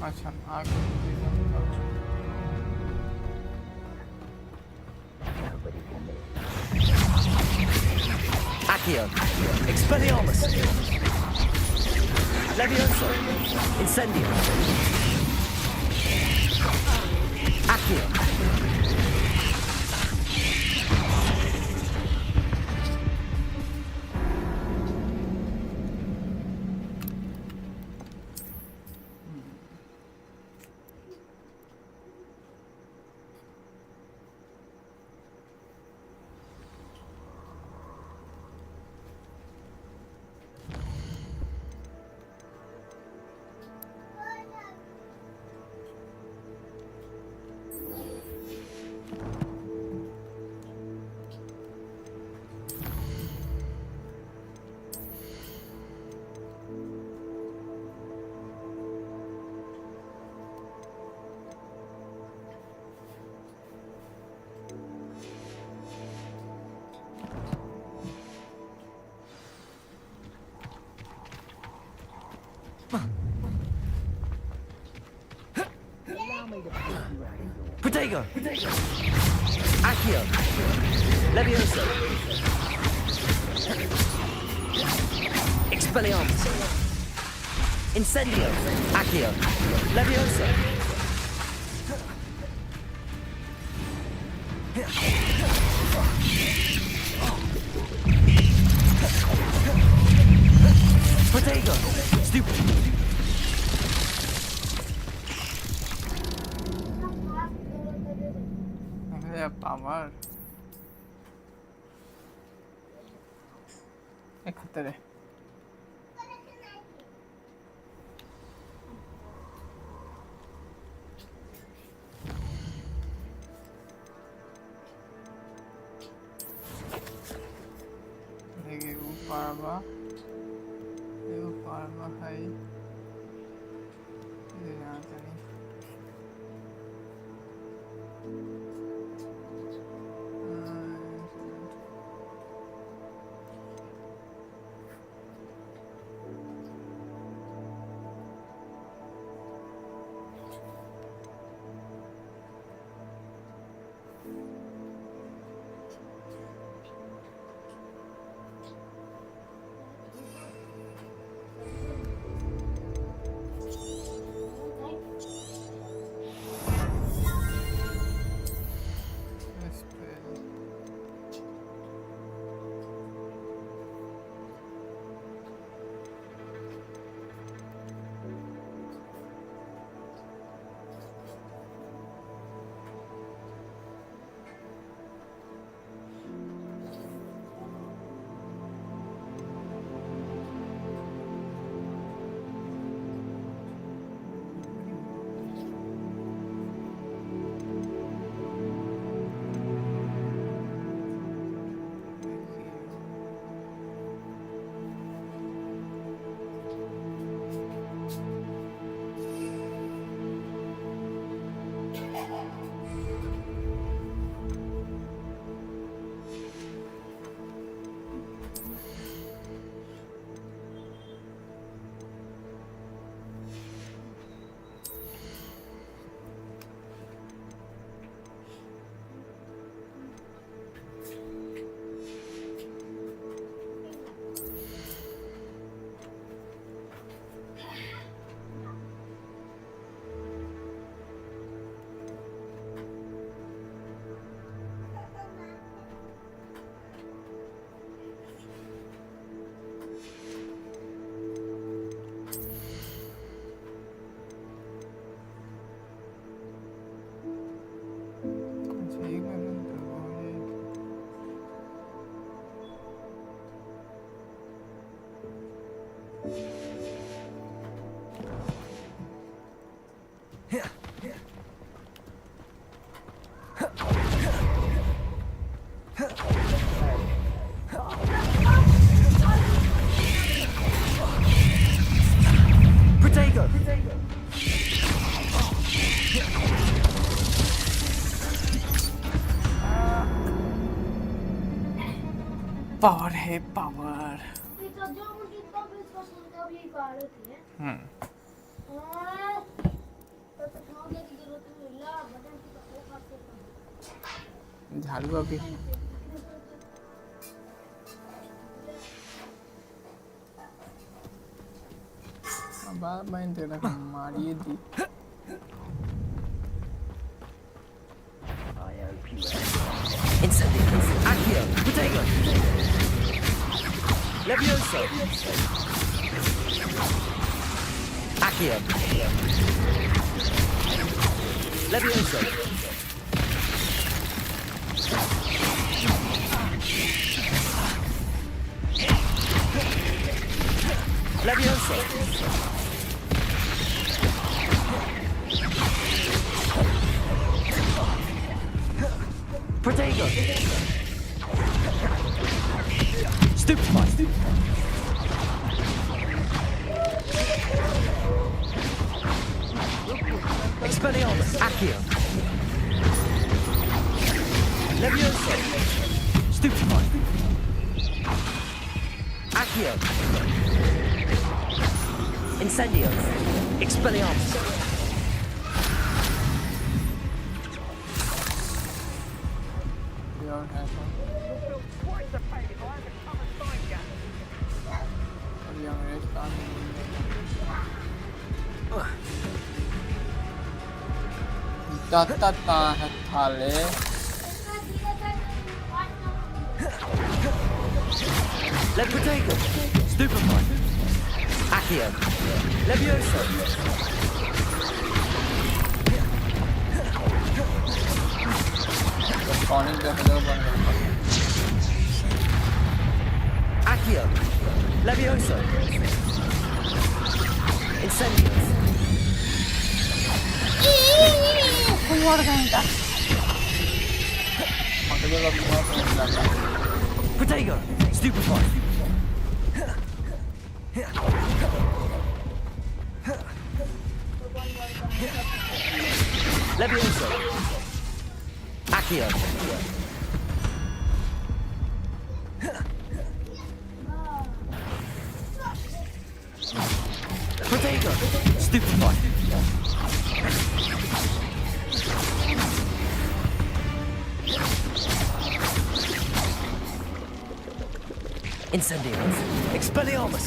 अच्छा आगे Accio, Expelliarmus, Levioso, Incendio, Accio. Protego! Accio! Levioso! Expelliarmus! Incendio! Accio! Levioso! Protego! Stupid! Power. खतरे पारवा है पावर है पावर झाड़ू अभी बार बार तेरा मारिए दी Incendio! Accio! Protego! Levioso! Accio! Levioso! Levioso! Protego! Stupefy! Expelliarmus! Accio! Levioso! Stupefy! Accio! Incendio. Expelliarmus. Leprotego. Stupefy. Accio. Levioso. Accio. Levioso. Incendio. Protego. Stupefy. Levioso. Accio. Protego. Stupefy. Incendio. Expelliarmus.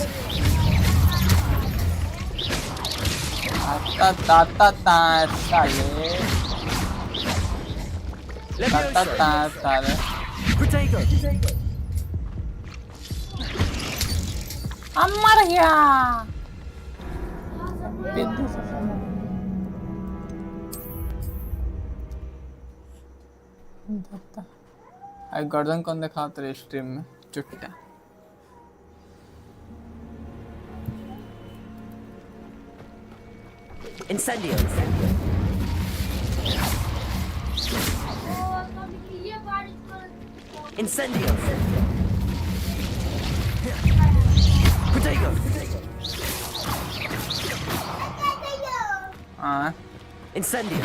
Protego. Amaria. आई गर्दन कौन दिखाओ तेरे stream में चुटका Incendio. Incendio. Protego. Incendio.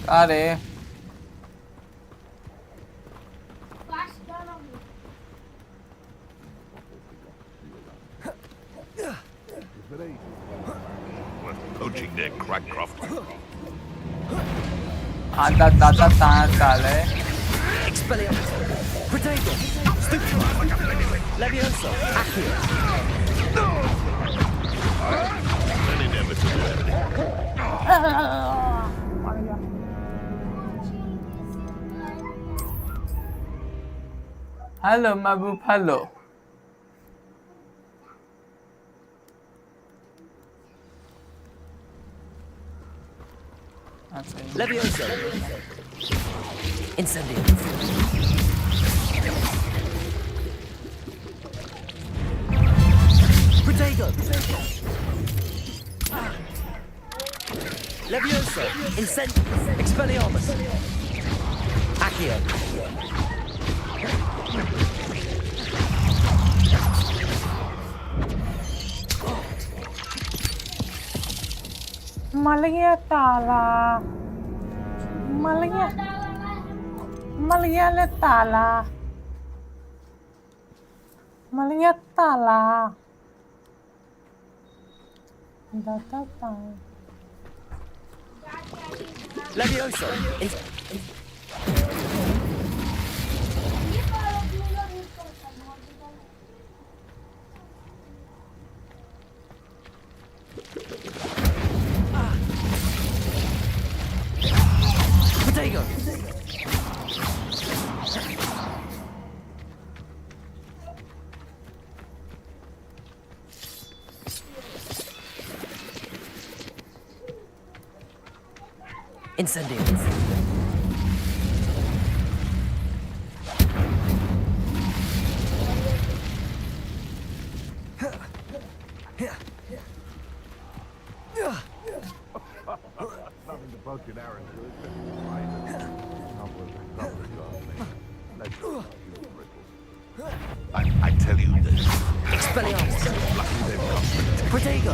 अरे Poaching their crackcraft. आता साले Expelliarmus. Protego. Levioso. Accio. Hello Mehboob hello Levioso. Incendio. Protego. Levioso. Incendio. Expelliarmus. Accio. Malia tala Malia le tala Malia tala Data time Levioso. Protego. Incendio. Nothing to poke an arrow to. I tell you this. Expelliarmus. Protego.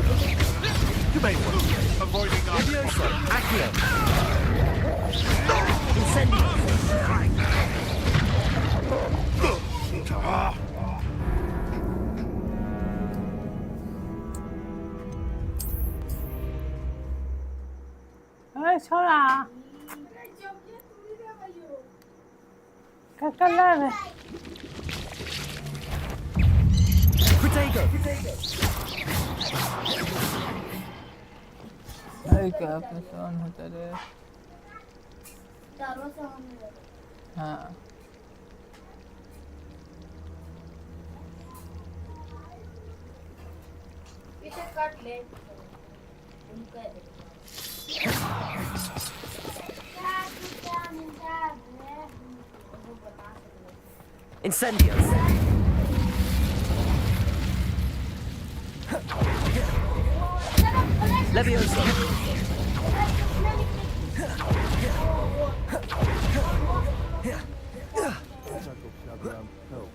You may well avoiding our Levioso. Accio. छोड़ा क्या कर रहा है अरे क्या परेशान होता रे हाँ पीछे काट ले Incendio! Levioso!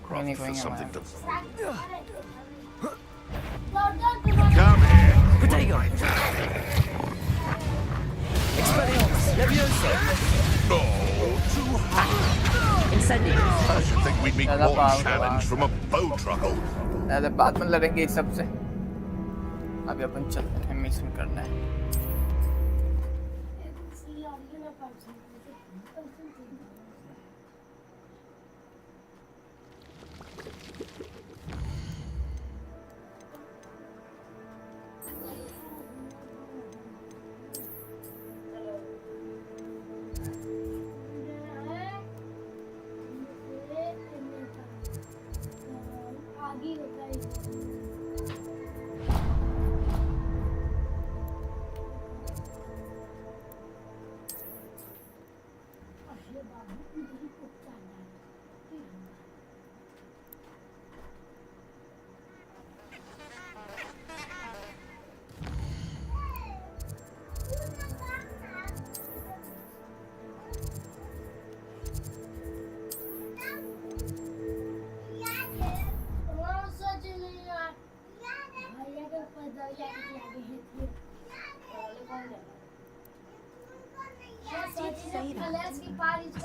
Going for something to... Come here! Protego! Expelliarmus! Levioso! Incendio! I should think we'd meet more challenge from a bow truckle. बाद में लड़ेंगे इस सबसे अभी अपन चलते हैं मिशन करना है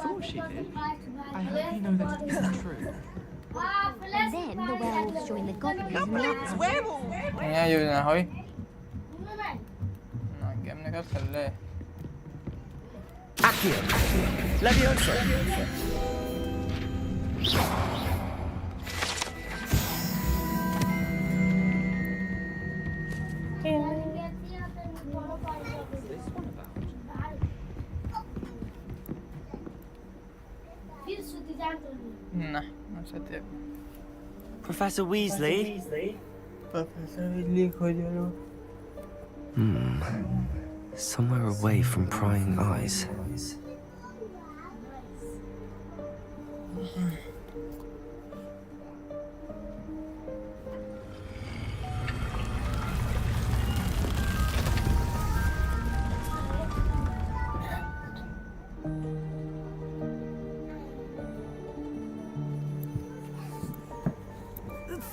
thought she did. I hope you know that isn't true. And then the werewolves join the goblins and the others. यहाँ योजना होई ना गेम ने कर ले Accio! Levioso! ना सत्य Professor Weasley? Professor Weasley खो जाओ Somewhere away from prying eyes.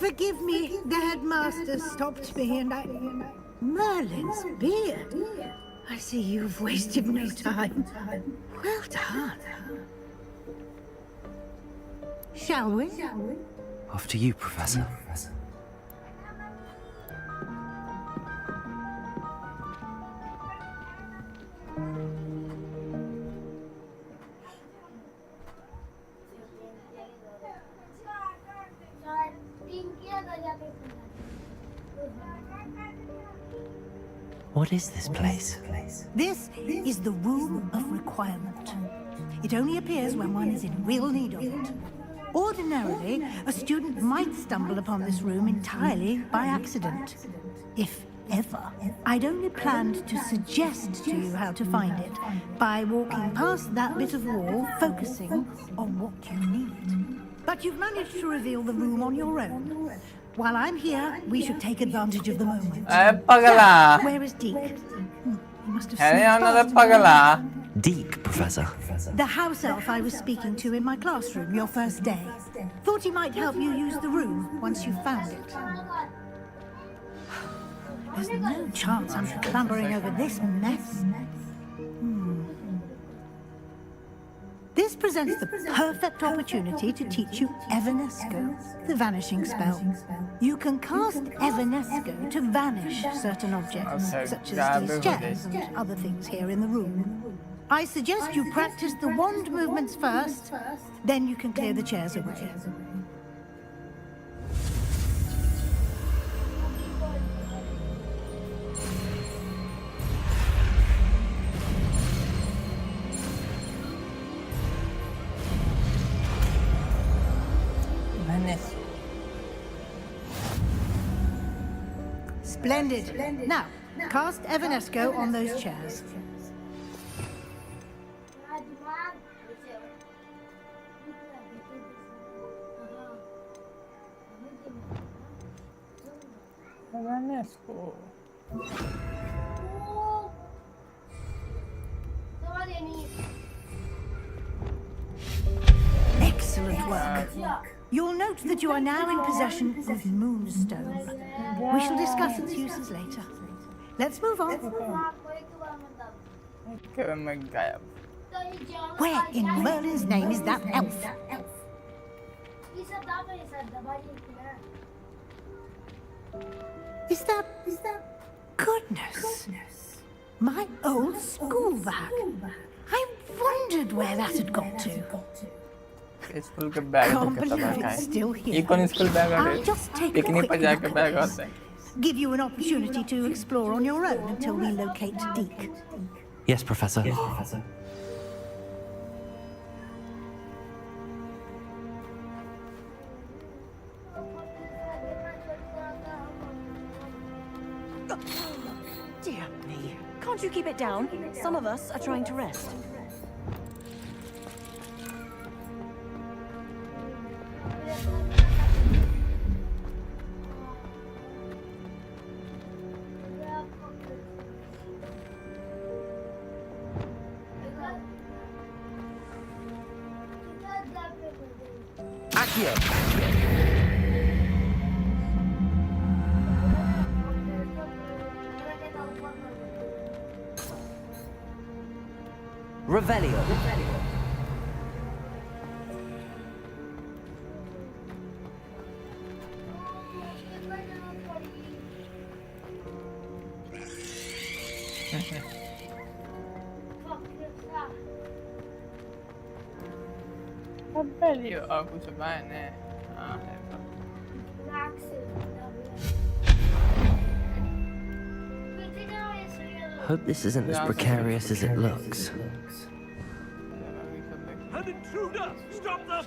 Forgive me, the headmaster stopped me and I... Merlin's beard. I see you've wasted no time. Well done. Shall we? After you, Professor. What is this place? This is the Room of Requirement. It only appears when one is in real need of it. Ordinarily, a student might stumble upon this room entirely by accident. If ever. I'd only planned to suggest to you how to find it by walking past that bit of wall, focusing on what you need. But you've managed to reveal the room on your own. While I'm here, we should take advantage of the moment. Pagala. Where is Deke? He must have Hey, sneaked another past. Pagala. Deke, Professor. The house elf I was speaking to in my classroom your first day. Thought he might help you use the room once you found it. There's no chance I'm clambering over this mess. This presents the perfect opportunity to teach you Evanesco, the vanishing spell. You can cast Evanesco to vanish certain objects, such as these chairs and other things here in the room. I suggest you practice the wand movements first, then you can clear the chairs away. Splendid. Now, cast Evanesco on those chairs. Excellent work. You'll note that you are now in possession of Moonstone. We shall discuss its uses later. Let's move on. Where in Merlin's name is that elf? Is that... Goodness. My old school bag. I wondered where that had got to. School के bag I'll just take a quick look at this. Give you an opportunity to explore on your own until we locate Deke. Yes, Professor. Dear me. Can't you keep it down? Some of us are trying to rest. Revelio. Revelio. कुछ bye ने Hope this isn't as precarious as it looks. An intruder! Stop them!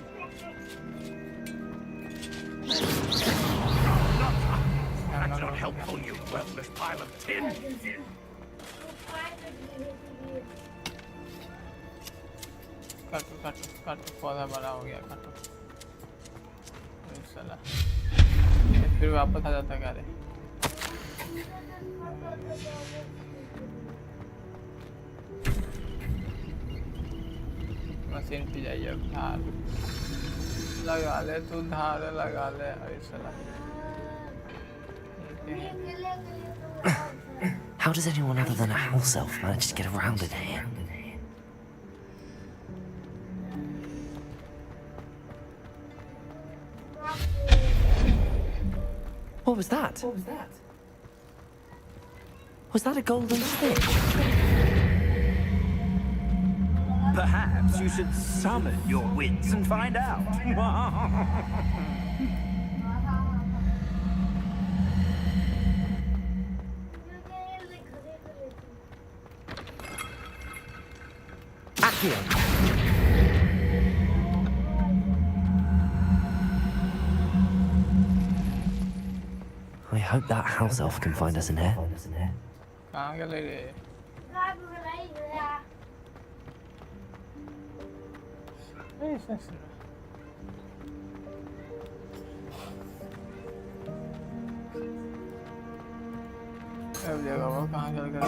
That's not helpful, you worthless pile of tin! काटो पौधा बड़ा हो गया काटो साला फिर वापस आ जाता क्या रे मशीन पे जाइए धार लगा ले तू धार लगा ले साला How does anyone other than a house elf manage to get around in here? What was that? Was that a golden stick? Perhaps you should summon your wits and find out. Accio. I hope that house elf can find us in here. कहाँ गए रे अब जगह वो कहाँ चल कर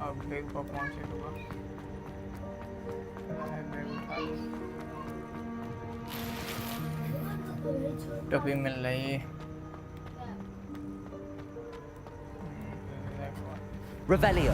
अब बेग पर पहुँचे टोपी मिल रही है Revelio.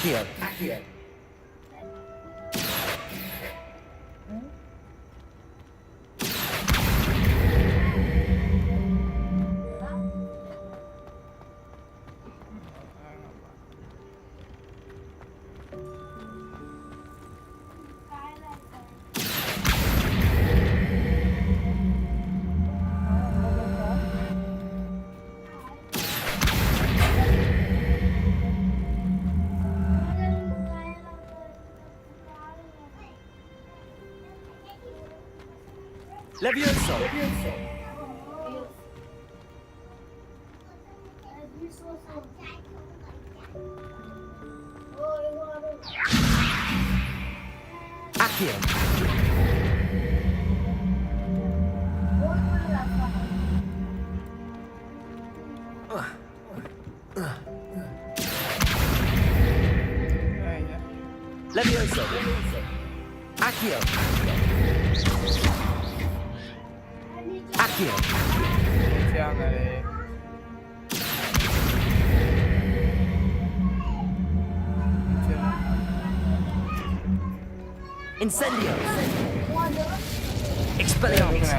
Accio. Levioso. Accio. Levioso. Accio. Accio. Incendio. Expelliarmus.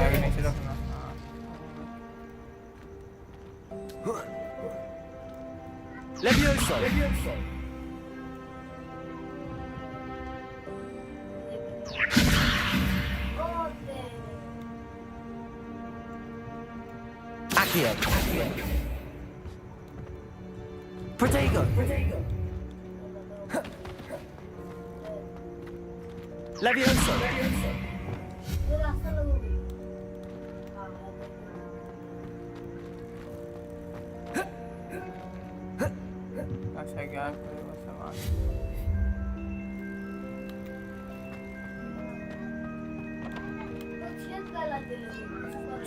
Levioso. Accio. Protego. Levioso.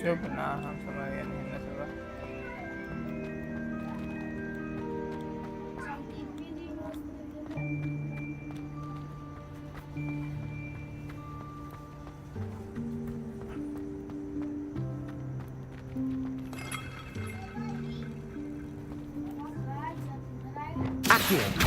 चुप ना हम समझ गए नहीं ना सुबह Accio.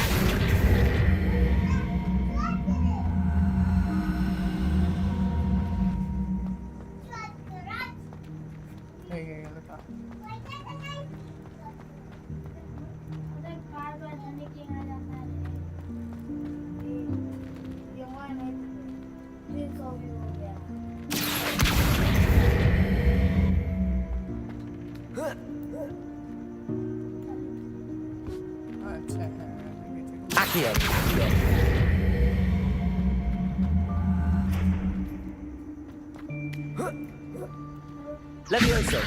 Accio. Levioso.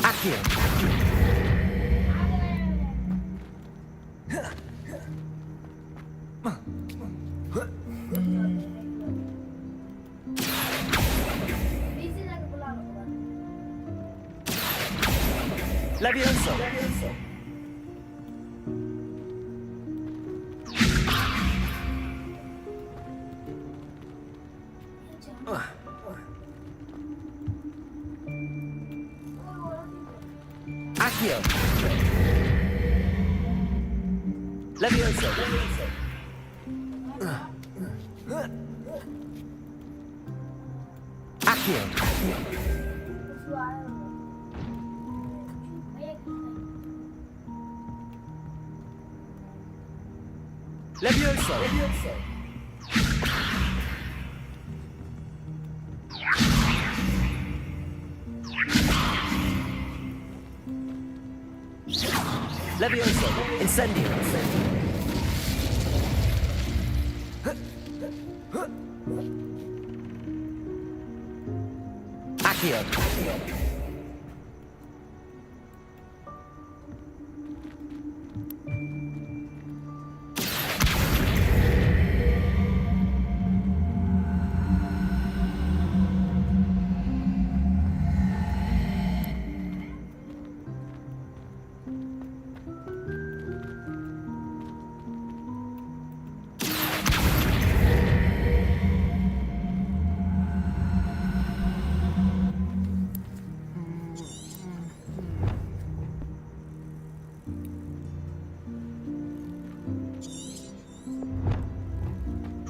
Accio. Levioso. Accio. Accio. Levioso. Accio. Levioso. Levioso. Incendio. Accio.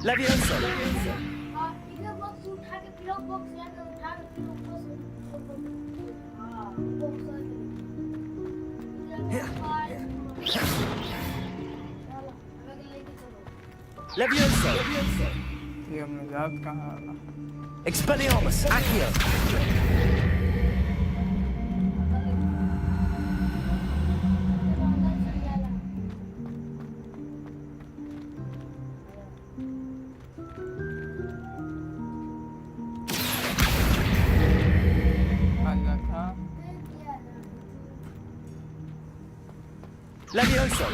Levioso. इधर बॉक्स उठा के फिर बॉक्स लेकर उठा के फिर ऊपर से हां बॉक्स Levioso. ये हमने याद कहाँ आना Expelliarmus. Accio. Levioso.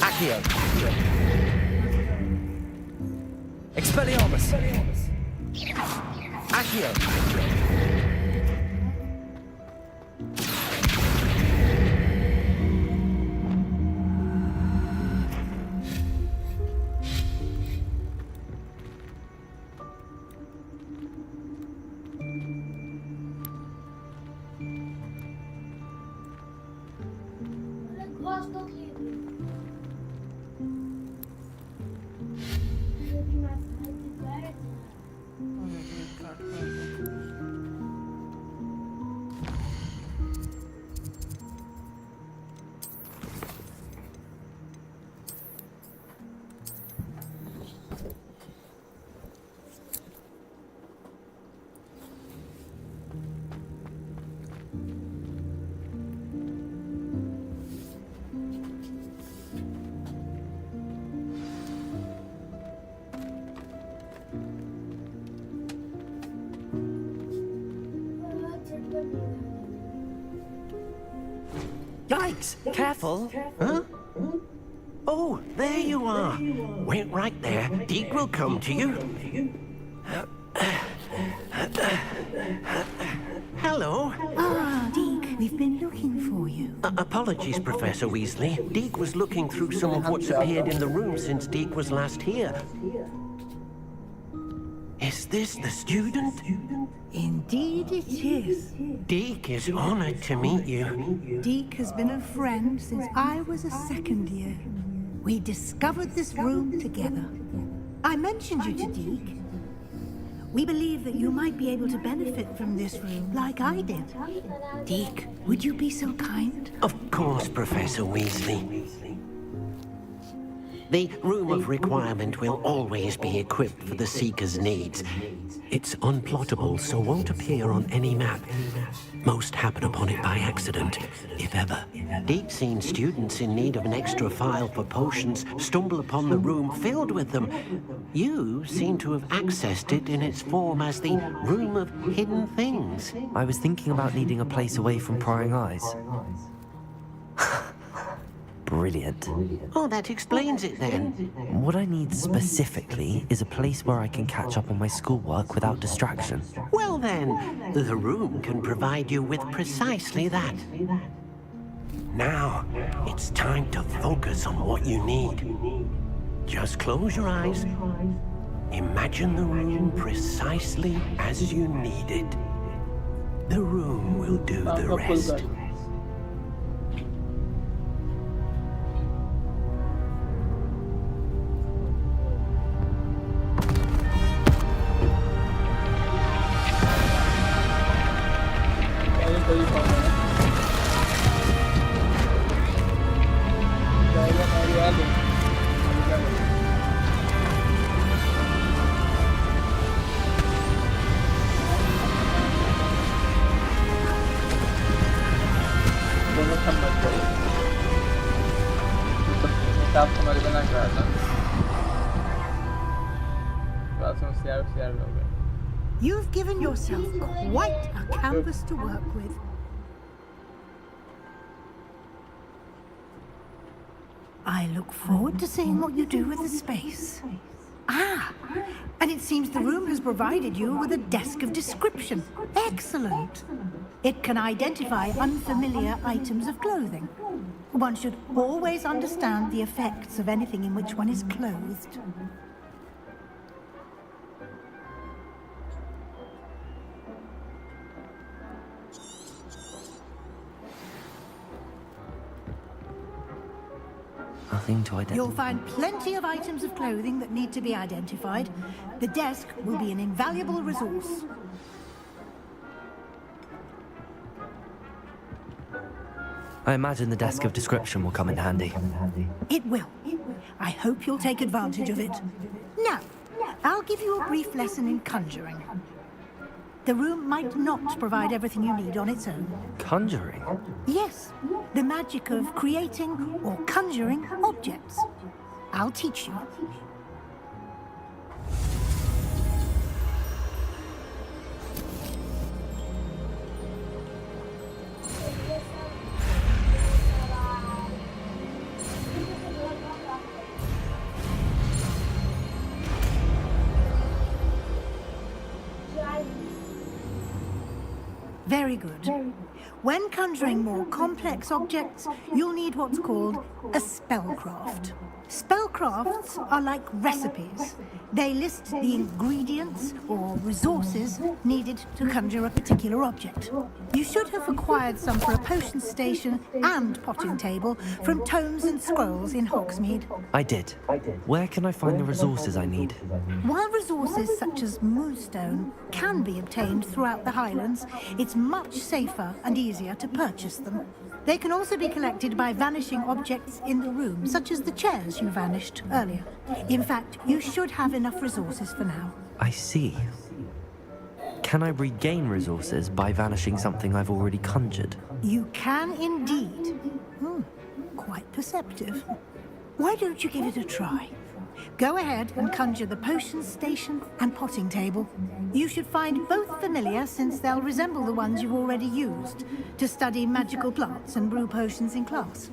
Accio. Expelliarmus. Accio. Yikes! Careful! Huh? Oh, there you are. Wait right there. Deke will come to you. Hello. Ah, Deke, we've been looking for you. Apologies, Professor Weasley. Deke was looking through some of what's appeared in the room since Deke was last here. Is this the student? Indeed it is. Deke is honored to meet you. Deke has been a friend since I was a second year. We discovered this room together. I mentioned you to Deke. We believe that you might be able to benefit from this room like I did. Deke, would you be so kind? Of course, Professor Weasley. The Room of Requirement will always be equipped for the Seeker's needs. It's unplottable, so won't appear on any map. Most happen upon it by accident, if ever. Deep-seen students in need of an extra file for potions stumble upon the room filled with them. You seem to have accessed it in its form as the Room of Hidden Things. I was thinking about needing a place away from prying eyes. Brilliant. Oh, that explains it then. What I need specifically is a place where I can catch up on my schoolwork without distraction. Well then, the room can provide you with precisely that. Now, it's time to focus on what you need. Just close your eyes. Imagine the room precisely as you need it. The room will do the rest. You've given yourself quite a canvas to work with. I look forward to seeing what you do with the space. Ah, and it seems the room has provided you with a desk of description. Excellent. It can identify unfamiliar items of clothing. One should always understand the effects of anything in which one is clothed. Nothing to identify. You'll find plenty of items of clothing that need to be identified. The desk will be an invaluable resource. I imagine the desk of description will come in handy. It will. I hope you'll take advantage of it. Now, I'll give you a brief lesson in conjuring. The room might not provide everything you need on its own. Conjuring? Yes, the magic of creating or conjuring objects. I'll teach you. Very good. When conjuring more complex objects, you'll need what's called a spellcraft. Spellcrafts are like recipes. They list the ingredients or resources needed to conjure a particular object. You should have acquired some for a potion station and potting table from tomes and scrolls in Hogsmeade. I did. Where can I find the resources I need? While resources such as moonstone can be obtained throughout the Highlands, it's much safer and easier to purchase them. They can also be collected by vanishing objects in the room, such as the chairs you vanished earlier. In fact, you should have enough resources for now. I see. Can I regain resources by vanishing something I've already conjured? You can indeed. Quite perceptive. Why don't you give it a try? Go ahead and conjure the potion station and potting table. You should find both familiar, since they'll resemble the ones you've already used to study magical plants and brew potions in class.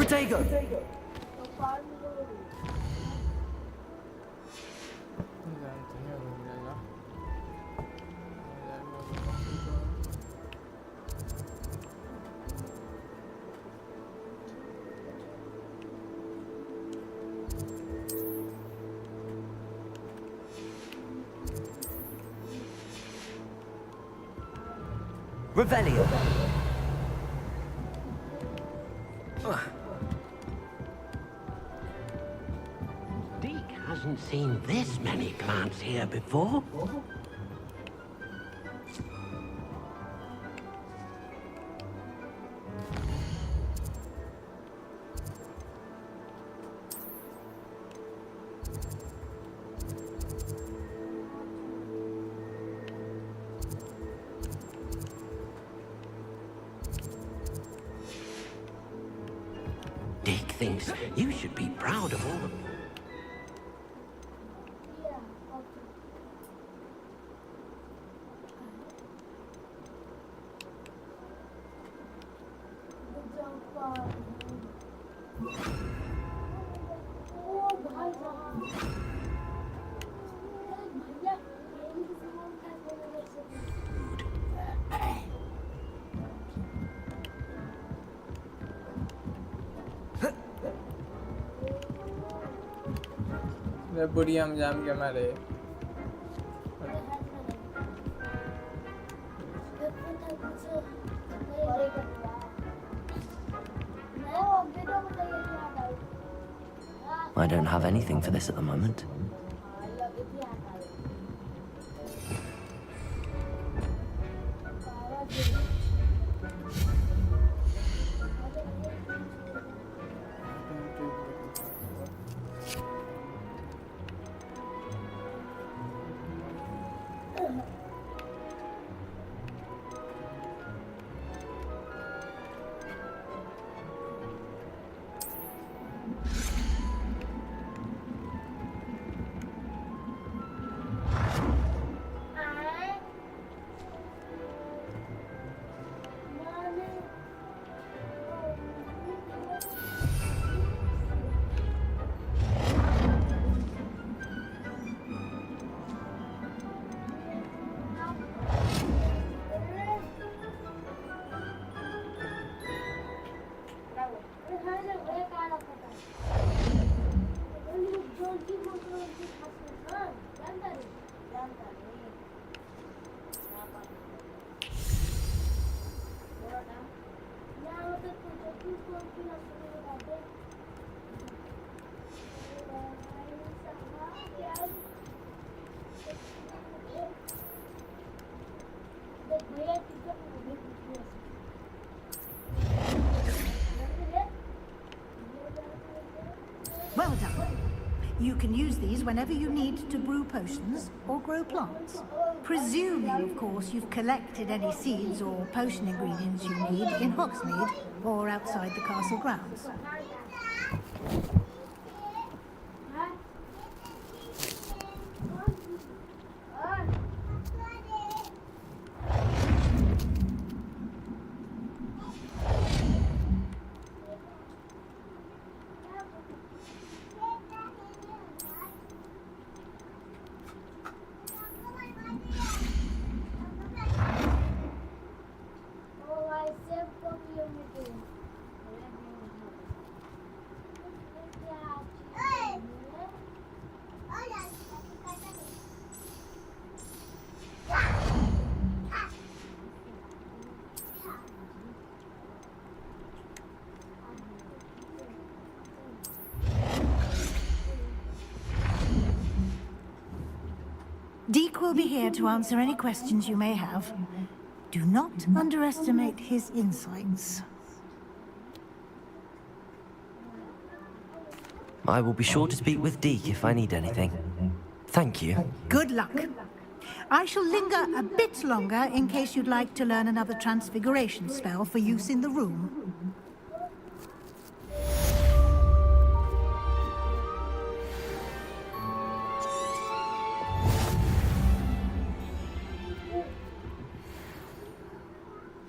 Protego! Revelio. Deke hasn't seen this many plants here before. Deke thinks you should be proud of all of them. बुढ़िया हम जाम के मारे I don't have anything for this at the moment. Well done. You can use these whenever you need to brew potions or grow plants. Presuming, of course, you've collected any seeds or potion ingredients you need in Hogsmeade or outside the castle grounds. Deke will be here to answer any questions you may have. Do not underestimate his insights. I will be sure to speak with Deke if I need anything. Thank you. Good luck. I shall linger a bit longer in case you'd like to learn another transfiguration spell for use in the room.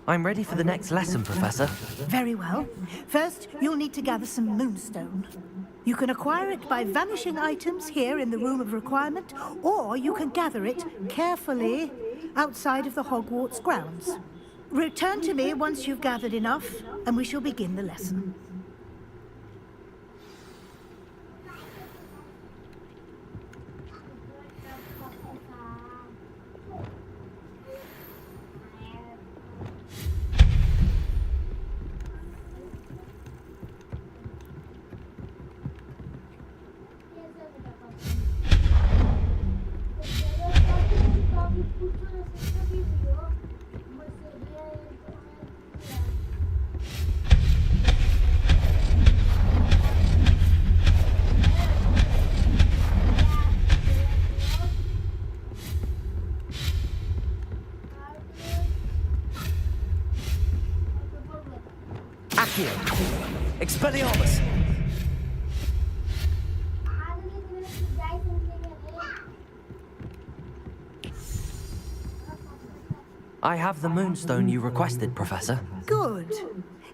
I'm ready for the next lesson, Professor. Very well. First, you'll need to gather some moonstone. You can acquire it by vanishing items here in the Room of Requirement, or you can gather it carefully outside of the Hogwarts grounds. Return to me once you've gathered enough, and we shall begin the lesson. Expelliarmus! I have the moonstone you requested, Professor. Good.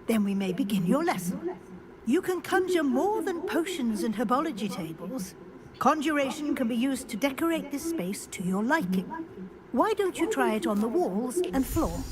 Then we may begin your lesson. You can conjure more than potions and herbology tables. Conjuration can be used to decorate this space to your liking. Why don't you try it on the walls and floor?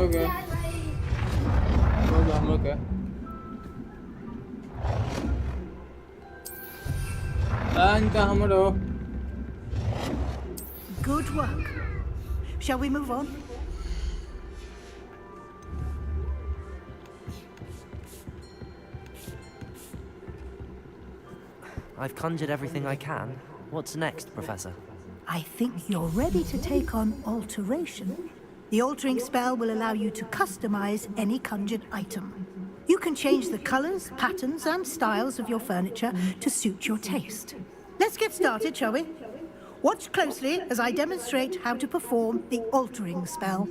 Okay. I'm okay. Good work. Shall we move on? I've conjured everything I can. What's next, Professor? I think you're ready to take on alteration. The altering spell will allow you to customize any conjured item. You can change the colors, patterns, and styles of your furniture to suit your taste. Let's get started, shall we? Watch closely as I demonstrate how to perform the altering spell.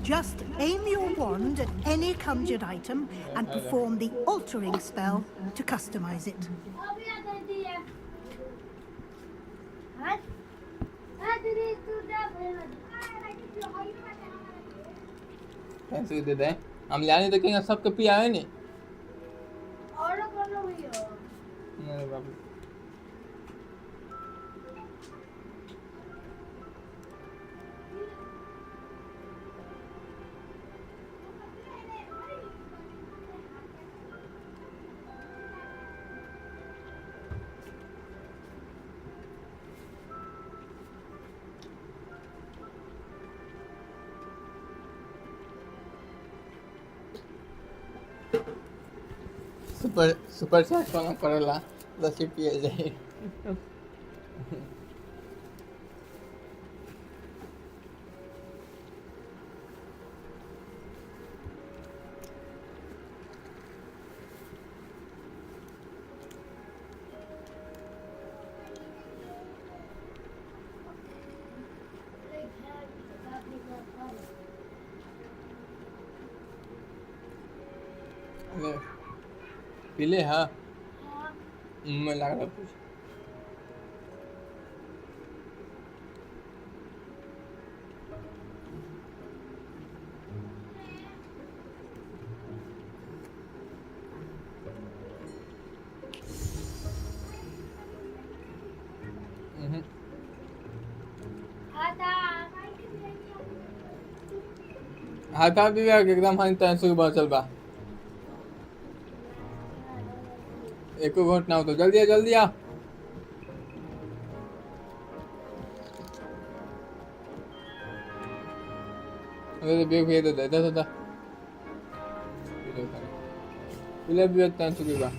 Just aim your wand at any conjured item and perform the altering spell to customize it. कैसे दे दे हम लाने तो कहीं सबके P आए नहीं अरे बाप रे सुपर चैट कोन करेला दसी पिए जाए पीले हाँ मैं लग रहा कुछ हाथा भी एकदम हाँ तैन से बहुत चल बा एक घंट ना हो तो जल्दी आ अरे बेग ये तो दे दे पीले भी तैन से बा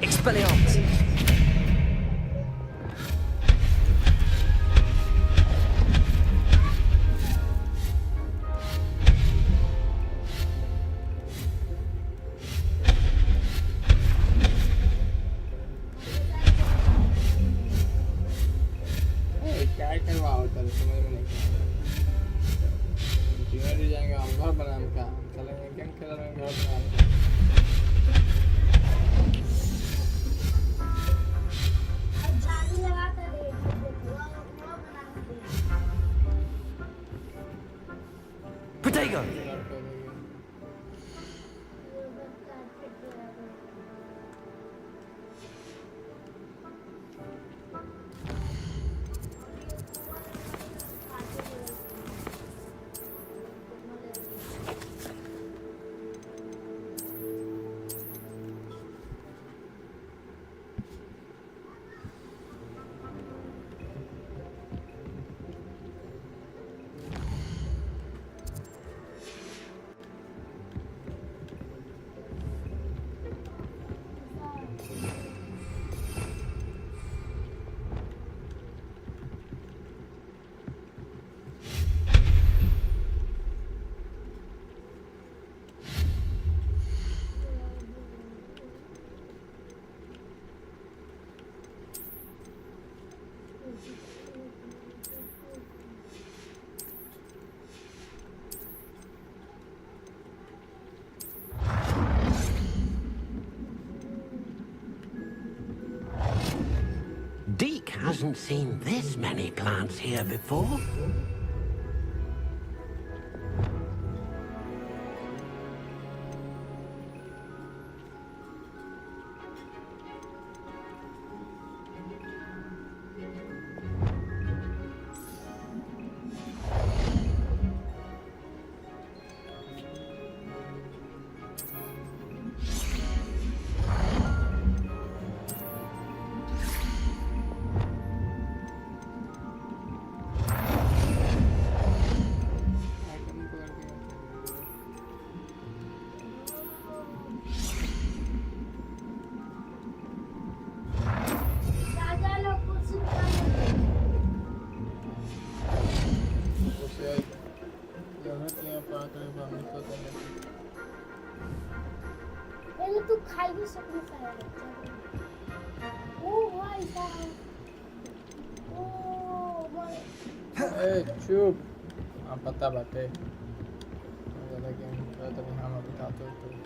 Expelliarmus! क्या करवा होता है समझ में नहीं जीवन जाएंगे हम घर बनाने का चलेंगे गेम खेल रहे हैं घर बनाने Potato! Deke hasn't seen this many plants here before. पहले तू खाई भी सकती है ओ भाई साहब ओ भाई ए चुप पता बात है ज़्यादा गेम तो नहीं हम बताते तो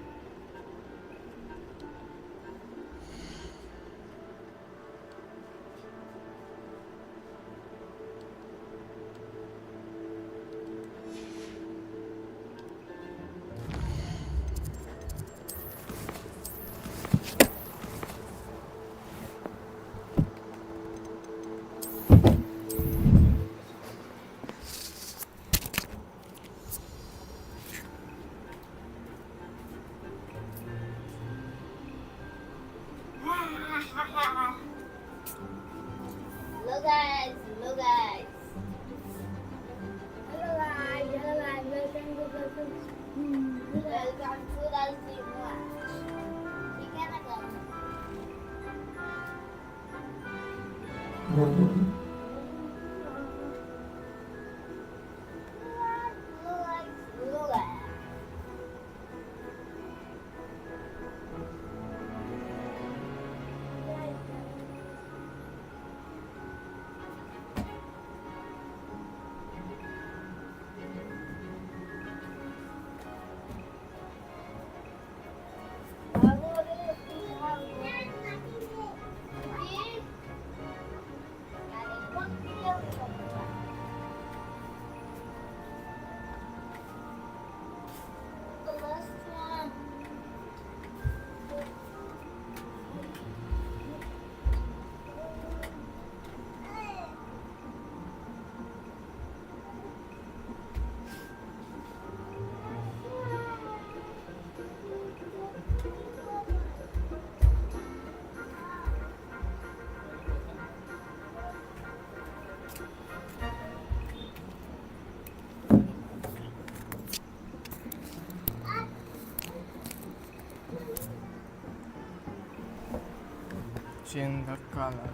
change the color.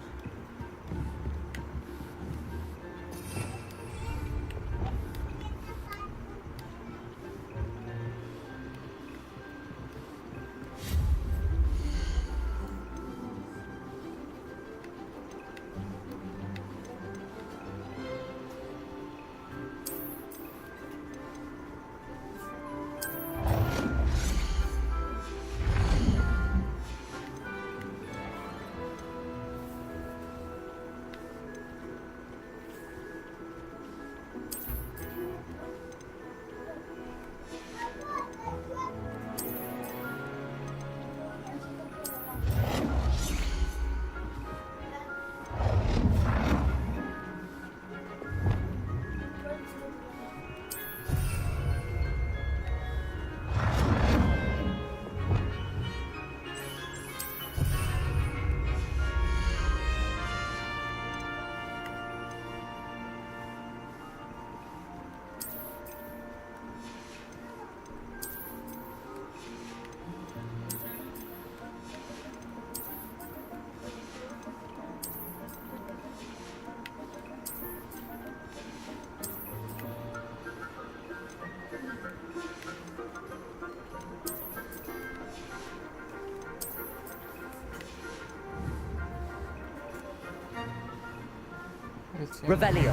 Revelio.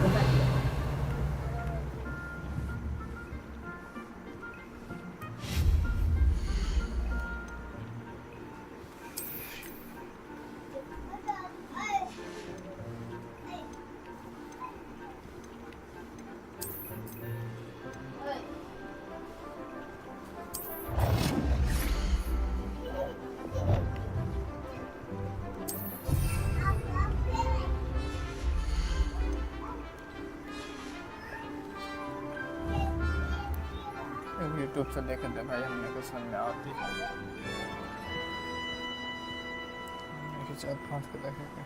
YouTube से देखे थे भाई हमने कुछ समझ में आती है चार पाँच को देखेंगे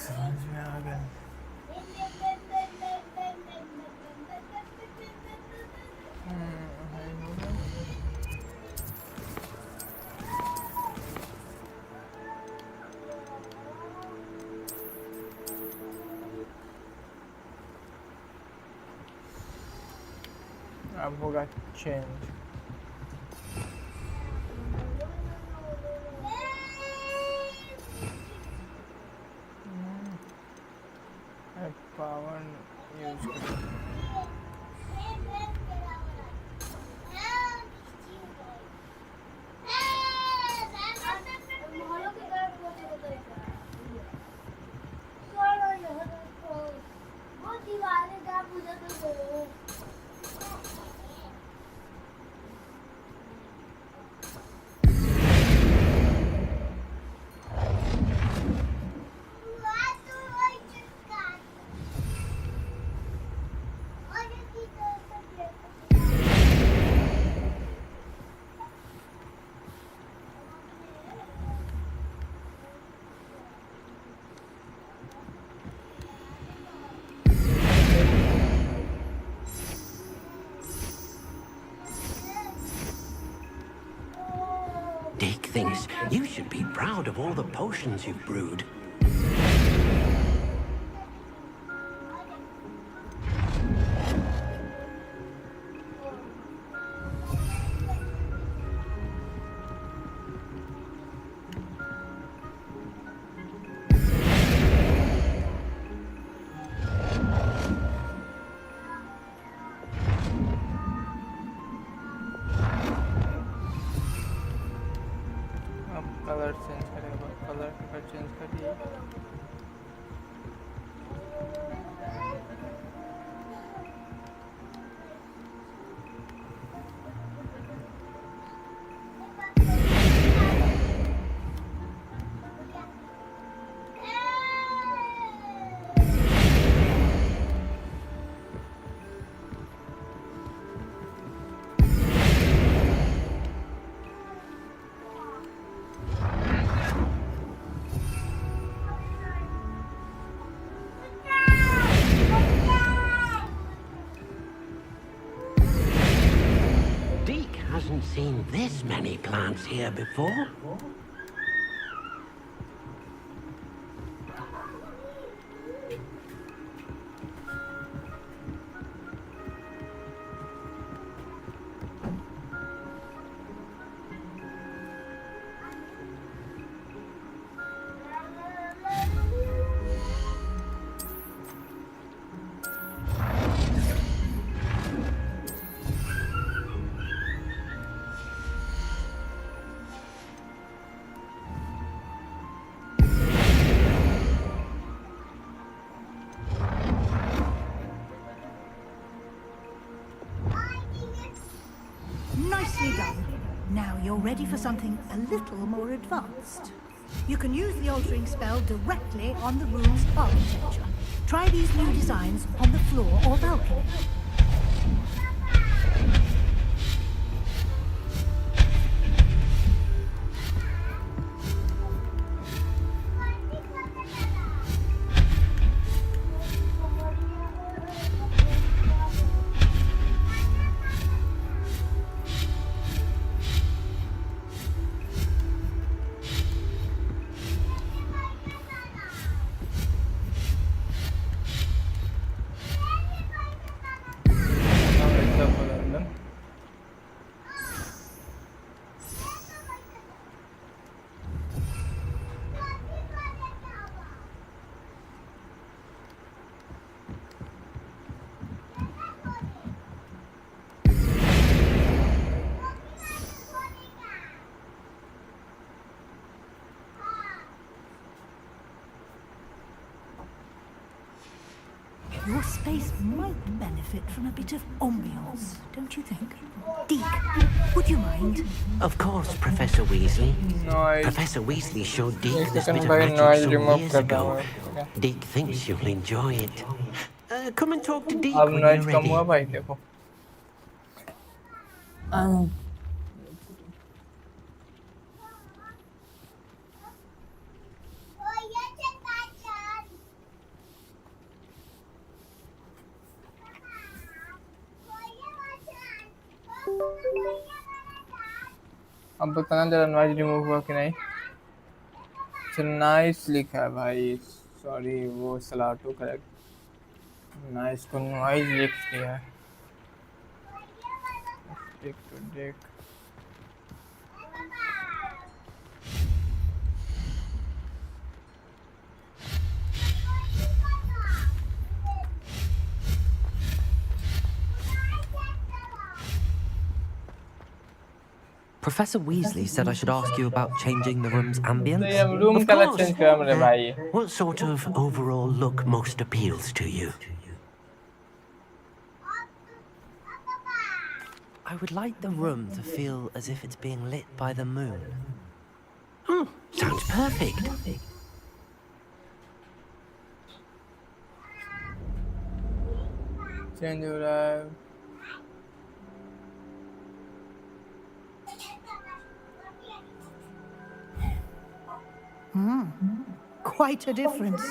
समझ में आ गया अब होगा चेंज पावर यूज करें Thinks you should be proud of all the potions you've brewed. Colour change करेगा कलर चेंज कर दिया haven't seen this many plants here before. Nicely done. Now you're ready for something a little more advanced. You can use the altering spell directly on the room's architecture. Try these new designs on the floor or balcony. Your space might benefit from a bit of ambiance, don't you think? Deke, would you mind? Of course, Professor Weasley. Noise. Professor Weasley showed Deke This this can bit of buy magic noise some remove years करता ago. हूँ. Deke thinks you'll enjoy it. Come and talk to Deke अब when noise you're come ready. हुआ भाई देखो. अब बताना जरा noise remove हुआ कि नहीं. अच्छा नाइस लिखा है भाई. सॉरी वो सलाटो करेक्ट. नाइस को नॉइज लिख दिया है. Tick two tick. Professor Weasley said I should ask you about changing the room's ambience. ये room Of colour course. Change करा मेरे भाई. What sort of overall look most appeals to you? I would like the room to feel as if it's being lit by the moon. Oh, sounds perfect. Change हो रहा है. Quite a difference.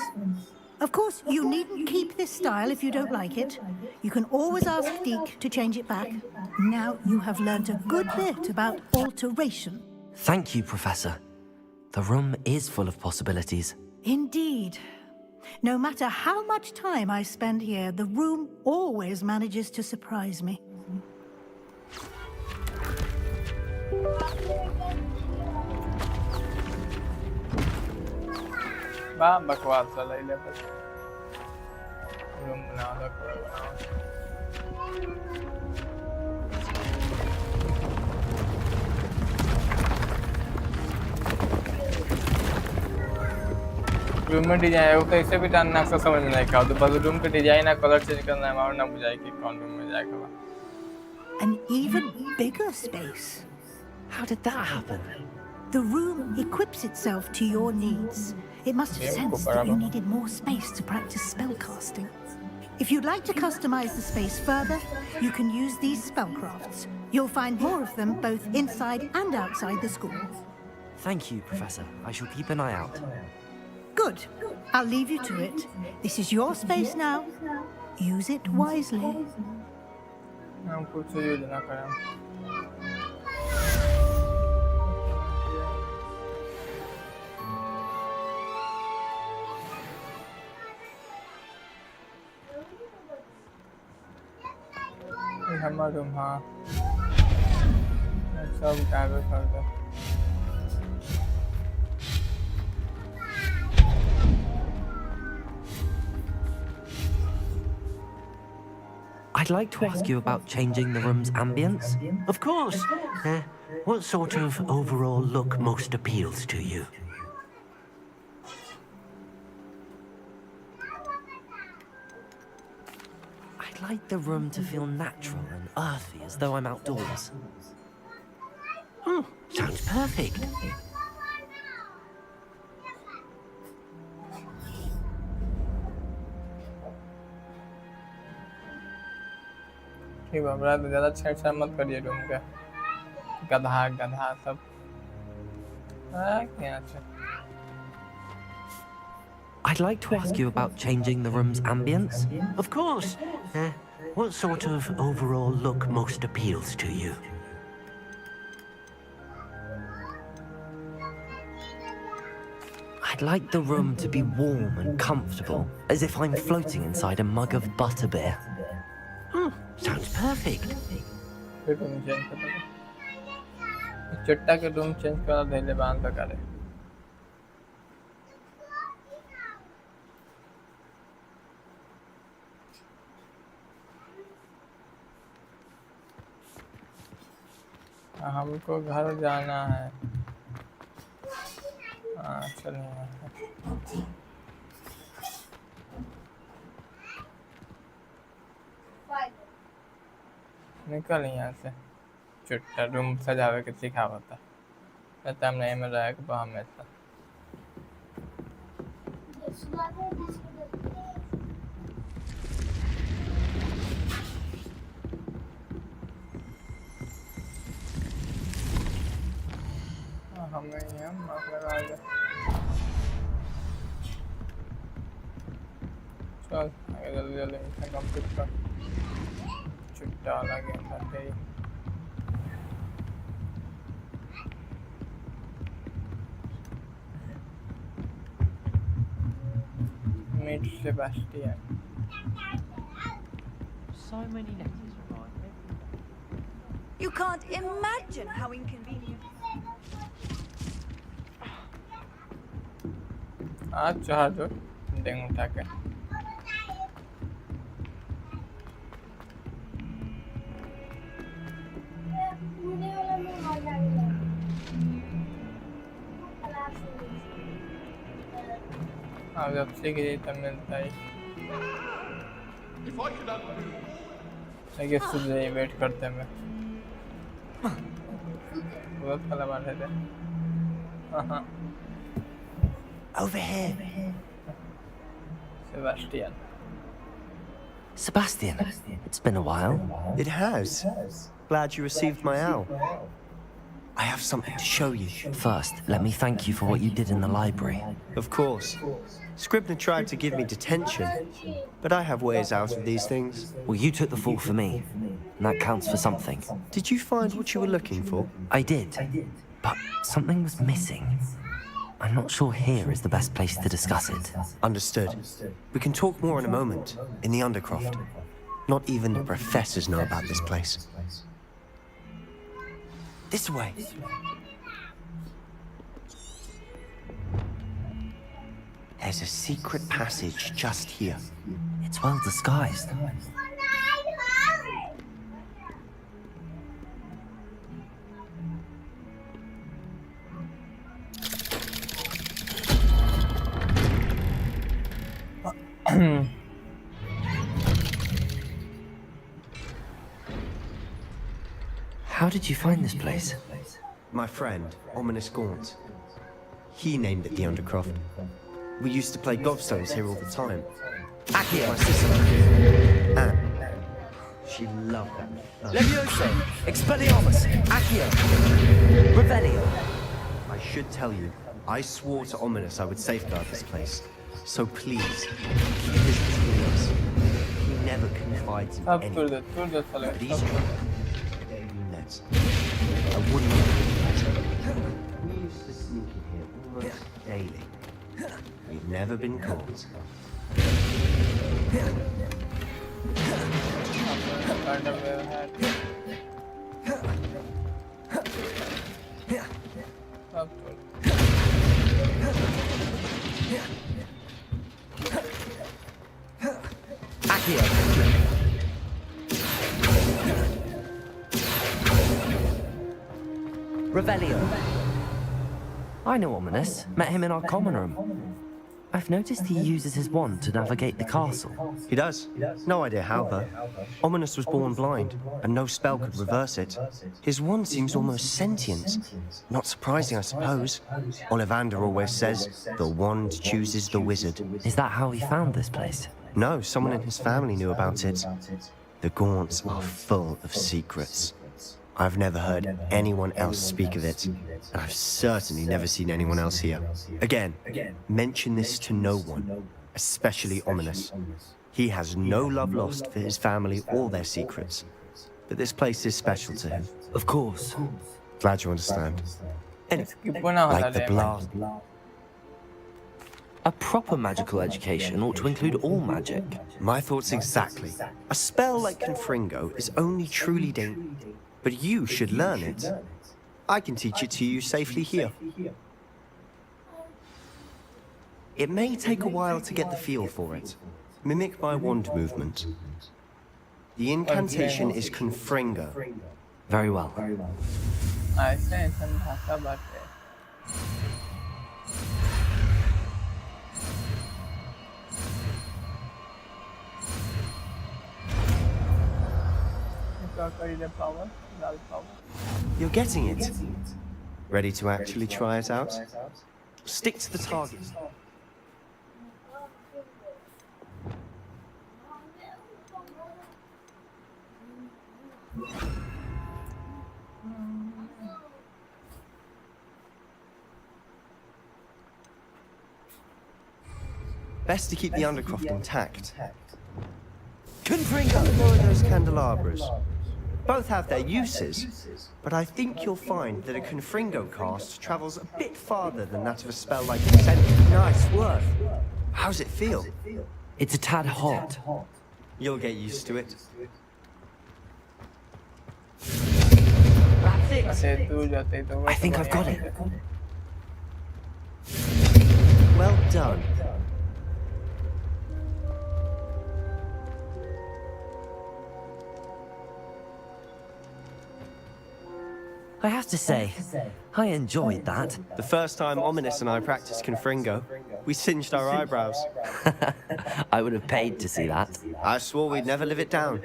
Of course, you needn't keep this style if you don't like it. You can always ask Deke to change it back. Now you have learnt a good bit about alteration. Thank you, Professor. The room is full of possibilities. Indeed. No matter how much time I spend here, the room always manages to surprise me. वाह बकवास वाला ही level. Room बनाओ तो पूरा बनाओ. Room में design वो कैसे भी डालना आपको समझ में नहीं आता. तो बस रूम का डिजाइन ना कलर चेंज करना है और ना बुझाई कि कौन रूम में जाएगा. An even bigger space. How did that happen? The room equips itself to your needs. It must have sensed that you needed more space to practice spellcasting. If you'd like to customize the space further, you can use these spellcrafts. You'll find more of them both inside and outside the school. Thank you, Professor. I shall keep an eye out. Good. I'll leave you to it. This is your space now. Use it wisely. हम कुछ use ना करें. Hammer room हाँ सब गायब कर दो I'd like to ask you about changing the room's ambience. Of course. What sort of overall look most appeals to you? I'd like the room to feel natural and earthy, as though I'm outdoors. Sounds perfect. ठीक है बराबर ज़्यादा छेड़छाड़ मत करिए room का गधा गधा सब क्या अच्छा I'd like to ask you about changing the room's ambience. Of course. What sort of overall look most appeals to you? I'd like the room to be warm and comfortable, as if I'm floating inside a mug of butterbeer. Sounds perfect. फिर room change कर दो चट्टा के room change करा धैले बांध तक करे हमको घर जाना है हाँ चलिए निकल यहाँ से चुट्टा रूम सजावे के सिखावता कहता हमने एम रहा कि हम ऐसा हमें यहाँ माफ लगा दे चल आगे जल्दी जल्दी मिशन कंप्लीट कर चुट्टा वाला गेम था ही Meet Sebastian. So many letters arrive. You can't imagine how inconvenient. आज चाह जो डेंग उठा के अब जब सीख गई तब मिलता है आगे सुबह वेट करते हैं बहुत कला मार थे हाँ Over here. Sebastian. Sebastian, it's been a while. It has. Glad you received my owl. I have something to show you. First, let me thank you for what you did in the library. Of course. Scribner tried to give me detention, but I have ways out of these things. Well, you took the fall for me, and that counts for something. Did you find what you were looking for? I did, but something was missing. I'm not sure here is the best place to discuss it. Understood. We can talk more in a moment, in the Undercroft. Not even the professors know about this place. This way. There's a secret passage just here. It's well disguised. How did you find this place? My friend, Ominous Gaunt. He named it the Undercroft. We used to play gobstones here all the time. Aki, my sister. Anne. She loved that. Levioso! Expelliarmus! Accio! Revelio! I should tell you, I swore to Ominous I would safeguard this place. So please, keep this between us. He never confides in anyone. But he's trying. Daily nets. I wouldn't let him. We used to sneak in here almost daily. We've never been caught. Got a wave hat. Upward. Accio. Revelio. I know Ominous. Met him in our common room. I've noticed he uses his wand to navigate the castle. He does. No idea how, though. Ominous was born blind, and no spell could reverse it. His wand seems almost sentient. Not surprising, I suppose. Ollivander always says, the wand chooses the wizard. Is that how he found this place? No, someone in his family knew about it. The Gaunts are full of secrets. I've never heard anyone else speak of it, and I've certainly never seen anyone else here. Again, mention this to no one, especially Ominous. He has no love lost for his family or their secrets, but this place is special to him. Of course. Glad you understand. Anyway, like the blast. A proper magical education ought to include all magic. My thoughts exactly. A spell like Confringo is only truly dangerous. But you should learn it. I can teach it to you safely here. It may take a while to get the feel for it. Mimic my wand movement. The incantation is Confringo. Very well. I say some भाषा बात है. Power. You're getting it. Ready to actually try it out? Stick to the target. Best to keep the undercroft intact. Confringo! Lower those candelabras. Both have their uses, but I think you'll find that a Confringo cast travels a bit farther than that of a spell like Incendio. Nice work. How's it feel? It's a tad hot. You'll get used to it. I think I've got it. Well done. I have to say, I enjoyed that. The first time Ominous and I practiced Confringo, we singed our eyebrows. I would have paid to see that. I swore we'd never live it down.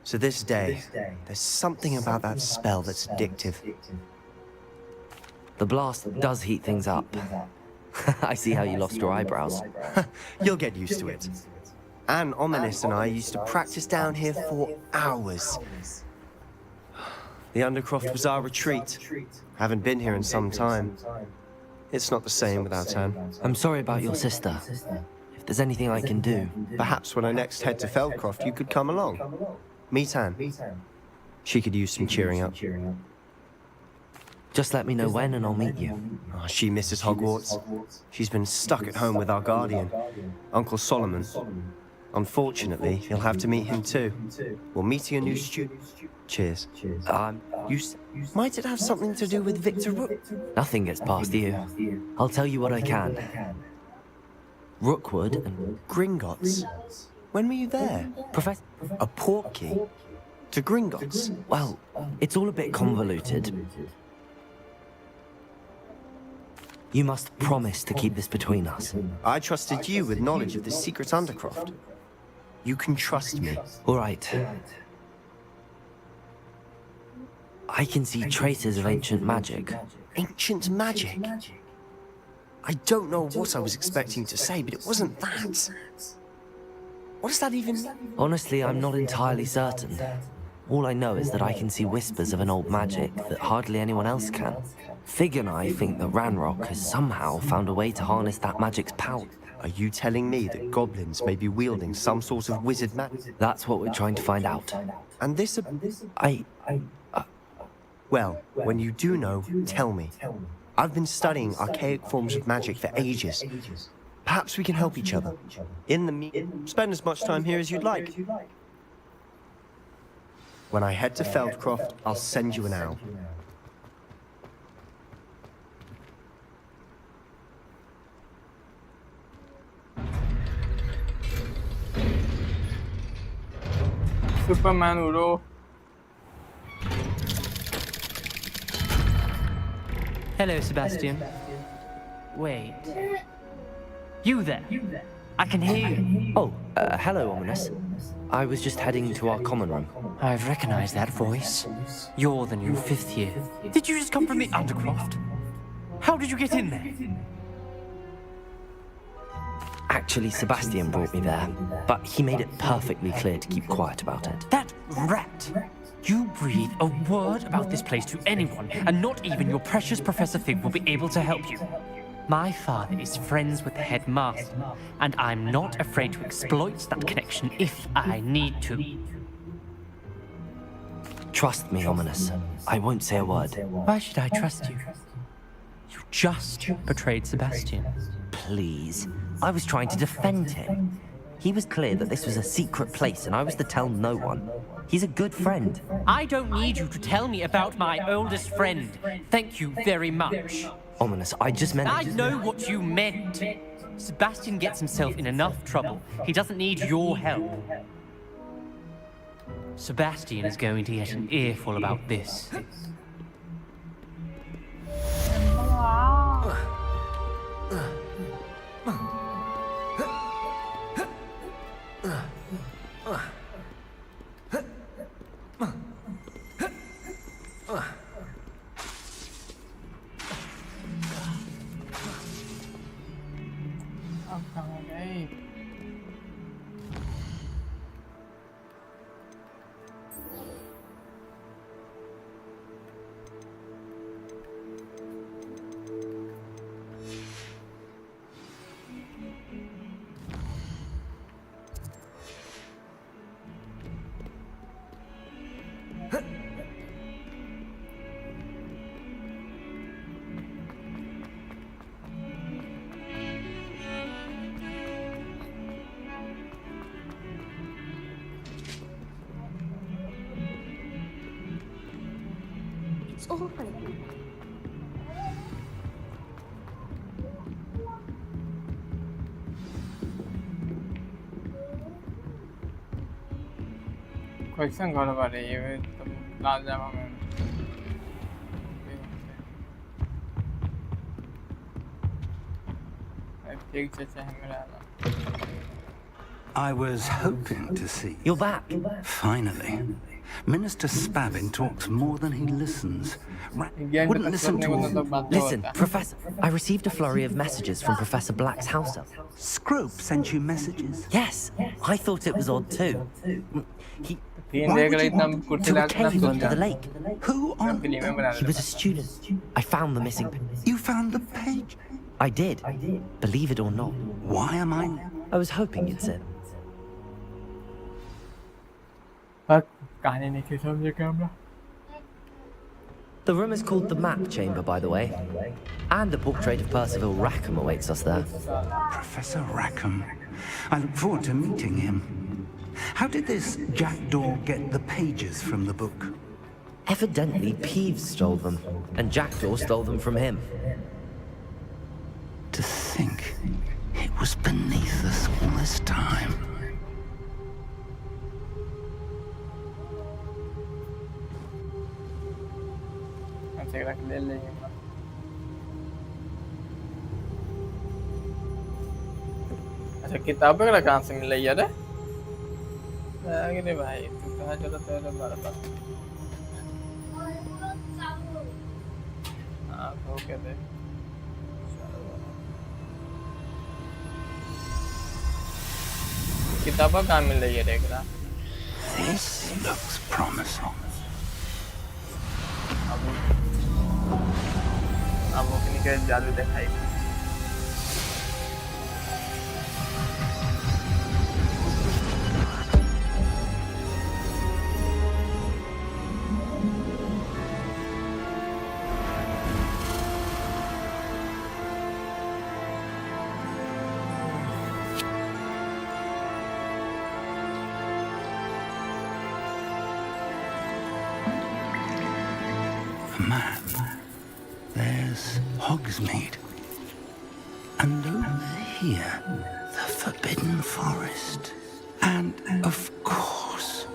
To this day, there's something about that spell that's addictive. The blast does heat things up. I see how you lost your eyebrows. You'll get used to it. And Ominous and I used to practice down here for hours. The Undercroft was our retreat. Haven't been here in some time. It's not the same without Anne. I'm sorry about your sister. If there's anything I can do... Perhaps when I next head to Feldcroft, you could come along. Meet Anne. She could use some cheering up. Just let me know when and I'll meet you. Oh, she misses Hogwarts. She's been stuck at home with our guardian, Uncle Solomon. Unfortunately, you'll have to meet him too. We're meeting a new student. Cheers. Might it have something to do with Victor Rook? Nothing gets past you. I'll tell you what I can. Rookwood and... Gringotts? When were you there? Professor... A portkey? To Gringotts? Well, it's all a bit convoluted. You must promise to keep this between us. I trusted you with knowledge of the secret Undercroft. You can trust me. All right. I can see traces of ancient magic. Ancient magic? I don't know what I was expecting to say, but it wasn't that. What does that even mean? Honestly, I'm not entirely certain. All I know is that I can see whispers of an old magic that hardly anyone else can. Fig and I think that Ranrock has somehow found a way to harness that magic's power. Are you telling me that goblins may be wielding some sort of wizard magic? That's what we're trying to find out. And this... Well, when you do know, tell me. I've been studying archaic forms of magic for ages. Perhaps we can help each other. In the spend as much time here as you'd like. When I head to Feldcroft, I'll send you an owl. Superman Uro. Hello, Sebastian. Wait. You there? I can hear you. Oh, hello, Ominous. I was just heading to our common room. I've recognized that voice. You're the new 5th year. Did you just come from the Undercroft? How did you get in there? Actually, Sebastian brought me there, but he made it perfectly clear to keep quiet about it. That rat! You breathe a word about this place to anyone, and not even your precious Professor Fig will be able to help you. My father is friends with the headmaster, and I'm not afraid to exploit that connection if I need to. Trust me, Ominous. I won't say a word. Why should I trust you? You just betrayed Sebastian. Please. I was trying to defend him. He was clear that this was a secret place, and I was to tell no one. He's a good friend. I don't need you to tell me about my oldest friend. Thank you very much. Ominous, I just meant... I know what you meant. Sebastian gets himself in enough trouble. He doesn't need your help. Sebastian is going to get an earful about this. It's open. Question got about it. Large amount. I was hoping to see you. You're back. Finally. Minister Spavin talks more than he listens. Wouldn't listen to... Listen, Professor, I received a flurry of messages from Professor Black's house elf. Scrope sent you messages? Yes, I thought it was odd too. Why would you want to a cave under the lake? Who on... He was a student. I found the missing... You found the page? I did. Believe it or not. Why am I... I was hoping you'd say. The room is called the Map Chamber, by the way. And a portrait of Percival Rackham awaits us there. Professor Rackham. I look forward to meeting him. How did this Jackdaw get the pages from the book? Evidently, Peeves stole them, and Jackdaw stole them from him. To think it was beneath us all this time. अच्छा किताब वगैरह कहाँ से मिल रही है रे? अरे भाई तू कहाँ चला तेरे बार बार? हाँ तो क्या दे? किताबा कहाँ मिल रही है देख रहा? This looks promising. अब वो किन्हीं जादू दिखाई a map. There's Hogsmeade. And over here, the Forbidden Forest. And, of course,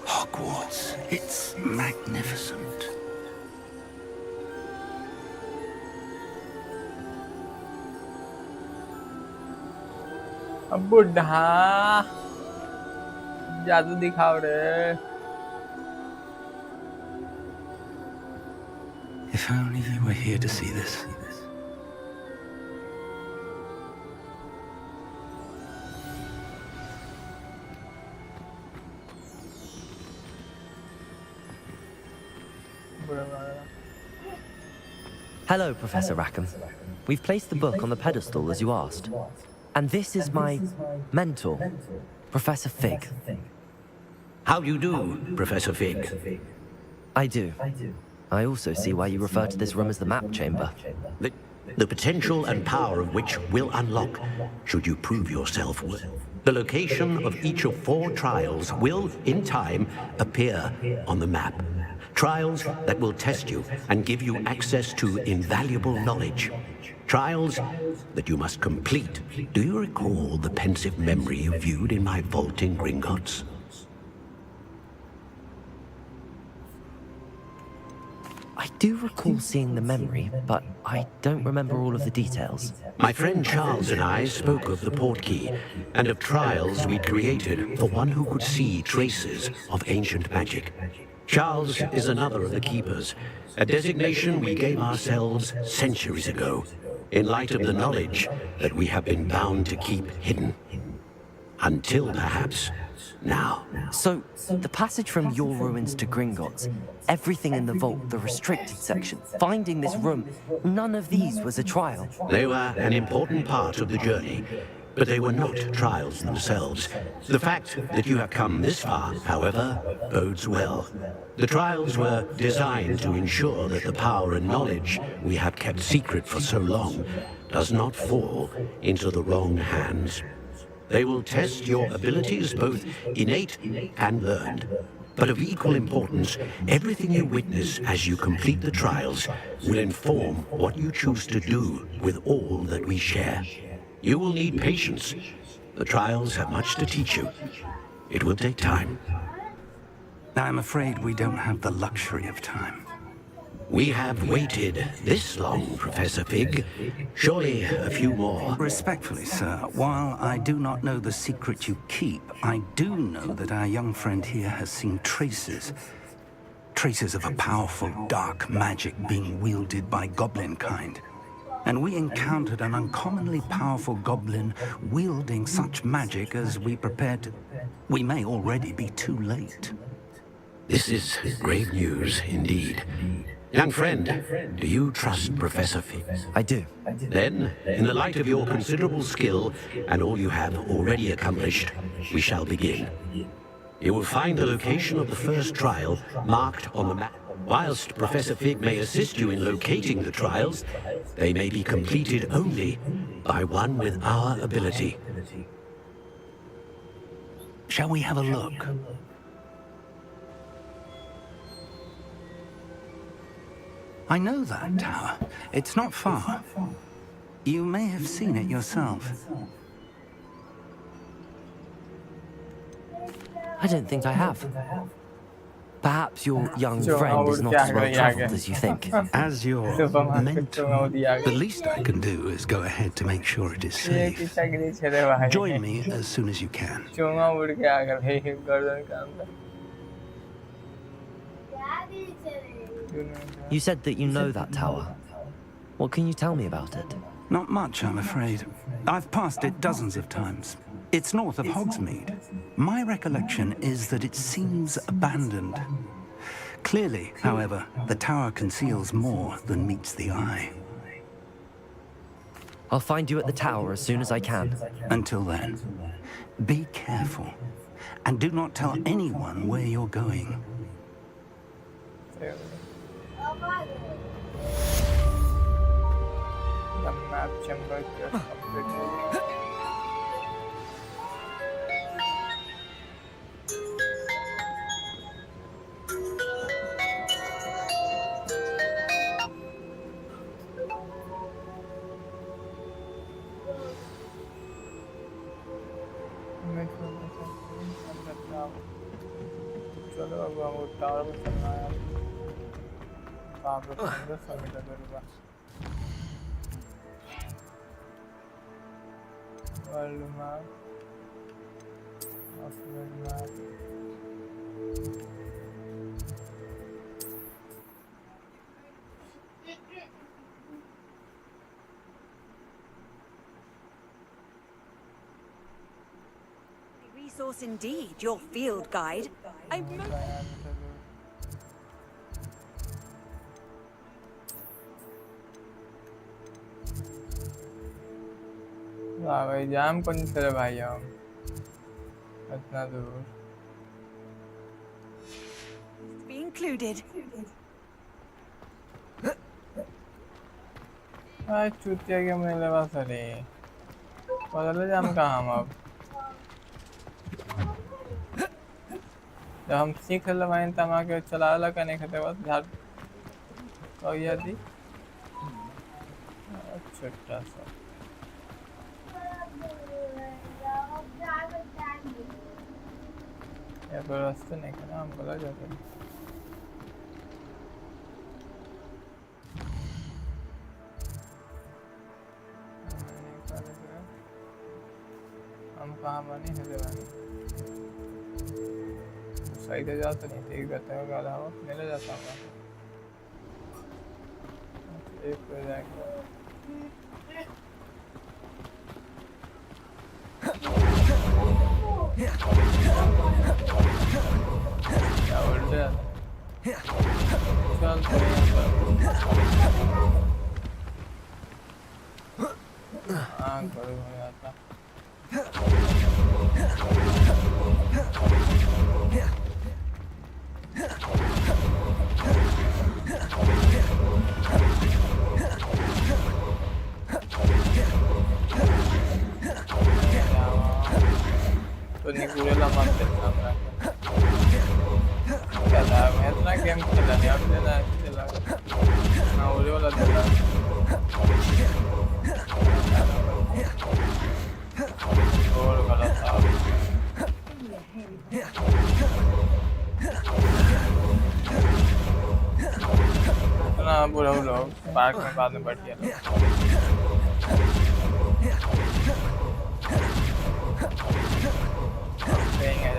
Hogwarts. It's magnificent. बुढ़ा जादू दिखाओ रे. If only you were here to see this. Hello, Professor Rackham. We've placed the book on the pedestal as you asked. And this is my mentor, Professor Fig. How do you do, Professor Fig? I do. I also see why you refer to this room as the map chamber. The potential and power of which will unlock, should you prove yourself. The location of each of 4 trials will, in time, appear on the map. Trials that will test you and give you access to invaluable knowledge. Trials that you must complete. Do you recall the pensive memory you viewed in my vault in Gringotts? I do recall seeing the memory, but I don't remember all of the details. My friend Charles and I spoke of the portkey and of trials we'd created for one who could see traces of ancient magic. Charles is another of the keepers, a designation we gave ourselves centuries ago, in light of the knowledge that we have been bound to keep hidden. Until perhaps now. So, the passage from your ruins to Gringotts, everything in the vault, the restricted section, finding this room, none of these was a trial. They were an important part of the journey, but they were not trials themselves. The fact that you have come this far, however, bodes well. The trials were designed to ensure that the power and knowledge we have kept secret for so long does not fall into the wrong hands. They will test your abilities, both innate and learned. But of equal importance, everything you witness as you complete the trials will inform what you choose to do with all that we share. You will need patience. The trials have much to teach you. It will take time. I'm afraid we don't have the luxury of time. We have waited this long, Professor Fig. Surely a few more. Respectfully, sir, while I do not know the secret you keep, I do know that our young friend here has seen traces. Traces of a powerful dark magic being wielded by goblin kind. And we encountered an uncommonly powerful goblin wielding such magic as we prepared to... We may already be too late. This is grave news indeed. Young friend, do you trust Professor Fig? I do. Then, in the light of your considerable skill and all you have already accomplished, we shall begin. You will find the location of the first trial marked on the map. Whilst Professor Fig may assist you in locating the trials, they may be completed only by one with our ability. Shall we have a look? I know that tower. It's not far. You may have seen it yourself. I don't think I have. Perhaps your young friend is not as well traveled as you think. As your mentor, the least I can do is go ahead to make sure it is safe. Join me as soon as you can. You said that you know that tower. What can you tell me about it? Not much, I'm afraid. I've passed it dozens of times. It's north of Hogsmeade. My recollection is that it seems abandoned. Clearly, however, the tower conceals more than meets the eye. I'll find you at the tower as soon as I can. Until then, be careful. And do not tell anyone where you're going. The map chamber just completed. चलो अब हम tower पे चलना है कहाँ पे 1500 metre दूर पर world map hospital map Resource indeed, your field guide. वाह भाई जाम कौन चले भाई हम इतना दूर Be included. आज चूतिया के मेले पास अरे बदले जाम कहाँ हम अब जब हम सीख लवाइन तमा के चला ला करने खते बस झाड़ तो ये दी छोटा सा ये कोई रास्ते नहीं करना हम बोला जाते हैं हम कहाँ बने हैं जवानी सही तो जाता नहीं ठीक रहता है गाला हो मिले जाता होगा एक हो जाएगा क्या उल्टे चल हाँ करो हो जाता तो निकूले लम्बा चलता है क्या था मैं इतना गेम खेला नहीं अब चला हाँ उड़े वाला चला और गलत था इतना बुरा हो लोग पार्क में बाद में बैठ गया है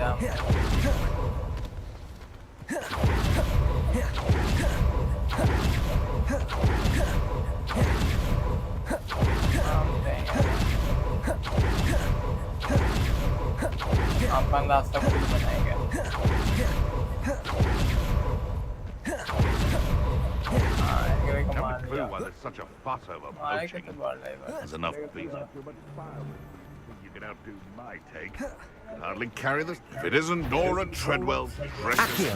जाम अपन रास्ता खुद बनाएंगे There's enough people. You can outdo my take. Hardly carry this. If it isn't Nora Treadwell's precious.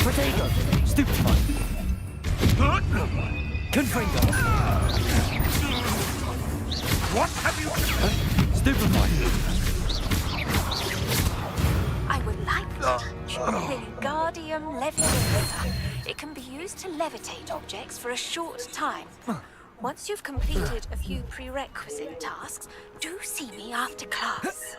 Potato! Stupefied! Confringo! What have you... Stupefied! I would like to Wingardium Leviosa. It can be used to levitate objects for a short time. Once you've completed a few prerequisite tasks, do see me after class.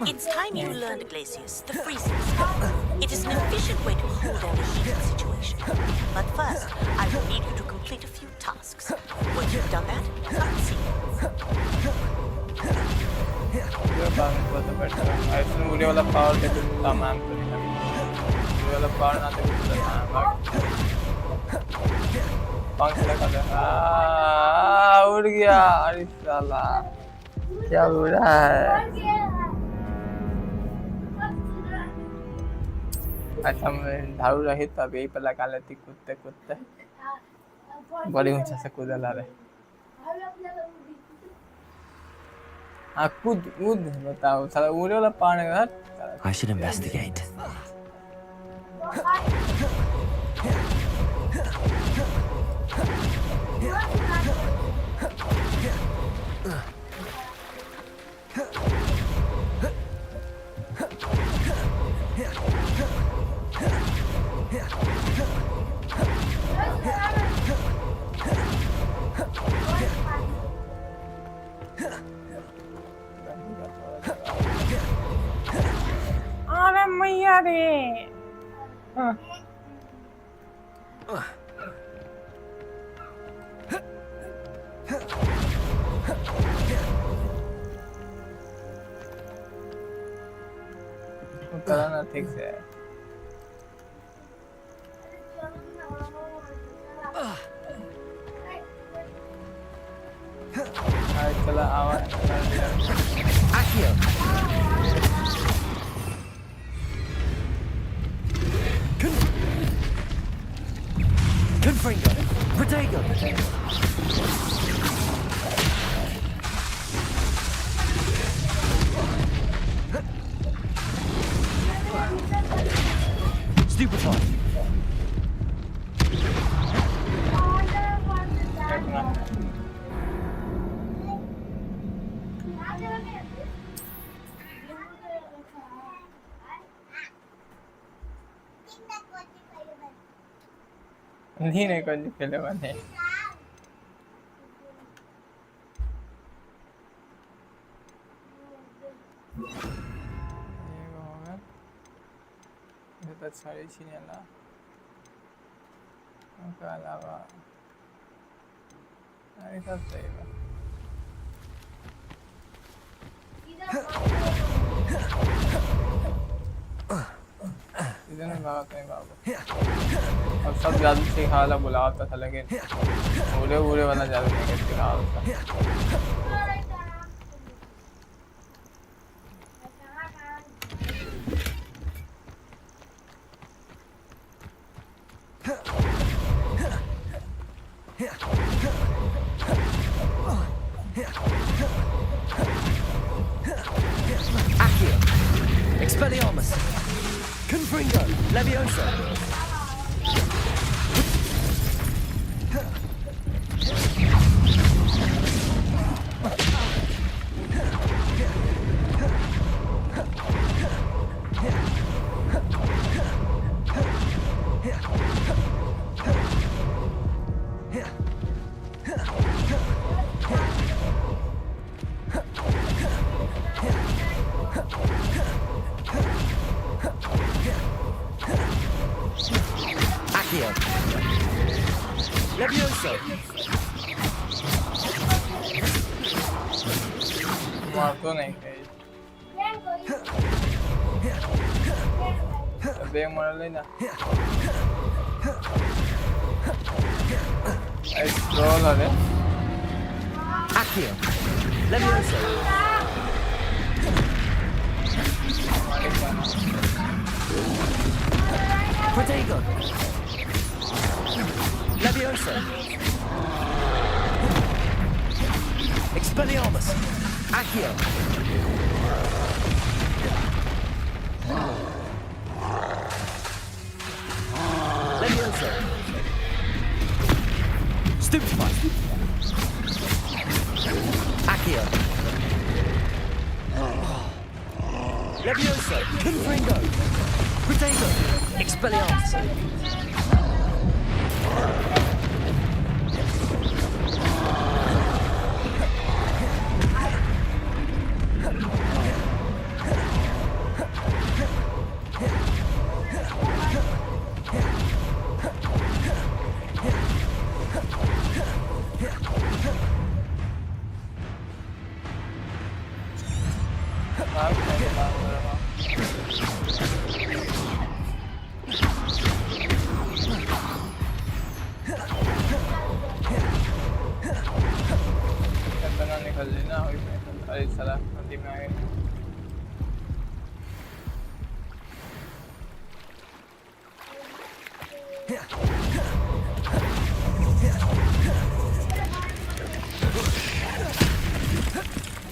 It's time you learned, Glacius, the freezing spell. It is an efficient way to hold down a heated situation. But first, I will need you to complete a few tasks. Once you've done that, I'll see you. मुझे वाला power दे दो तमाम मुझे वाला power ना दे दो पंख लगा दे उड़ गया अरे साला क्या बुरा है अच्छा मैं झाड़ू रही तो अब यही पर लगा लेती कुत्ते कुत्ते बड़ी ऊंचा से कूद ला रहे हाँ कूद कूद बताओ साला उड़े वाला पानी का I should investigate. 嫌で。うん。उतरना ठीक से है। चला आवाज Accio. Confringo. Protego. Stupefy. नहीं नहीं कुछ खेले बने ये होगा ये तो सारी चीजें ला उनका अलावा अरे सब सही है इधर भाग कहीं भागो अब सब जादू सिखा ला बुलाता था लेकिन पूरे पूरे वाला जादू नहीं सिखा था Accio. Expelliarmus. Confringo. Leviosa. Accio. Leviosa. मार तो नहीं गई अबे Merlin ना astrolabe Accio. Leviosa. Protego. Leviosa. Expelliarmus. Accio. Leviosa. Stupefy. Accio. Leviosa. Confringo. Protego. Expelliarmus.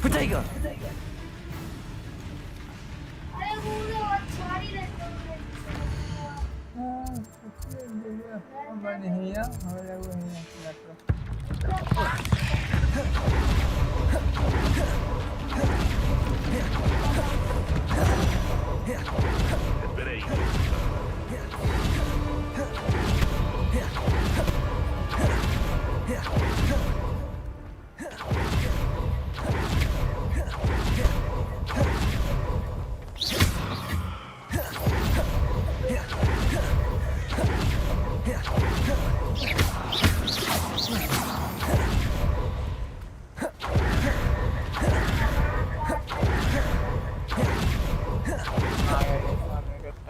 Protego.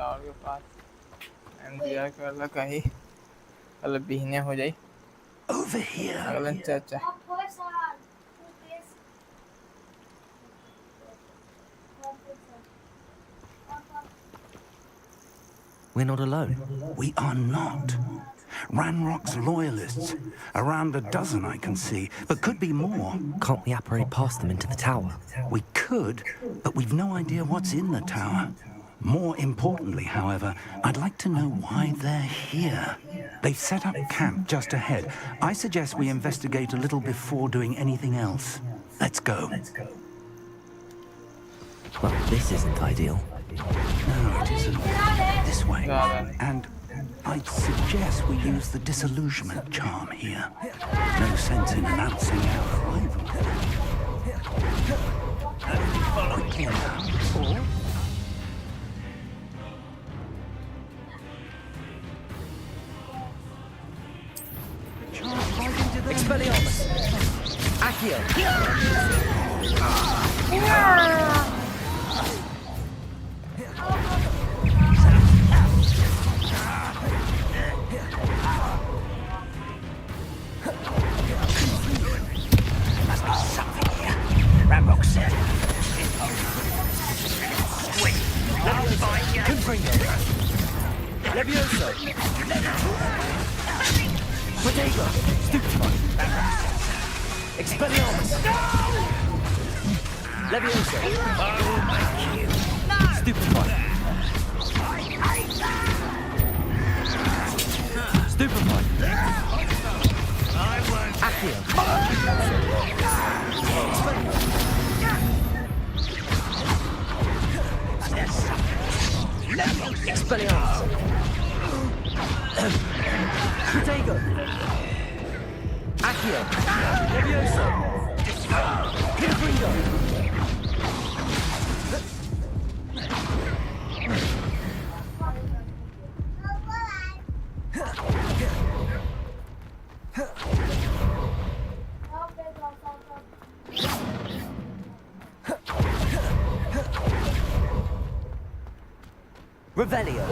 और के पास इंतजार कर ला कहीं कल बीहने हो जाए Over here. अगला चाचा We're not alone. We are not. Ranrock's loyalists. Around a dozen I can see, but could be more. Can't we apparate past them into the tower? We could, but we've no idea what's in the tower. More importantly, however, I'd like to know why they're here. They've set up camp just ahead. I suggest we investigate a little before doing anything else. Let's go. Well, this isn't ideal. No, it isn't. This way. And I'd suggest we use the disillusionment charm here. No sense in announcing our arrival. Quickly now. Expelliarmus! Accio! Must be something here. Ramrock said. Wait. Confringo! Levioso! Protego! Stupefy! Expelliarmus! Levioso! Stupefy! Stupefy! Accio! Expelliarmus! Protego! Accio! Levioso! Confringo! Revelio!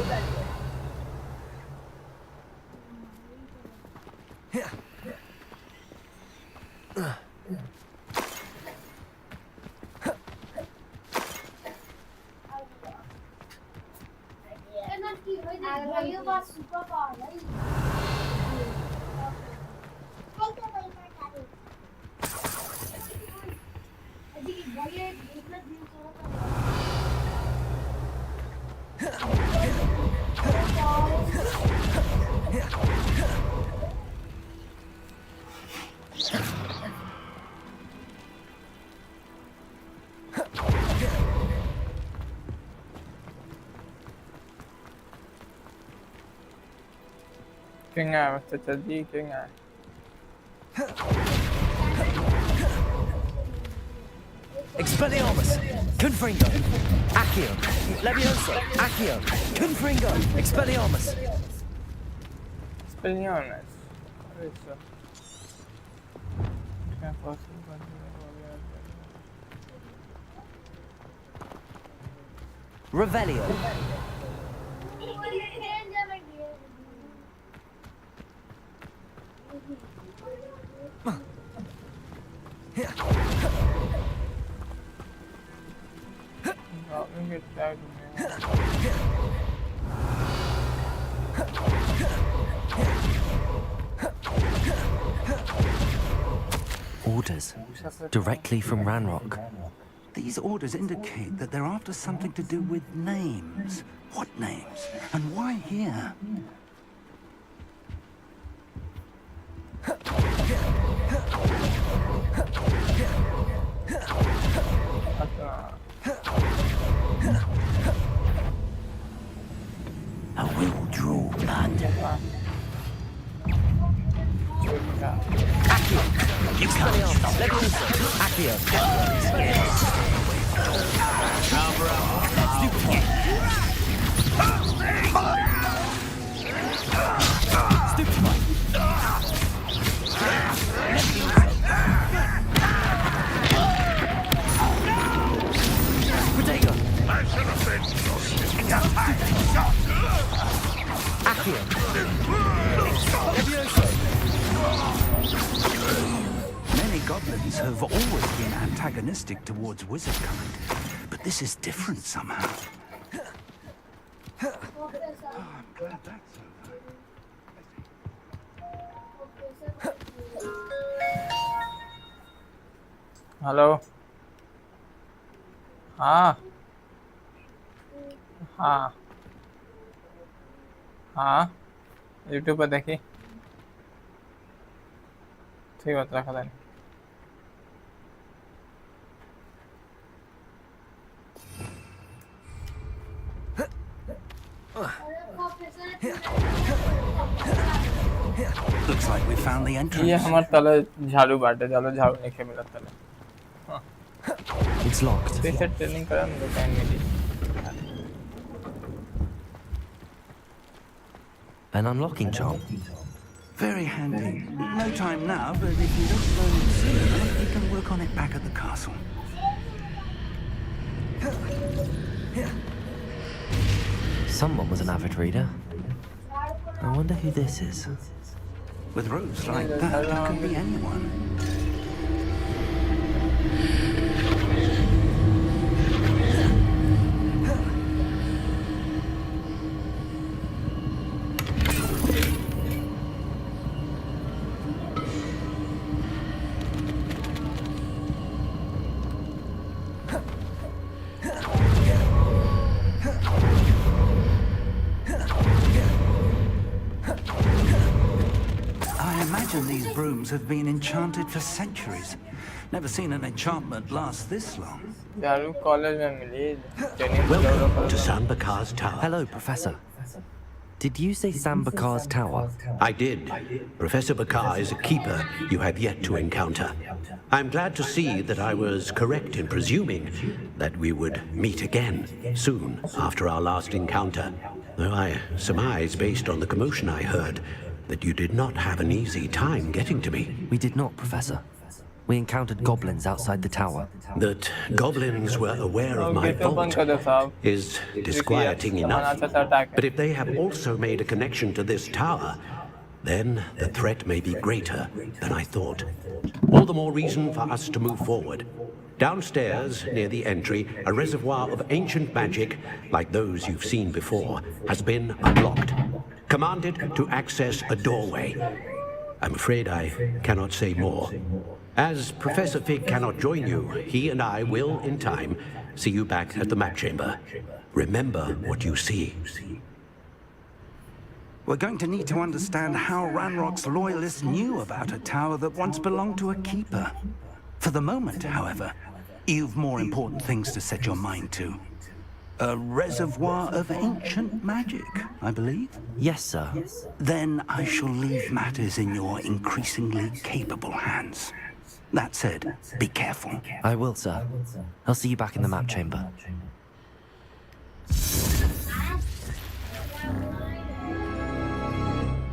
Cái ngà mà thật thật đi cái ngà Expelliarmus! Confringo! Accio! Levioso! Accio! Confringo! Expelliarmus! Expelliarmus. Eso. ¿Qué pasa? Revelio! Orders directly from Ranrock. These orders indicate that they're after something to do with names. What names? And why here? I will draw blood. Accio! Expelliarmus! Levioso! Accio! Stupefy! Stupefy! Protego! I should have been your Accio. Many goblins have always been antagonistic towards wizard kind, but this is different somehow. I'm glad that's over. Hello हाँ हाँ हाँ YouTube पर देखी ठीक बात रखा था Looks like we found the entrance. ये हमारे तले झाड़ू बांटे चलो झाड़ू नहीं खे मिला तले It's locked. पीछे ट्रेनिंग करा मुझे टाइम मिली An unlocking charm. Very handy. No time now, but if you don't learn it soon, you can work on it back at the castle. Someone was an avid reader. I wonder who this is. With robes like that, it could be anyone. These brooms have been enchanted for centuries. Never seen an enchantment last this long. Welcome to Sambakar's Tower. Hello, Professor. Did you say Sambakar's Tower? I did. Professor Bakar is a keeper you have yet to encounter. I'm glad to see that I was correct in presuming that we would meet again soon after our last encounter. Though I surmise, based on the commotion I heard, that you did not have an easy time getting to me. We did not, Professor. We encountered goblins outside the tower. That goblins were aware of my vault is disquieting enough. But if they have also made a connection to this tower, then the threat may be greater than I thought. All the more reason for us to move forward. Downstairs, near the entry, a reservoir of ancient magic, like those you've seen before, has been unlocked. Commanded to access a doorway. I'm afraid I cannot say more. As Professor Fig cannot join you, he and I will, in time, see you back at the map chamber. Remember what you see. We're going to need to understand how Ranrock's loyalists knew about a tower that once belonged to a keeper. For the moment, however, you've more important things to set your mind to. A reservoir of ancient magic, I believe? Yes, sir. Then I shall leave matters in your increasingly capable hands. That said, be careful. I will, sir. I'll see you back in the map chamber.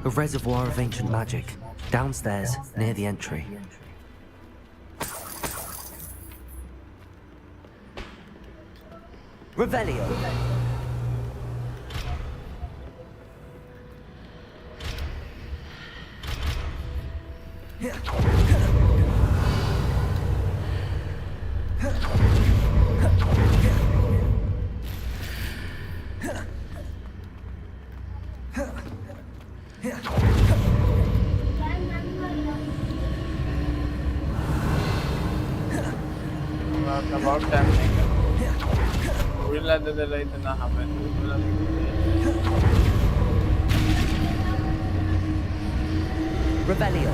A reservoir of ancient magic, downstairs, near the entry. Revelio. About time. Realize that the इतना happen. Revelio.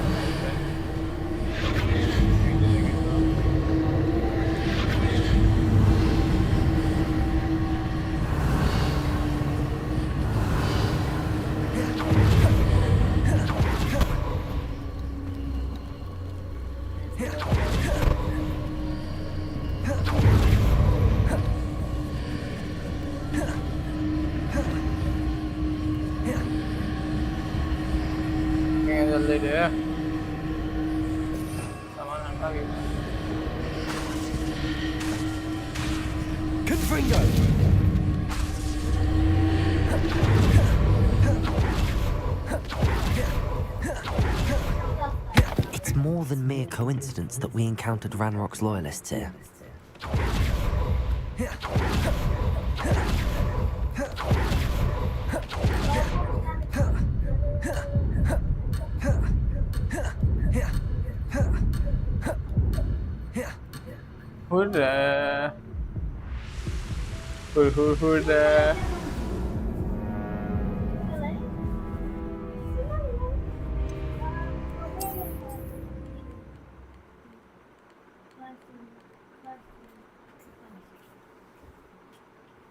Confringo. than mere coincidence that we encountered Ranrock's loyalists here. Hurrah! Hurrah!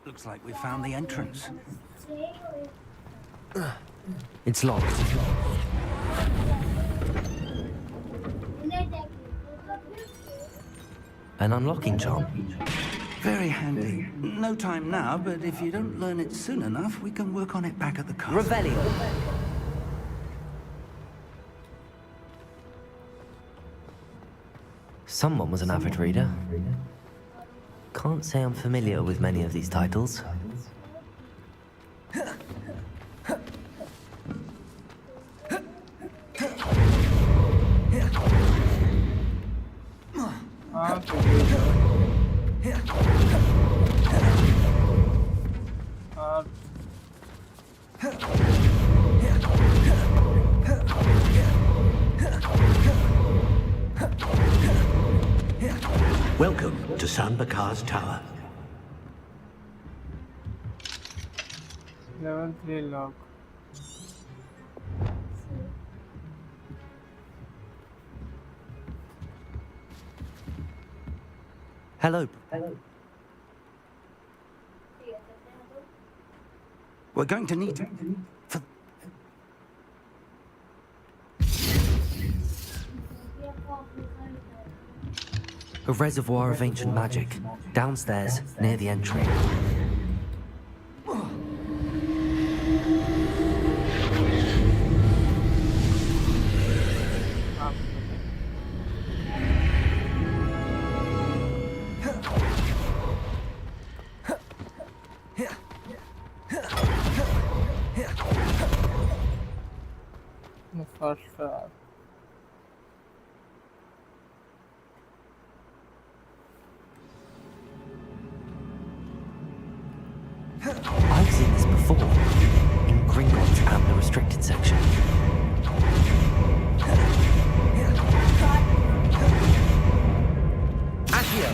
Looks like we found the entrance. It's locked. An unlocking charm. Very handy. No time now, but if you don't learn it soon enough, we can work on it back at the castle. Revelio. Someone was an avid reader. Can't say I'm familiar with many of these titles. Welcome to San Bakar's Tower. Level 3 lock. Hello. We're going to need it. A reservoir of ancient magic, downstairs, near the entry. The first floor. I've seen this before, in Gringotts and the restricted section. Accio!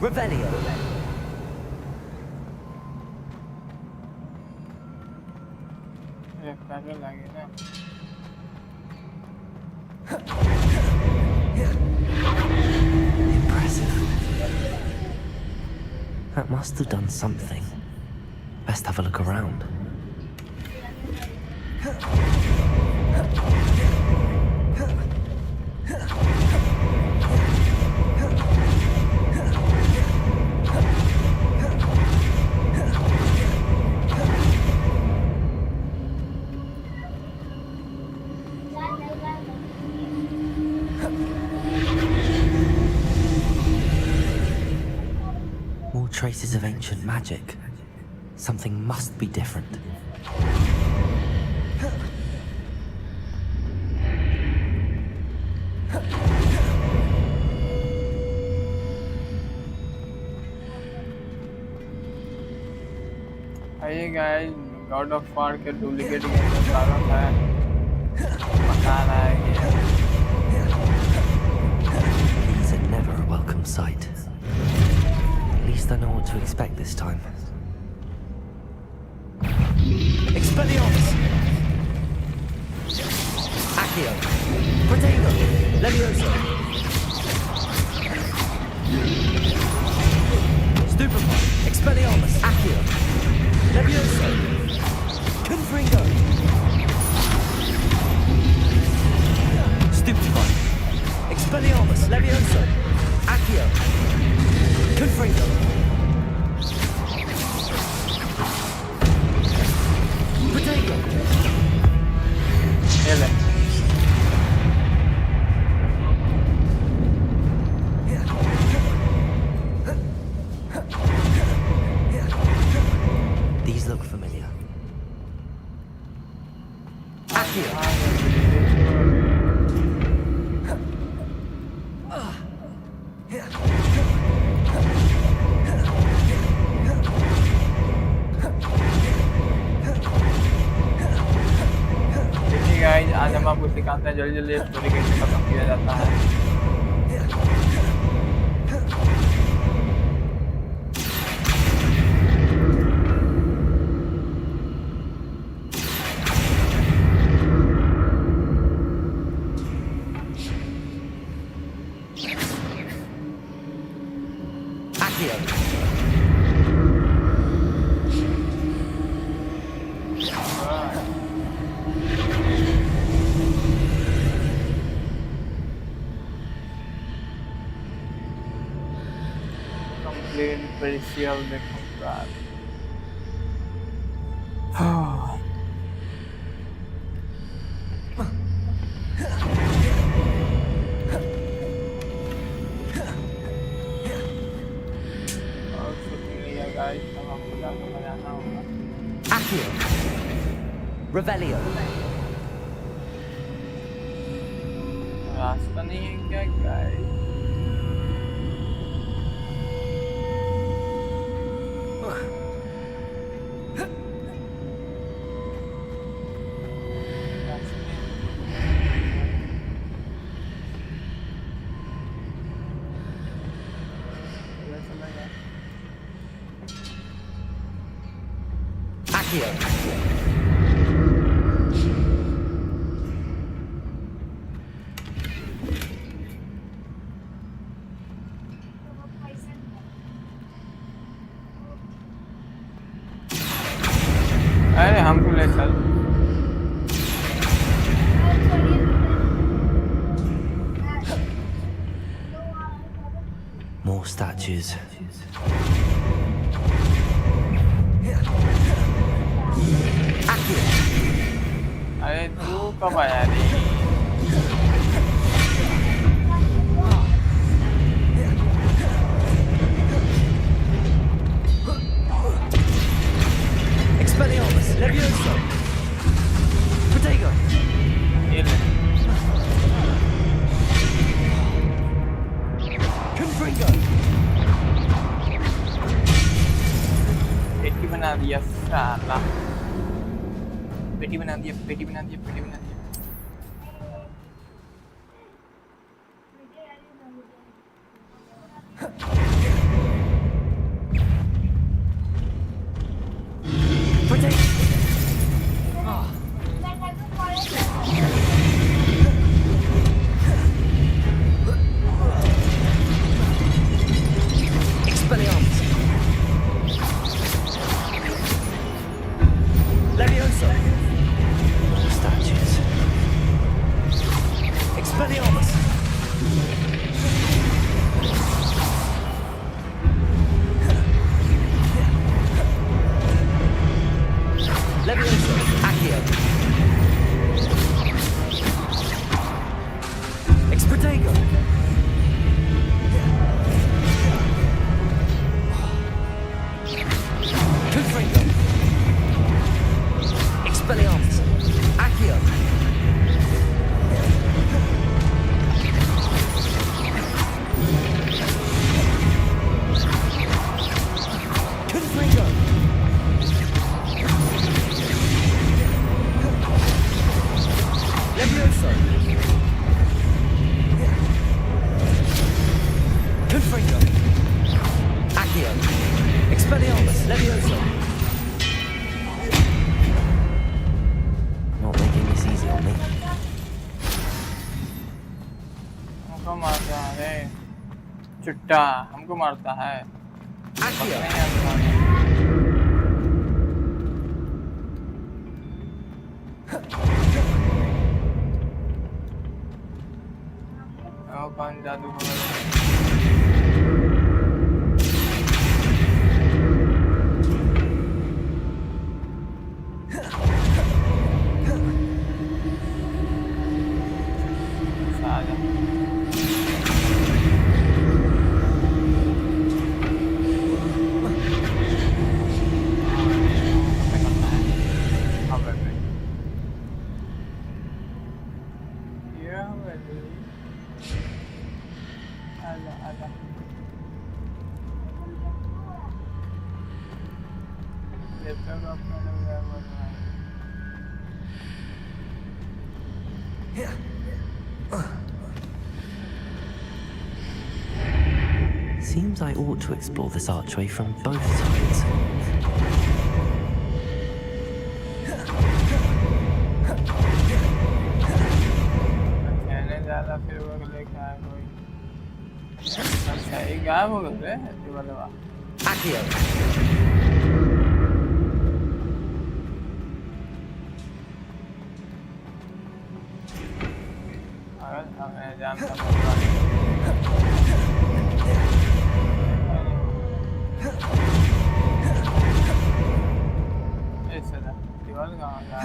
Revelio! Impressive. That must have done something. Best have a look around. More traces of ancient magic. Something must be different. Hey guys, God of War के duplicate game का कारण है मकान आएंगे. These are never a welcome sight. At least I know what to expect this time. Expelliarmus! Accio! Protego! Levioso! Stupefy! Expelliarmus! Accio! Levioso! Confringo! Stupefy! Expelliarmus! Levioso! Accio! Confringo! Protego! Ele. आज हम आपको सिखाते हैं जल्दी जल्दी story कैसे खत्म किया जाता है। Pericial de comprar. Accio. Revelio. रास्ता नहीं है क्या गाइस? अरे हमको ले चल। More statues. अरे तू कब आया रे? Expelliarmus, Levioso. Protego. Confringo. पेटी बना दिया साला। पेटी बना दिया, पेटी बना दिया, पेटी बना दिया। Levioso. Statues. Expelliarmus. Levioso. Accio. Expurtego. Confringo. Expelliarmus. Accio. Confringo. Levioso. Confringo. Accio. Expelliarmus. Levioso. Not making this easy on me. हमको मारता है चुट्टा, हमको मारता है। कौन जादू Seems I ought to explore this archway from both sides. कहने ज़्यादा फिर वो लेके आया कोई अच्छा ये गायब हो गए दिवालवा Accio. अब मैं जानता हूँ ऐसा था दीवार कहाँ गया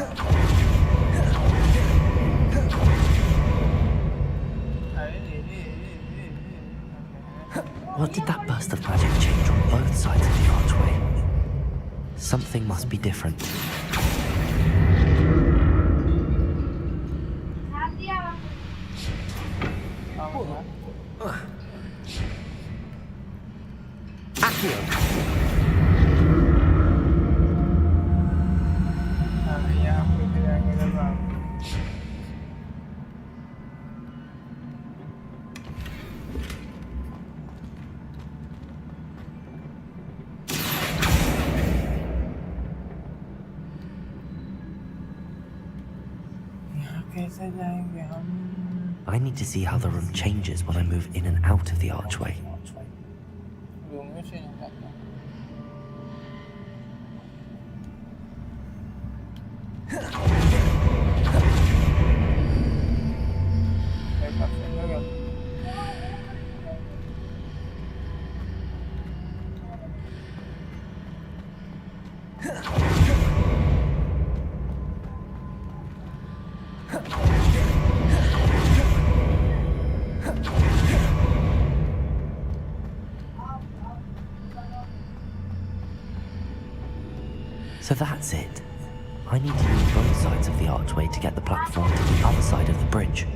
What did that burst of magic change on both sides of the archway? Something must be different. Accio. कैसे जाएंगे हम I need to see how the room changes when I move in and out of the archway. Room में change करना So that's it. I need to use both sides of the archway to get the platform to the other side of the bridge.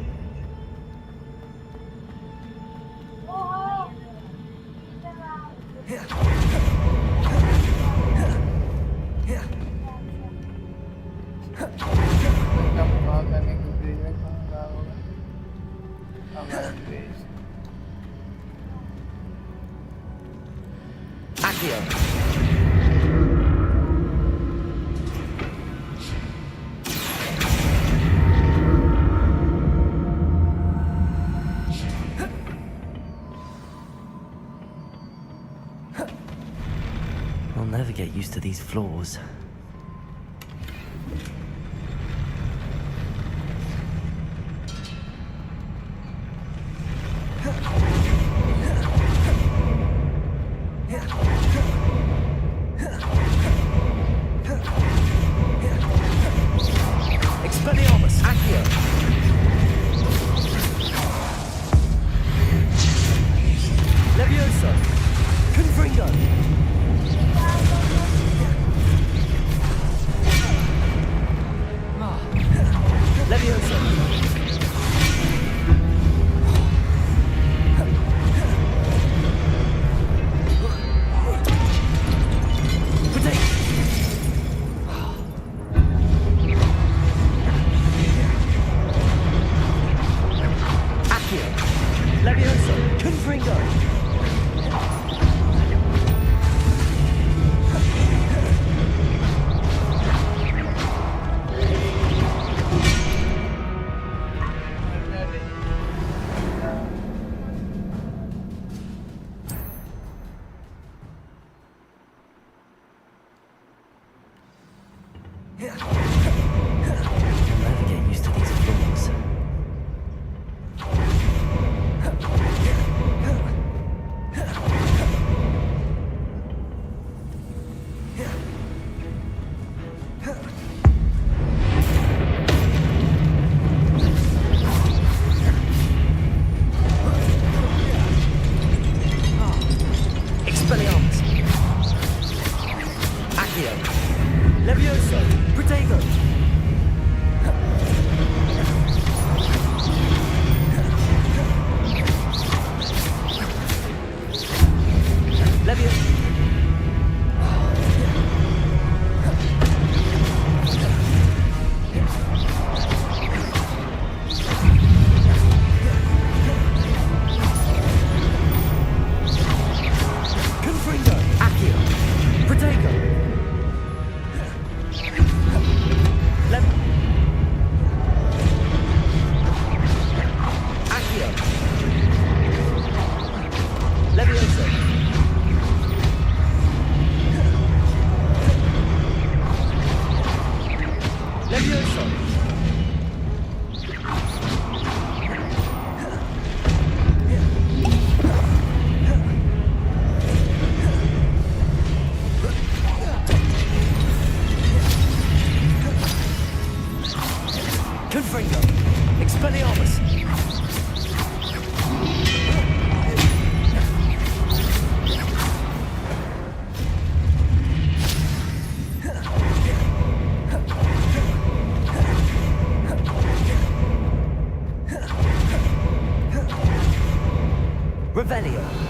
I'll never get used to these floors. Expelliarmus. Accio. Leviosa. Confringo. Expelliarmus! Revelio.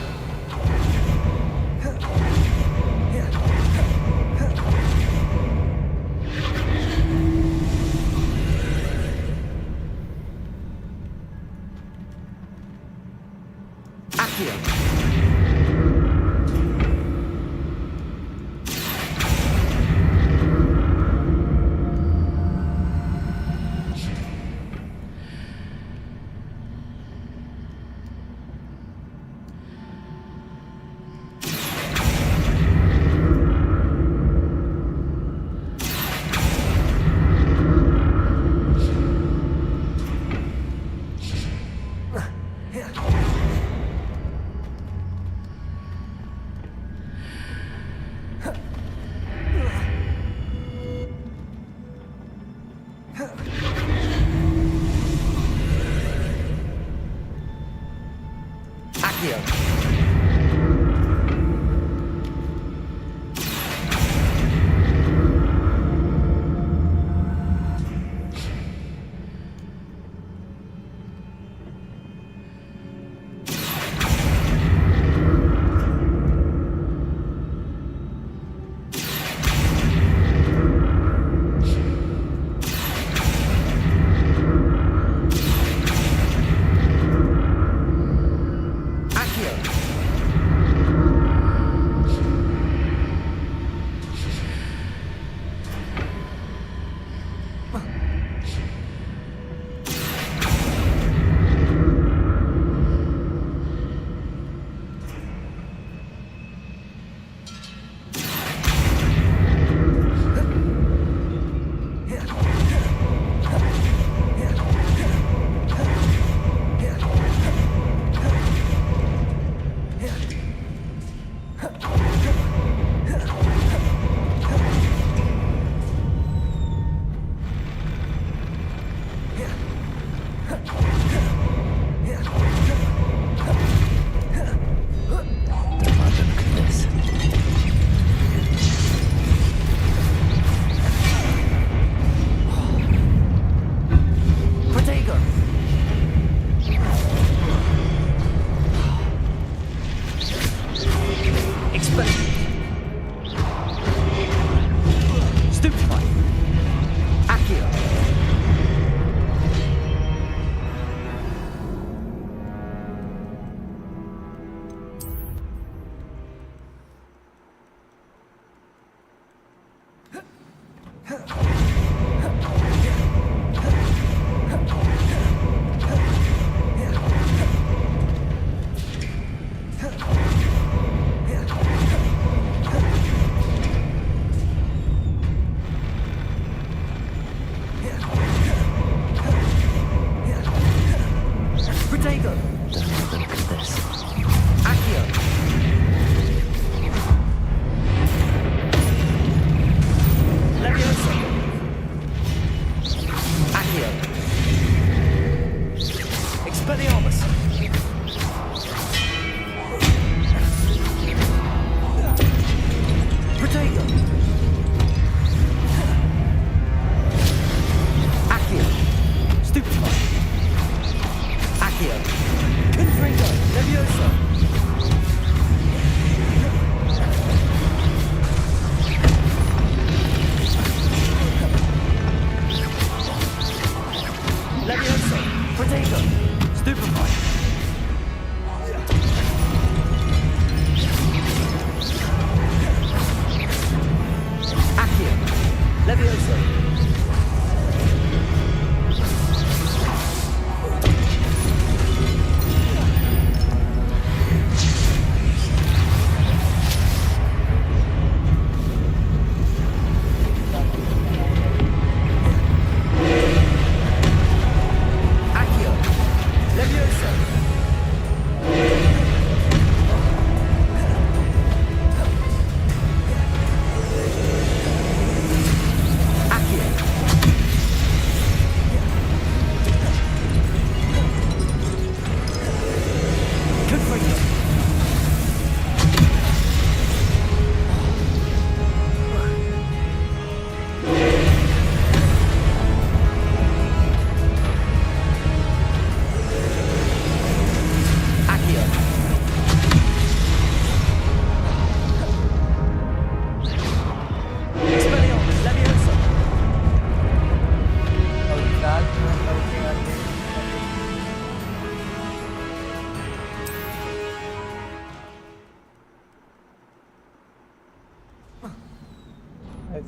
Levioso!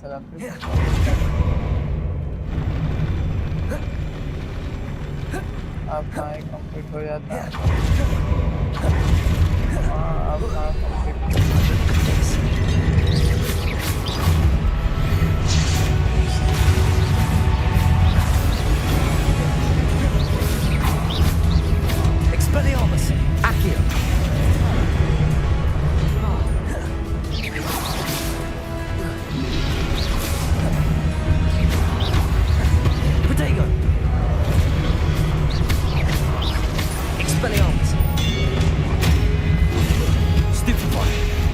साला फिर अब कहाँ complete हो जाता है अब कहाँ complete Expelliarmus, Accio. Protego. Expelliarmus. Stupefy.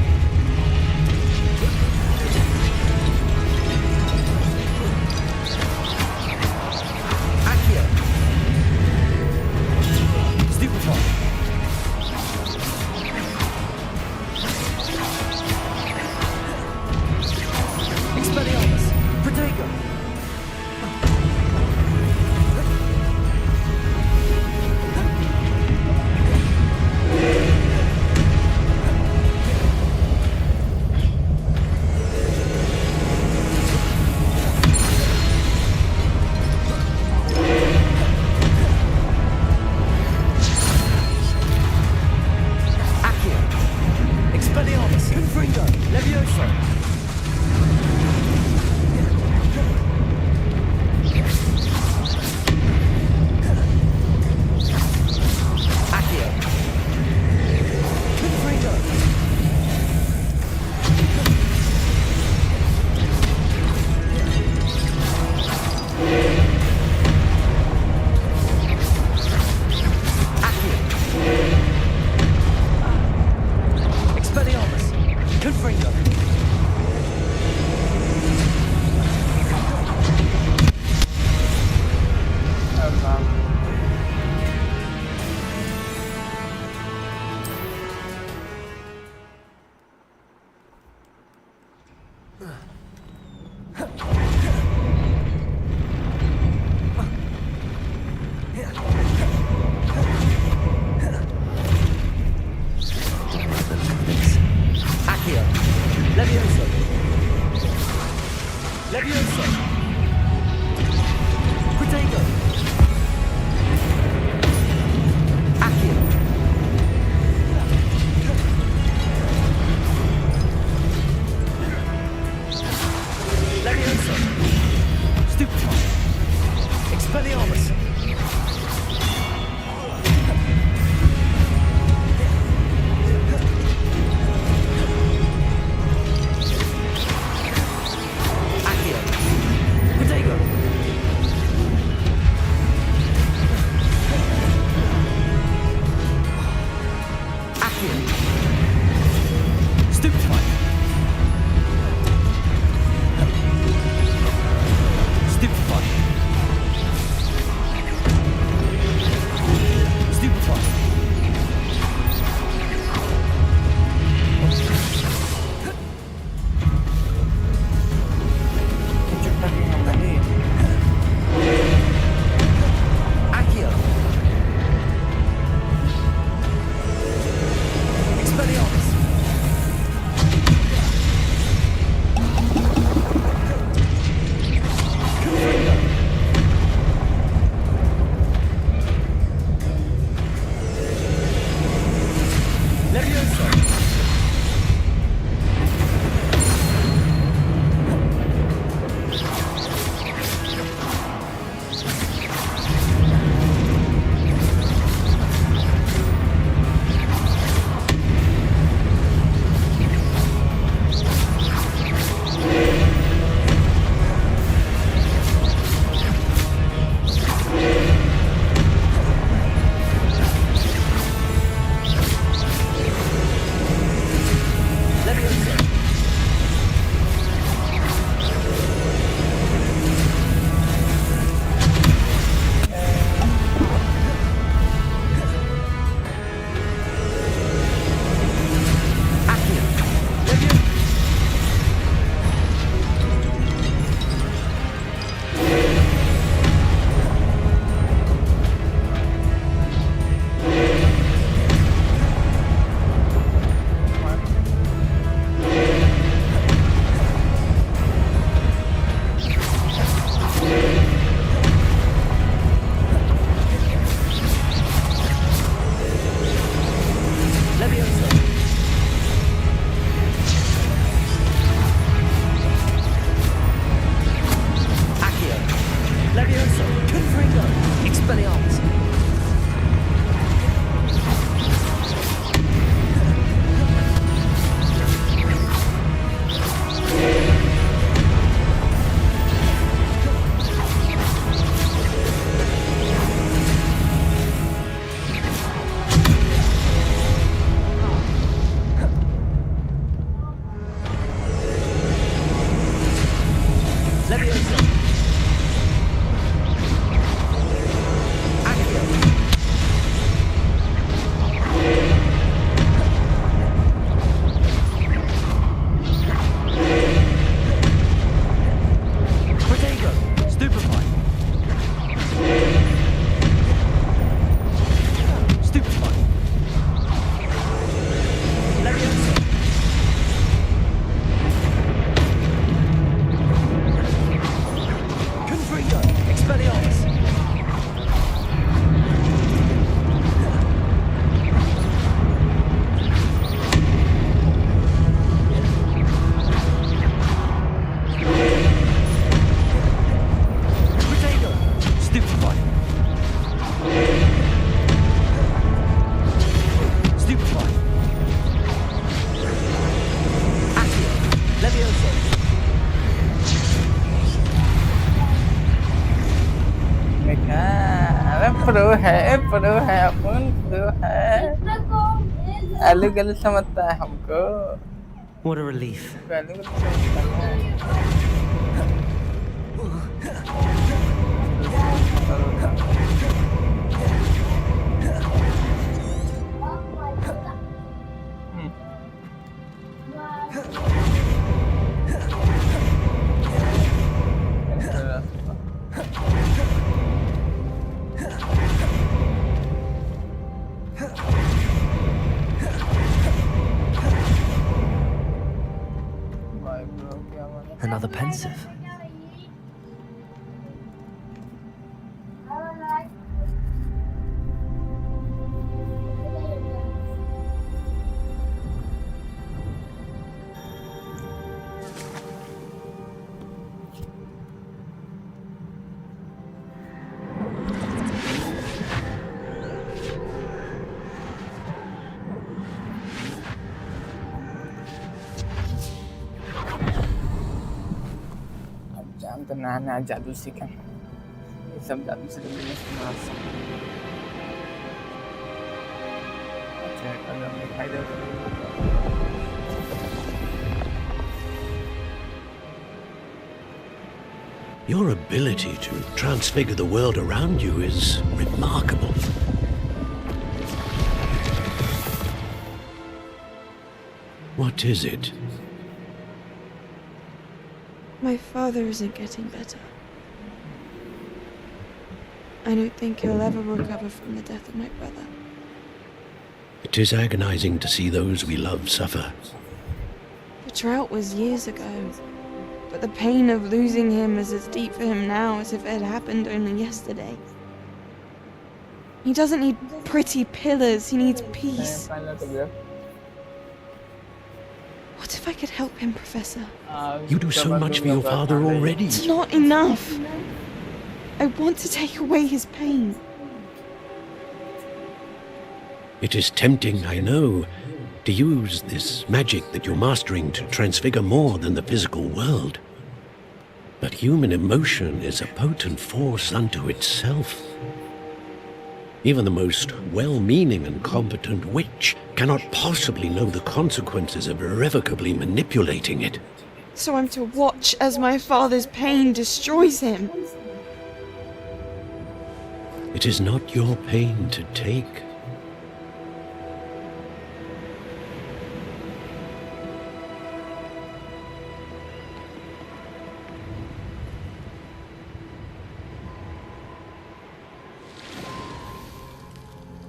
Pro है अपन प्रो है आलू गलू समझता है हमको What a relief. गलू गलू समझता है Another pensive. तो नया जादू सीखा ये सब जादू से मार सकते अच्छा कलर दिखाई दे Your ability to transfigure the world around you is remarkable. What is it? My father isn't getting better. I don't think he'll ever recover from the death of my brother. It is agonizing to see those we love suffer. The drought was years ago, but the pain of losing him is as deep for him now as if it had happened only yesterday. He doesn't need pretty pillars, he needs peace. What if I could help him, Professor? You do so much for your father already. It's not enough. I want to take away his pain. It is tempting, I know, to use this magic that you're mastering to transfigure more than the physical world. But human emotion is a potent force unto itself. Even the most well-meaning and competent witch cannot possibly know the consequences of irrevocably manipulating it. So I'm to watch as my father's pain destroys him. It is not your pain to take.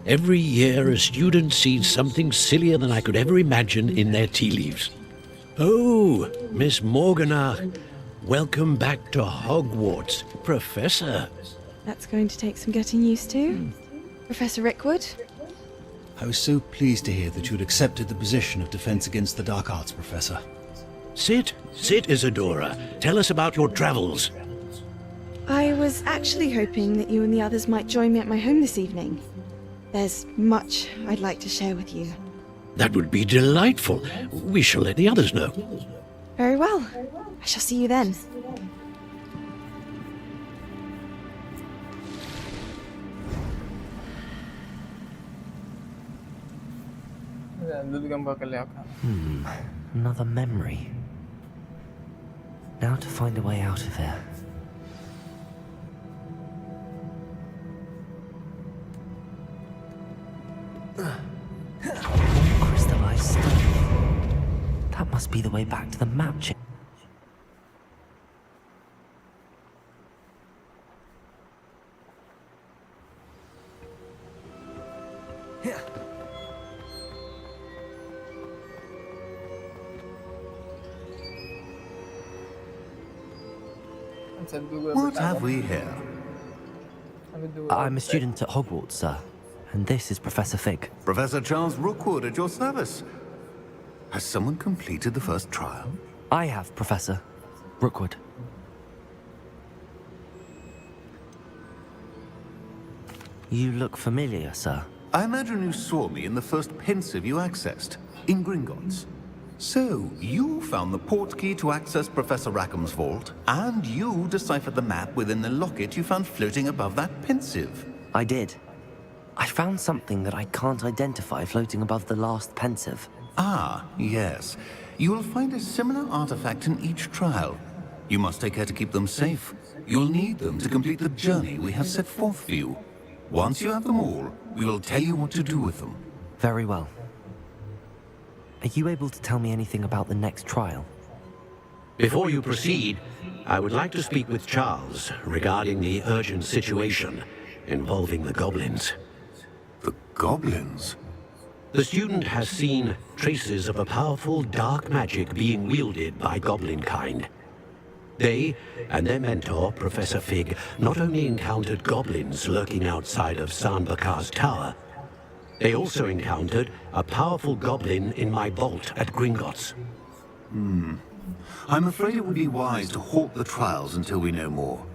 Every year, a student sees something sillier than I could ever imagine in their tea leaves. Oh, Miss Morganach, welcome back to Hogwarts, Professor. That's going to take some getting used to. Professor Rickwood? I was so pleased to hear that you had accepted the position of Defense Against the Dark Arts, Professor. Sit, Isadora. Tell us about your travels. I was actually hoping that you and the others might join me at my home this evening. There's much I'd like to share with you. That would be delightful. We shall let the others know. Very well. I shall see you then. Another memory. Now to find a way out of here. More crystallized stone. That must be the way back to the map chip. What have we here? I'm a student at Hogwarts, sir. And this is Professor Fig. Professor Charles Rookwood at your service. Has someone completed the first trial? I have, Professor Rookwood. You look familiar, sir. I imagine you saw me in the first pensive you accessed, in Gringotts. So, you found the portkey to access Professor Rackham's vault, and you deciphered the map within the locket you found floating above that pensive. I did. I found something that I can't identify floating above the last pensive. Ah, yes. You will find a similar artifact in each trial. You must take care to keep them safe. You'll need them to complete the journey we have set forth for you. Once you have them all, we will tell you what to do with them. Very well. Are you able to tell me anything about the next trial? Before you proceed, I would like to speak with Charles regarding the urgent situation involving the goblins. The goblins? The student has seen traces of a powerful dark magic being wielded by goblin kind. They and their mentor, Professor Fig, not only encountered goblins lurking outside of Sanbakar's tower, they also encountered a powerful goblin in my vault at Gringotts. I'm afraid it would be wise to halt the trials until we know more.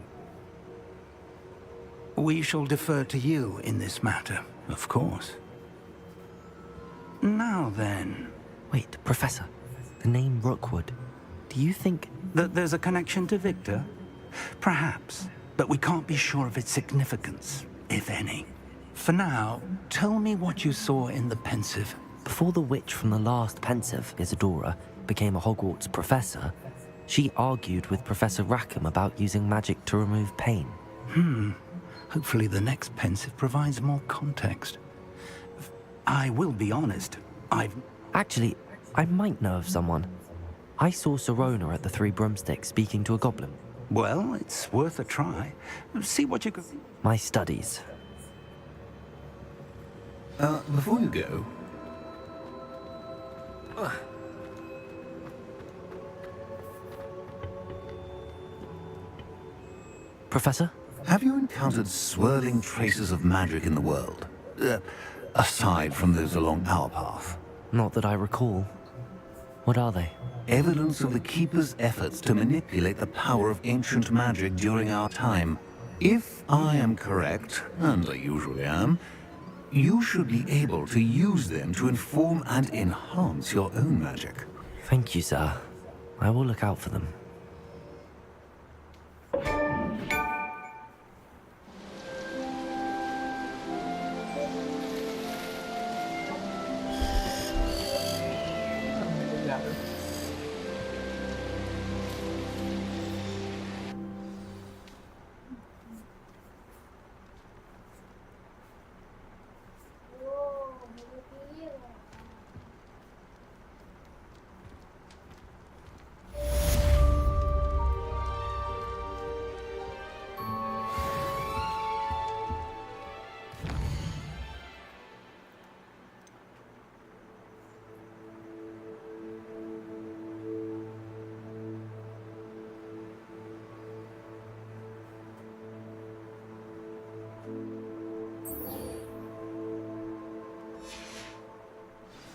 We shall defer to you in this matter, of course. Now then... Wait, Professor. The name Rookwood. Do you think... that there's a connection to Victor? Perhaps, but we can't be sure of its significance, if any. For now, tell me what you saw in the pensive. Before the witch from the last pensive, Isadora, became a Hogwarts professor, she argued with Professor Rackham about using magic to remove pain. Hopefully the next pensive provides more context. I will be honest, Actually, I might know of someone. I saw Sirona at the Three Broomsticks speaking to a goblin. Well, it's worth a try. See what you can... My studies. Before you go... Professor? Have you encountered swirling traces of magic in the world? Aside from those along our path? Not that I recall. What are they? Evidence of the Keeper's efforts to manipulate the power of ancient magic during our time. If I am correct, and I usually am, you should be able to use them to inform and enhance your own magic. Thank you, sir. I will look out for them.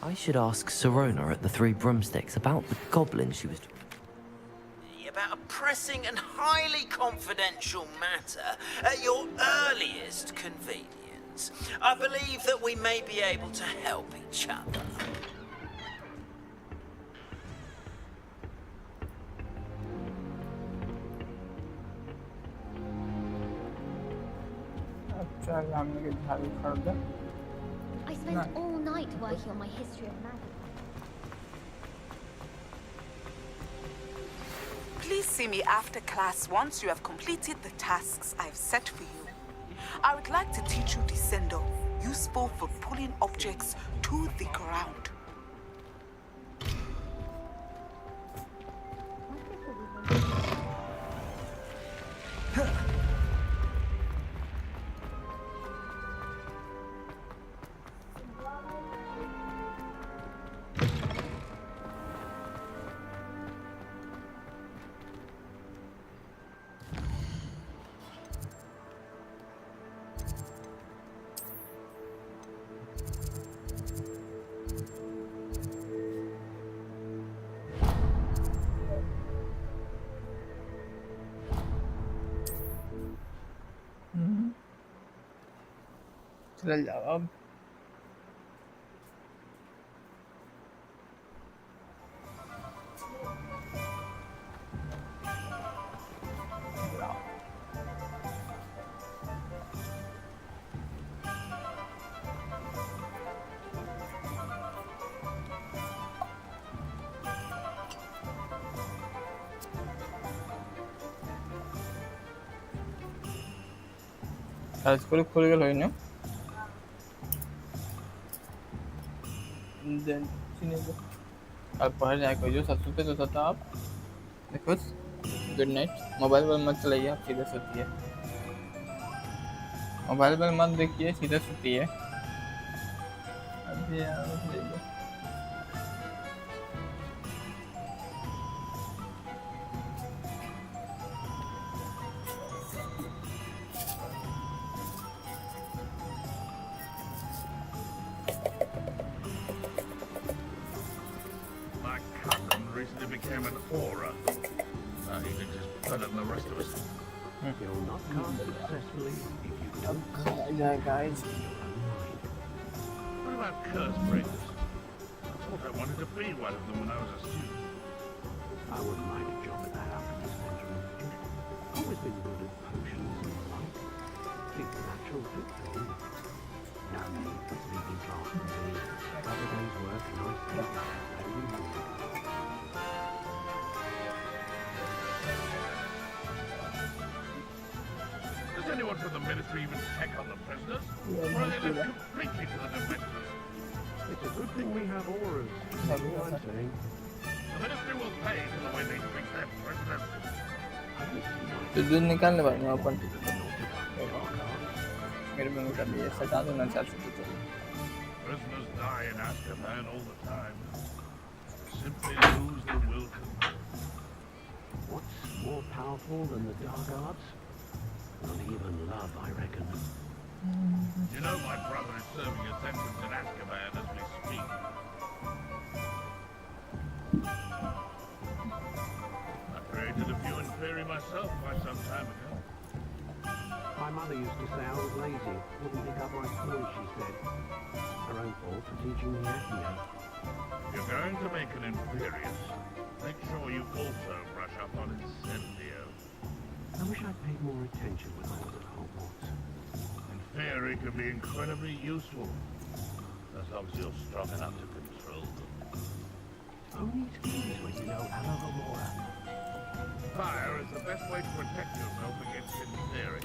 I should ask Sirona at the Three Broomsticks about the goblin she was... About a pressing and highly confidential matter at your earliest convenience. I believe that we may be able to help each other. I spent all night working on my history of magic. Please see me after class once you have completed the tasks I've set for you. I would like to teach you Incendio, useful for pulling objects to the ground. चल जाओ अब school খুলে গেল না then sini tu apa है कोई जो सत्सु पे तो सत्ता आप देखो गुड नाइट मोबाइल पर मत चलाइए आप सीधा सोती है मोबाइल पर मत देखिए सीधा सोती है अभी यार ले लो Became an aura. He did just better than the rest of us. You'll not come successfully if you don't yeah, guys. What about curse breakers? I thought I wanted to be one of them when I was a student. I wouldn't mind a job at that after this Benjamin. Always been good at potions and the like. Think the natural fit for him. No need for sleeping class for me. Other days work and I sleep every morning. Does anyone from the ministry even check on the prisoners? Or are they left completely to the defenders? It's a good thing we have auras. That's all I'm saying. The ministry will pay for the way they treat their prisoners. तो दूध निकालने वाले हैं अपन मेरे में उठा दिया सटा देना चाहते थे Prisoners die in Azkaban all the time. Simply lose the will to live. What's more powerful than the dark arts? Not even love, I reckon. You know my brother is serving a sentence in Azkaban as we speak. I created a few in theory myself quite some time ago. My mother used to say I was lazy. Wouldn't pick up my clothes, she said. Her own fault for teaching me acne. If you're going to make an Imperius, make sure you also brush up on Incendio. I wish I'd paid more attention when I was at Hogwarts. In theory, can be incredibly useful, as long as you're strong enough to control them. Only skills when you know Herbology. Fire is the best way to protect yourself against hidden theory.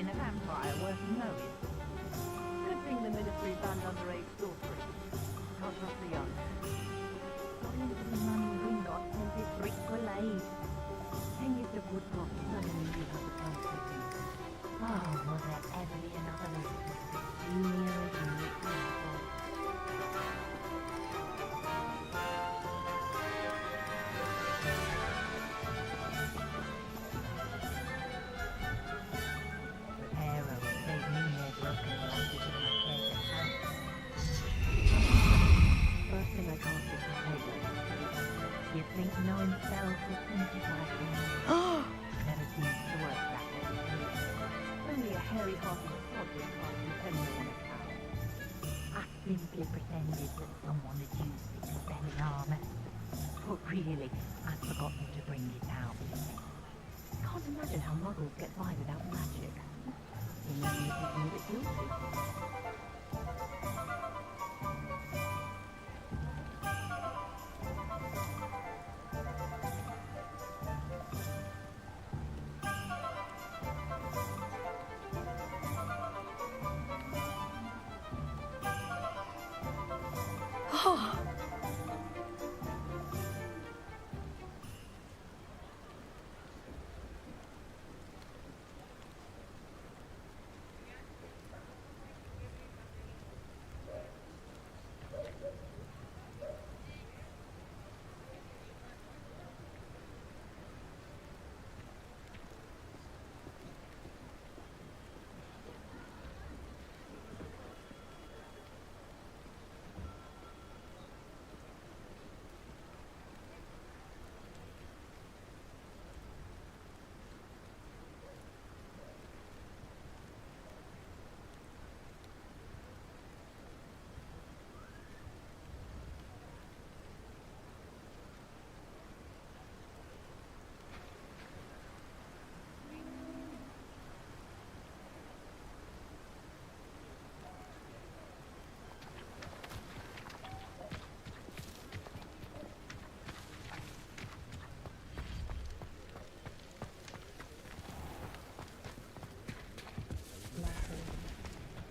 been a vampire worth knowing. Could bring the military band underage sorcery. Can't trust the young. Sorry, the money we not sent it brick laid. Hang it to wood block, suddenly you have the conflict. Oh, will there ever be another junior you think knowing spells will simplify things? Never seems to work that way. Only a hairy-hearted sodden can't depend on a cow. I simply pretended that someone had used it for selling armor. But really, I'd forgotten to bring it out. Can't imagine how muggles get by without magic. It makes me feel a bit guilty.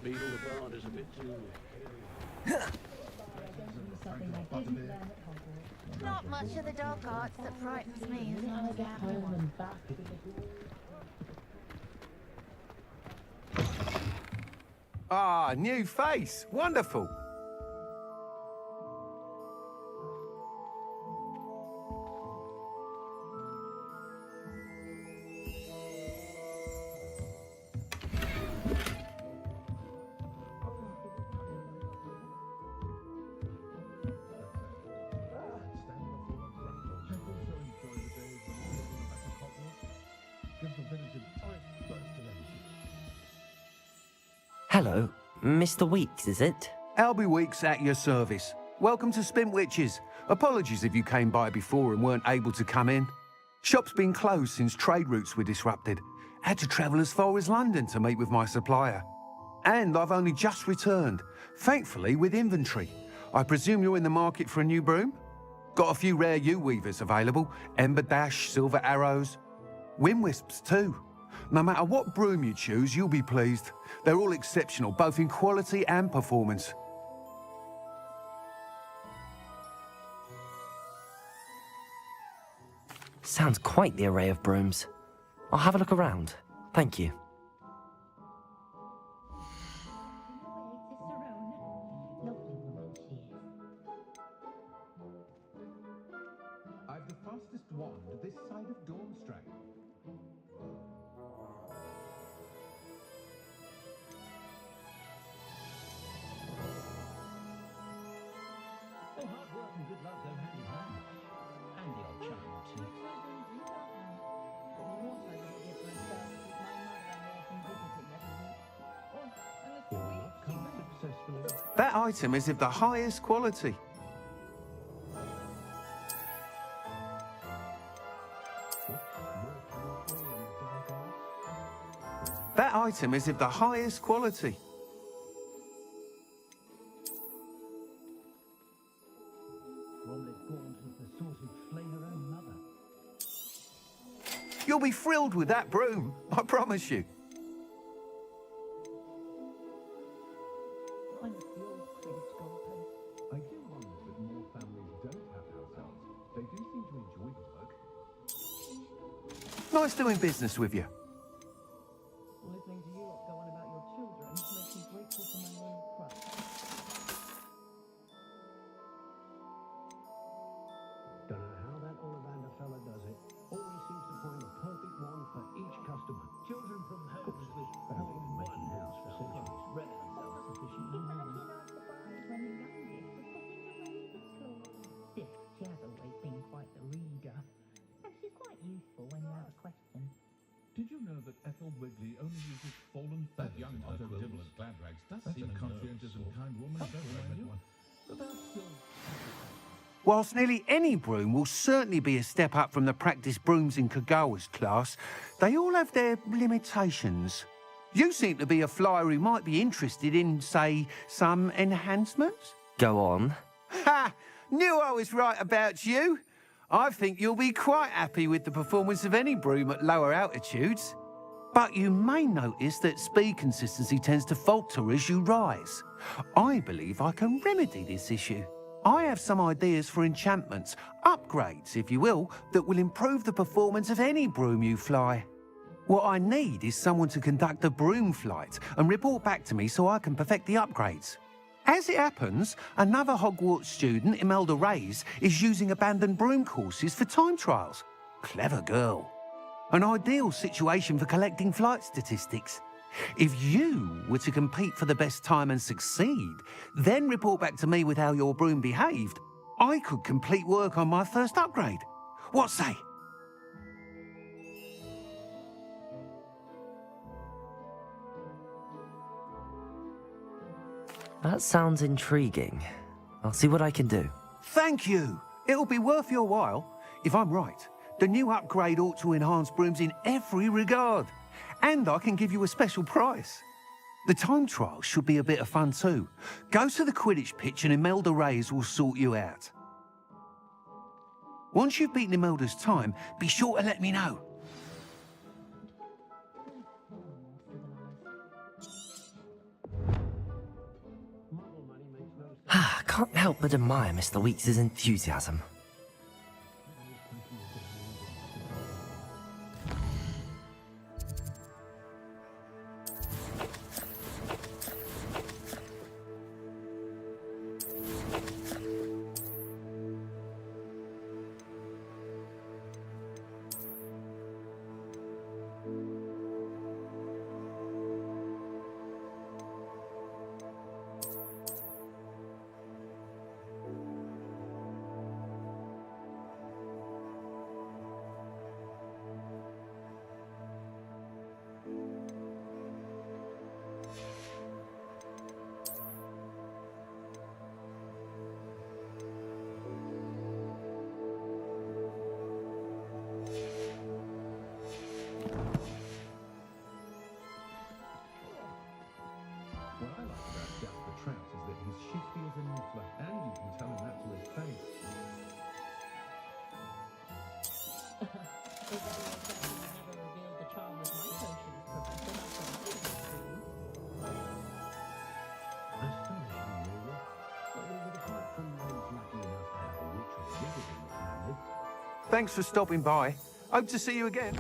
Beetle the Bard is a bit too... Not much of the dark arts that frightens me as long as I have one. Ah, new face. Wonderful. Hello, Mr. Weeks, is it? Albie Weeks at your service. Welcome to Spint Witches. Apologies if you came by before and weren't able to come in. Shop's been closed since trade routes were disrupted. Had to travel as far as London to meet with my supplier. And I've only just returned, thankfully with inventory. I presume you're in the market for a new broom? Got a few rare yew-weavers available. Ember Dash, Silver Arrows. Wind Wisps too. No matter what broom you choose, you'll be pleased. They're all exceptional, both in quality and performance. Sounds quite the array of brooms. I'll have a look around. Thank you. I've the fastest wand this side of Dawnstrang. Oh, hard work and good luck go hand in hand. And the odd charm too. That item is of the highest quality. That item is of the highest quality. You'll be thrilled with that broom, I promise you. Nice doing business with you. Listening to you lot go on about your children makes me grateful for my own crust. Don't know how that Ollivander fella does it. Always seems to find the perfect one for each customer. Children from homes with only one house for centuries, rather than self-sufficient. She has always been quite the reader, and she's quite useful when you have a question. Did you know that Ethel Wigley only uses fallen feathers? That young Otto Gladrags does seem a conscientious and kind woman, don't you? But that's still... Whilst nearly any broom will certainly be a step up from the practice brooms in Kagawa's class, they all have their limitations. You seem to be a flyer who might be interested in, say, some enhancements? Go on. Ha! Knew I was right about you. I think you'll be quite happy with the performance of any broom at lower altitudes. But you may notice that speed consistency tends to falter as you rise. I believe I can remedy this issue. I have some ideas for enchantments, upgrades, if you will, that will improve the performance of any broom you fly. What I need is someone to conduct a broom flight and report back to me so I can perfect the upgrades. As it happens, another Hogwarts student, Imelda Reyes, is using abandoned broom courses for time trials. Clever girl. An ideal situation for collecting flight statistics. If you were to compete for the best time and succeed, then report back to me with how your broom behaved, I could complete work on my first upgrade. What say? That sounds intriguing. I'll see what I can do. Thank you. It'll be worth your while. If I'm right, the new upgrade ought to enhance brooms in every regard. And I can give you a special price. The time trial should be a bit of fun too. Go to the Quidditch pitch and Imelda Reyes will sort you out. Once you've beaten Imelda's time, be sure to let me know. I can't help but admire Mr. Weeks' enthusiasm. What I like about Jack the Trout is that he's shifty as a niffler, and you can tell him that to his face. Thanks for stopping by. Hope to see you again.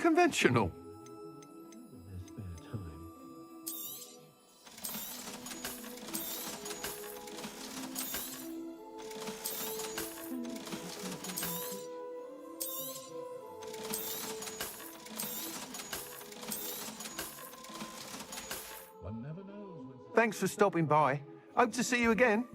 unconventional. Thanks for stopping by. Hope to see you again.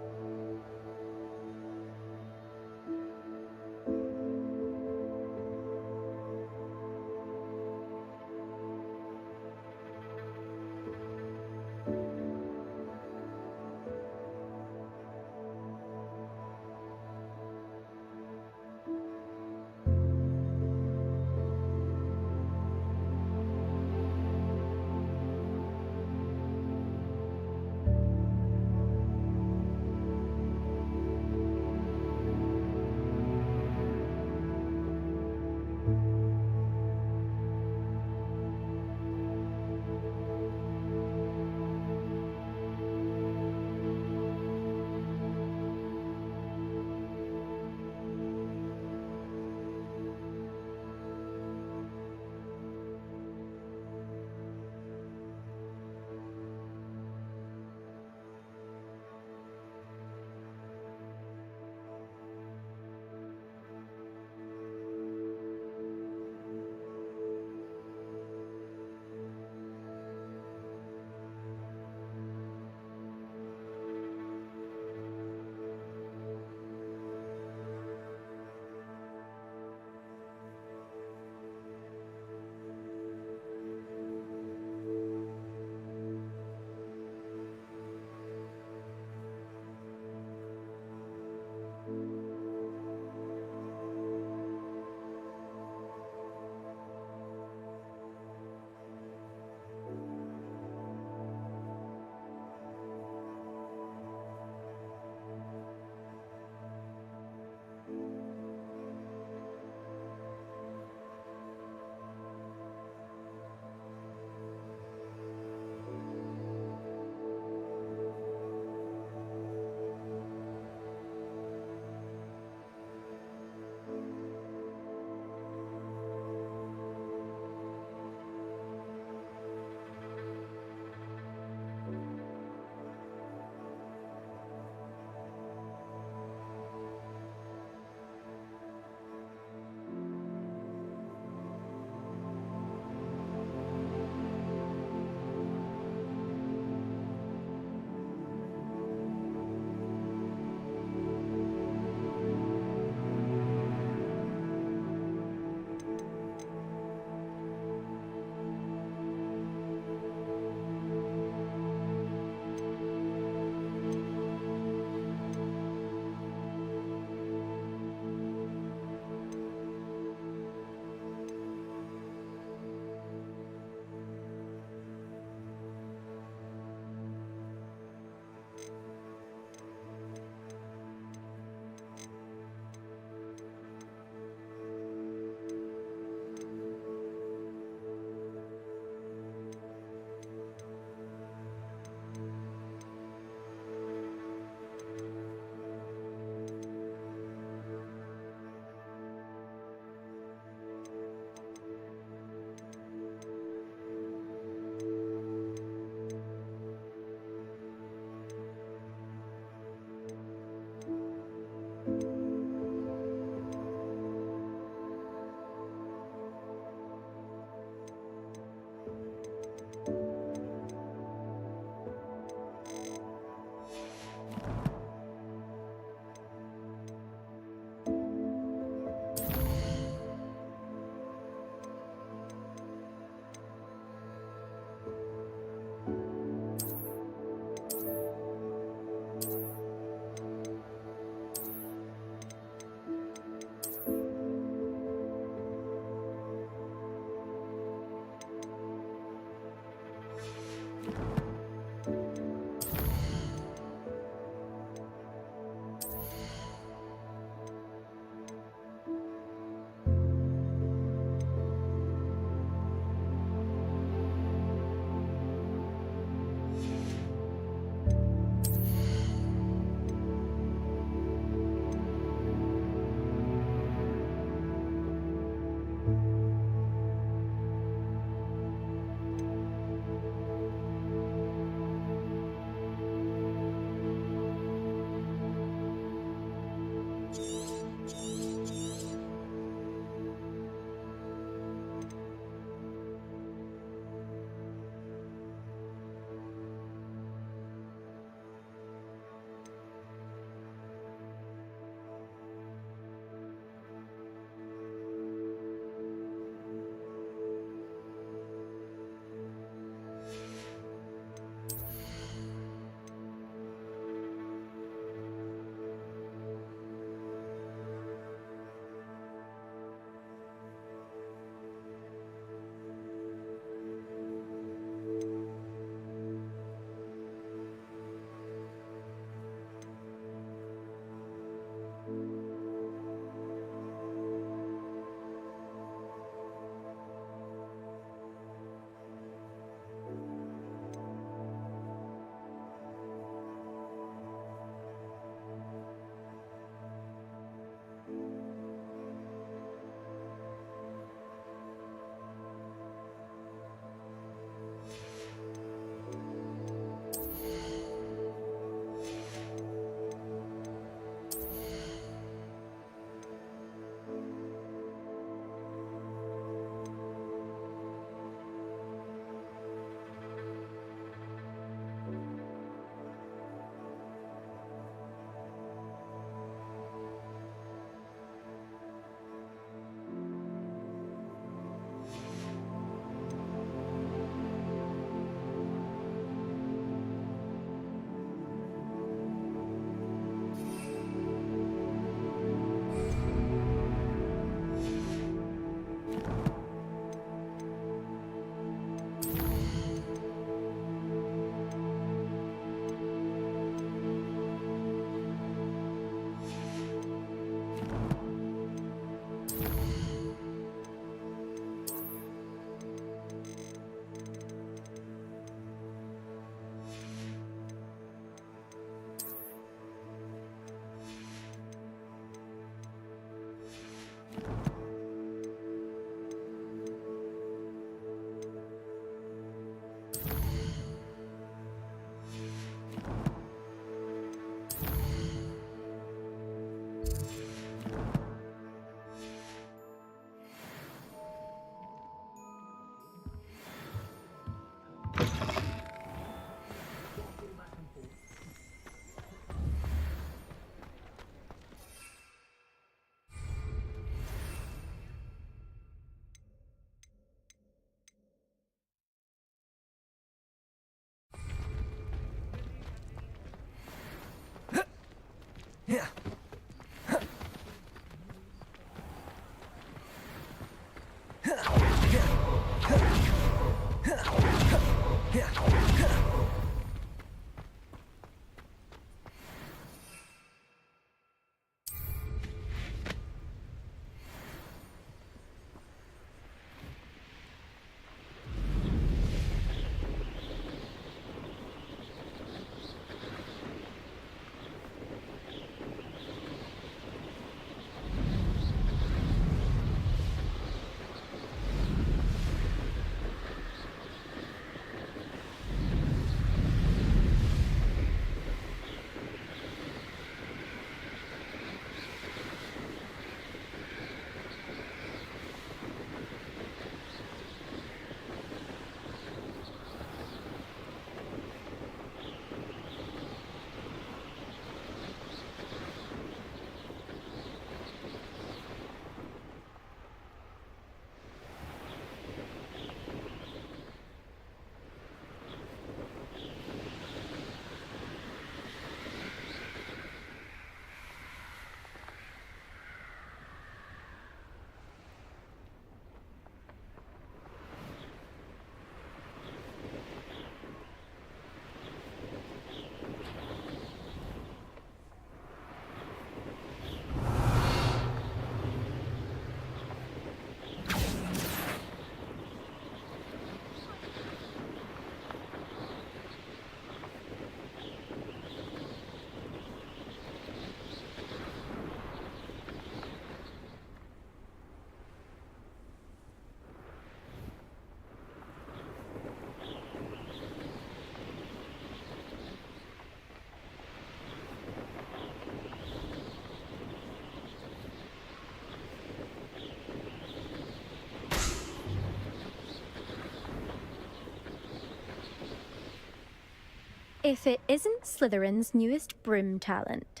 if it isn't Slytherin's newest broom talent.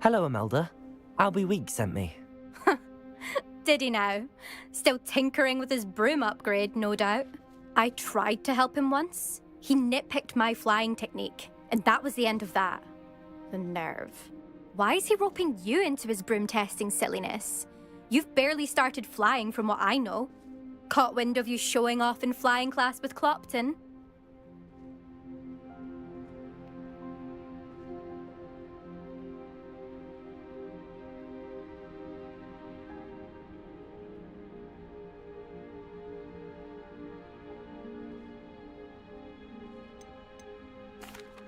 Hello, Imelda. Albie Weeks sent me. Did he now? Still tinkering with his broom upgrade, no doubt. I tried to help him once. He nitpicked my flying technique, and that was the end of that. The nerve. Why is he roping you into his broom testing silliness? You've barely started flying from what I know. Caught wind of you showing off in flying class with Clopton.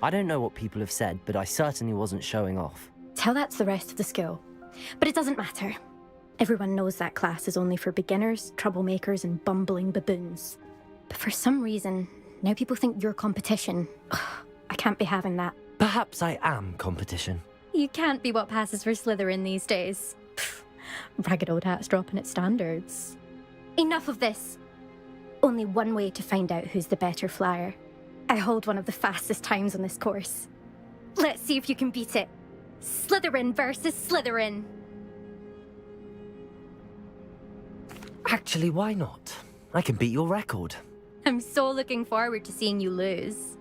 I don't know what people have said, but I certainly wasn't showing off. Tell that to the rest of the school. But it doesn't matter. Everyone knows that class is only for beginners, troublemakers, and bumbling baboons. But for some reason, now people think you're competition. Ugh, I can't be having that. Perhaps I am competition. You can't be what passes for Slytherin these days. Pfft, ragged old hat's dropping its standards. Enough of this. Only one way to find out who's the better flyer. I hold one of the fastest times on this course. Let's see if you can beat it. Slytherin versus Slytherin. Actually, why not? I can beat your record. I'm so looking forward to seeing you lose.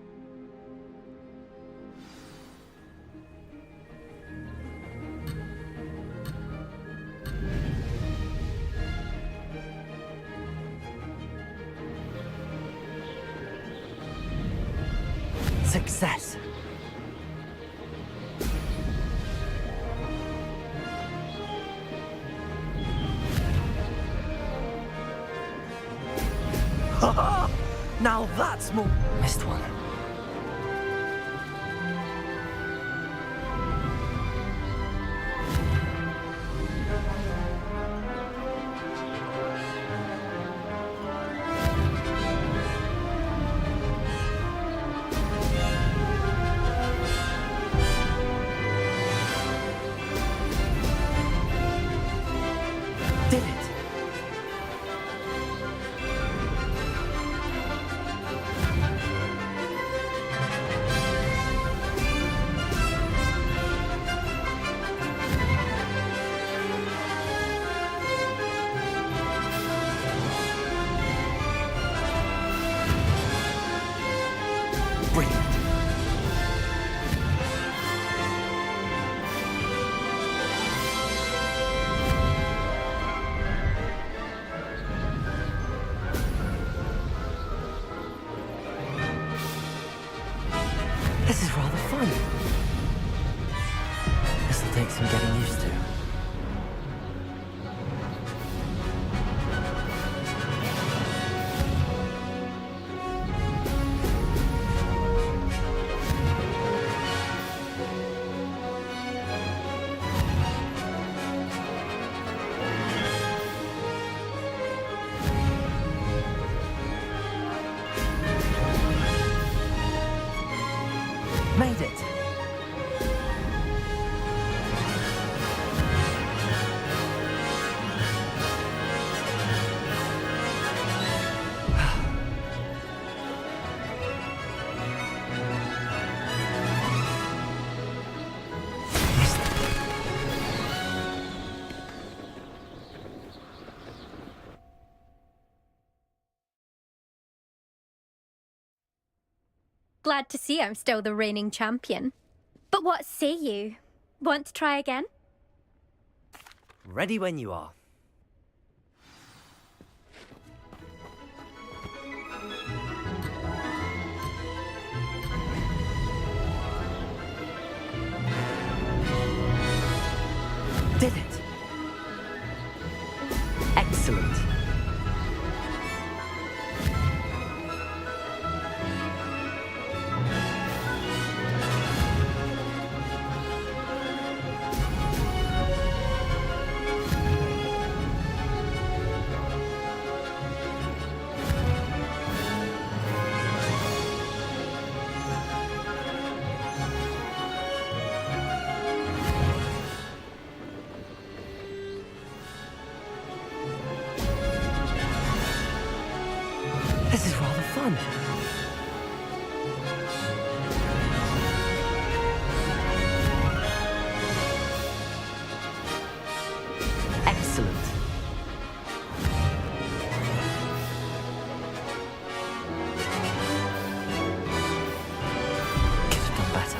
Success. Haha! Now that's more. Missed one. This is rather fun. This'll take some getting used to. Made it! Glad to see I'm still the reigning champion. But what say you? Want to try again? Ready when you are. Did it! Excellent. done! Excellent. Could have done better.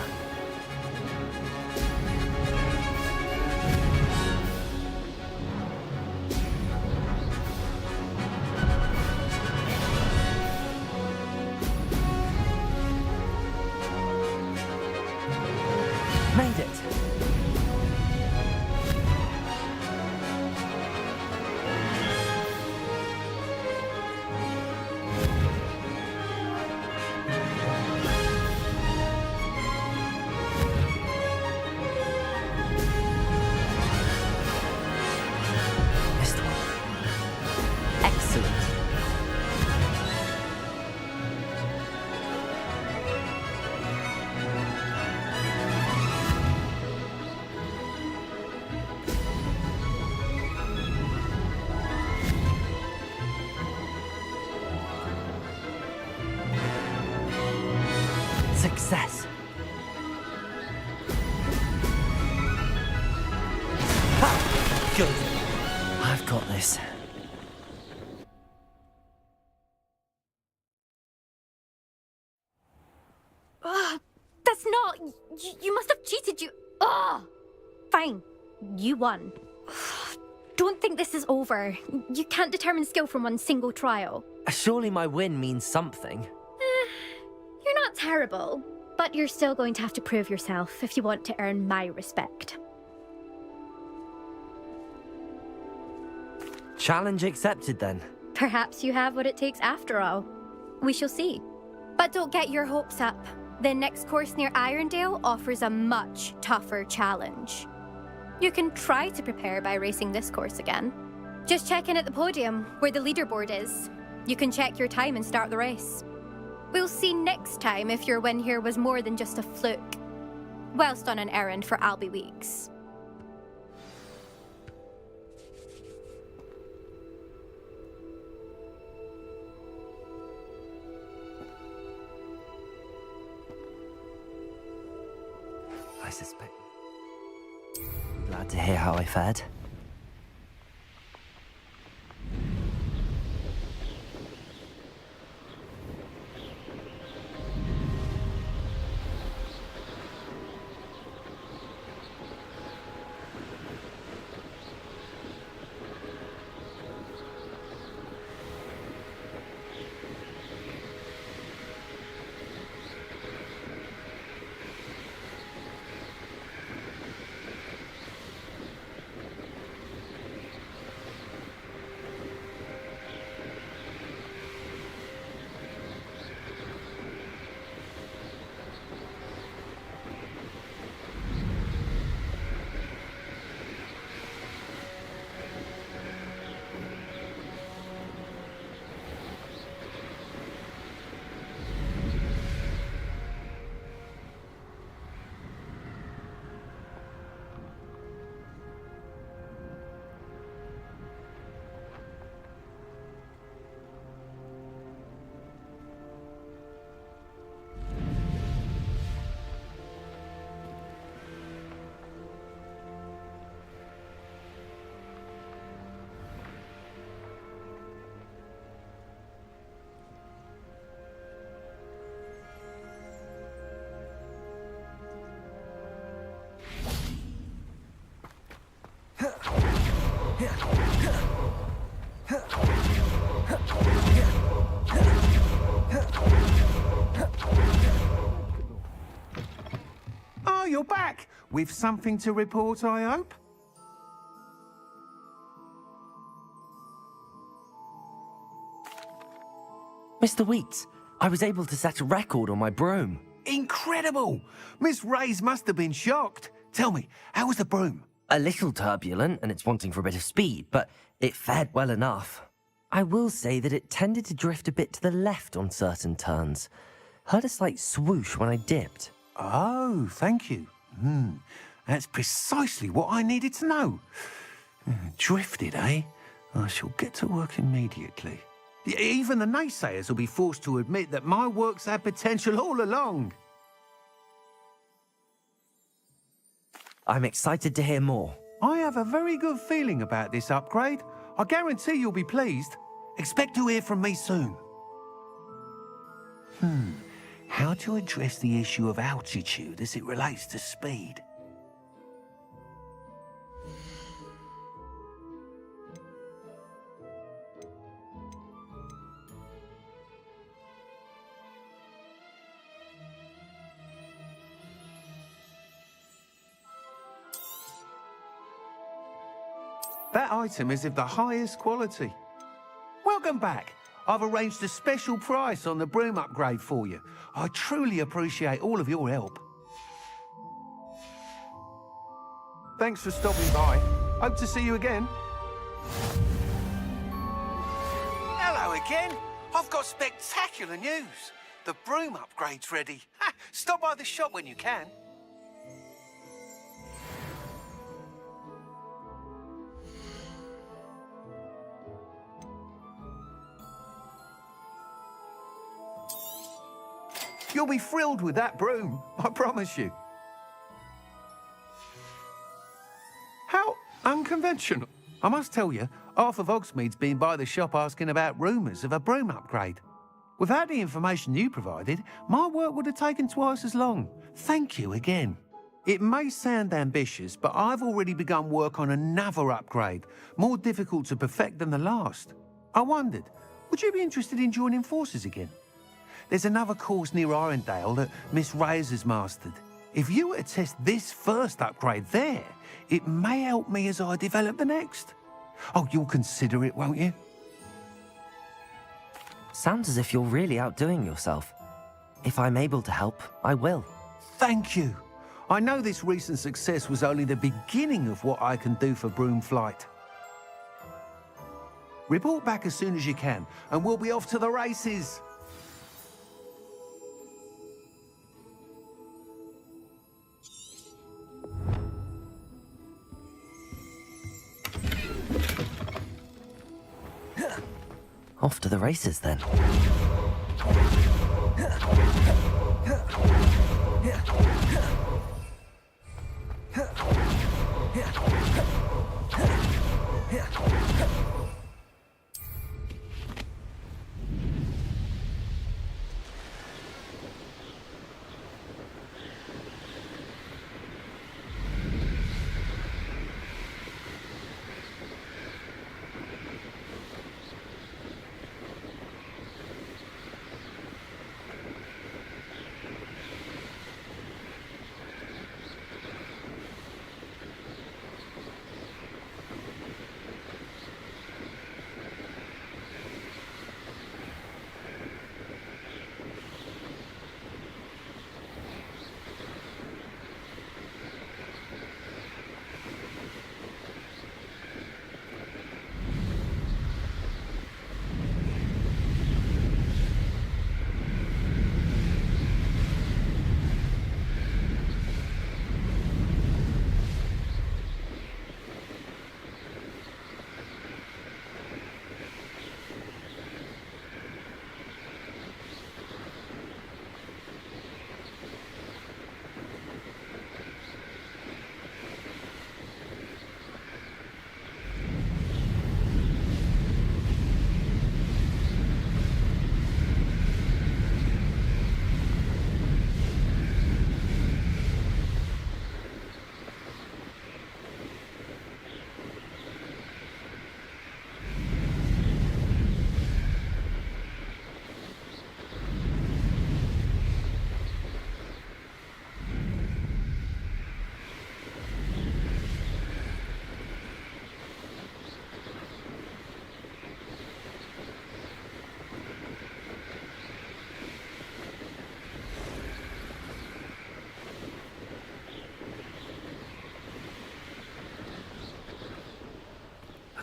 Made it. Missed one. Excellent. Success. Ha! Good. I've got this. That's not... You must have cheated, you... Ugh! Fine. You won. Don't think this is over. You can't determine skill from one single trial. Surely my win means something. You're not terrible, but you're still going to have to prove yourself if you want to earn my respect. Challenge accepted then. Perhaps you have what it takes after all. We shall see. But don't get your hopes up. The next course near Irondale offers a much tougher challenge. You can try to prepare by racing this course again. Just check in at the podium, where the leaderboard is. You can check your time and start the race. We'll see next time if your win here was more than just a fluke. Whilst on an errand for Albie Weeks. I suspect. Glad to hear how I fared. Oh, you're back! With something to report, I hope? Mr. Weeks, I was able to set a record on my broom. Incredible! Miss Reyes must have been shocked. Tell me, how was the broom? A little turbulent, and it's wanting for a bit of speed, but it fared well enough. I will say that it tended to drift a bit to the left on certain turns. Heard a slight swoosh when I dipped. Oh, thank you. That's precisely what I needed to know. Drifted, eh? I shall get to work immediately. Even the naysayers will be forced to admit that my work's had potential all along. I'm excited to hear more. I have a very good feeling about this upgrade. I guarantee you'll be pleased. Expect to hear from me soon. How to address the issue of altitude as it relates to speed? That item is of the highest quality. Welcome back. I've arranged a special price on the broom upgrade for you. I truly appreciate all of your help. Thanks for stopping by. Hope to see you again. Hello again. I've got spectacular news. The broom upgrade's ready. Stop by the shop when you can. You'll be thrilled with that broom, I promise you. How unconventional. I must tell you, half of Hogsmeade's been by the shop asking about rumours of a broom upgrade. Without the information you provided, my work would have taken twice as long. Thank you again. It may sound ambitious, but I've already begun work on another upgrade, more difficult to perfect than the last. I wondered, would you be interested in joining forces again? There's another course near Arendale that Miss Reyes has mastered. If you were to test this first upgrade there, it may help me as I develop the next. Oh, you'll consider it, won't you? Sounds as if you're really outdoing yourself. If I'm able to help, I will. Thank you. I know this recent success was only the beginning of what I can do for Broom Flight. Report back as soon as you can, and we'll be off to the races. Off to the races, then.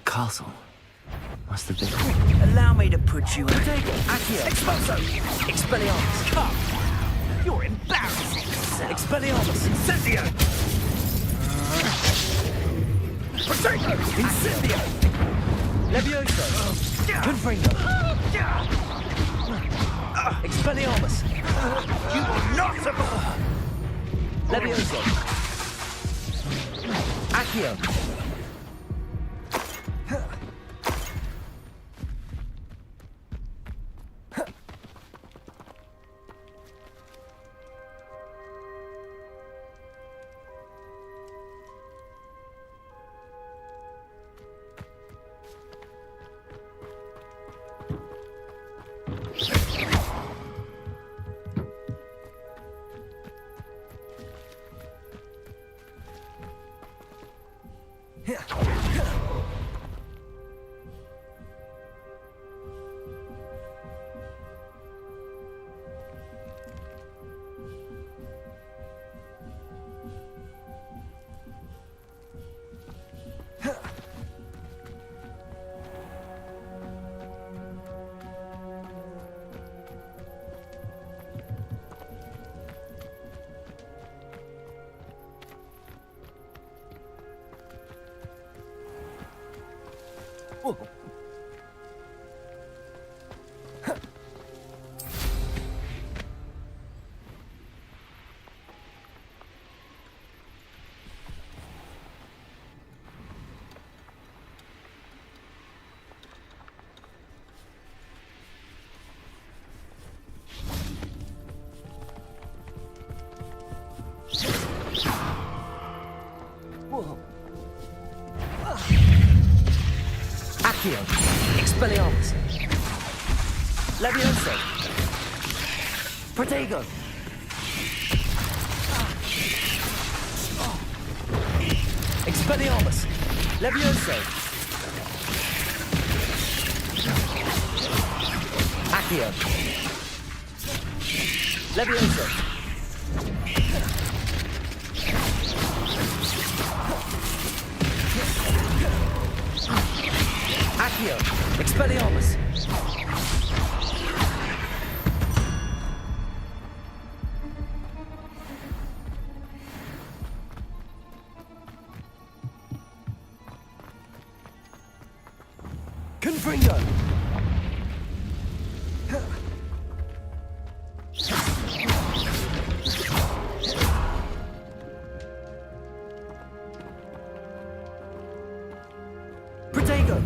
Castle. Must have been. Allow me to put you in. Accio. Expulso. Expelliarmus. Come. You're embarrassing yourself. Expelliarmus. Incendio. Protego. Incendio. Levioso! Confringo! Expelliarmus! You will not survive! Levioso! Accio! Accio! Expelliarmus! Levioso! Protego! Expelliarmus! Levioso! Accio! Levioso! Accio! Expelliarmus! Confringo! Protego!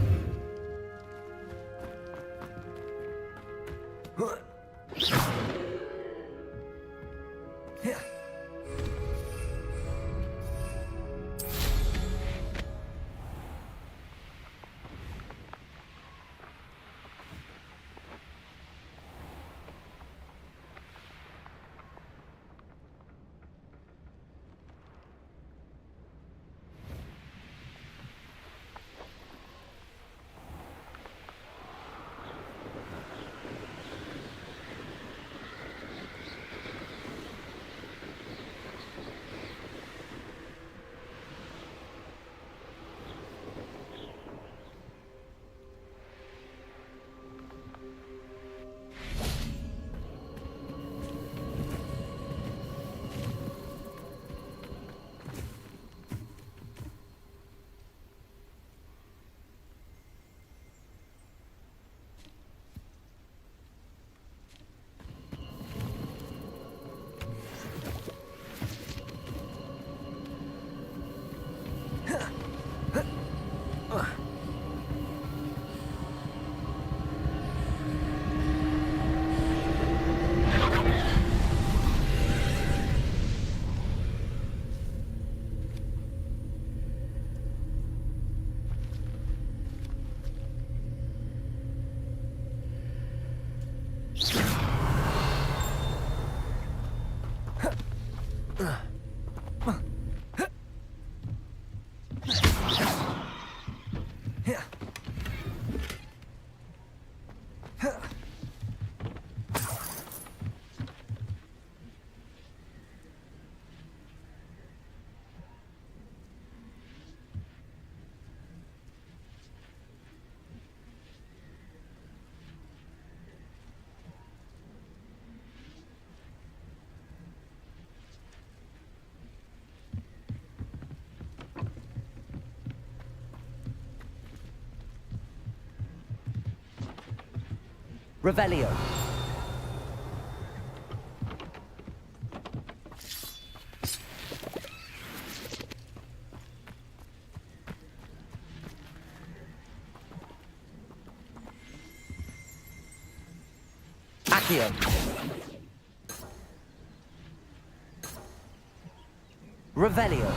Revelio. Accio. Revelio.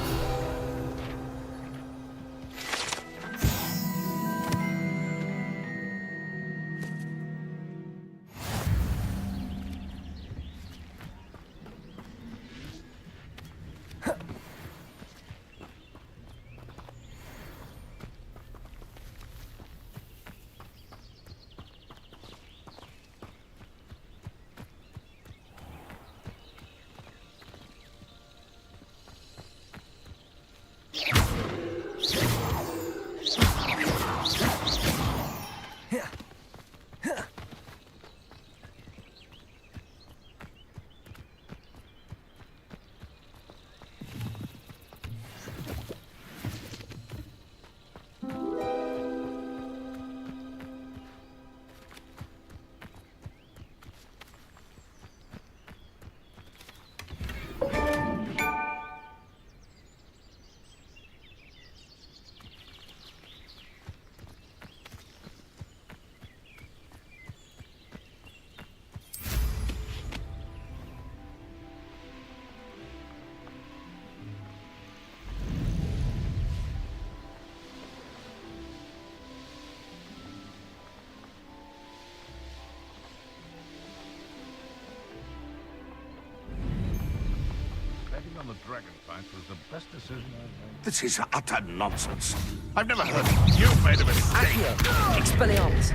On the dragon fight was the best decision I've made. This is utter nonsense. I've never heard you made a mistake. Accio. Expelliarmus.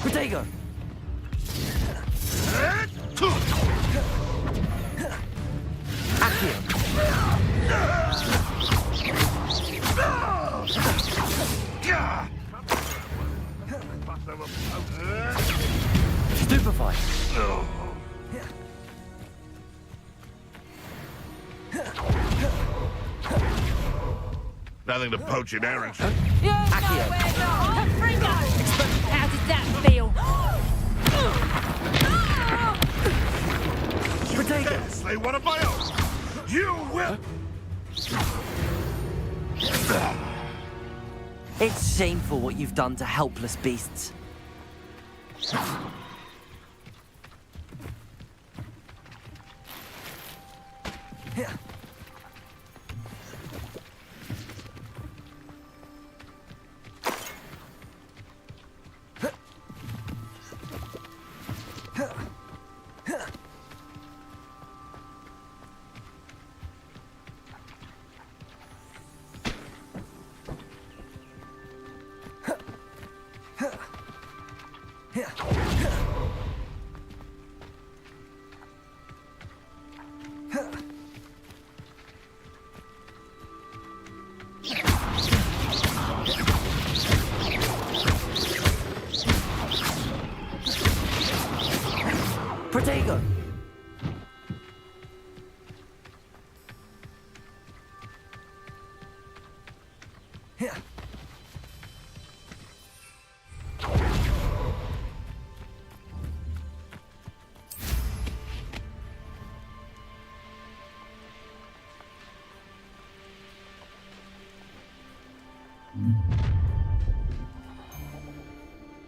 Protego. Accio. Stupefy. Nothing to poach in errands. Accio. Confringo! How did that feel? You slay one of my own. You will. It's shameful what you've done to helpless beasts. Protego!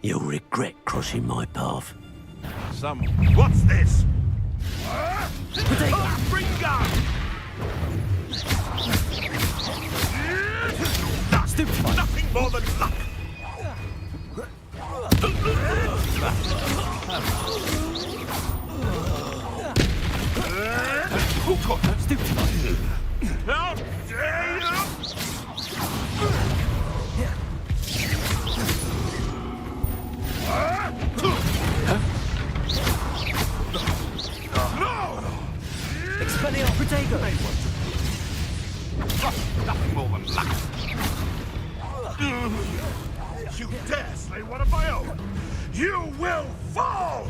You'll regret crossing my path. What's this? Confringo! Nothing more than luck. How dare you! Expelliarmus Protego! Nothing more than luck. You dare slay one of my own! You will fall!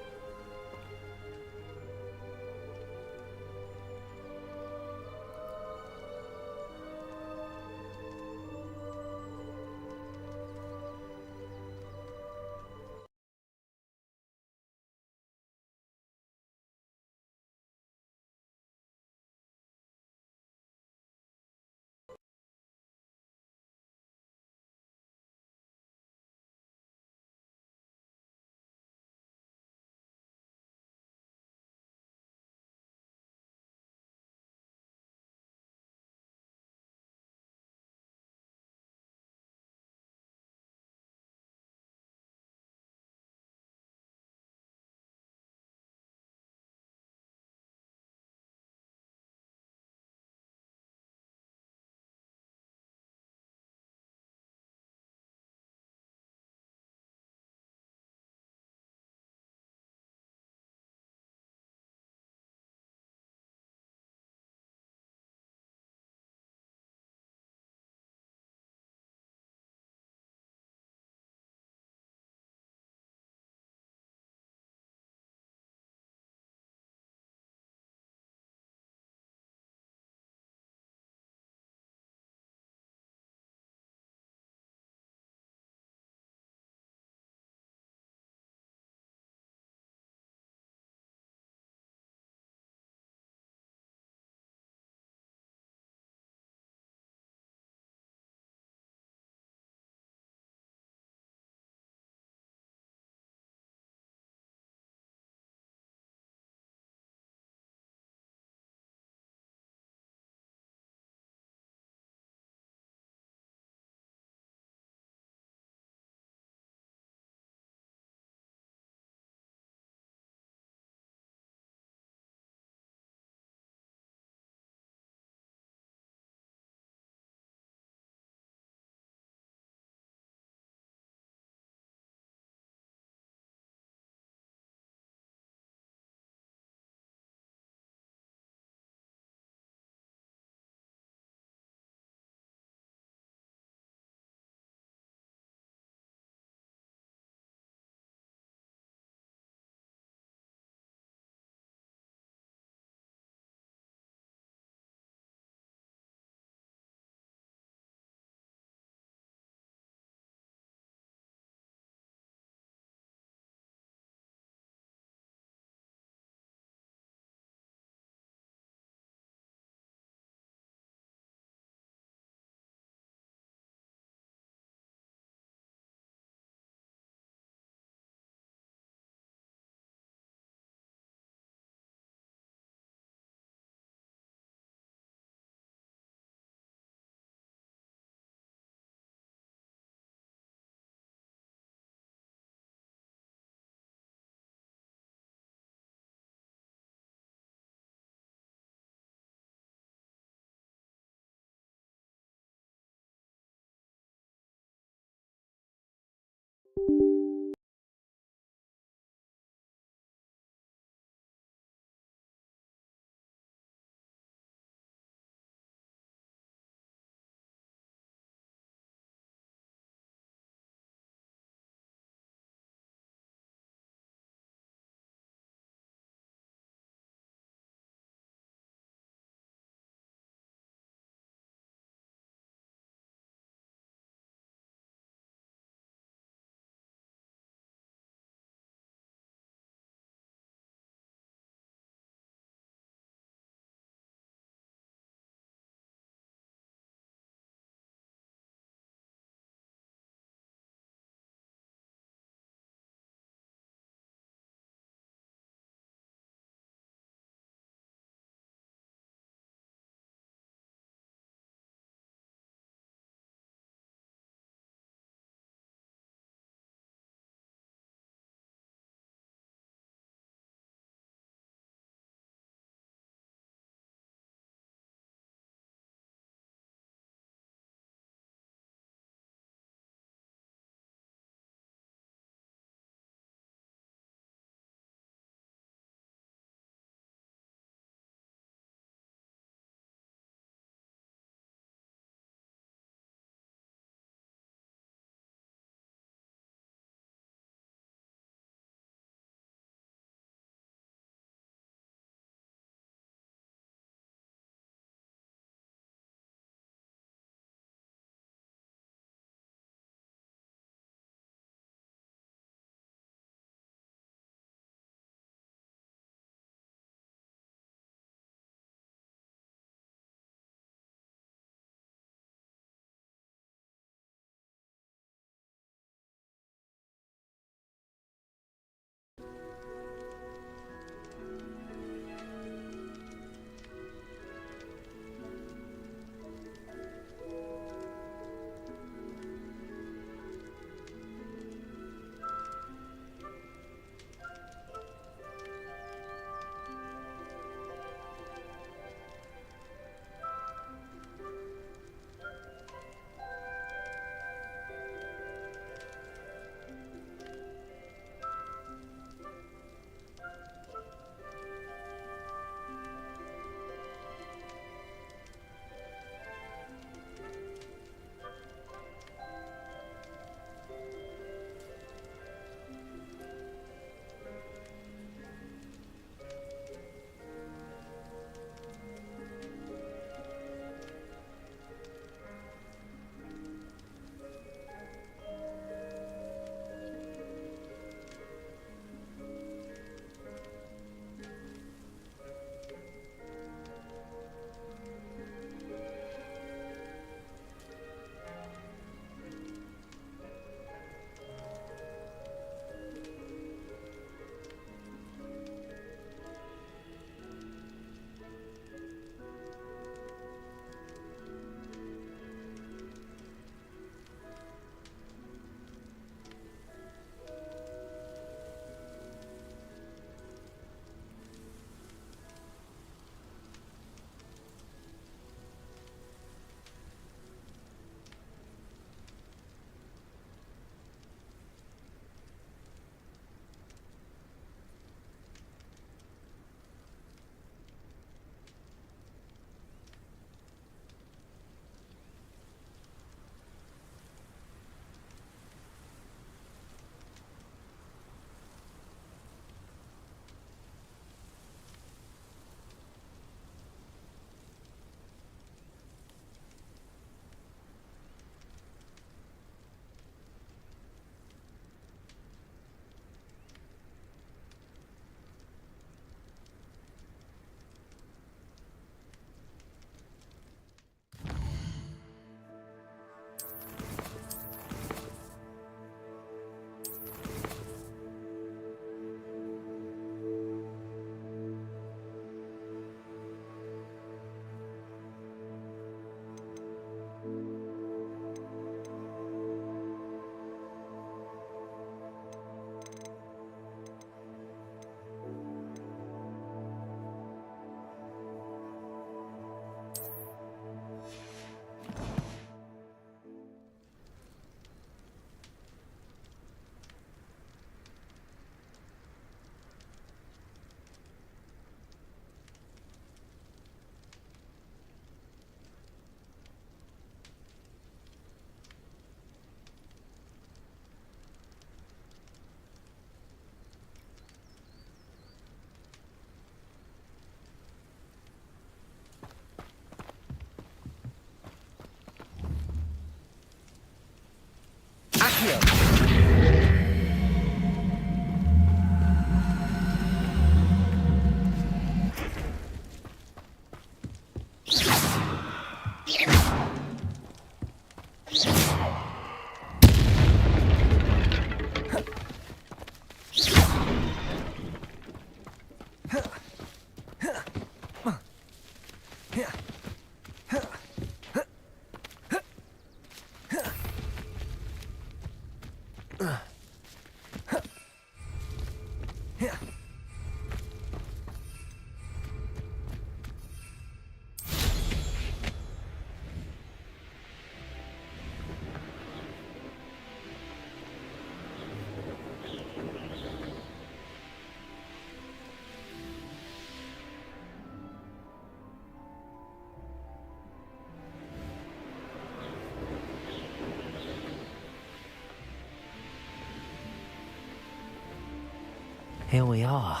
Here we are.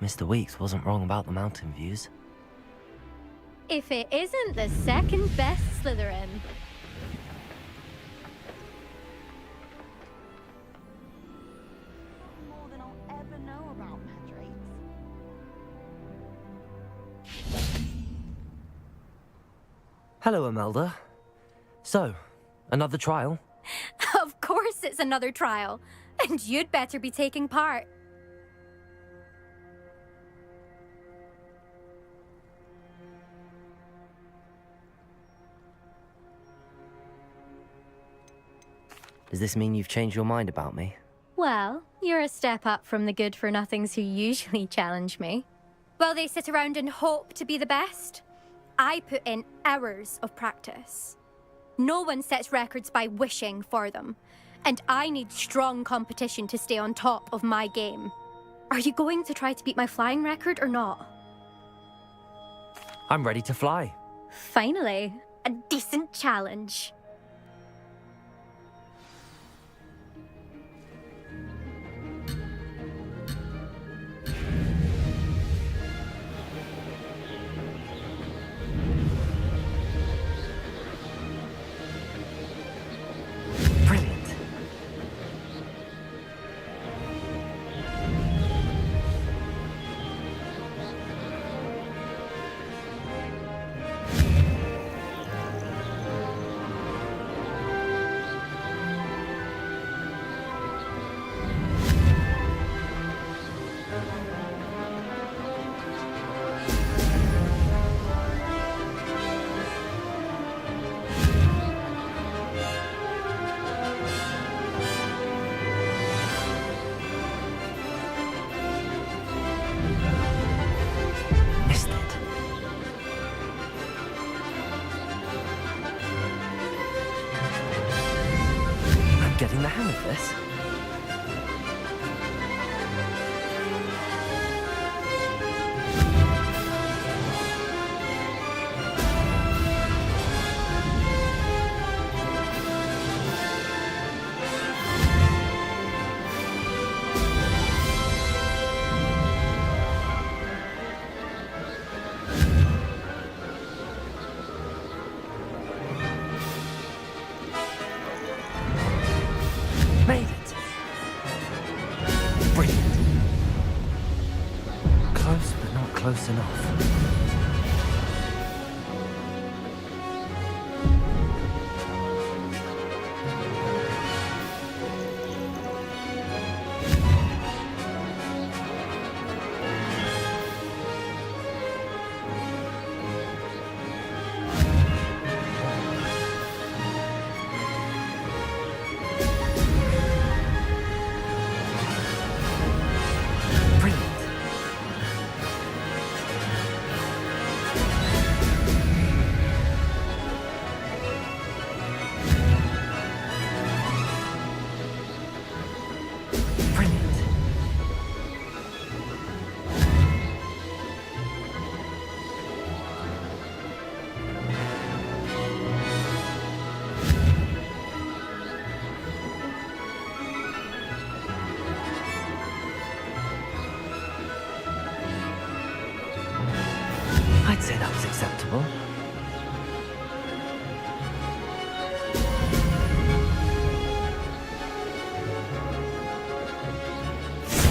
Mr. Weeks wasn't wrong about the mountain views. If it isn't the second best Slytherin. More than I'll ever know about mandrakes. Hello, Imelda. So, another trial? Of course it's another trial. And you'd better be taking part. Does this mean you've changed your mind about me? Well, you're a step up from the good-for-nothings who usually challenge me. While they sit around and hope to be the best, I put in hours of practice. No one sets records by wishing for them, and I need strong competition to stay on top of my game. Are you going to try to beat my flying record or not? I'm ready to fly. Finally, a decent challenge. Getting the hang of this. Made it. Brilliant. Close, but not close enough. I'd say that was acceptable.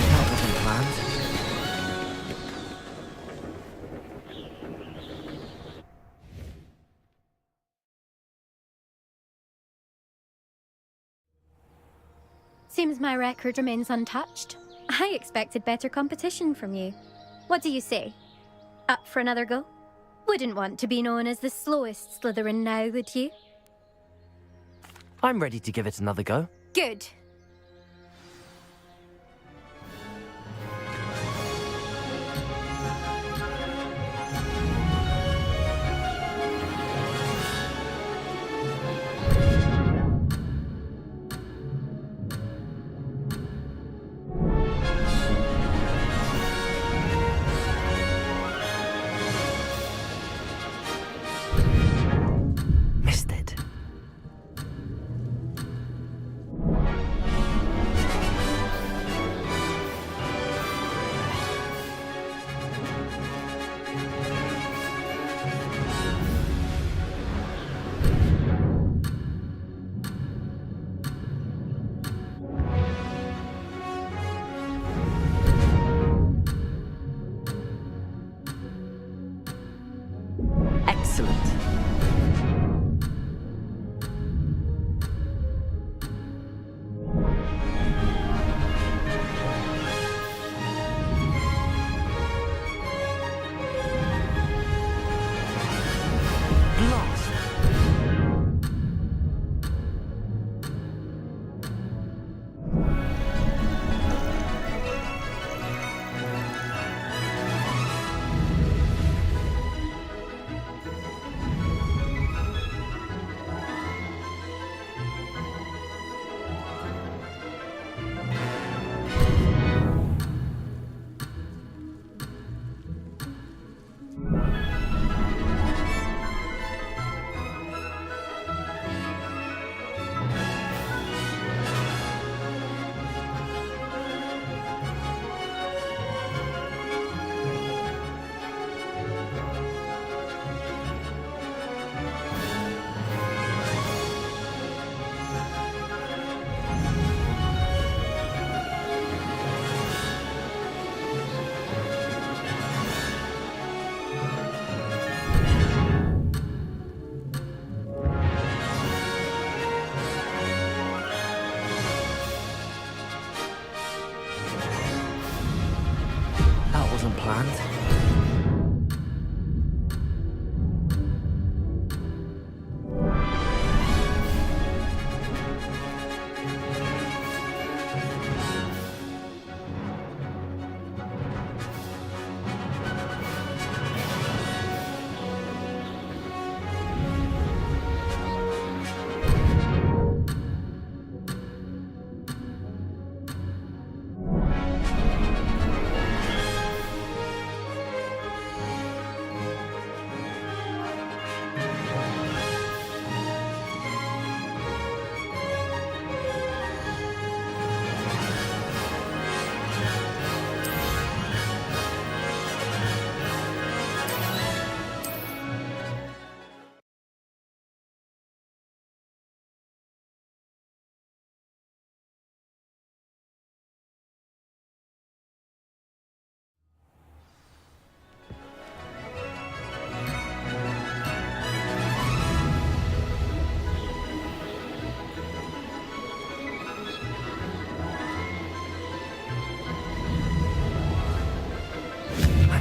That wasn't planned. Seems my record remains untouched. I expected better competition from you. What do you say? Up for another go? Wouldn't want to be known as the slowest Slytherin now, would you? I'm ready to give it another go. Good. Excellent. Planned.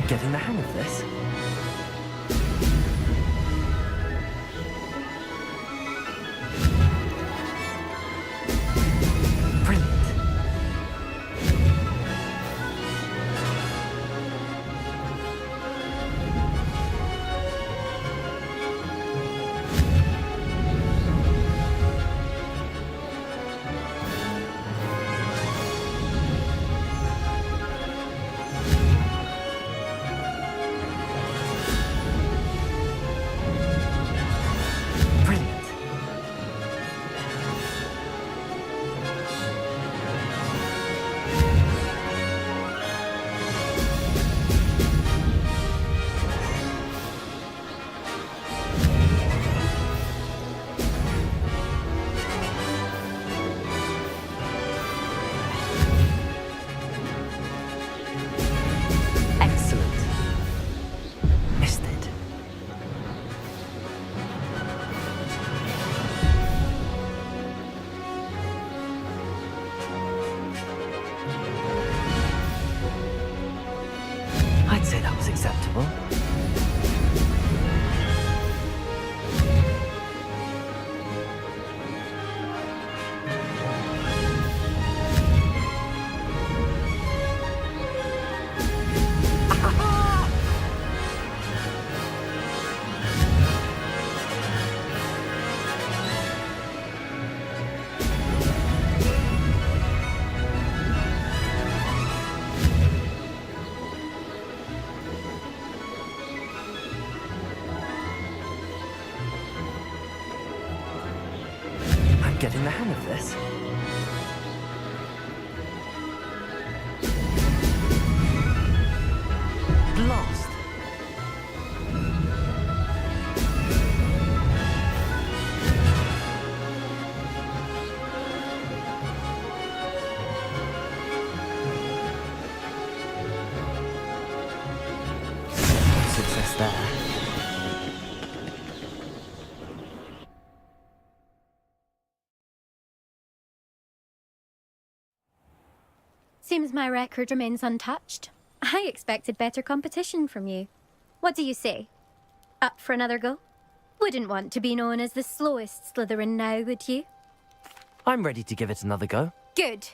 Getting the hang of this. Brilliant. Acceptable. Getting the hang of this. Blast. Success there. Seems my record remains untouched. I expected better competition from you. What do you say? Up for another go? Wouldn't want to be known as the slowest Slytherin now, would you? I'm ready to give it another go. Good.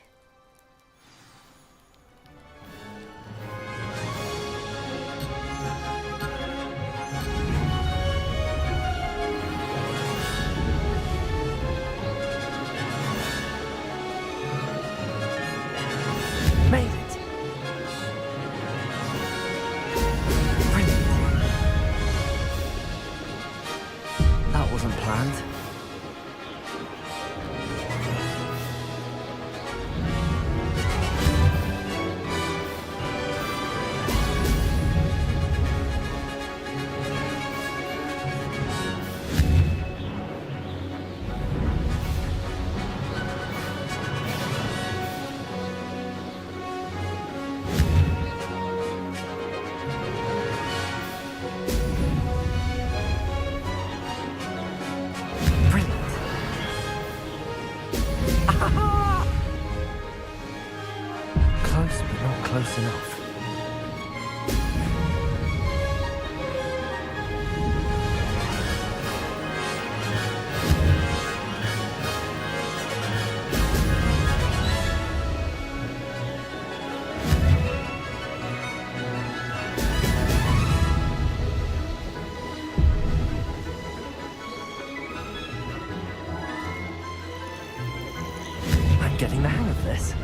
Made it. Brilliant. That wasn't planned. Close, but not close enough. I'm getting the hang of this.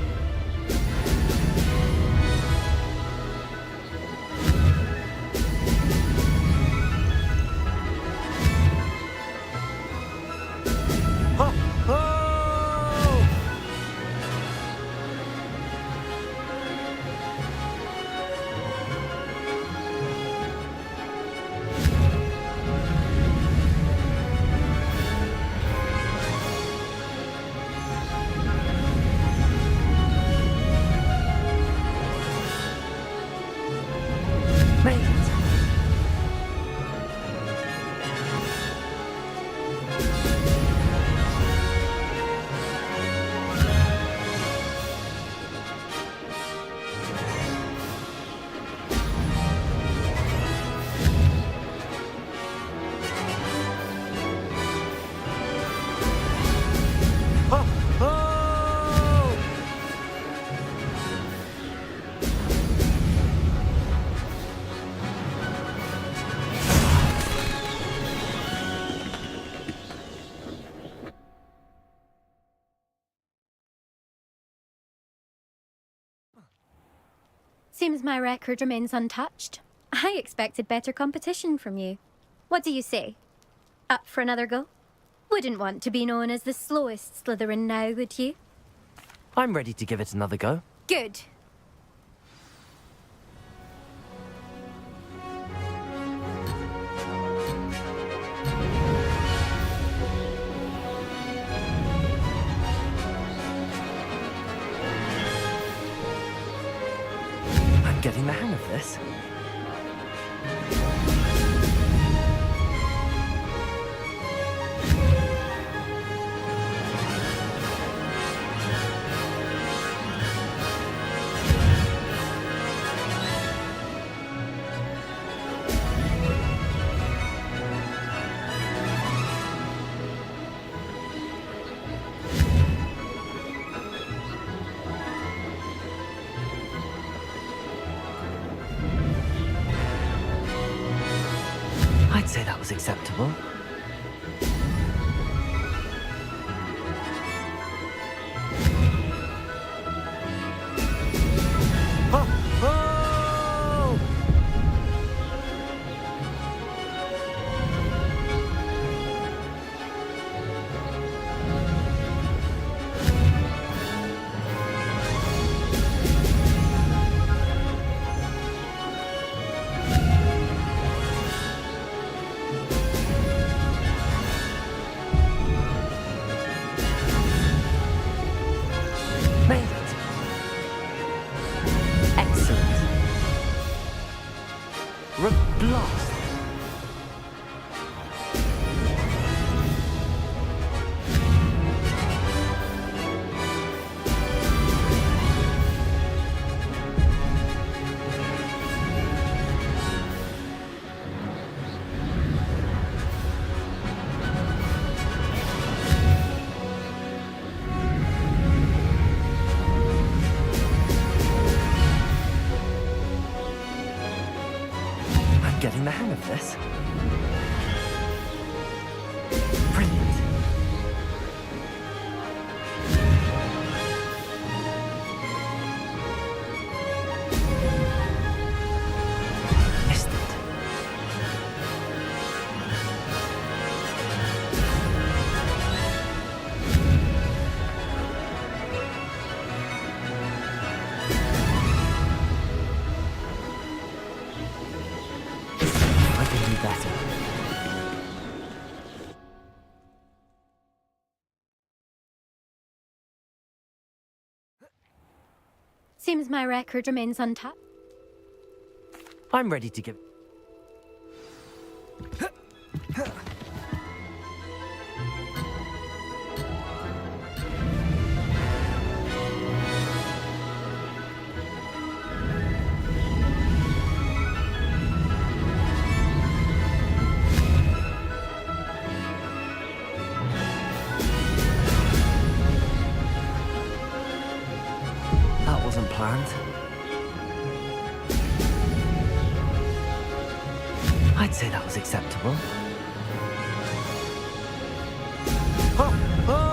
Seems my record remains untouched. I expected better competition from you. What do you say? Up for another go? Wouldn't want to be known as the slowest Slytherin now, would you? I'm ready to give it another go. Good. I'm getting the hang of this. Seems my record remains untouched. I'm ready to give... That wasn't planned. I'd say that was acceptable. Oh! Oh!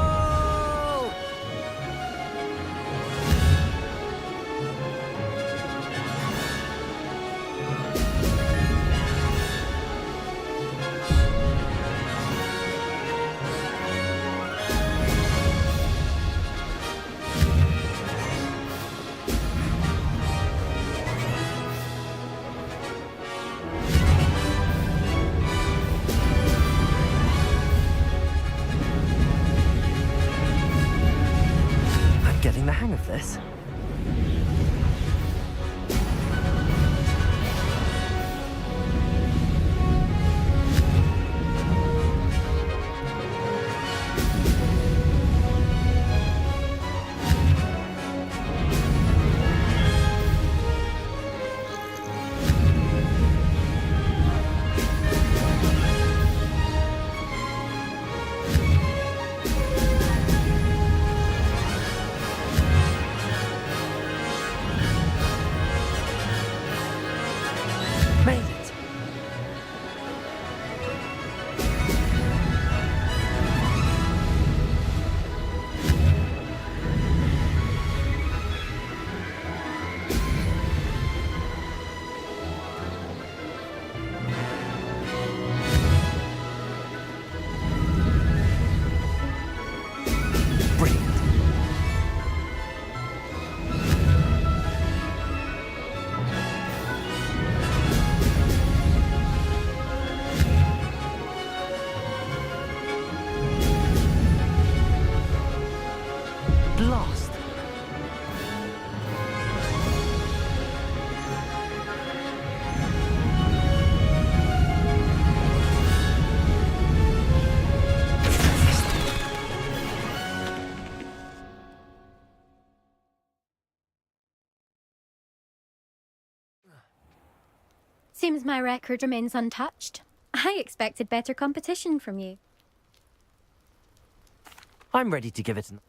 Getting the hang of this. Made it. Brilliant. Blast. Seems my record remains untouched. I expected better competition from you. I'm ready to give it an...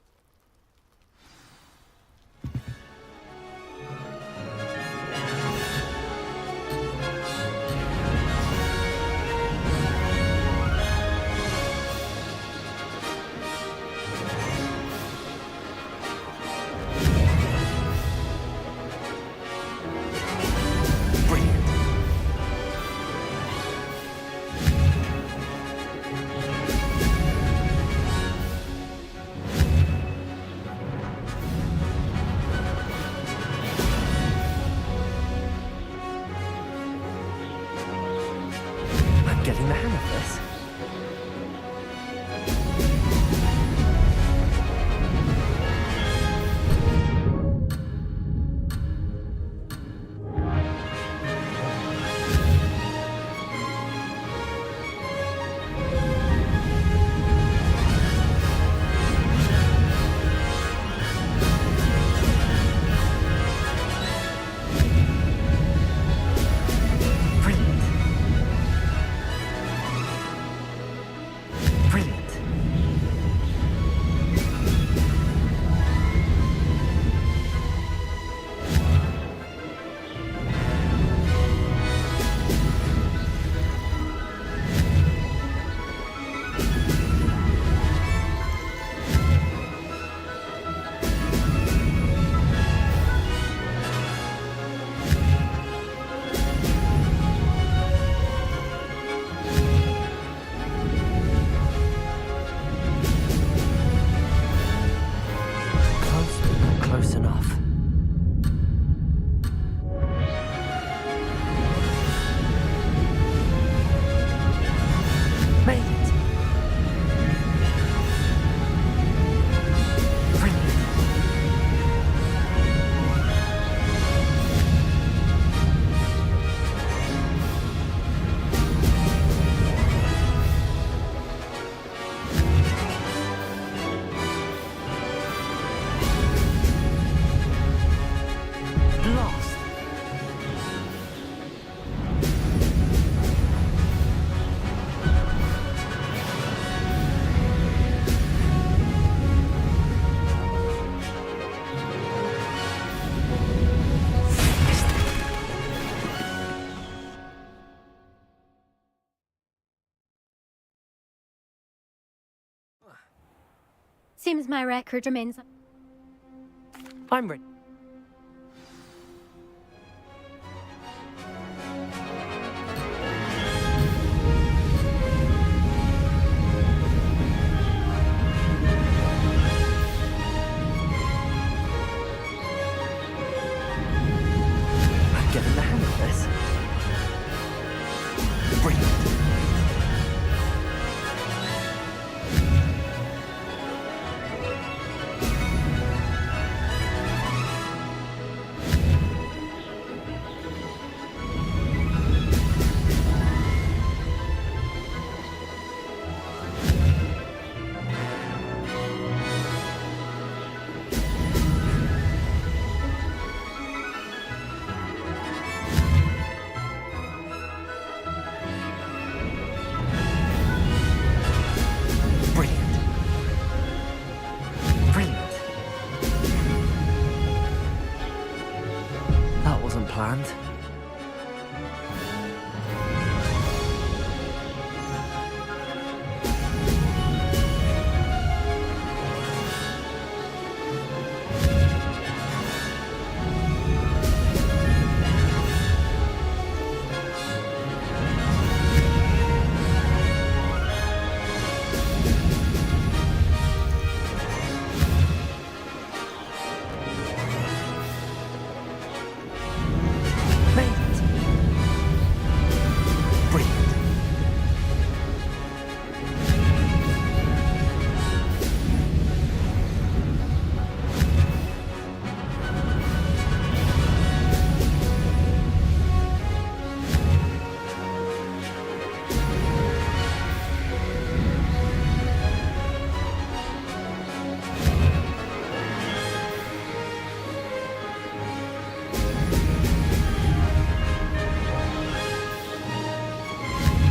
Seems my record remains... I'm ready. I'm getting the hang of this. Brilliant. Planned.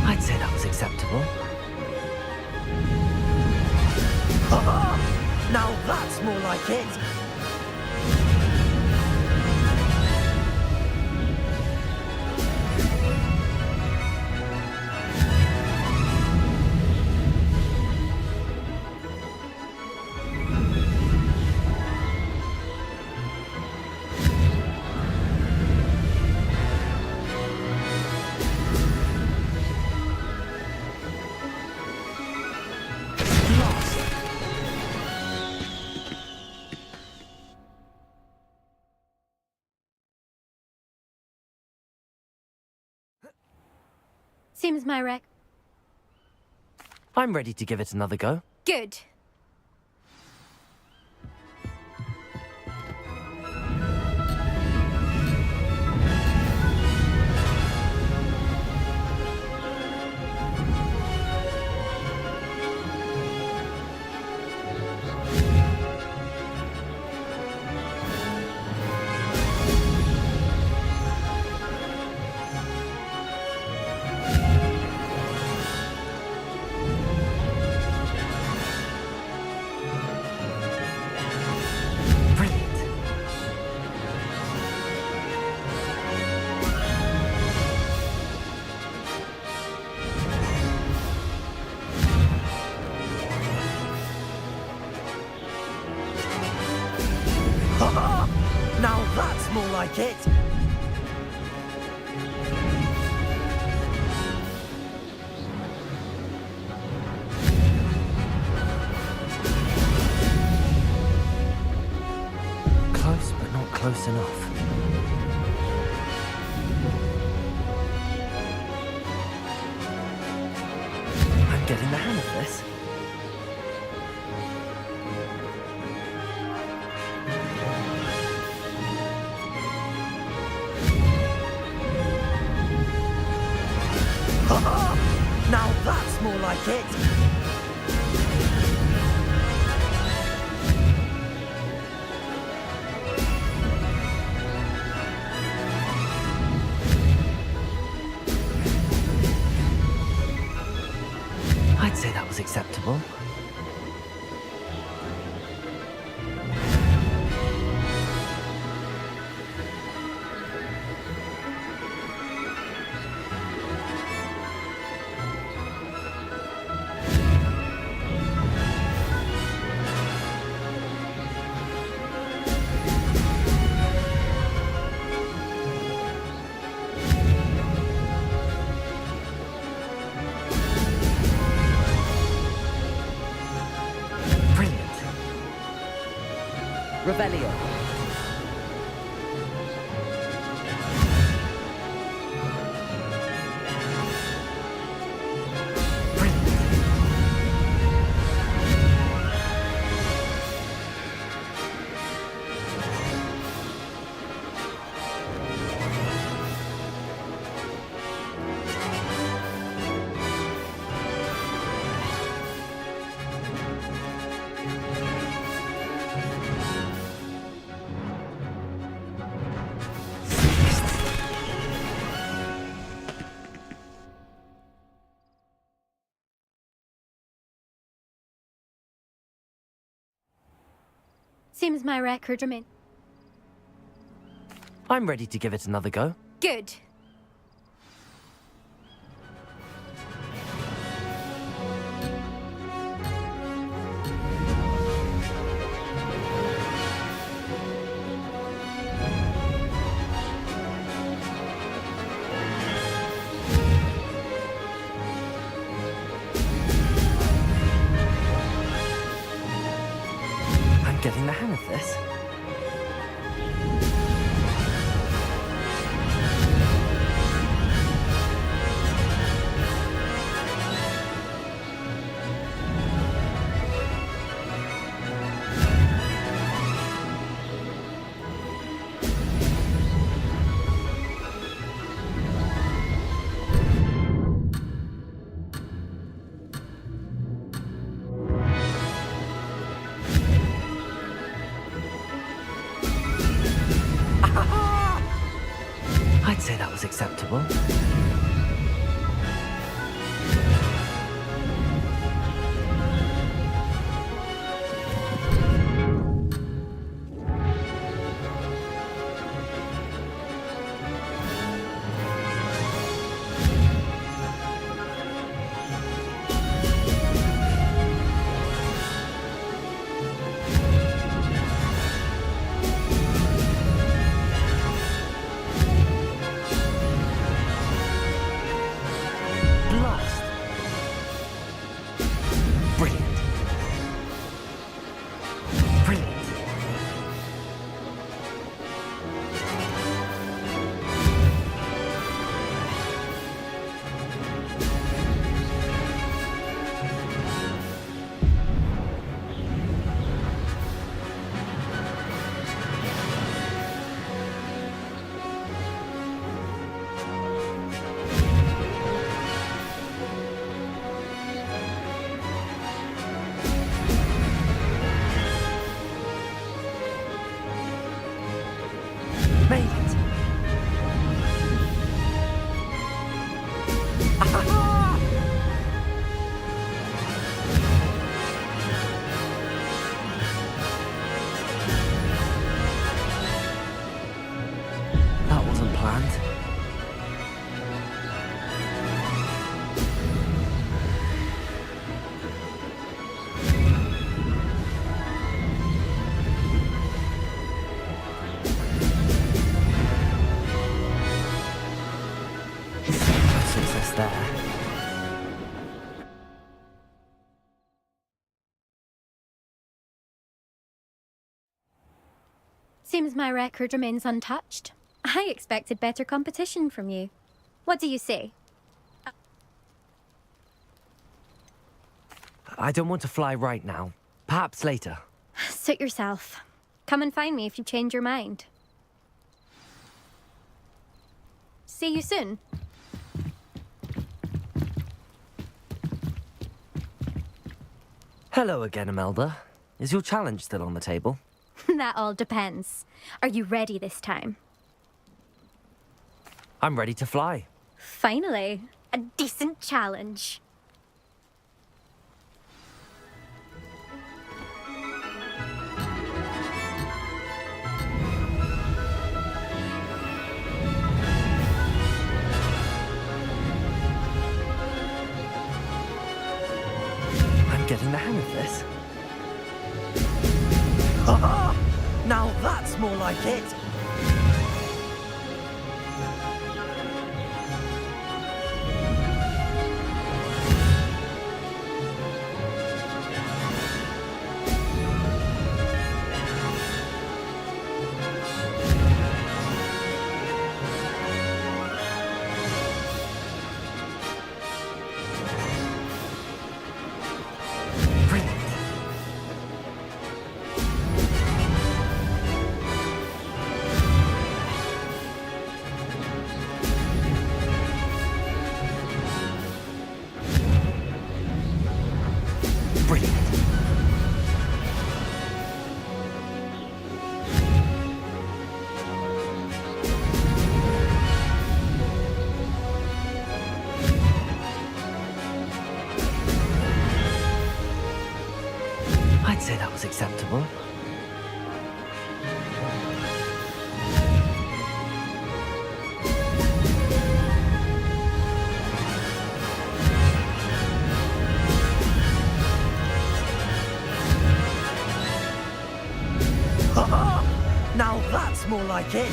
I'd say that was acceptable. Now that's more like it. Seems my rec... I'm ready to give it another go. Good. Now that's more like it. Close, but not close enough. I'm getting the hang of this. Now that's more like it. I'd say that was acceptable. Revelio. Seems my record remains. I'm ready to give it another go. Good. I'm getting the hang of this. I'd say that was acceptable. Blast! Brilliant. Brilliant. Made it. That wasn't planned. Success there. Seems my record remains untouched. I expected better competition from you. What do you say? I don't want to fly right now. Perhaps later. Suit yourself. Come and find me if you change your mind. See you soon. Hello again, Imelda. Is your challenge still on the table? That all depends. Are you ready this time? I'm ready to fly. Finally, a decent challenge. I'm getting the hang of this. Now that's more like it! I'd say that was acceptable. Now that's more like it.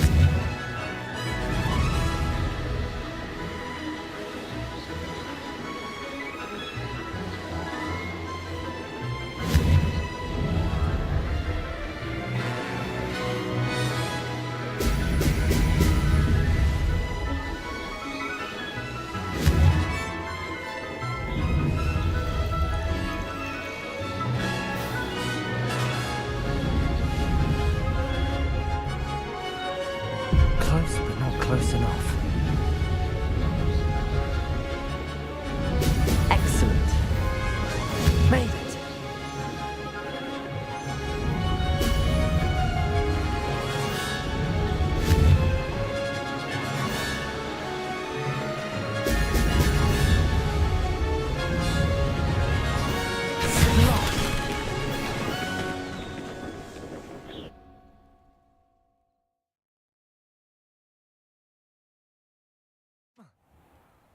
Close, but not close enough. Excellent. Made it.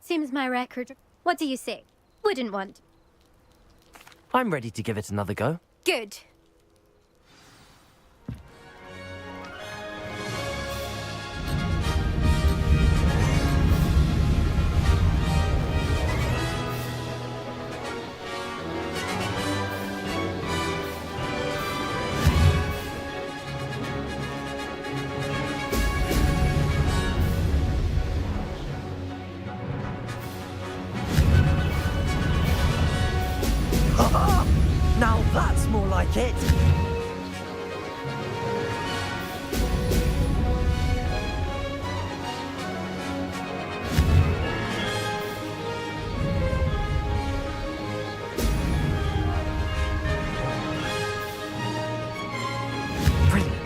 Seems my record... What do you say? Wouldn't want. I'm ready to give it another go. Good. Now that's more like it. Brilliant.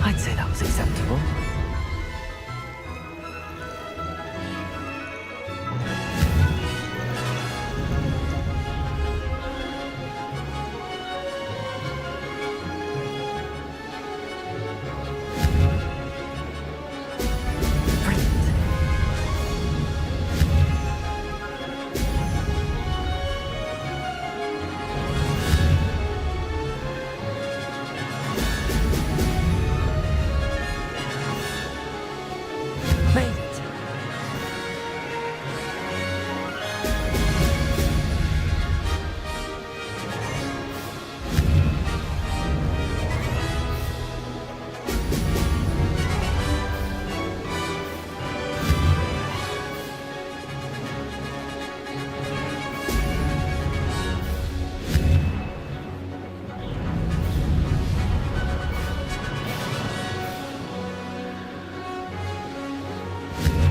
I'd say that was acceptable. Made it.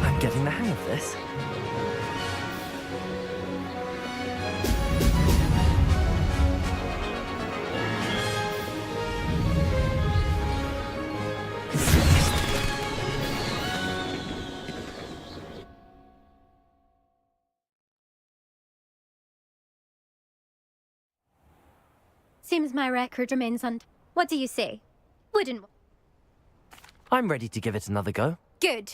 I'm getting the hang of this. Seems my record remains un... What do you say? Wouldn't... I'm ready to give it another go. Good.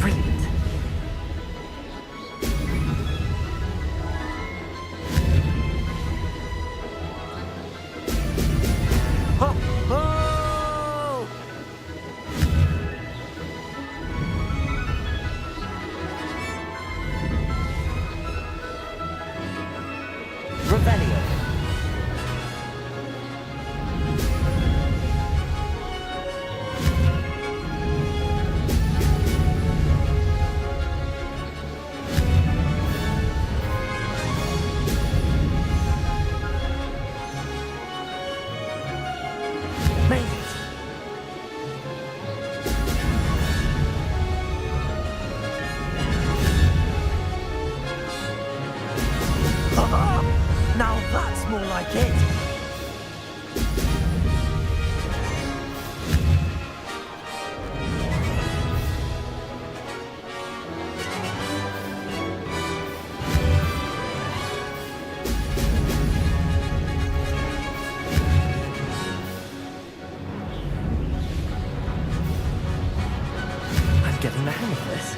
Brilliant. getting the hang of this.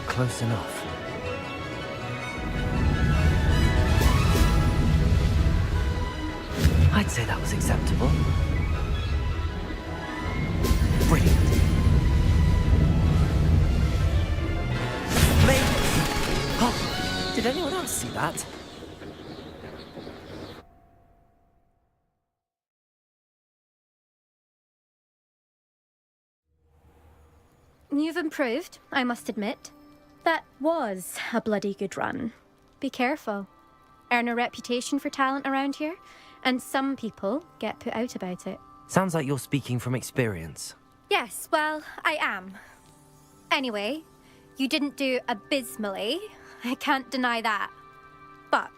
Close enough. I'd say that was acceptable. Brilliant. Maybe. Oh, did anyone else see that? You've improved, I must admit. That was a bloody good run. Be careful. Earn a reputation for talent around here, and some people get put out about it. Sounds like you're speaking from experience. Yes, well, I am. Anyway, you didn't do abysmally. I can't deny that. But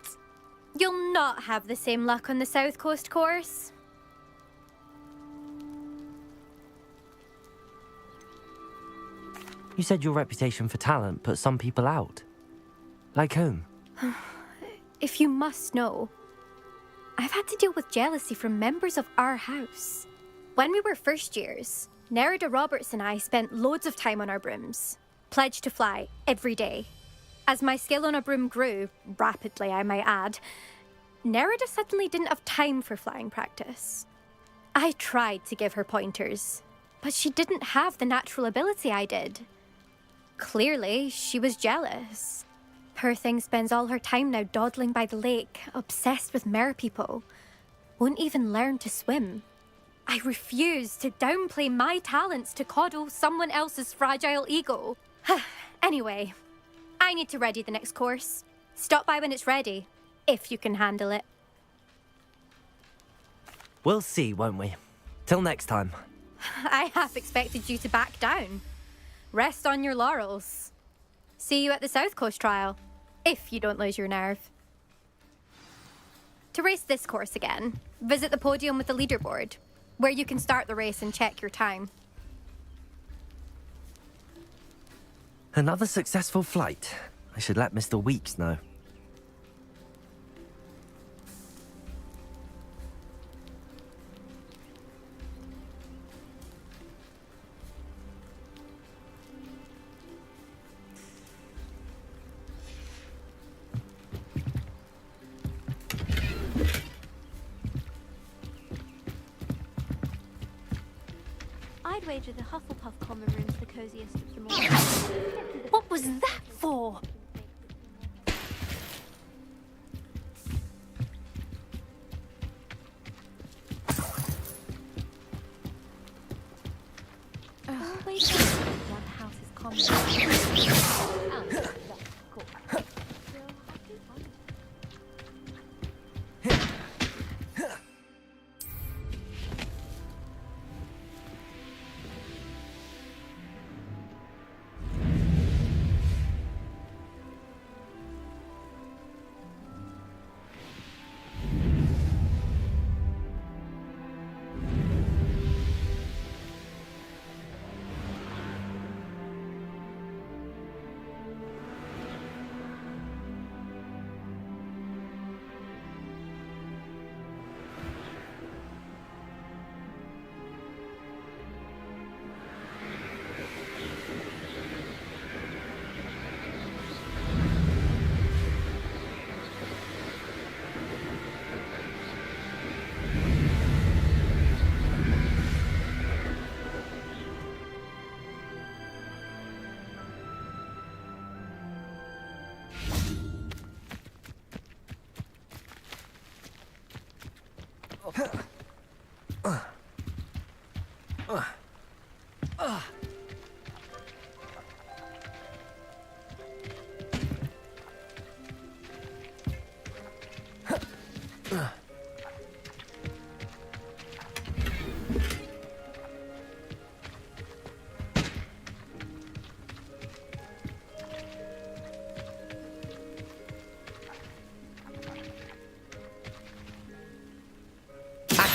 you'll not have the same luck on the South Coast course. You said your reputation for talent put some people out. Like whom? If you must know, I've had to deal with jealousy from members of our house. When we were first years, Nerida Roberts and I spent loads of time on our brooms, pledged to fly every day. As my skill on a broom grew, rapidly I might add, Nerida suddenly didn't have time for flying practice. I tried to give her pointers, but she didn't have the natural ability I did. Clearly, she was jealous. Poor thing spends all her time now dawdling by the lake, obsessed with merpeople. Won't even learn to swim. I refuse to downplay my talents to coddle someone else's fragile ego. Anyway, I need to ready the next course. Stop by when it's ready, if you can handle it. We'll see, won't we? Till next time. I half expected you to back down. Rest on your laurels. See you at the South Coast trial, if you don't lose your nerve. To race this course again, visit the podium with the leaderboard, where you can start the race and check your time. Another successful flight. I should let Mr. Weeks know. I'd wager the Hufflepuff common room's the coziest of them all. What was that for? Always one house's common room. Cool.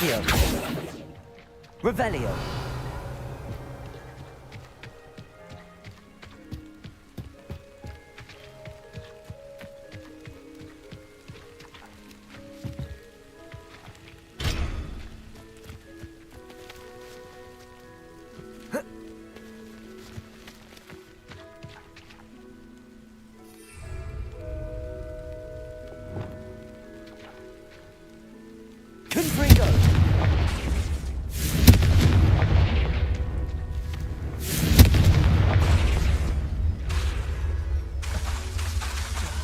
Accio. Revelio. Confringo!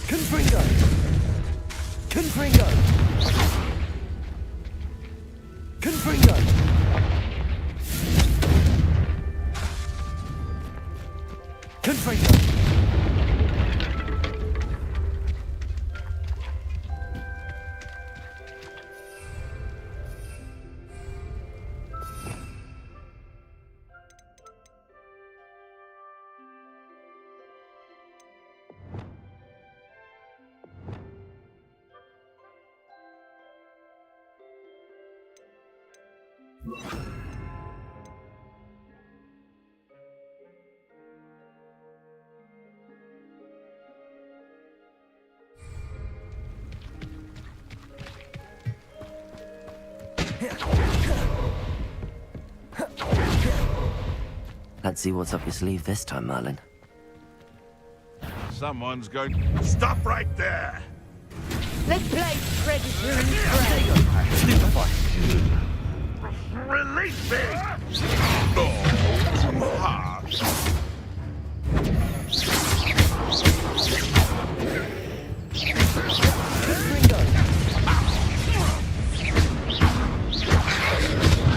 Confringo! Confringo! Confringo! Confringo! Let's see what's up your sleeve this time, Merlin. Someone's going... Stop right there! Let's play Predator and Prey. Stupefy! Release me! Oh, harsh!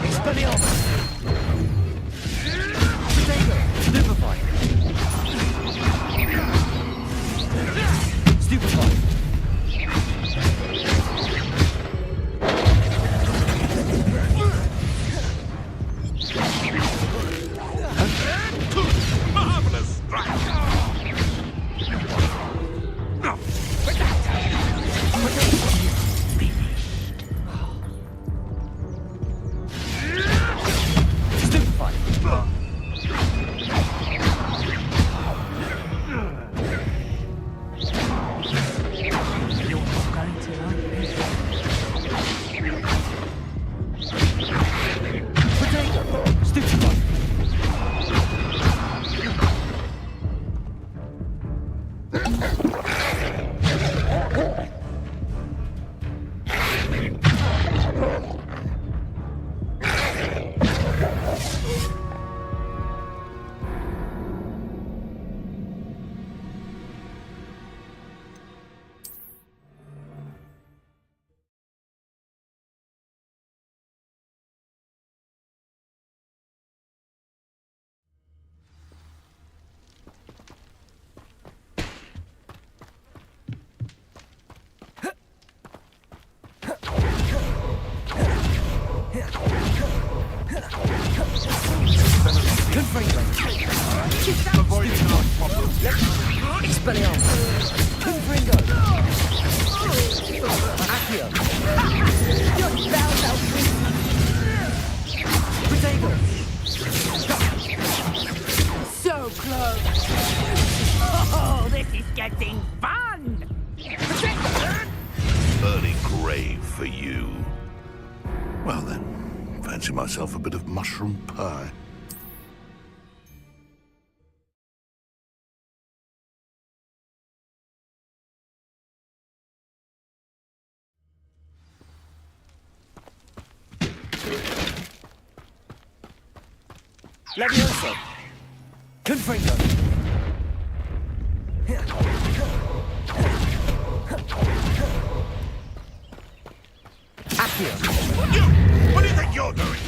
Expelliarmus! Stupefy! Stupefy! Marvelous strike! Confringo! Avoiding enough problems. Expelliarmus! Confringo! Accio! Your spells are weak. Protego! So close. Oh, this is getting fun. Early grave for you. Well then, fancy myself a bit of mushroom pie. Levioso! Confringo! Accio! What do you think you're doing?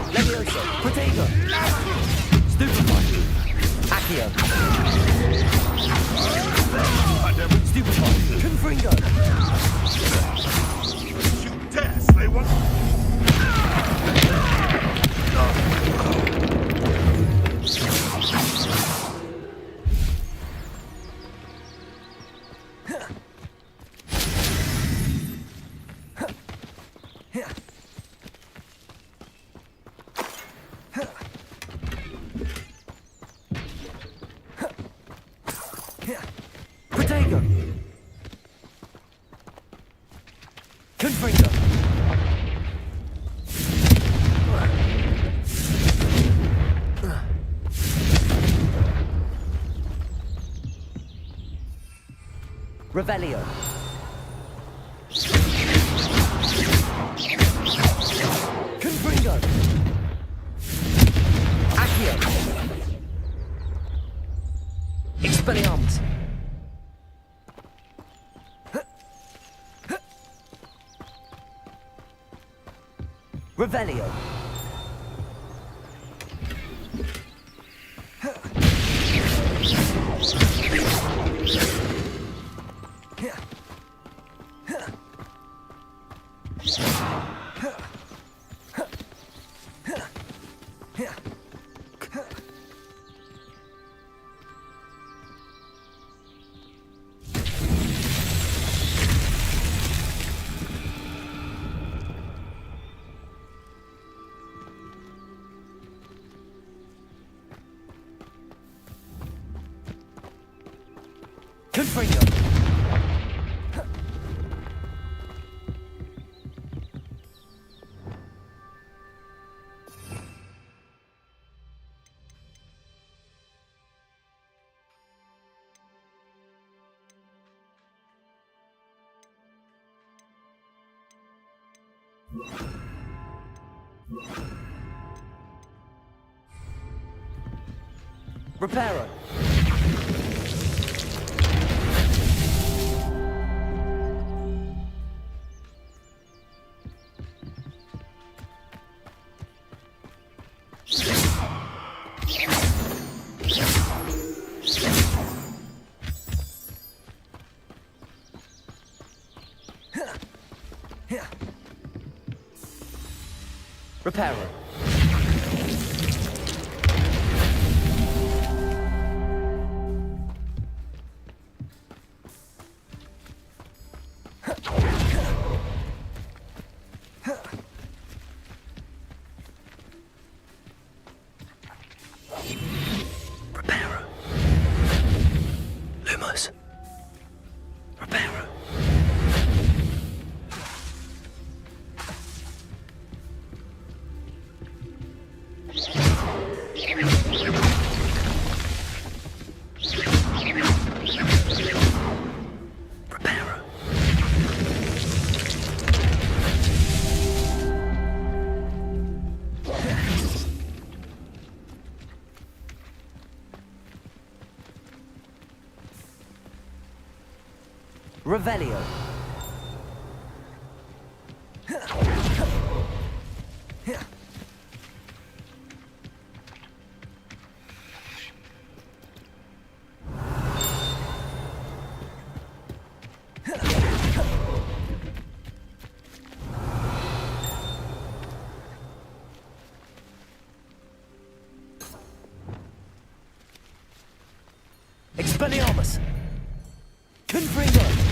Levioso! Protego! Stupefy! Accio! Stupefy! Confringo! You dare slay one? Protego! Confringo! Revelio! Confringo! Accio! Expelliarmus! Revelio! Confringo! Reparo! Reparo. Reparo. Lumos. Reparo. Revelio. Expelliarmus. Confringo.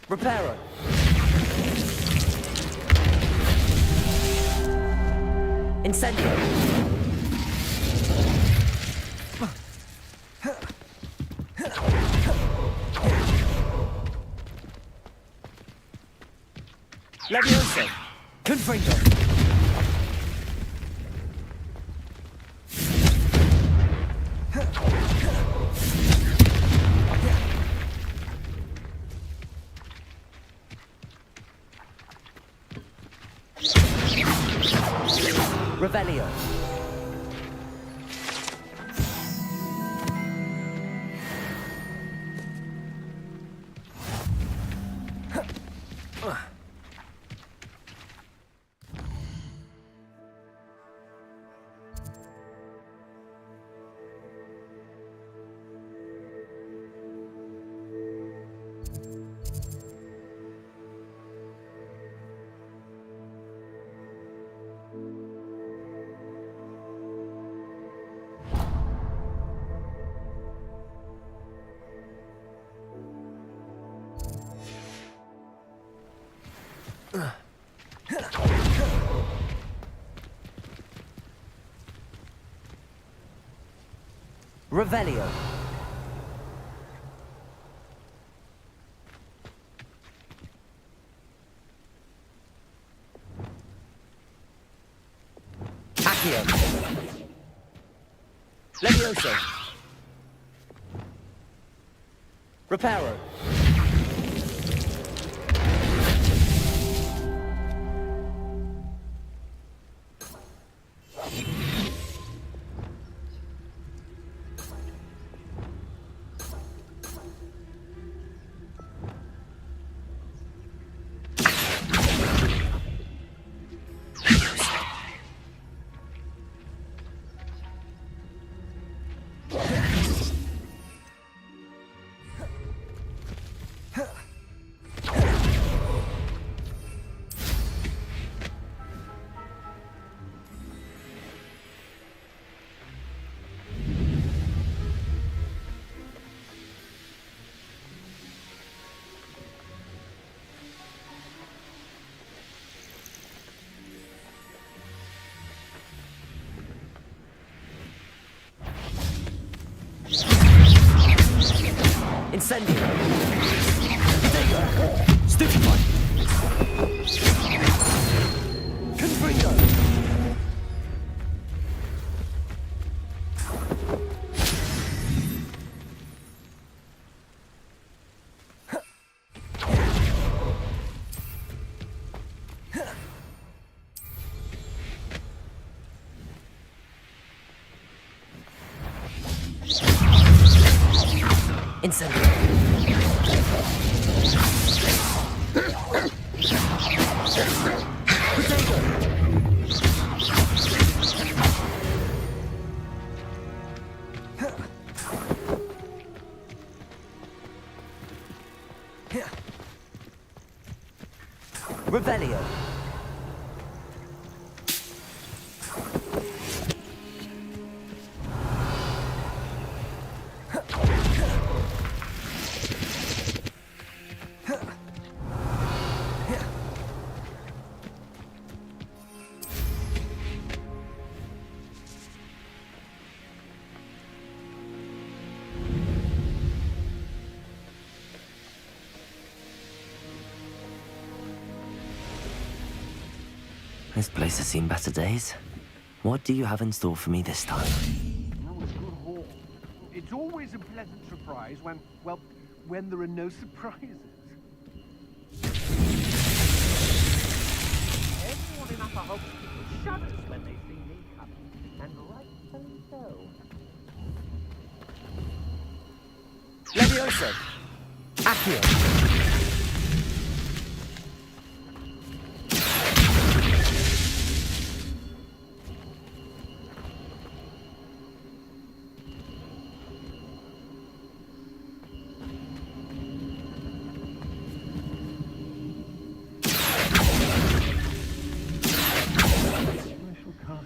Reparo. Incendio. Levioso. Confringo. Revelio. Accio. Levioso. Reparo. Incendio. Stupefy. Confringo. Incendio. Revelio. This place has seen better days. What do you have in store for me this time? Oh, good haul. It's always a pleasant surprise when there are no surprises. Everyone in Upper Hogsfield shudders when they see me coming, and rightfully so. Levioso. Accio.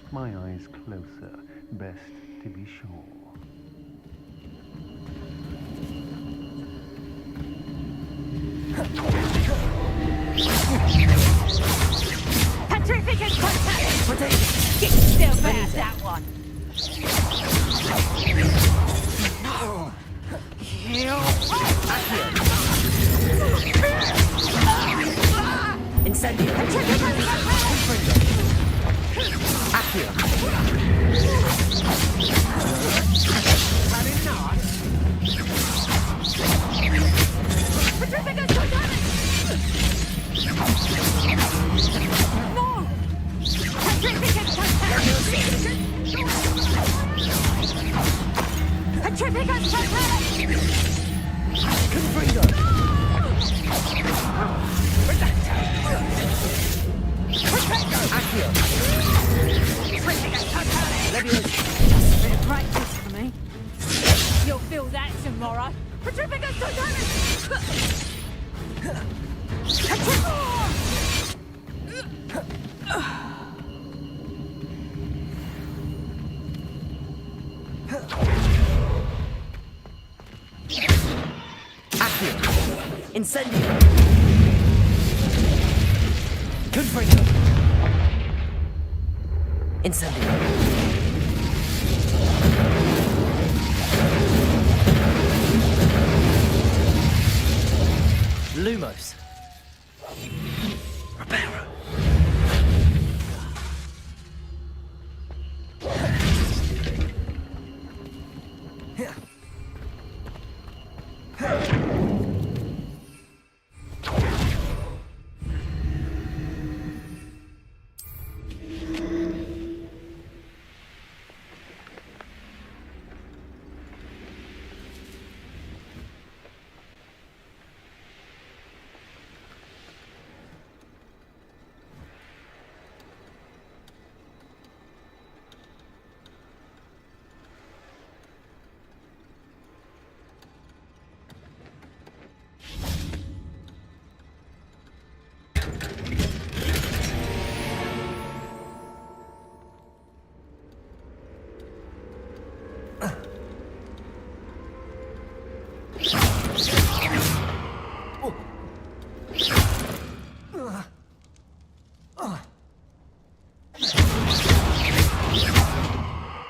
My eyes closer, best to be sure. Petrificus contact! Get still bad, that one! No! Heal! Incendio. Accio. Petrificus contact! No! Petrificus contact! Petrificus contact! Confringo. Accio. Bit of practice for me. You'll feel that tomorrow. Petrificus contact! Accio. Incendio. Confringo. Incendio. Lumos. Reparo.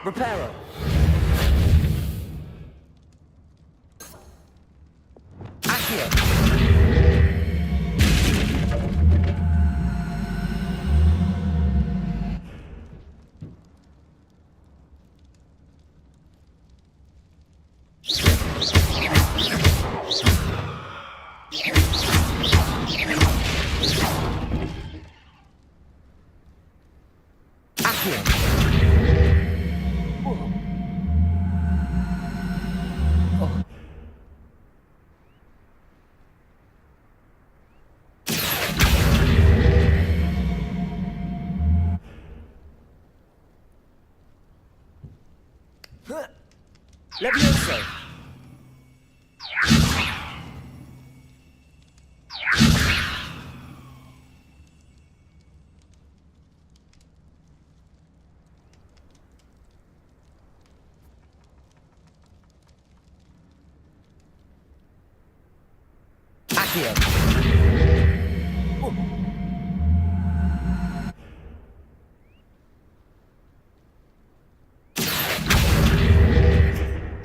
Reparo. Accio. Levioso. Accio.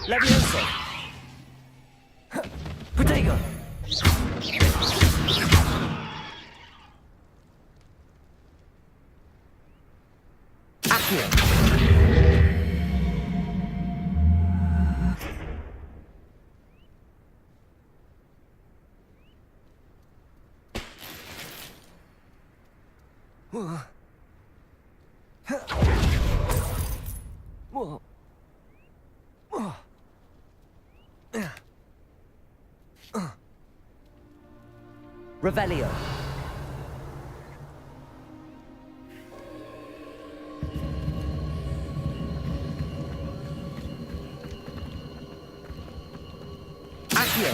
Levioso. Protego. Accio. Revelio. Accio.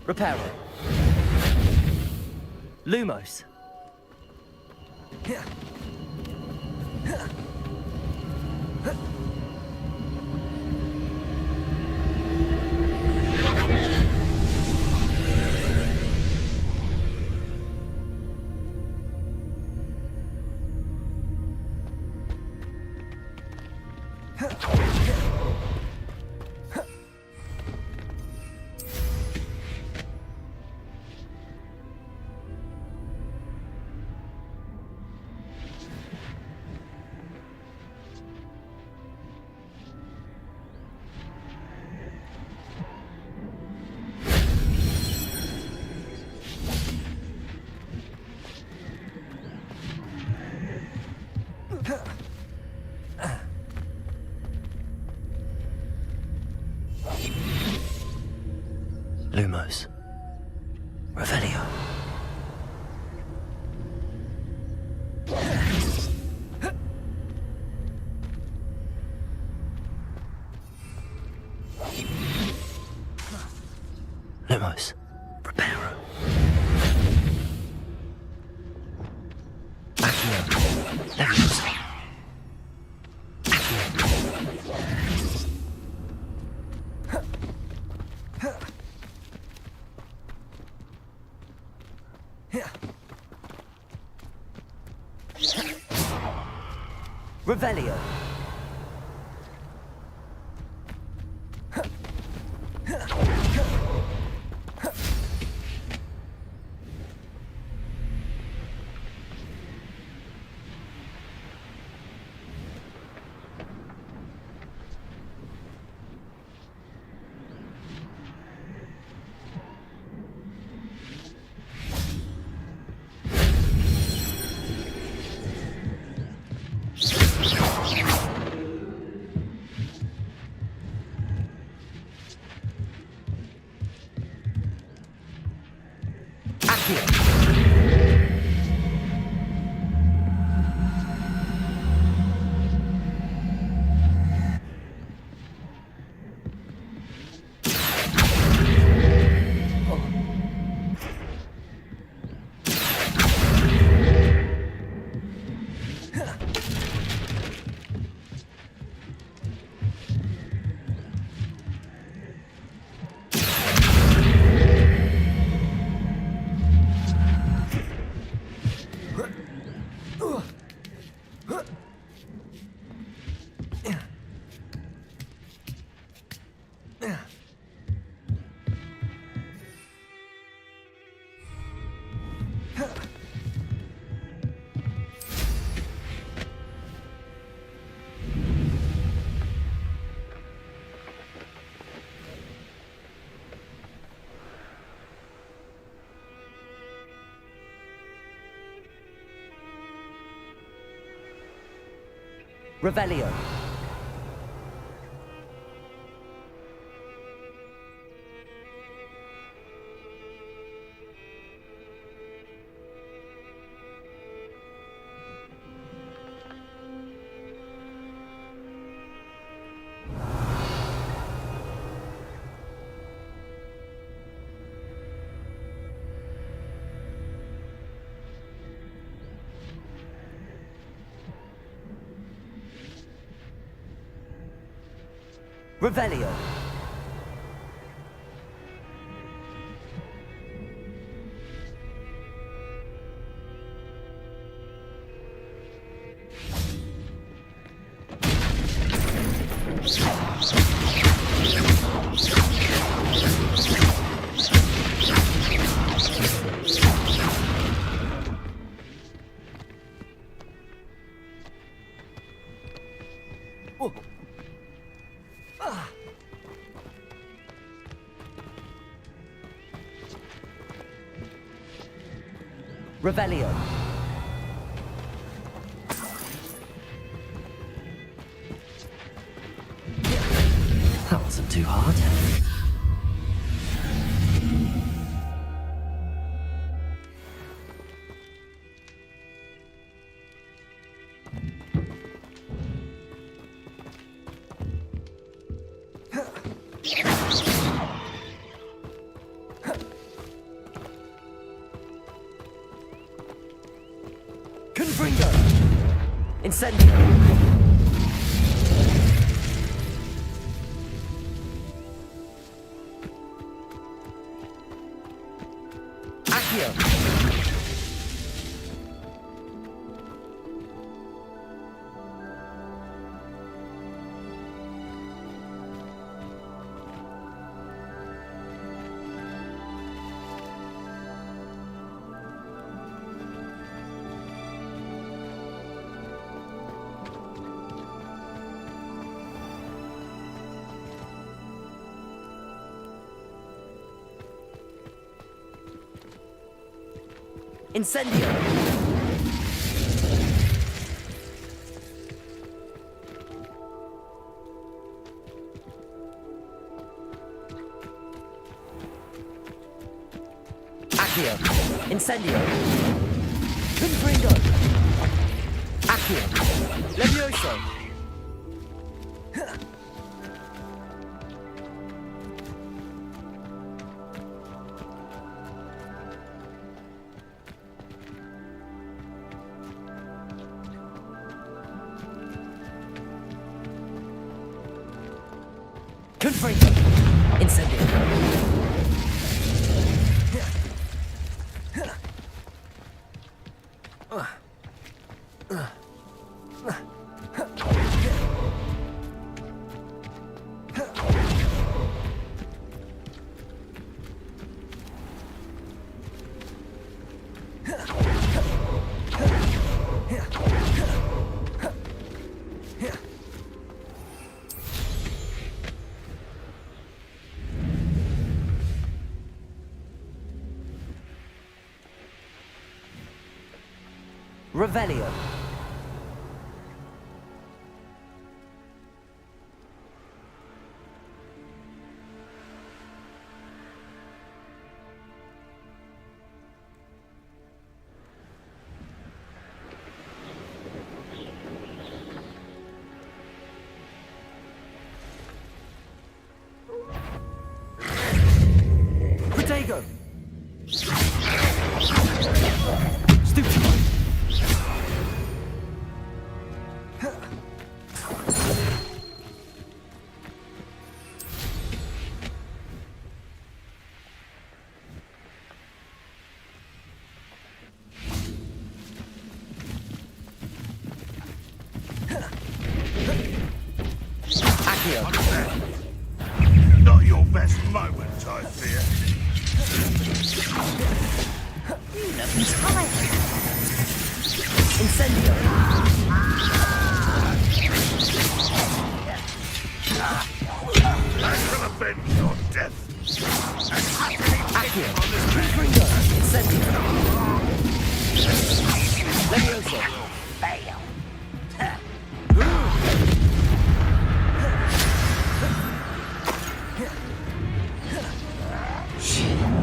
Reparo. Lumos. Lumos. Revelio. Lumos. Reparo. Revelio. Revelio. Revelio. Revelio. That wasn't too hard. Confringo! Incendio! Incendio! Accio! Incendio! Confringo! Accio! Levioso! Confringo! Incendio! Revelio. Protego. Stupid. Not your best moment, I fear. You look tired. Incendio. I shall avenge your death. Accio. Confringo. Incendio. Levioso. Fail.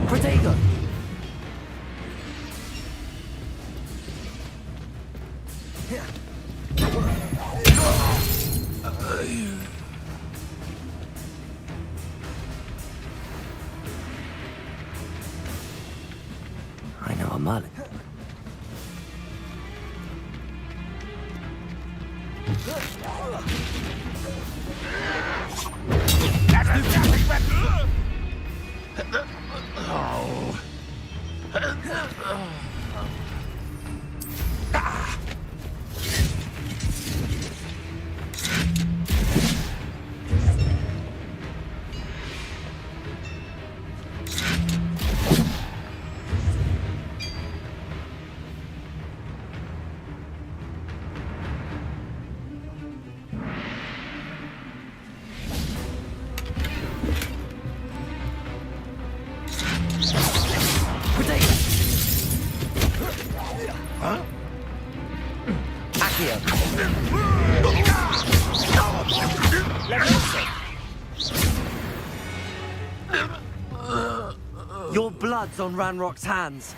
Protego. I know a Merlin. Huh? Accio. Your blood's on Ranrock's hands.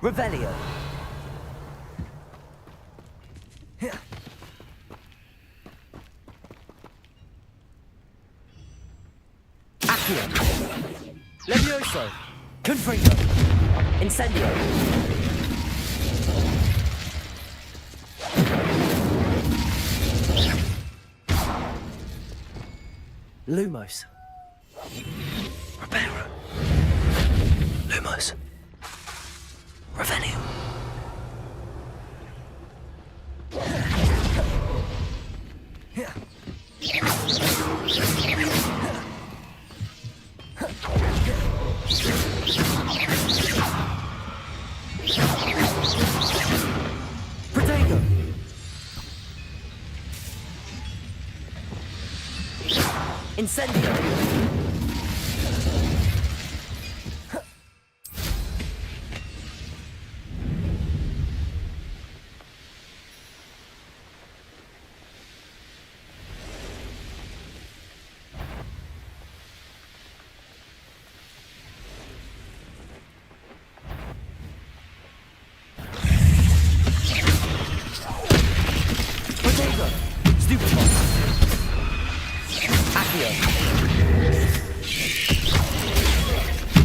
Revelio. Accio. Levioso. Confringo. Incendio. Lumos. Reparo. Revelio. Protego. Incendio.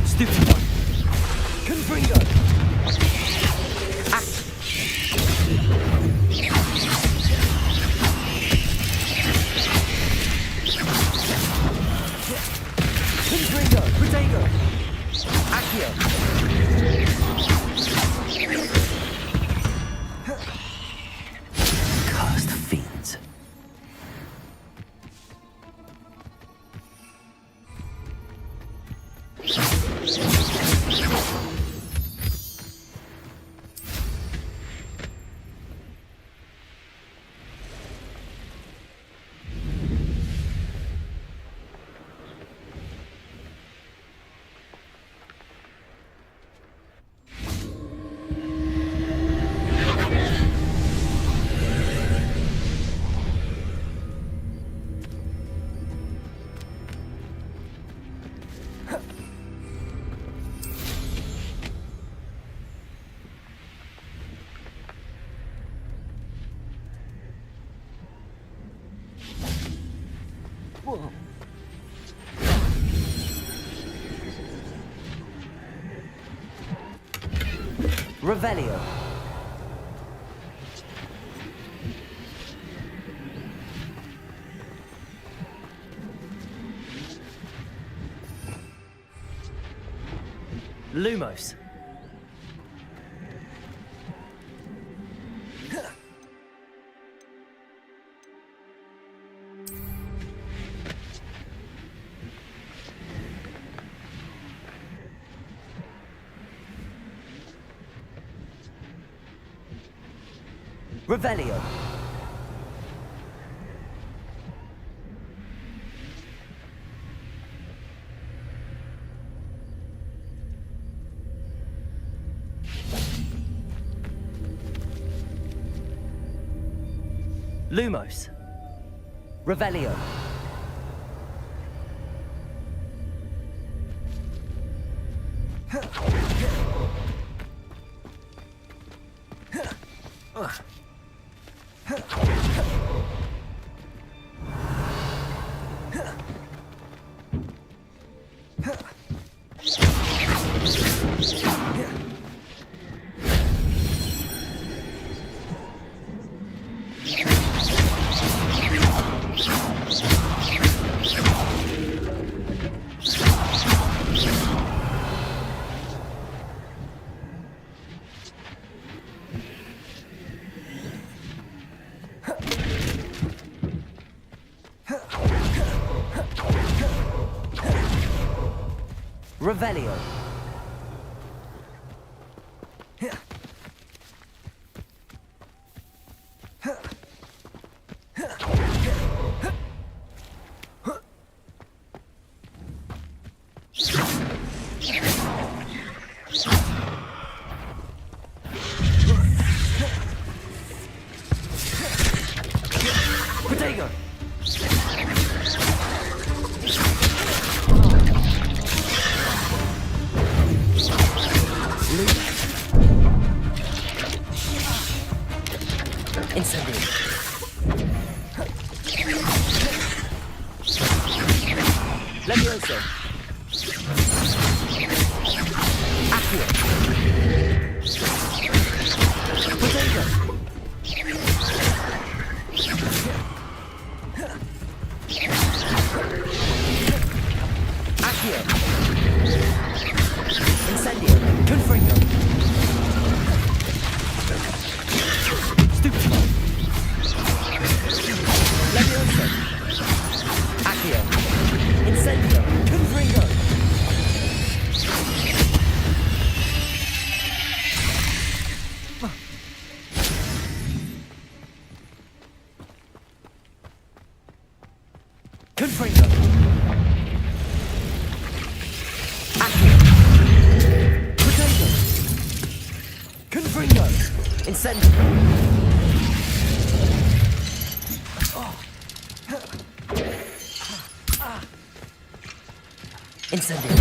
Stupefy. Confringo. Act. Confringo. Protego. Accio. Cursed fiends. Whoa. Revelio. Lumos. Revelio. Lumos. Revelio. Revelio. Protego. Incendio. Levioso. Accio. Protego. Accio. Incendio. Confringo. Incendio.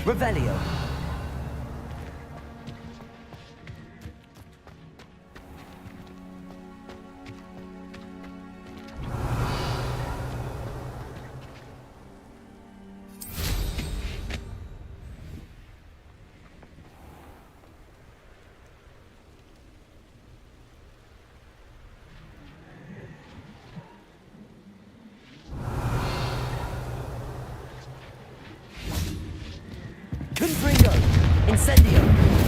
Revelio. Confringo! Incendio!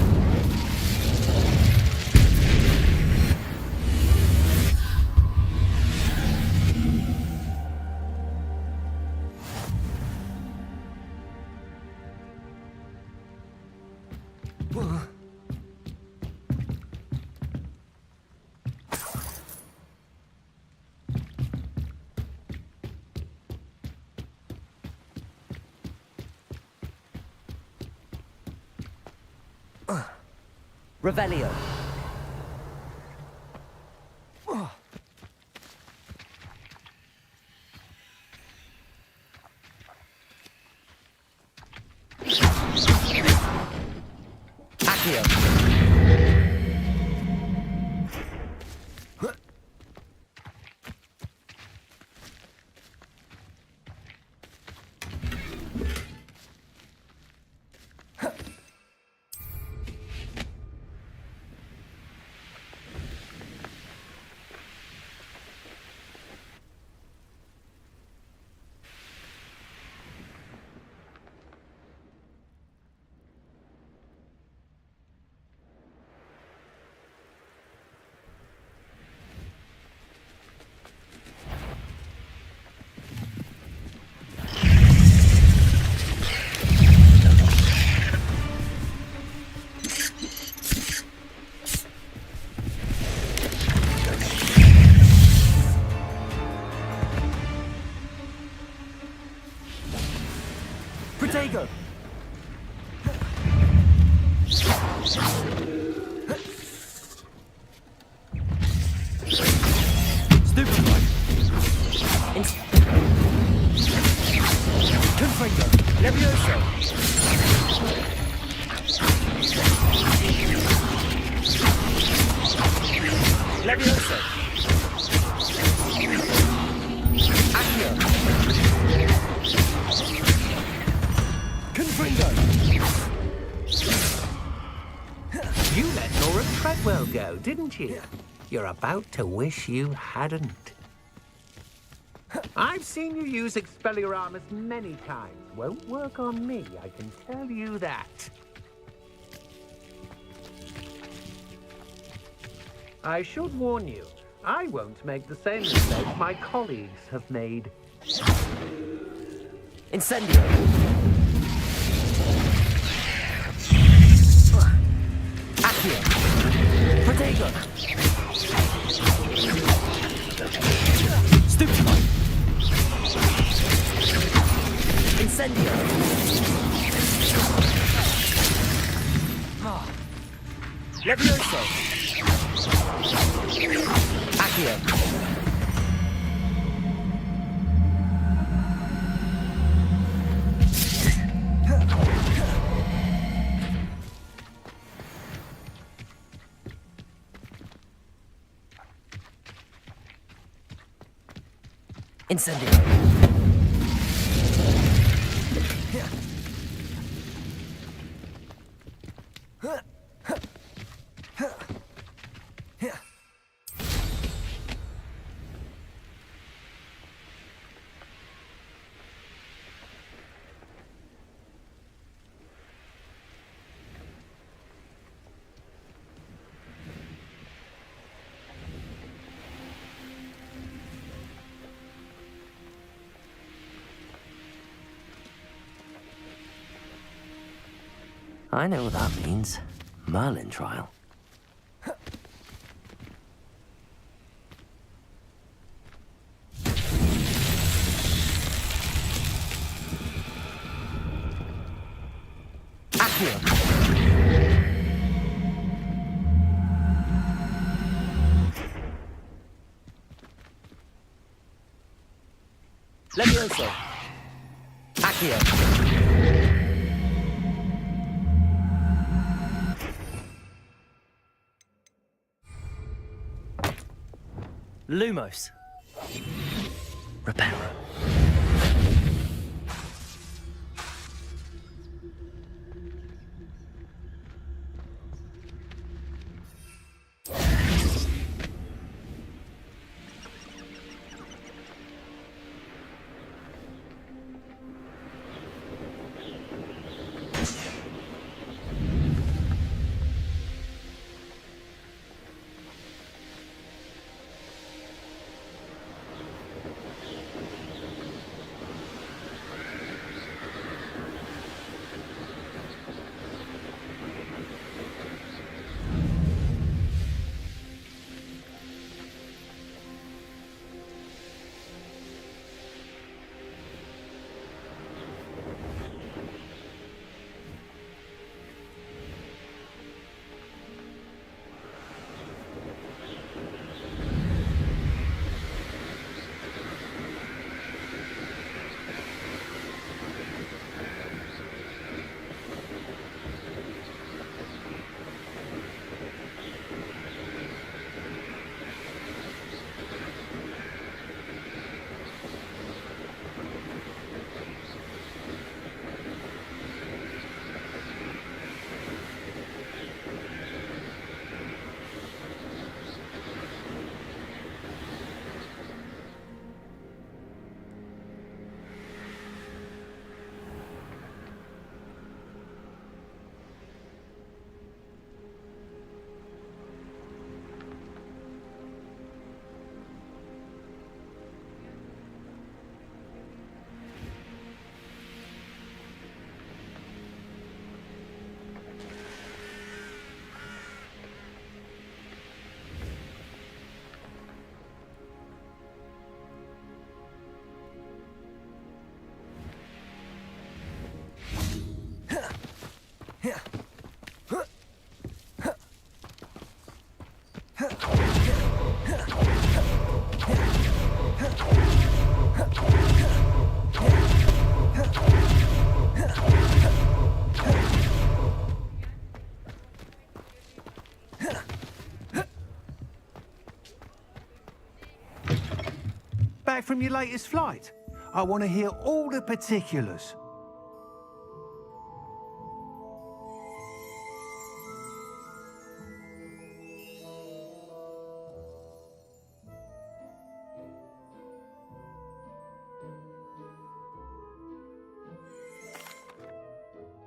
Revelio. Accio. Protego! Stupefy! Confringo! Levioso! Levioso! Accio! Confringo! You let Laura Treadwell go, didn't you? You're about to wish you hadn't. I've seen you use Expelliarmus many times. Won't work on me, I can tell you that. I should warn you, I won't make the same mistake my colleagues have made. Incendio! Accio! Protego! Stupefy! Incendio! Levioso! Accio! Incendio! I know what that means. Merlin trial. Levioso. Accio. Lumos. Reparo. Back from your latest flight? I want to hear all the particulars.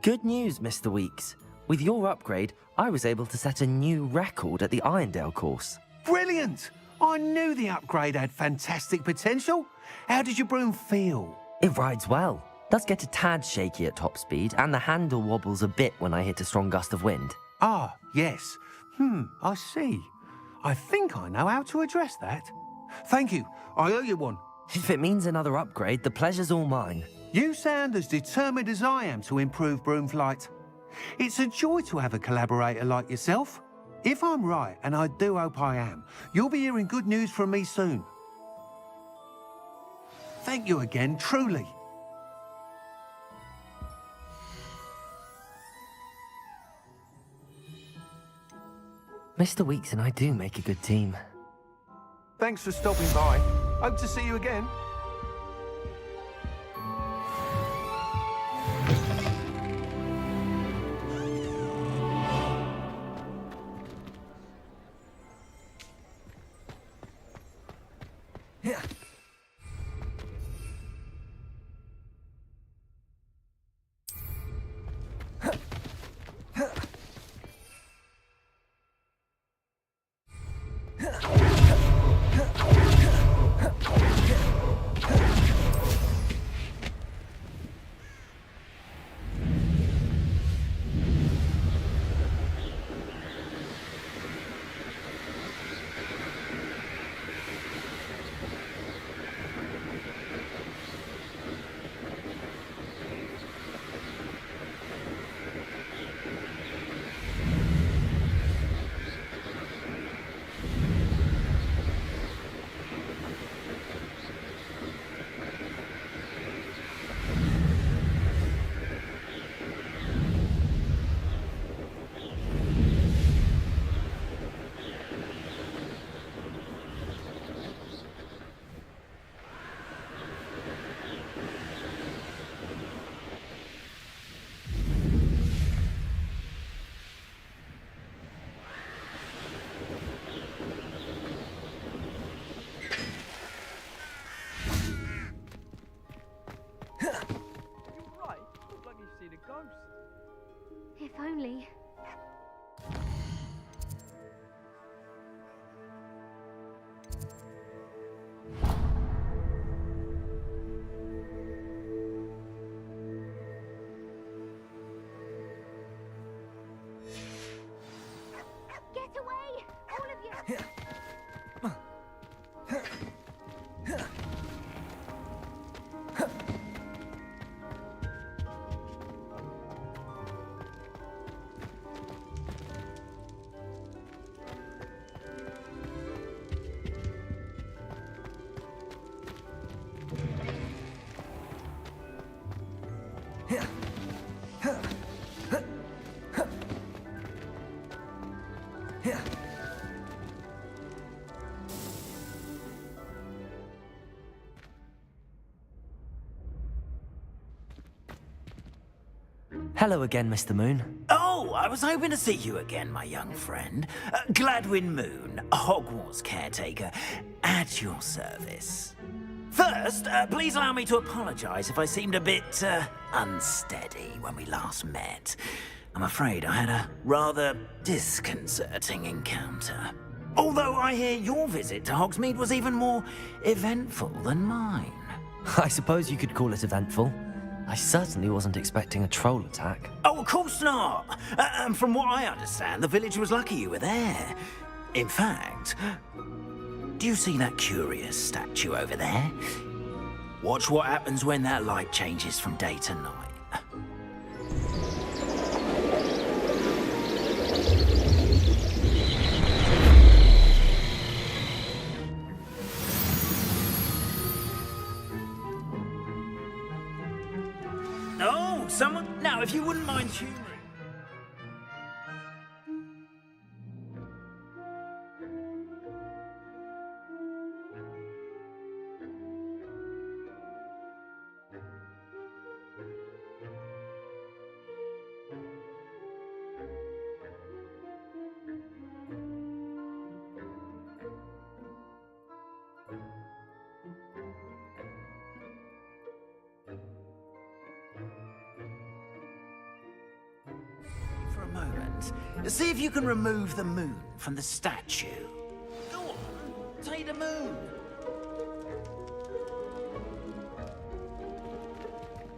Good news, Mr. Weeks. With your upgrade, I was able to set a new record at the Irondale course. Brilliant! I knew the upgrade had fantastic potential. How did your broom feel? It rides well. Does get a tad shaky at top speed, and the handle wobbles a bit when I hit a strong gust of wind. Ah, yes. I see. I think I know how to address that. Thank you. I owe you one. If it means another upgrade, the pleasure's all mine. You sound as determined as I am to improve broom flight. It's a joy to have a collaborator like yourself. If I'm right, and I do hope I am, you'll be hearing good news from me soon. Thank you again, truly. Mr. Weeks and I do make a good team. Thanks for stopping by. Hope to see you again. ghost. If only. Get away, all of you! Hello again, Mr. Moon. Oh, I was hoping to see you again, my young friend. Gladwin Moon, Hogwarts caretaker, at your service. First, please allow me to apologise if I seemed a bit unsteady when we last met. I'm afraid I had a rather disconcerting encounter. Although I hear your visit to Hogsmeade was even more eventful than mine. I suppose you could call it eventful. I certainly wasn't expecting a troll attack. Oh, of course not. And from what I understand, the village was lucky you were there. In fact, do you see that curious statue over there? Watch what happens when that light changes from day to night. Oh, someone... Now, if you wouldn't mind humouring... For a moment, see if you can remove the moon from the statue. Go on, take the moon.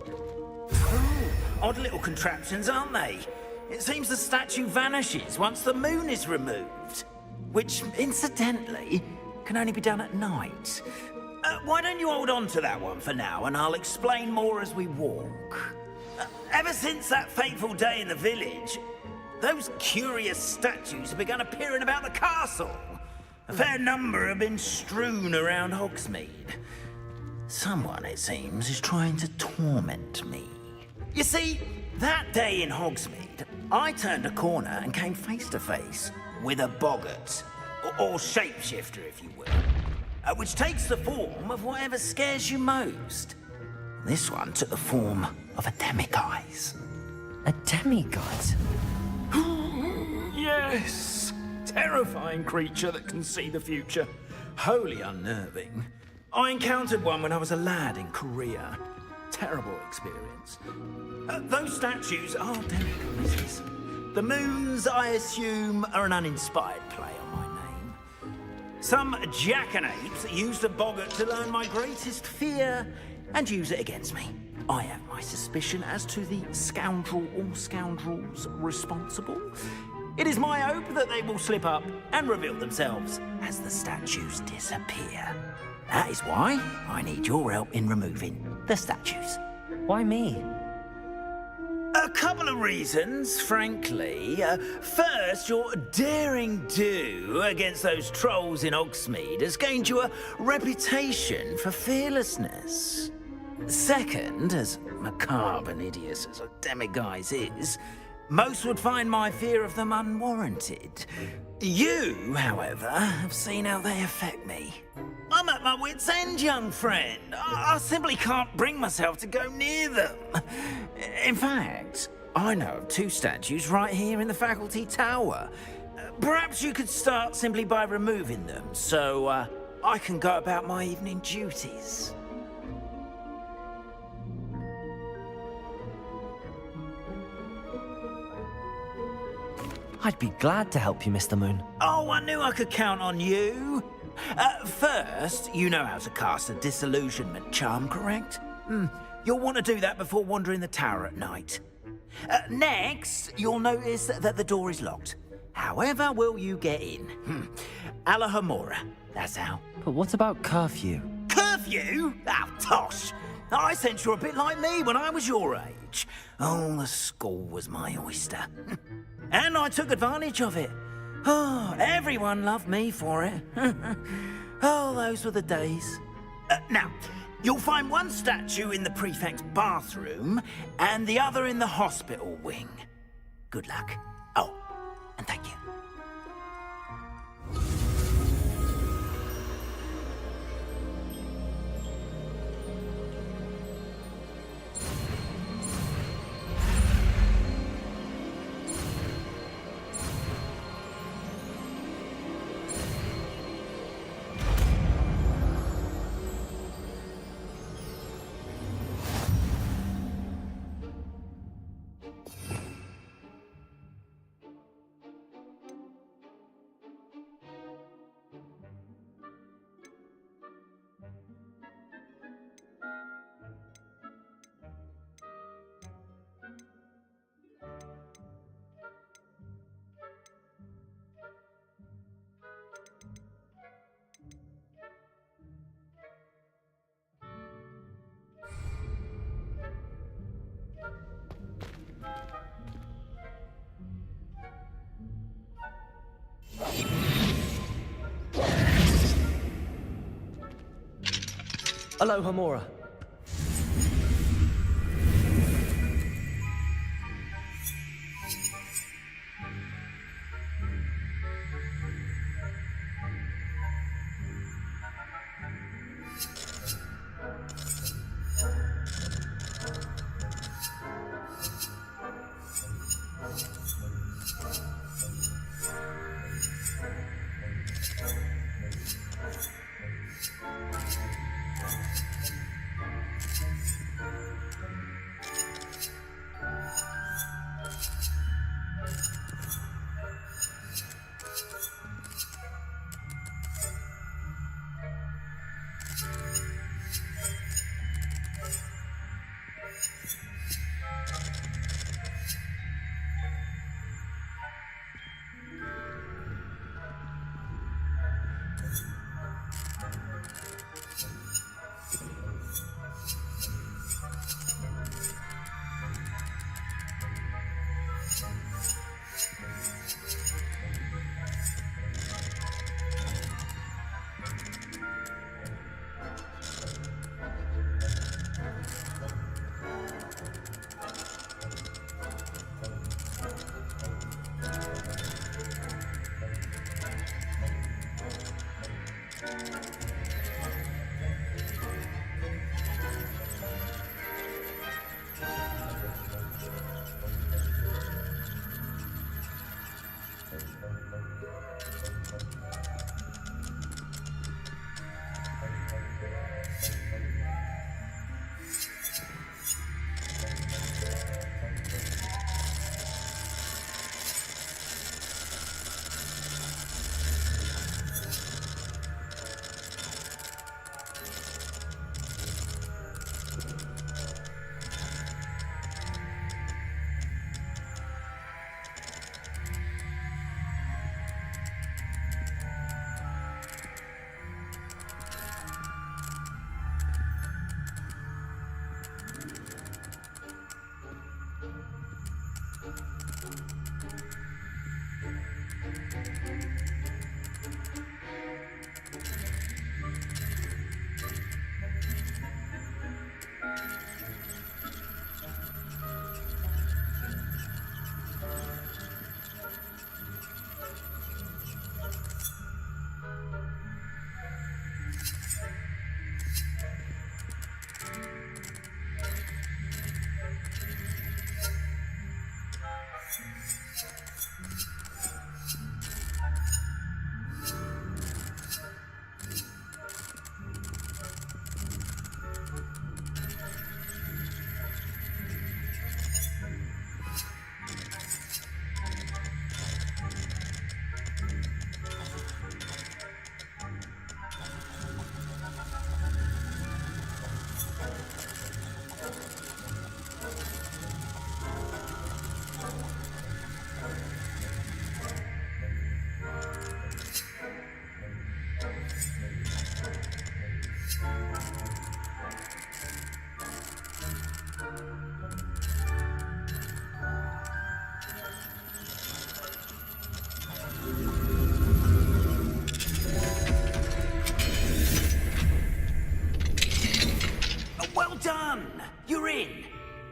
Ooh, odd little contraptions, aren't they? It seems the statue vanishes once the moon is removed. Which, incidentally, can only be done at night. Why don't you hold on to that one for now, and I'll explain more as we walk. Ever since that fateful day in the village, those curious statues have begun appearing about the castle. A fair number have been strewn around Hogsmeade. Someone, it seems, is trying to torment me. You see, that day in Hogsmeade, I turned a corner and came face to face with a boggart, or shapeshifter, if you will, which takes the form of whatever scares you most. This one took the form of a demiguise. A demiguise? Yes! Terrifying creature that can see the future. Wholly unnerving. I encountered one when I was a lad in Korea. Terrible experience. Those statues are demiguises. The moons, I assume, are an uninspired play on my name. Some jackanapes used a boggart to learn my greatest fear and use it against me. I have my suspicion as to the scoundrel or scoundrels responsible. It is my hope that they will slip up and reveal themselves as the statues disappear. That is why I need your help in removing the statues. Why me? A couple of reasons, frankly. First, your daring do against those trolls in Hogsmeade has gained you a reputation for fearlessness. Second, as macabre and hideous as a demiguise is, most would find my fear of them unwarranted. You, however, have seen how they affect me. I'm at my wit's end, young friend. I simply can't bring myself to go near them. In fact, I know of two statues right here in the faculty tower. Perhaps you could start simply by removing them, so I can go about my evening duties. I'd be glad to help you, Mr. Moon. Oh, I knew I could count on you. First, you know how to cast a disillusionment charm, correct? You'll want to do that before wandering the tower at night. Next, you'll notice that the door is locked. However will you get in? Alahomora, that's how. But what about curfew? Curfew? Oh, tosh. I sense you're a bit like me when I was your age. Oh, the school was my oyster. And I took advantage of it. Oh, everyone loved me for it. Oh, those were the days. Now, you'll find one statue in the prefect's bathroom and the other in the hospital wing. Good luck. Oh, and thank you. Alohomora.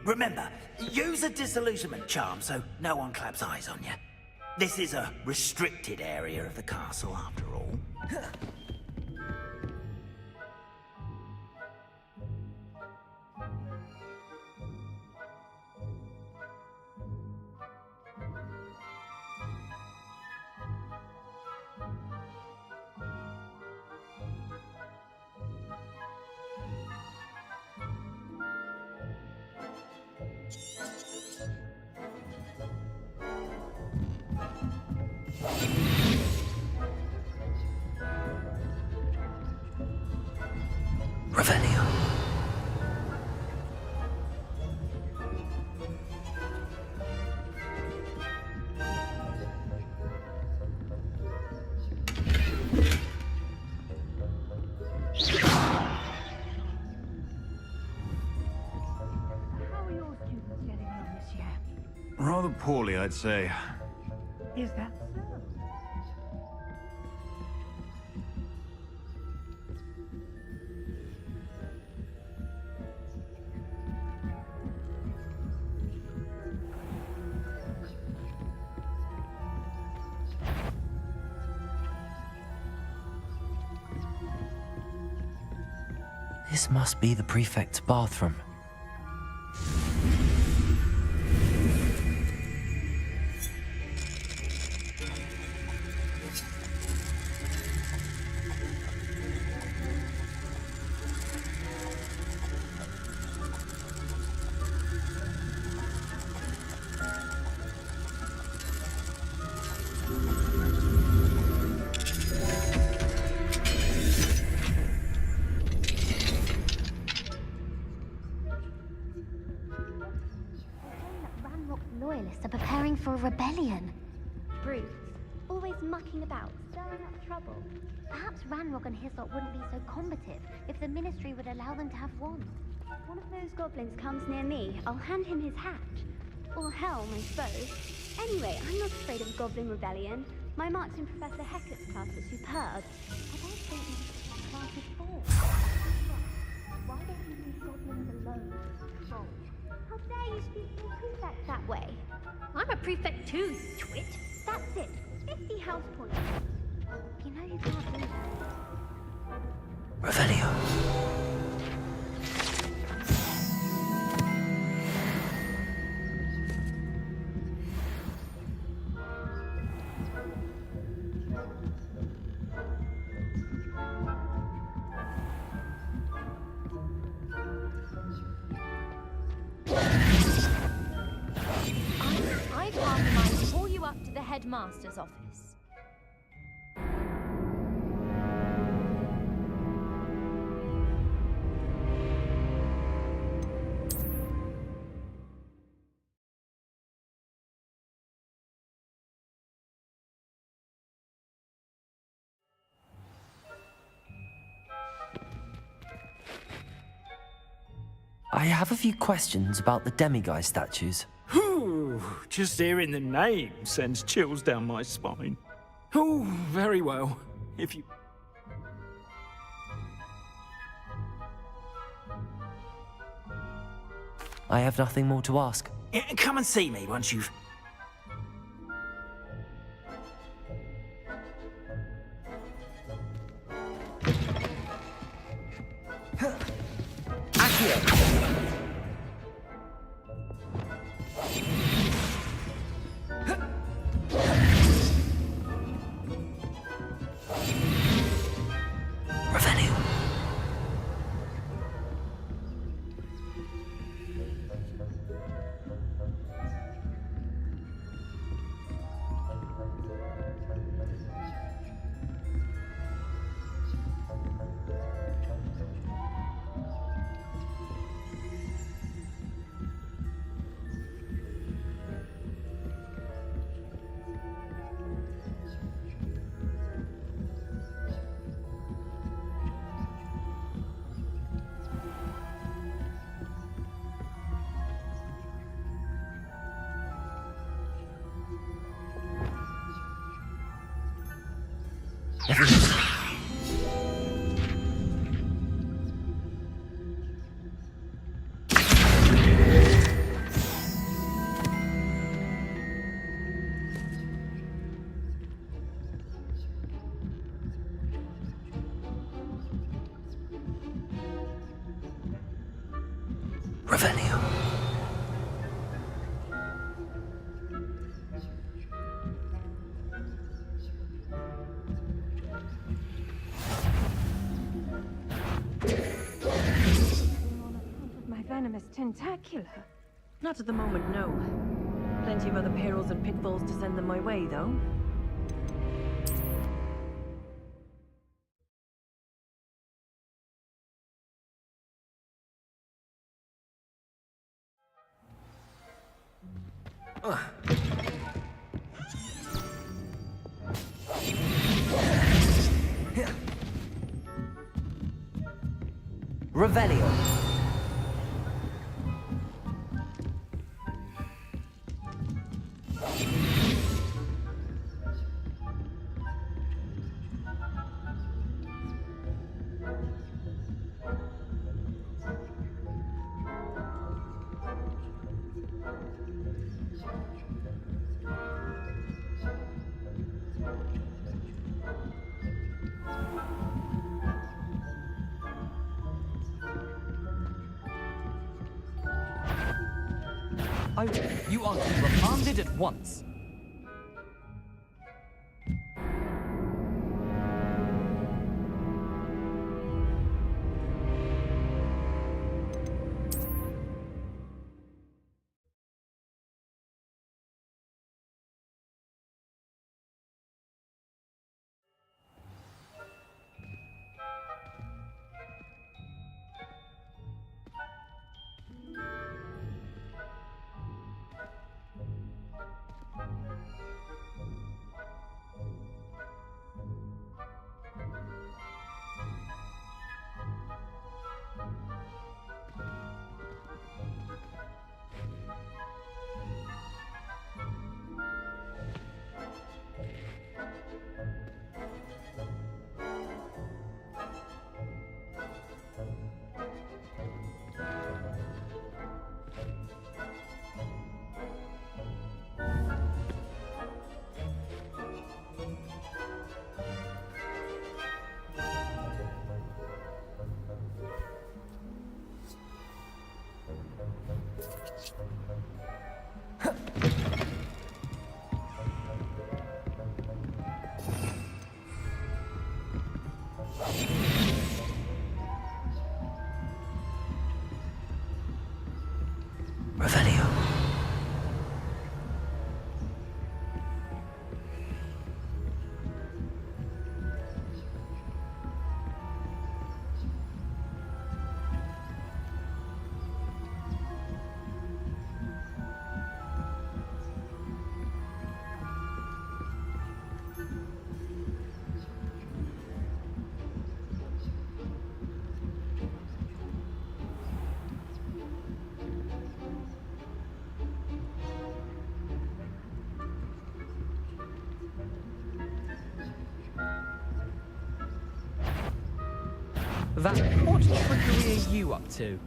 Remember, use a disillusionment charm so no one claps eyes on you. This is a restricted area of the castle, after all. Revelio. How are your students getting on this year? Rather poorly, I'd say. Is that so? This must be the prefect's bathroom. Loyalists are preparing for a rebellion. Brutes, always mucking about, stirring up trouble. Perhaps Ranrock and his lot wouldn't be so combative if the Ministry would allow them to have wands. If one of those goblins comes near me, I'll hand him his hat. Or helm, I suppose. Anyway, I'm not afraid of a goblin rebellion. My marks in Professor Hecat's class were superb. I don't think this class is for. Why don't you leave goblins alone? Troll. How dare you speak to a prefect that way? I'm a prefect too, you twit. That's it. 50 house points. You know you can't do that. Revelio. I've half a mind to call you up to the headmaster's office. I have a few questions about the demiguise statues. Ooh, just hearing the name sends chills down my spine. Oh, very well. If you... I have nothing more to ask. Yeah, come and see me once you've... venomous tentacular. Not at the moment, no. Plenty of other perils and pitfalls to send them my way, though. Revelio. You are to be reprimanded at once. Revelio. What trickery are you up to?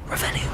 Revelio.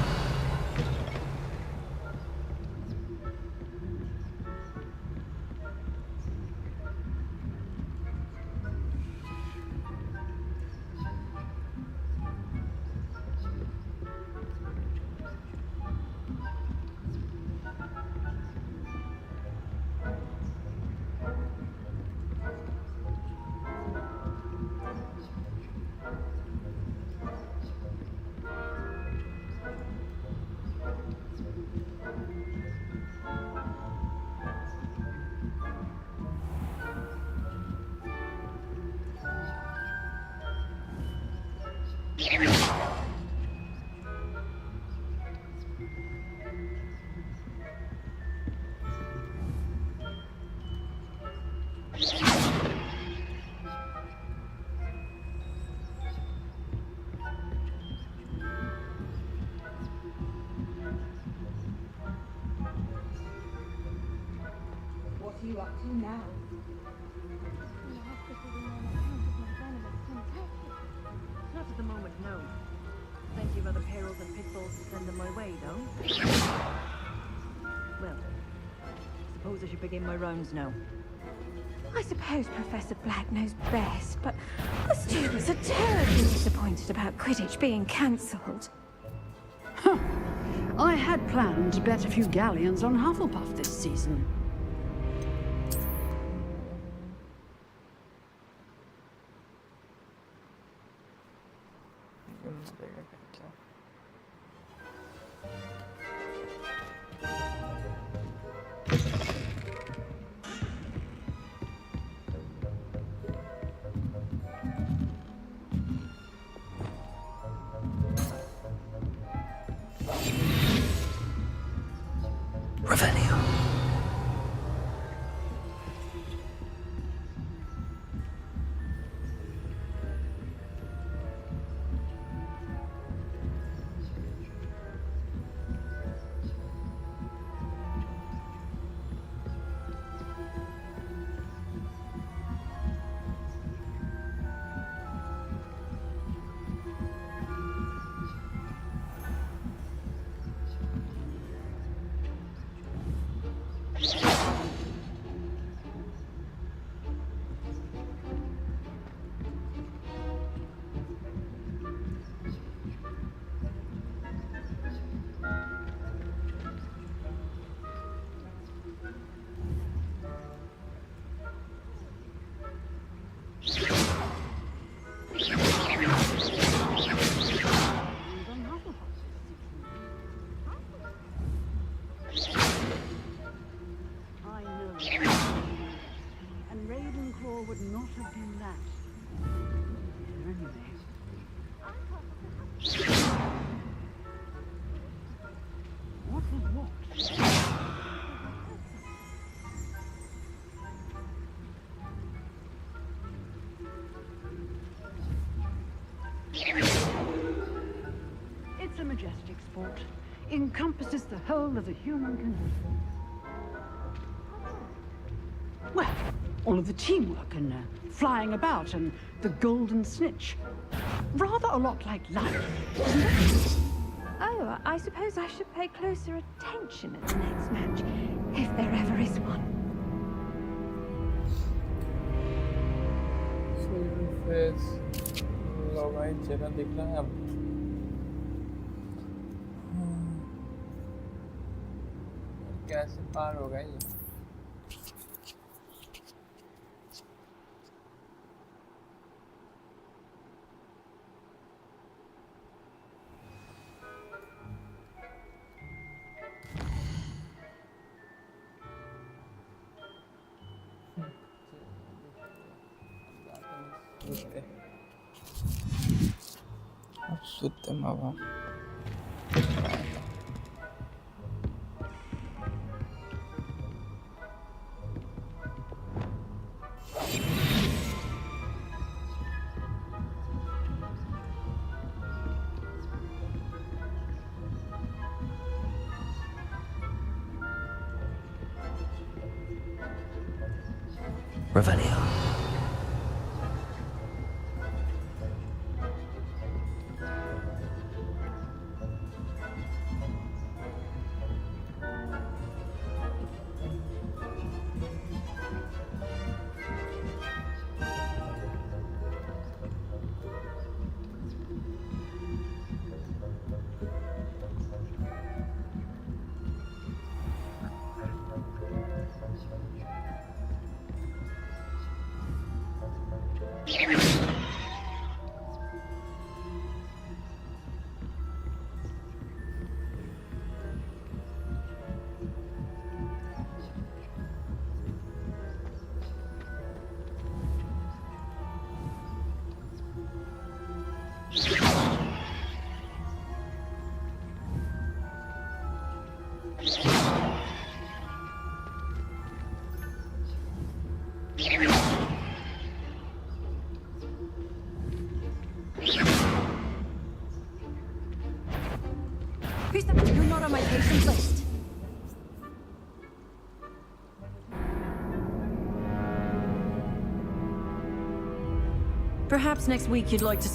What are you up to now? Not at the moment, no. Plenty of other perils and pitfalls to send them my way, though. Well, suppose I should begin my rounds now. I suppose Professor Black knows best, but the students are terribly disappointed about Quidditch being cancelled. Huh. I had planned to bet a few galleons on Hufflepuff this season. It's a majestic sport. Encompasses the whole of the human condition. Well, all of the teamwork and flying about and the golden snitch. Rather a lot like life, isn't it? Oh, I suppose I should pay closer attention at the next match, if there ever is one. लो भाई चेहरा दिख रहा है अब कैसे पार होगा ये Suntem aber. Revelio. You're not on my patience list. Perhaps next week you'd like to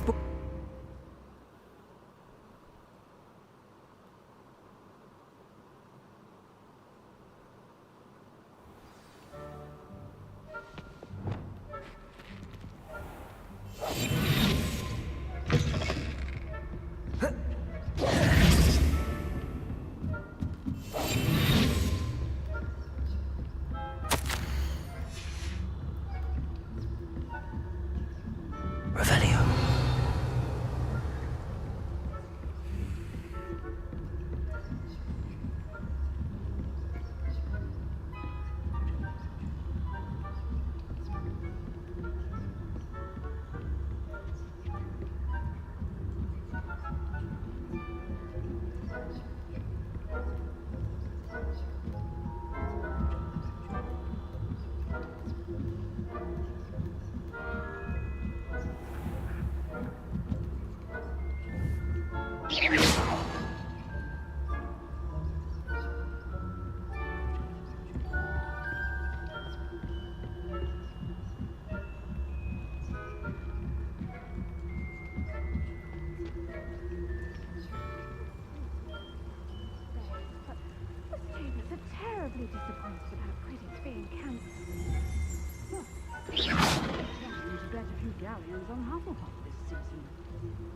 galleons on Hufflepuff this season.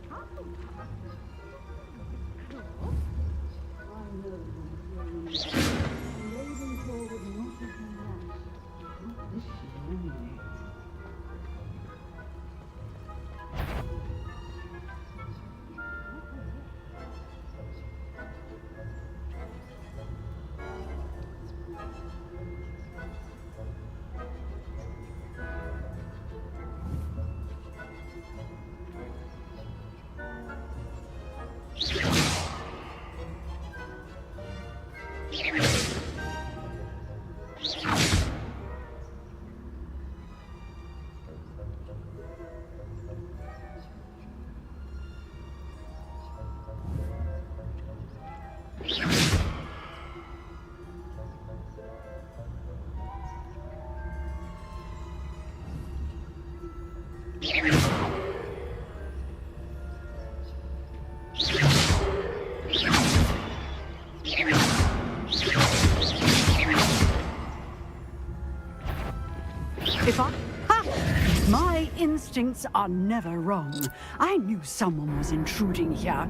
Hufflepuff? Cool. I know you're Ravenclaw would not have done that. Not this year, anyway. My instincts are never wrong. I knew someone was intruding here.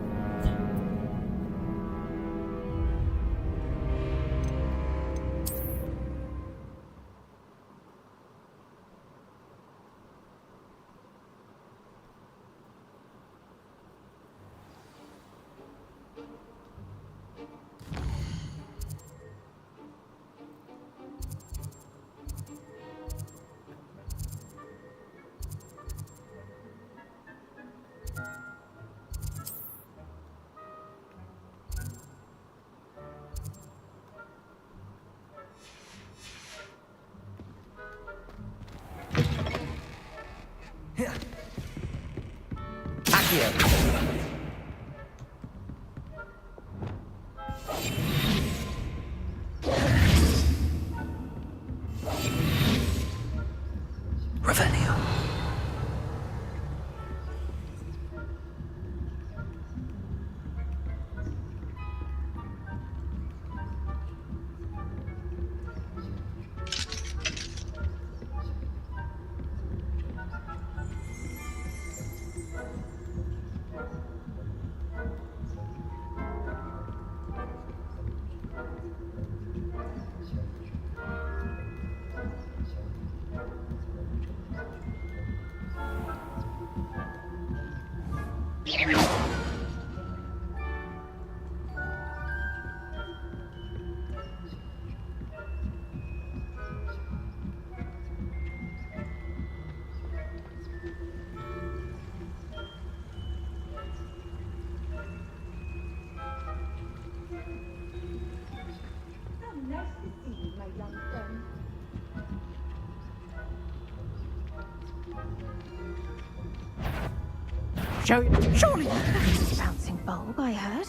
Surely That's a bouncing bulb, I heard.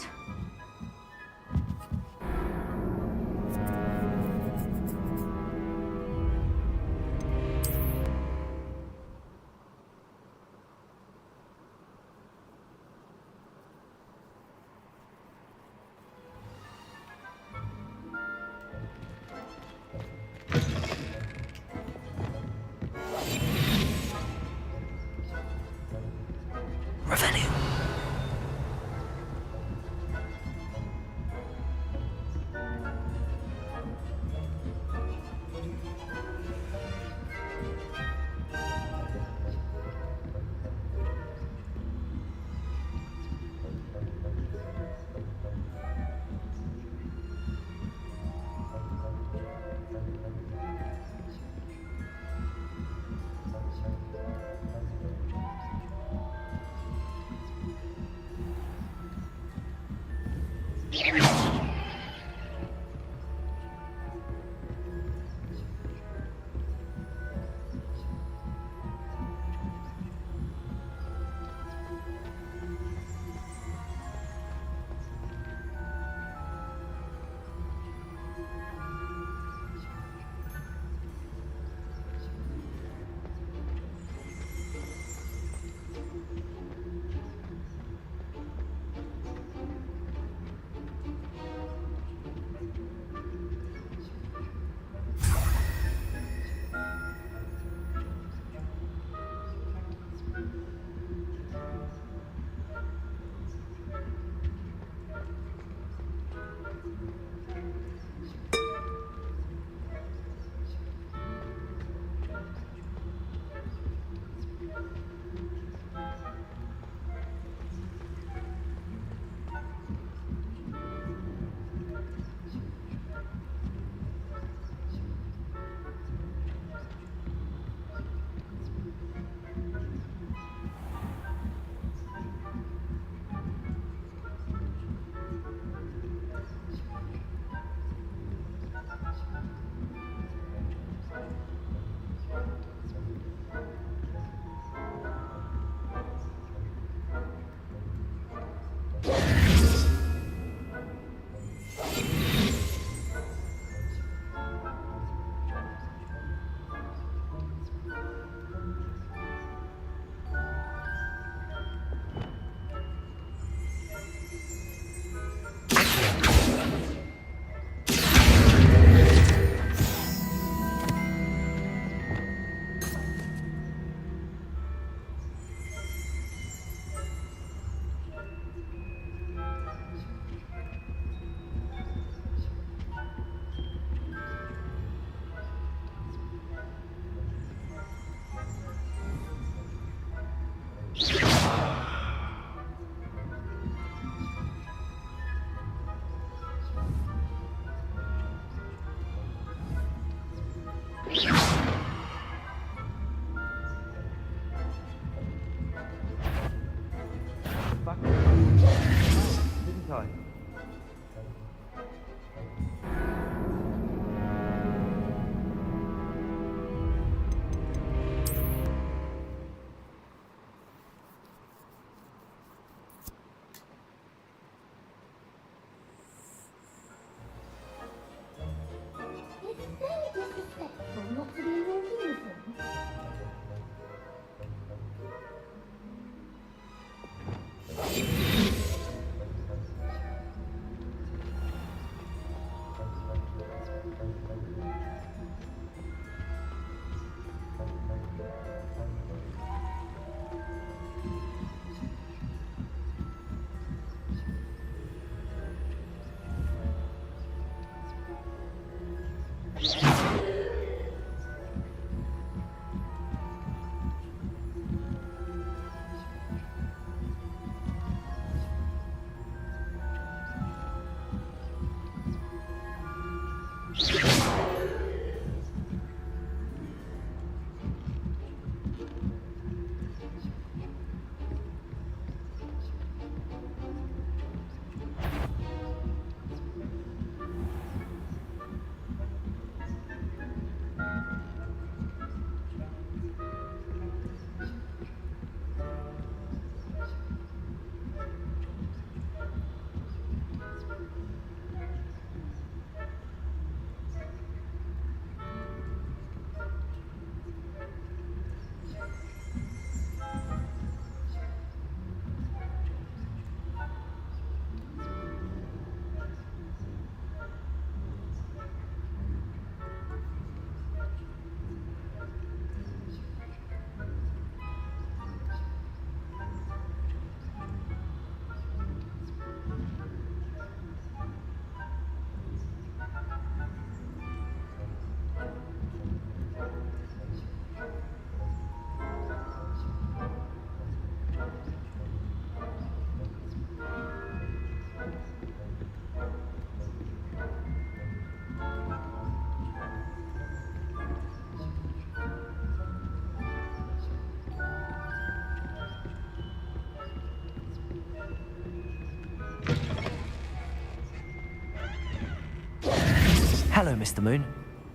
Hello, Mr. Moon.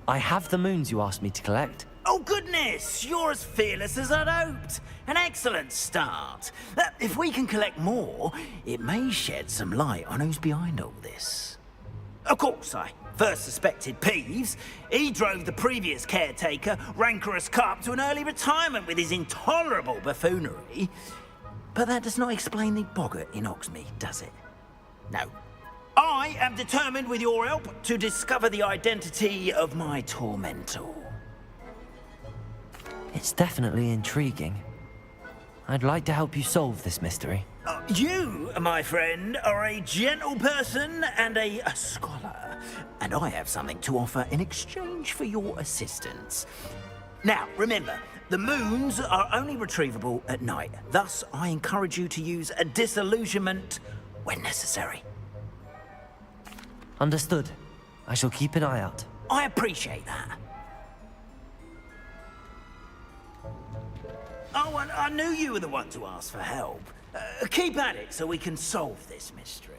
I have the moons you asked me to collect. Oh, goodness! You're as fearless as I'd hoped. An excellent start. If we can collect more, it may shed some light on who's behind all this. Of course, I first suspected Peeves. He drove the previous caretaker, rancorous Carp, to an early retirement with his intolerable buffoonery. But that does not explain the boggart in Hogsmeade, does it? No. I am determined, with your help, to discover the identity of my tormentor. It's definitely intriguing. I'd like to help you solve this mystery. You, my friend, are a gentle person and a scholar, and I have something to offer in exchange for your assistance. Now, remember, the moons are only retrievable at night. Thus, I encourage you to use a disillusionment when necessary. Understood. I shall keep an eye out. I appreciate that. Oh, and I knew you were the one to ask for help. Keep at it so we can solve this mystery.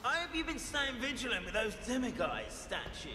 I hope you've been staying vigilant with those demiguise statues.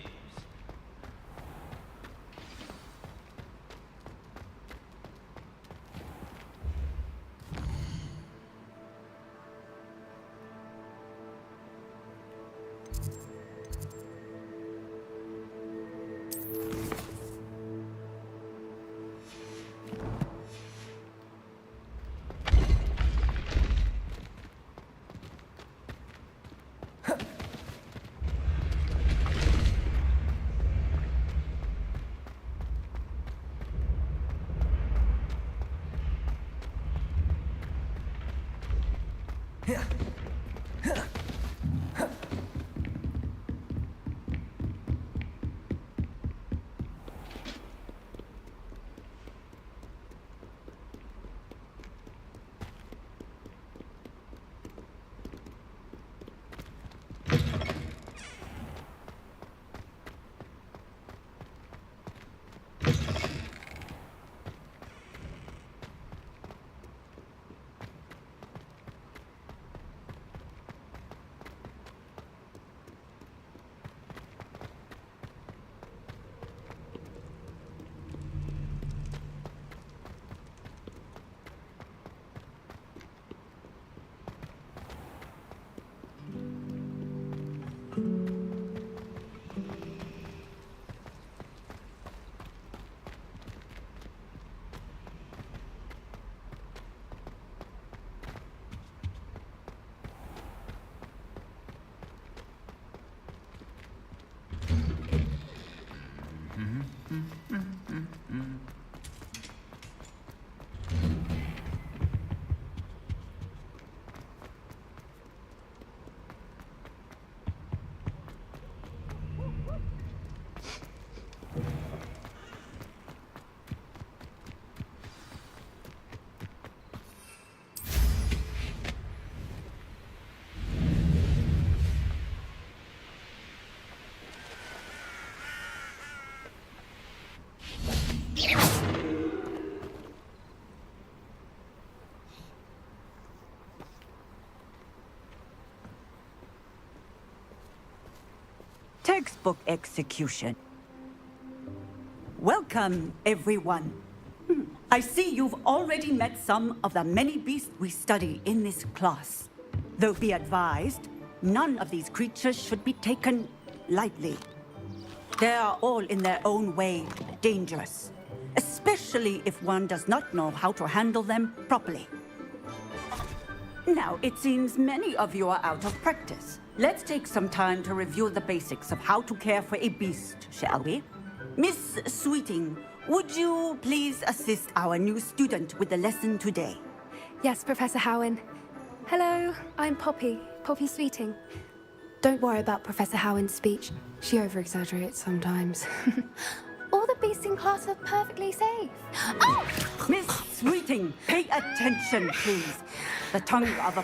Textbook execution. Welcome, everyone. I see you've already met some of the many beasts we study in this class. Though be advised, none of these creatures should be taken lightly. They are all in their own way dangerous, especially if one does not know how to handle them properly. Now, it seems many of you are out of practice. Let's take some time to review the basics of how to care for a beast, shall we? Miss Sweeting, would you please assist our new student with the lesson today? Yes, Professor Howen. Hello, I'm Poppy Sweeting. Don't worry about Professor Howen's speech. She over-exaggerates sometimes. All the the beasts in class are perfectly safe. Oh! Miss Sweeting, pay attention, please. The tongue of a